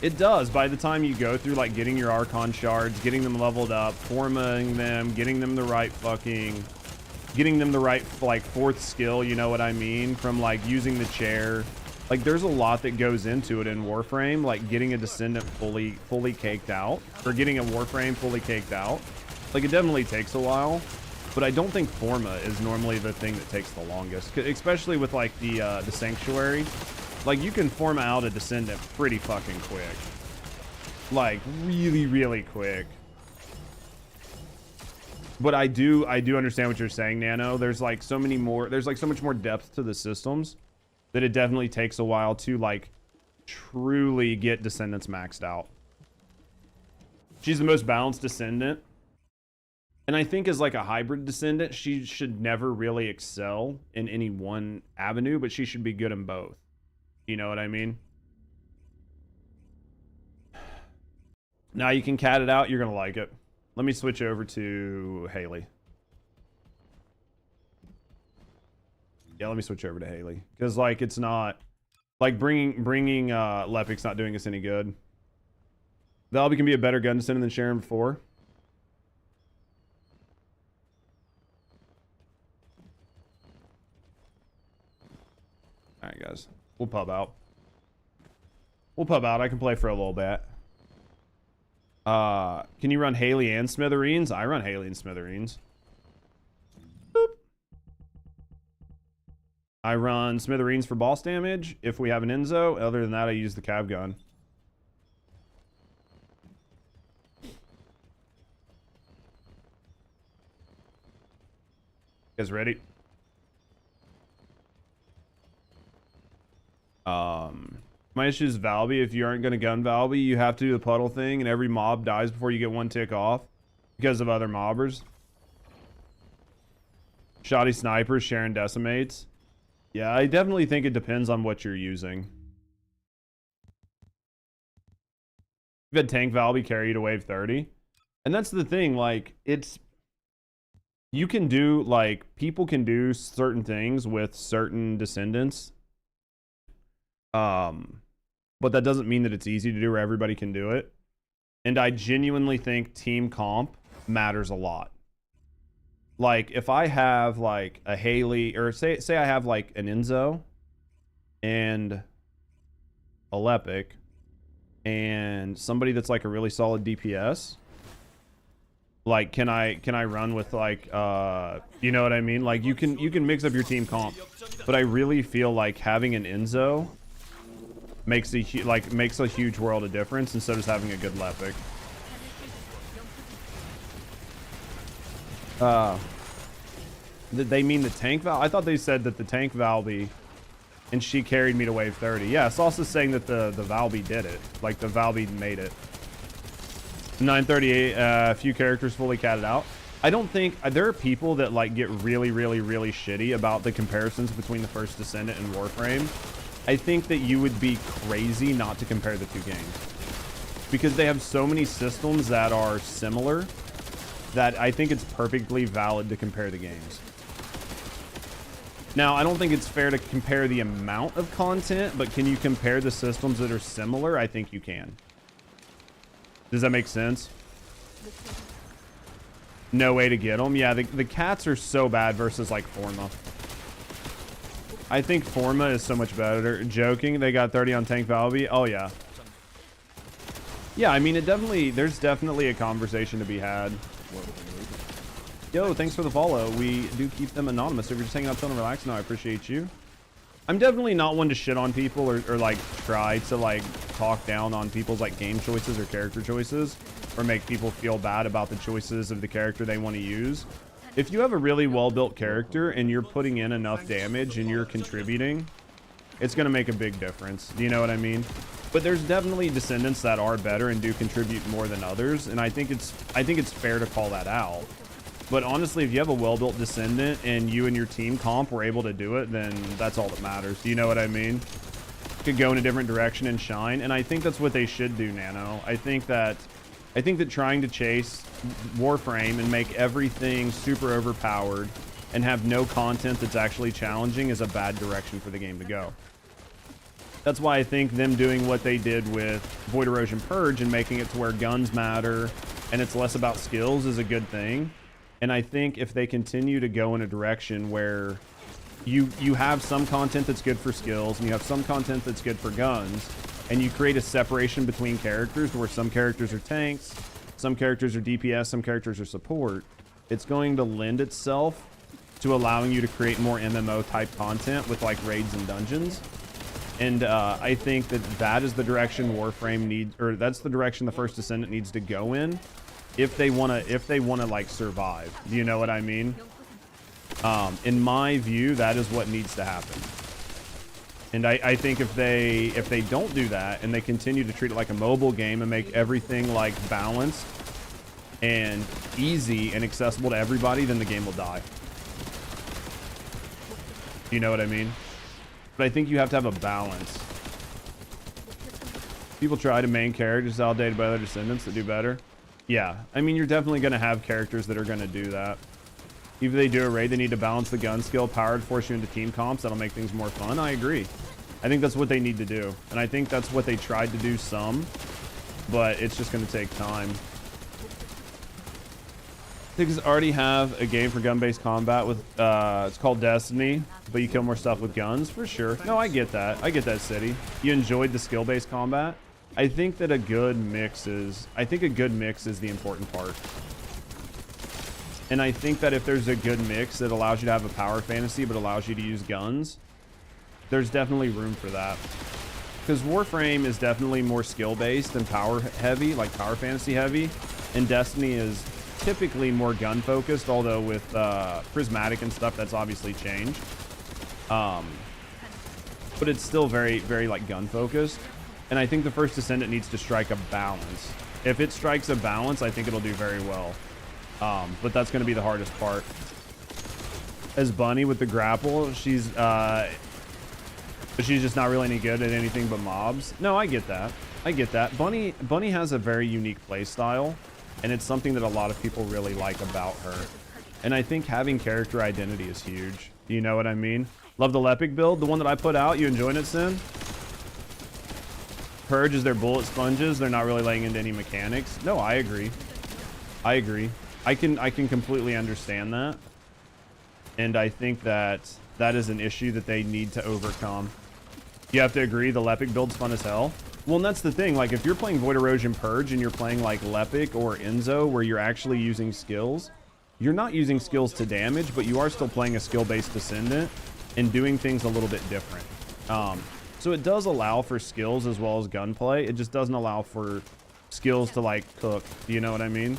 It does. By the time you go through like getting your Archon shards, getting them leveled up, formatting them, getting them the right like fourth skill, you know what I mean? From like using the chair. Like there's a lot that goes into it in Warframe, like getting a descendant fully caked out, or getting a Warframe fully caked out. Like it definitely takes a while, but I don't think Forma is normally the thing that takes the longest, especially with like the Sanctuary. Like you can Forma out a descendant pretty fucking quick, like really quick. But I do understand what you're saying, Nano. There's like so much more depth to the systems that it definitely takes a while to like truly get descendants maxed out. She's the most balanced descendant. And I think as like a hybrid descendant, she should never really excel in any one avenue, but she should be good in both. You know what I mean? Now you can cat it out. You're going to like it. Let me switch over to Haley. Yeah, let me switch over to Haley. Because, like, it's not... Like, bringing Lepic's not doing us any good. Valby can be a better gun descendant than Sharon before. Alright, guys. We'll pub out. I can play for a little bit. Can you run Haley and Smithereens? I run Haley and Smithereens. Boop. I run Smithereens for boss damage if we have an Enzo. Other than that, I use the cav gun. You guys ready? My issue is Valby. If you aren't going to gun Valby, you have to do the puddle thing, and every mob dies before you get one tick off because of other mobbers. Shoddy snipers, Sharon decimates. Yeah, I definitely think it depends on what you're using. You've had tank Valby carry you to wave 30. And that's the thing, like, it's... You can do, like, people can do certain things with certain descendants. But that doesn't mean that it's easy to do or everybody can do it. And I genuinely think team comp matters a lot. Like if I have like a Haley, or say I have like an Enzo and a Lepic and somebody that's like a really solid DPS, like can I run with like you know what I mean? Like you can mix up your team comp, but I really feel like having an Enzo makes a huge world of difference, and so does having a good Lepic. Did they mean the tank Val? I thought they said that the tank Valby, and she carried me to wave 30. Yeah, it's also saying that the Valby did it. Like the Valby made it. 938, a few characters fully catted out. I don't think there are people that like get really shitty about the comparisons between the first Descendant and Warframe. I think that you would be crazy not to compare the two games, because they have so many systems that are similar that I think it's perfectly valid to compare the games. Now, I don't think it's fair to compare the amount of content, but can you compare the systems that are similar? I think you can. Does that make sense? No way to get them. Yeah, the cats are so bad versus like Forma. I think Forma is so much better. Joking, they got 30 on Tank Valby. Oh yeah. Yeah, I mean, there's definitely a conversation to be had. Yo, thanks for the follow. We do keep them anonymous. If you're just hanging out, chilling, relaxing, no, I appreciate you. I'm definitely not one to shit on people or like try to like talk down on people's like game choices or character choices or make people feel bad about the choices of the character they want to use. If you have a really well-built character and you're putting in enough damage and you're contributing, it's going to make a big difference. Do you know what I mean? But there's definitely Descendants that are better and do contribute more than others, and I think it's fair to call that out. But honestly, if you have a well-built Descendant and you and your team comp were able to do it, then that's all that matters. Do you know what I mean? Could go in a different direction and shine, and I think that's what they should do, Nano. I think that trying to chase Warframe and make everything super overpowered and have no content that's actually challenging is a bad direction for the game to go. That's why I think them doing what they did with Void Erosion Purge and making it to where guns matter and it's less about skills is a good thing. And I think if they continue to go in a direction where you have some content that's good for skills and you have some content that's good for guns, and you create a separation between characters where some characters are tanks, some characters are DPS, some characters are support, it's going to lend itself to allowing you to create more MMO type content with like raids and dungeons. And I think that is the direction Warframe needs, or that's the direction the first Descendant needs to go in if they want to like survive. Do you know what I mean? In my view, that is what needs to happen. And I think if they don't do that and they continue to treat it like a mobile game and make everything like balanced and easy and accessible to everybody, then the game will die. You know what I mean? But I think you have to have a balance. People try to main characters validated by other Descendants that do better. Yeah, I mean, you're definitely going to have characters that are going to do that. If they do a raid, they need to balance the gun skill, power to force you into team comps. That'll make things more fun. I agree. I think that's what they need to do. And I think that's what they tried to do some, but it's just going to take time. Things already have a game for gun-based combat with, it's called Destiny, but you kill more stuff with guns, for sure. No, I get that. I get that, City. You enjoyed the skill-based combat. I think that a good mix is the important part. And I think that if there's a good mix that allows you to have a power fantasy but allows you to use guns, there's definitely room for that. Because Warframe is definitely more skill-based and power-heavy, like power fantasy-heavy, and Destiny is typically more gun-focused, although with Prismatic and stuff, that's obviously changed. But it's still very, very like gun-focused. And I think the first Descendant needs to strike a balance. If it strikes a balance, I think it'll do very well. But that's going to be the hardest part. As Bunny with the grapple, she's just not really any good at anything but mobs. No, I get that. I get that. Bunny has a very unique play style, and it's something that a lot of people really like about her. And I think having character identity is huge. You know what I mean? Love the Lepic build, the one that I put out. You enjoying it, Sin? Purge is their bullet sponges. They're not really laying into any mechanics. No, I agree. I agree. I can completely understand that. And I think that is an issue that they need to overcome. You have to agree the Lepic build's fun as hell. Well, and that's the thing. Like, if you're playing Void Erosion Purge and you're playing like Lepic or Enzo, where you're actually using skills, you're not using skills to damage, but you are still playing a skill-based Descendant and doing things a little bit different. So it does allow for skills as well as gunplay. It just doesn't allow for skills to like cook. Do you know what I mean?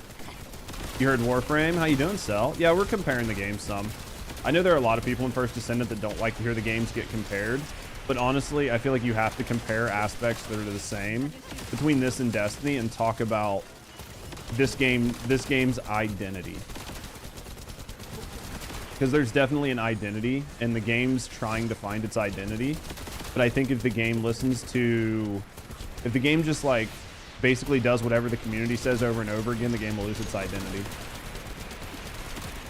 You heard Warframe? How you doing, Cell? Yeah, we're comparing the games some. I know there are a lot of people in First Descendant that don't like to hear the games get compared, but honestly, I feel like you have to compare aspects that are the same between this and Destiny and talk about this game's identity. Because there's definitely an identity, and the game's trying to find its identity. But I think if the game just like basically does whatever the community says over and over again, the game will lose its identity.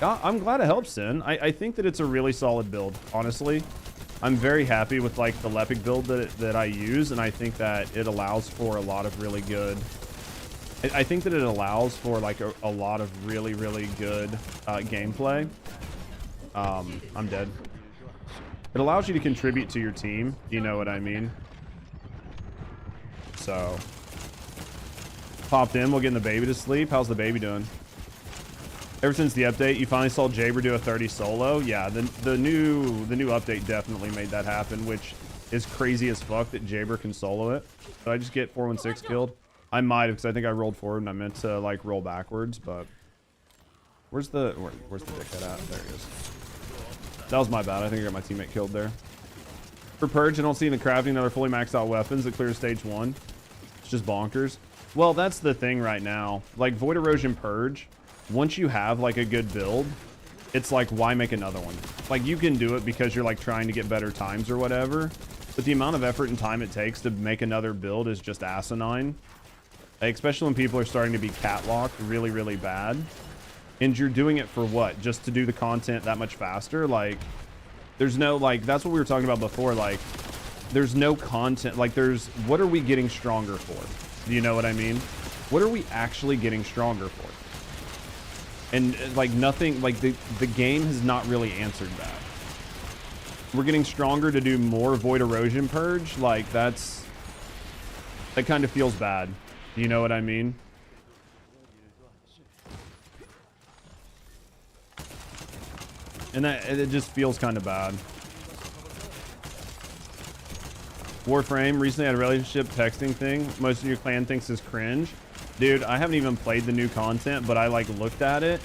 I'm glad it helps, Sin. I think that it's a really solid build, honestly. I'm very happy with like the Lepic build that I use, and I think that it allows for a lot of really good I think that it allows for like a lot of really, really good gameplay. I'm dead. It allows you to contribute to your team. You know what I mean? So, popped in. We'll get the baby to sleep. How's the baby doing? Ever since the update, you finally saw Jaber do a 30 solo. Yeah, the new update definitely made that happen, which is crazy as fuck that Jaber can solo it. Did I just get 416 killed? I might have, because I think I rolled forward and I meant to like roll backwards, but where's the dickhead at? There he is. That was my bad. I think I got my teammate killed there. For Purge, I don't see in the crafting another fully maxed out weapons that clears stage 1. It's just bonkers. Well, that's the thing right now. Like Void Erosion Purge, once you have like a good build, it's like, why make another one? Like you can do it because you're like trying to get better times or whatever, but the amount of effort and time it takes to make another build is just asinine. Especially when people are starting to be catwalked really, really bad. And you're doing it for what? Just to do the content that much faster? Like, there's no, like, that's what we were talking about before. Like, there's no content. Like, what are we getting stronger for? Do you know what I mean? What are we actually getting stronger for? And, like, nothing, like, the game has not really answered that. We're getting stronger to do more Void Erosion Purge. Like, that kind of feels bad. You know what I mean? And it just feels kind of bad. Warframe recently had a relationship texting thing. Most of your clan thinks is cringe. Dude, I haven't even played the new content, but I like looked at it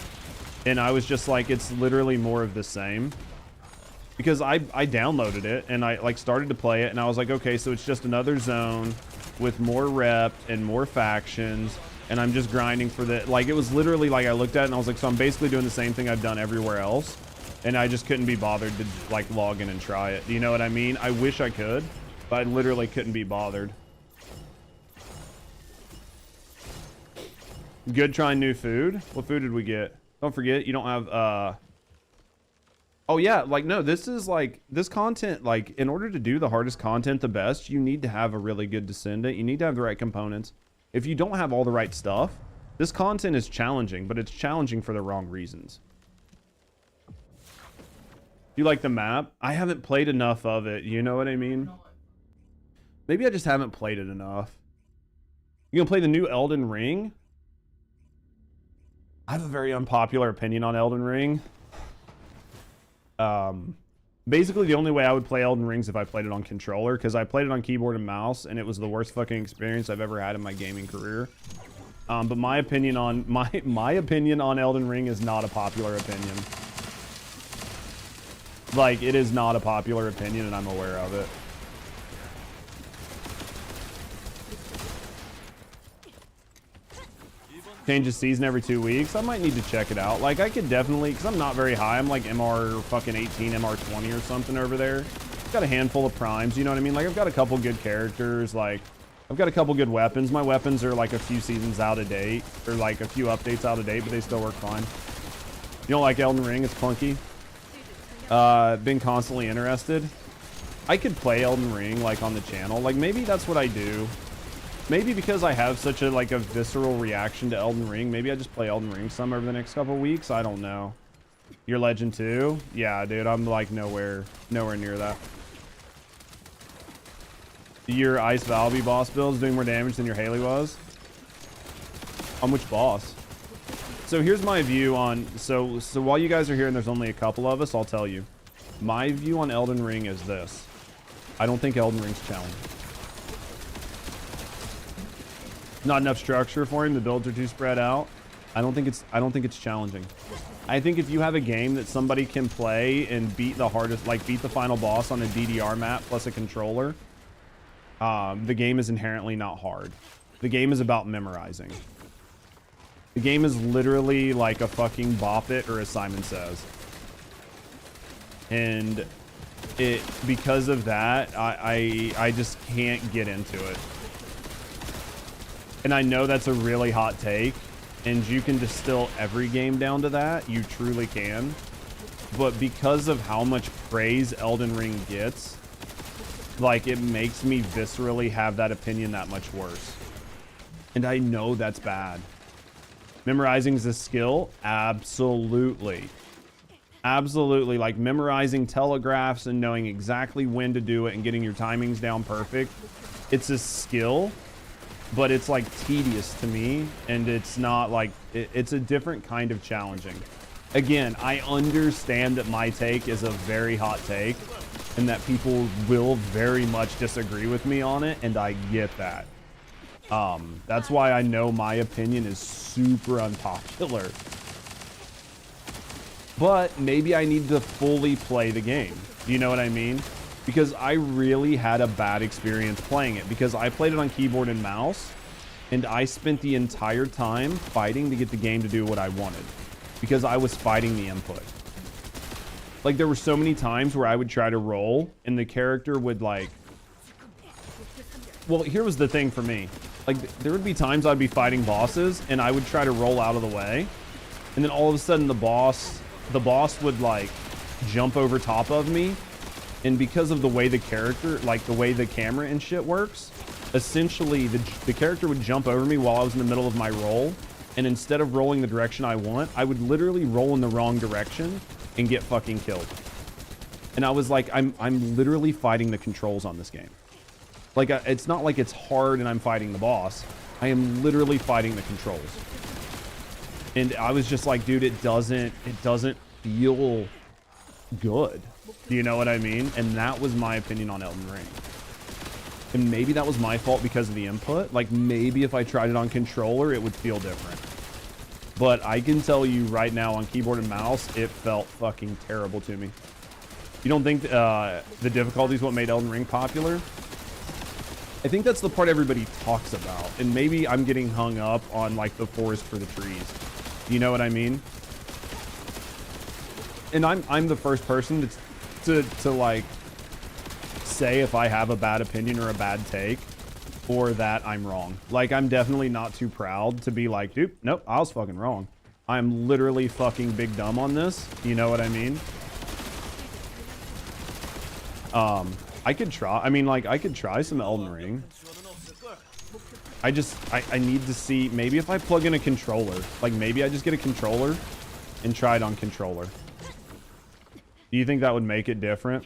and I was just like, it's literally more of the same. Because I downloaded it and I like started to play it and I was like, okay, so it's just another zone with more rep and more factions, and I'm just grinding for the, like, it was literally like I looked at it and I was like, so I'm basically doing the same thing I've done everywhere else, and I just couldn't be bothered to like log in and try it. Do you know what I mean? I wish I could, but I literally couldn't be bothered. Good trying new food. What food did we get? Don't forget, you don't have oh yeah, like, no, this is like, this content, like, in order to do the hardest content the best, you need to have a really good Descendant. You need to have the right components. If you don't have all the right stuff, this content is challenging, but it's challenging for the wrong reasons. You like the map? I haven't played enough of it. You know what I mean? Maybe I just haven't played it enough. You gonna play the new Elden Ring? I have a very unpopular opinion on Elden Ring. Basically the only way I would play Elden Ring is if I played it on controller, because I played it on keyboard and mouse and it was the worst fucking experience I've ever had in my gaming career. But my opinion on my opinion on Elden Ring is not a popular opinion. Like, it is not a popular opinion and I'm aware of it. Changes season every 2 weeks. I might need to check it out. Like, I could definitely, because I'm not very high. I'm like MR fucking 18, MR 20 or something over there. I've got a handful of primes, you know what I mean? Like, I've got a couple good characters. Like, I've got a couple good weapons. My weapons are like a few seasons out of date, or like a few updates out of date, but they still work fine. You don't like Elden Ring? It's clunky. Been constantly interested. I could play Elden Ring like on the channel. Like, maybe that's what I do. Maybe because I have such a like a visceral reaction to Elden Ring, maybe I just play Elden Ring some over the next couple of weeks. I don't know. You're Legend 2? Yeah, dude, I'm like nowhere near that. Your Ice Valby boss build is doing more damage than your Haley was? On which boss? So here's my view on, so while you guys are here and there's only a couple of us, I'll tell you. My view on Elden Ring is this. I don't think Elden Ring's challenging. Not enough structure for him. The builds are too spread out. I don't think it's challenging. I think if you have a game that somebody can play and beat the hardest, like beat the final boss on a DDR map plus a controller, the game is inherently not hard. The game is about memorizing. The game is literally like a fucking Bop It or a Simon Says. And because of that, I just can't get into it. And I know that's a really hot take, and you can distill every game down to that. You truly can. But because of how much praise Elden Ring gets, like, it makes me viscerally have that opinion that much worse. And I know that's bad. Memorizing is a skill? Absolutely. Absolutely. Like memorizing telegraphs and knowing exactly when to do it and getting your timings down perfect. It's a skill, but it's like tedious to me. And it's not like, it's a different kind of challenging. Again, I understand that my take is a very hot take and that people will very much disagree with me on it. And I get that. That's why I know my opinion is super unpopular. But maybe I need to fully play the game. You know what I mean? Because I really had a bad experience playing it. Because I played it on keyboard and mouse. And I spent the entire time fighting to get the game to do what I wanted. Because I was fighting the input. Like, there were so many times where I would try to roll. And the character would, like... Well, here was the thing for me. Like, there would be times I'd be fighting bosses. And I would try to roll out of the way. And then all of a sudden the boss would like jump over top of me, and because of the way the character, like the way the camera and shit works, essentially the character would jump over me while I was in the middle of my roll, and instead of rolling the direction I want, I would literally roll in the wrong direction and get fucking killed. And I was like, I'm literally fighting the controls on this game. Like, it's not like it's hard and I'm fighting the boss. I am literally fighting the controls. And I was just like, dude, it doesn't feel good. Do you know what I mean? And that was my opinion on Elden Ring. And maybe that was my fault because of the input. Like, maybe if I tried it on controller, it would feel different. But I can tell you right now on keyboard and mouse, it felt fucking terrible to me. You don't think the difficulty is what made Elden Ring popular? I think that's the part everybody talks about. And maybe I'm getting hung up on like the forest for the trees. You know what I mean? And I'm the first person to like say if I have a bad opinion or a bad take, or that I'm wrong. Like, I'm definitely not too proud to be like, dude, nope, I was fucking wrong. I'm literally fucking big dumb on this. You know what I mean? I could try. I mean, like, I could try some Elden Ring. I need to see, maybe if I plug in a controller, like maybe I just get a controller and try it on controller. Do you think that would make it different?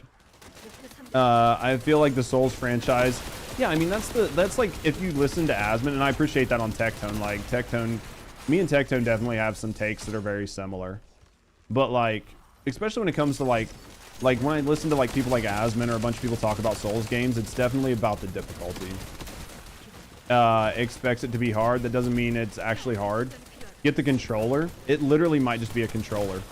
I feel like the Souls franchise, yeah, I mean, that's like, if you listen to Asmon, and I appreciate that on Tectone, like Tectone, me and Tectone definitely have some takes that are very similar. But like, especially when it comes to like when I listen to like people like Asmon or a bunch of people talk about Souls games, it's definitely about the difficulty. Expects it to be hard. That doesn't mean it's actually hard. Get the controller. It literally might just be a controller.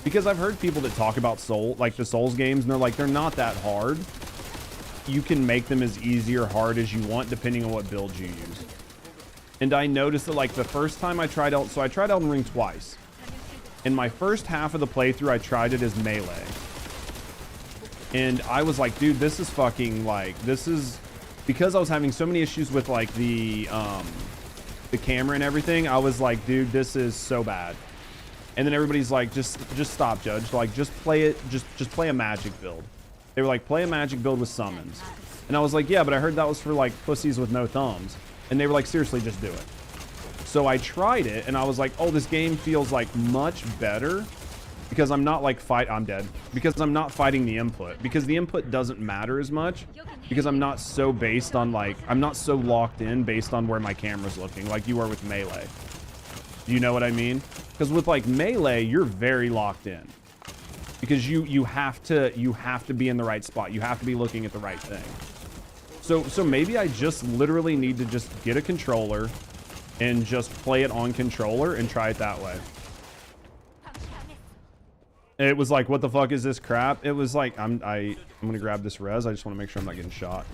Because I've heard people that talk about the Souls games, and they're like, they're not that hard. You can make them as easy or hard as you want, depending on what build you use. And I noticed that like the first time I tried so I tried Elden Ring twice. In my first half of the playthrough, I tried it as melee. And I was like, dude, this is fucking like, this is, because I was having so many issues with like the camera and everything, I was like, dude, this is so bad. And then everybody's like, just stop, Judge. Like, just play it, just play a magic build. They were like, play a magic build with summons. And I was like, yeah, but I heard that was for like pussies with no thumbs. And they were like, seriously, just do it. So I tried it and I was like, oh, this game feels like much better because I'm not like I'm dead. Because I'm not fighting the input. Because the input doesn't matter as much. Because I'm not so based on like, I'm not so locked in based on where my camera's looking like you are with melee. Do you know what I mean? Because with like melee, you're very locked in. Because you have to be in the right spot. You have to be looking at the right thing. So maybe I just literally need to just get a controller and just play it on controller and try it that way. It was like, what the fuck is this crap? It was like, I'm gonna grab this res. I just want to make sure I'm not getting shot.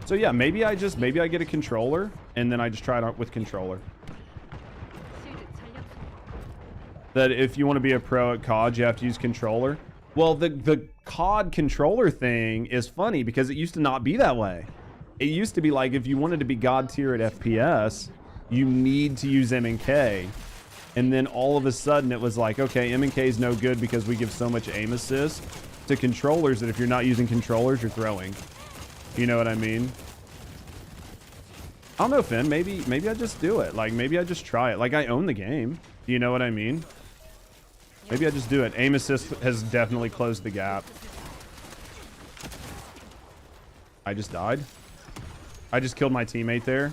So yeah, maybe I get a controller and then I just try it out with controller. That if you want to be a pro at COD, you have to use controller. Well, the COD controller thing is funny because it used to not be that way. It used to be like, if you wanted to be God tier at FPS, you need to use M&K. And then all of a sudden it was like, okay, M&K is no good because we give so much aim assist to controllers that if you're not using controllers, you're throwing. You know what I mean? I don't know, Finn. Maybe I just do it. Like, maybe I just try it. Like, I own the game. Do you know what I mean? Maybe I just do it. Aim assist has definitely closed the gap. I just died. I just killed my teammate there.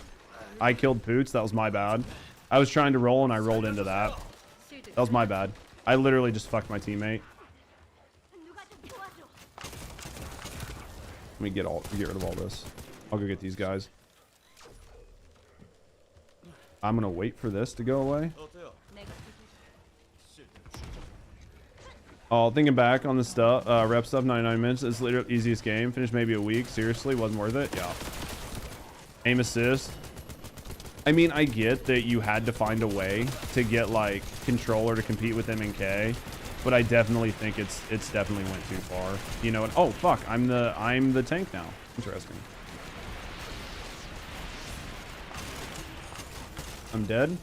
I killed Poots. That was my bad. I was trying to roll and I rolled into that. That was my bad. I literally just fucked my teammate. Let me get rid of all this. I'll go get these guys. I'm gonna wait for this to go away. Oh, thinking back on the stuff, rep stuff, 99 minutes. It's literally easiest game. Finished maybe a week. Seriously, wasn't worth it. Yeah. Aim assist. I mean, I get that you had to find a way to get like controller to compete with M&K, but I definitely think it's definitely went too far. You know what? Oh fuck, I'm the tank now. Interesting. I'm dead.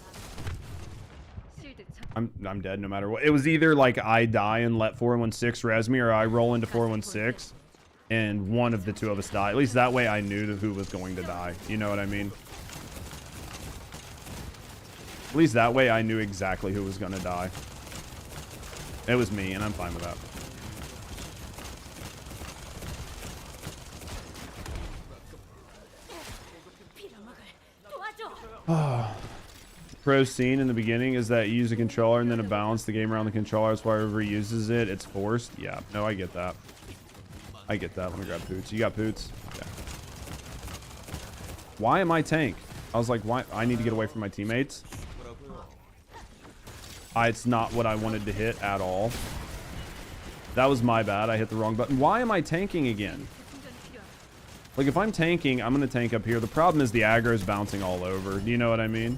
I'm dead no matter what. It was either like I die and let 416 res me, or I roll into 416 and one of the two of us die. At least that way I knew who was going to die. You know what I mean? At least that way I knew exactly who was going to die. It was me, and I'm fine with that. Pro scene in the beginning is that you use a controller and then to balance the game around the controller. That's why whoever uses it, it's forced. Yeah, no, I get that. I get that. Let me grab Poots. You got Poots? Yeah. Why am I tank? I was like, why? I need to get away from my teammates. It's not what I wanted to hit at all. That was my bad. I hit the wrong button. Why am I tanking again? Like, if I'm tanking, I'm going to tank up here. The problem is the aggro is bouncing all over. Do you know what I mean?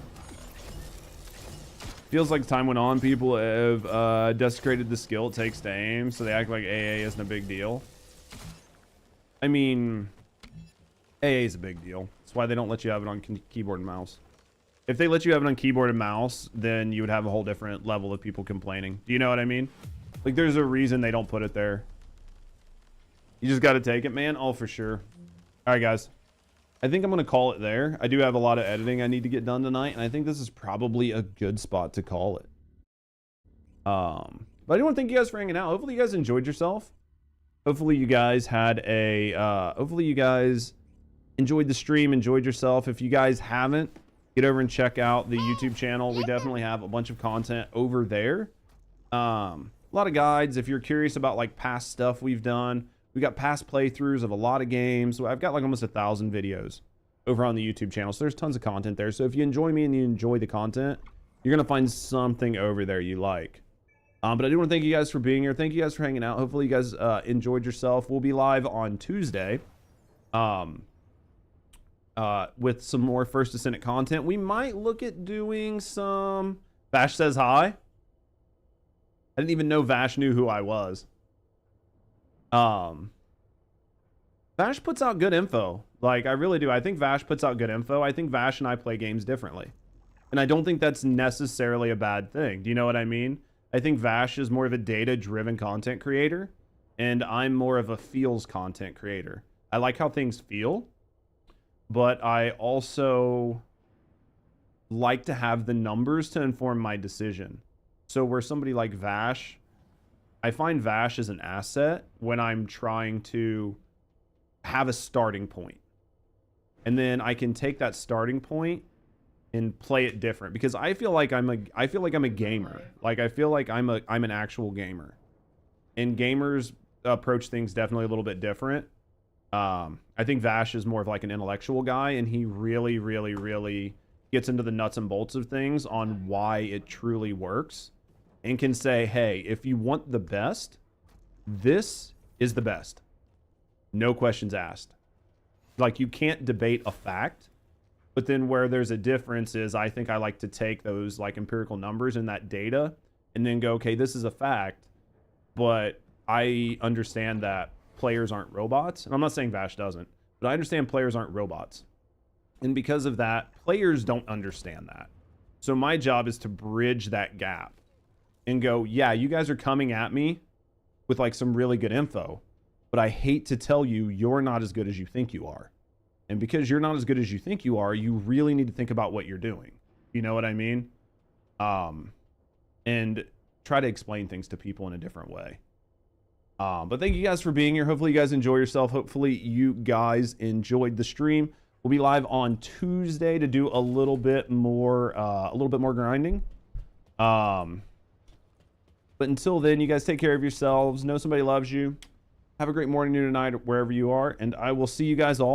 Feels like time went on, people have desecrated the skill it takes to aim, so they act like AA isn't a big deal. I mean, AA is a big deal. That's why they don't let you have it on keyboard and mouse. If they let you have it on keyboard and mouse, then you would have a whole different level of people complaining. Do you know what I mean? Like, there's a reason they don't put it there. You just got to take it, man. Oh, for sure. All right, guys. I think I'm going to call it there. I do have a lot of editing I need to get done tonight, and I think this is probably a good spot to call it. But I do want to thank you guys for hanging out. Hopefully you guys enjoyed yourself. Hopefully you guys had a, hopefully you guys enjoyed the stream, enjoyed yourself. If you guys haven't, get over and check out the YouTube channel. We definitely have a bunch of content over there. A lot of guides. If you're curious about like past stuff we've done, we got past playthroughs of a lot of games. So I've got like almost 1,000 videos over on the YouTube channel. So there's tons of content there. So if you enjoy me and you enjoy the content, you're going to find something over there you like. But I do want to thank you guys for being here. Thank you guys for hanging out. Hopefully you guys enjoyed yourself. We'll be live on Tuesday with some more First Descendant content. We might look at doing some... Vash says hi. I didn't even know Vash knew who I was. Vash puts out good info. Like, I really do. I think Vash puts out good info. I think Vash and I play games differently. And I don't think that's necessarily a bad thing. Do you know what I mean? I think Vash is more of a data-driven content creator, and I'm more of a feels content creator. I like how things feel, but I also like to have the numbers to inform my decision. So where somebody like Vash, I find Vash as an asset when I'm trying to have a starting point. And then I can take that starting point and play it different, because I feel like I'm a gamer. Like, I feel like I'm an actual gamer. And gamers approach things definitely a little bit different. I think Vash is more of like an intellectual guy, and he really, really, really gets into the nuts and bolts of things on why it truly works, and can say, hey, if you want the best, this is the best. No questions asked. Like, you can't debate a fact, but then where there's a difference is I think I like to take those like empirical numbers and that data and then go, okay, this is a fact, but I understand that players aren't robots. And I'm not saying Vash doesn't, but I understand players aren't robots. And because of that, players don't understand that. So my job is to bridge that gap and go, yeah, you guys are coming at me with like some really good info, but I hate to tell you, you're not as good as you think you are. And because you're not as good as you think you are, you really need to think about what you're doing. You know what I mean? And try to explain things to people in a different way. But thank you guys for being here. Hopefully you guys enjoy yourself. Hopefully you guys enjoyed the stream. We'll be live on Tuesday to do a little bit more grinding. But until then, you guys take care of yourselves. Know somebody loves you. Have a great morning, noon, and night, wherever you are. And I will see you guys all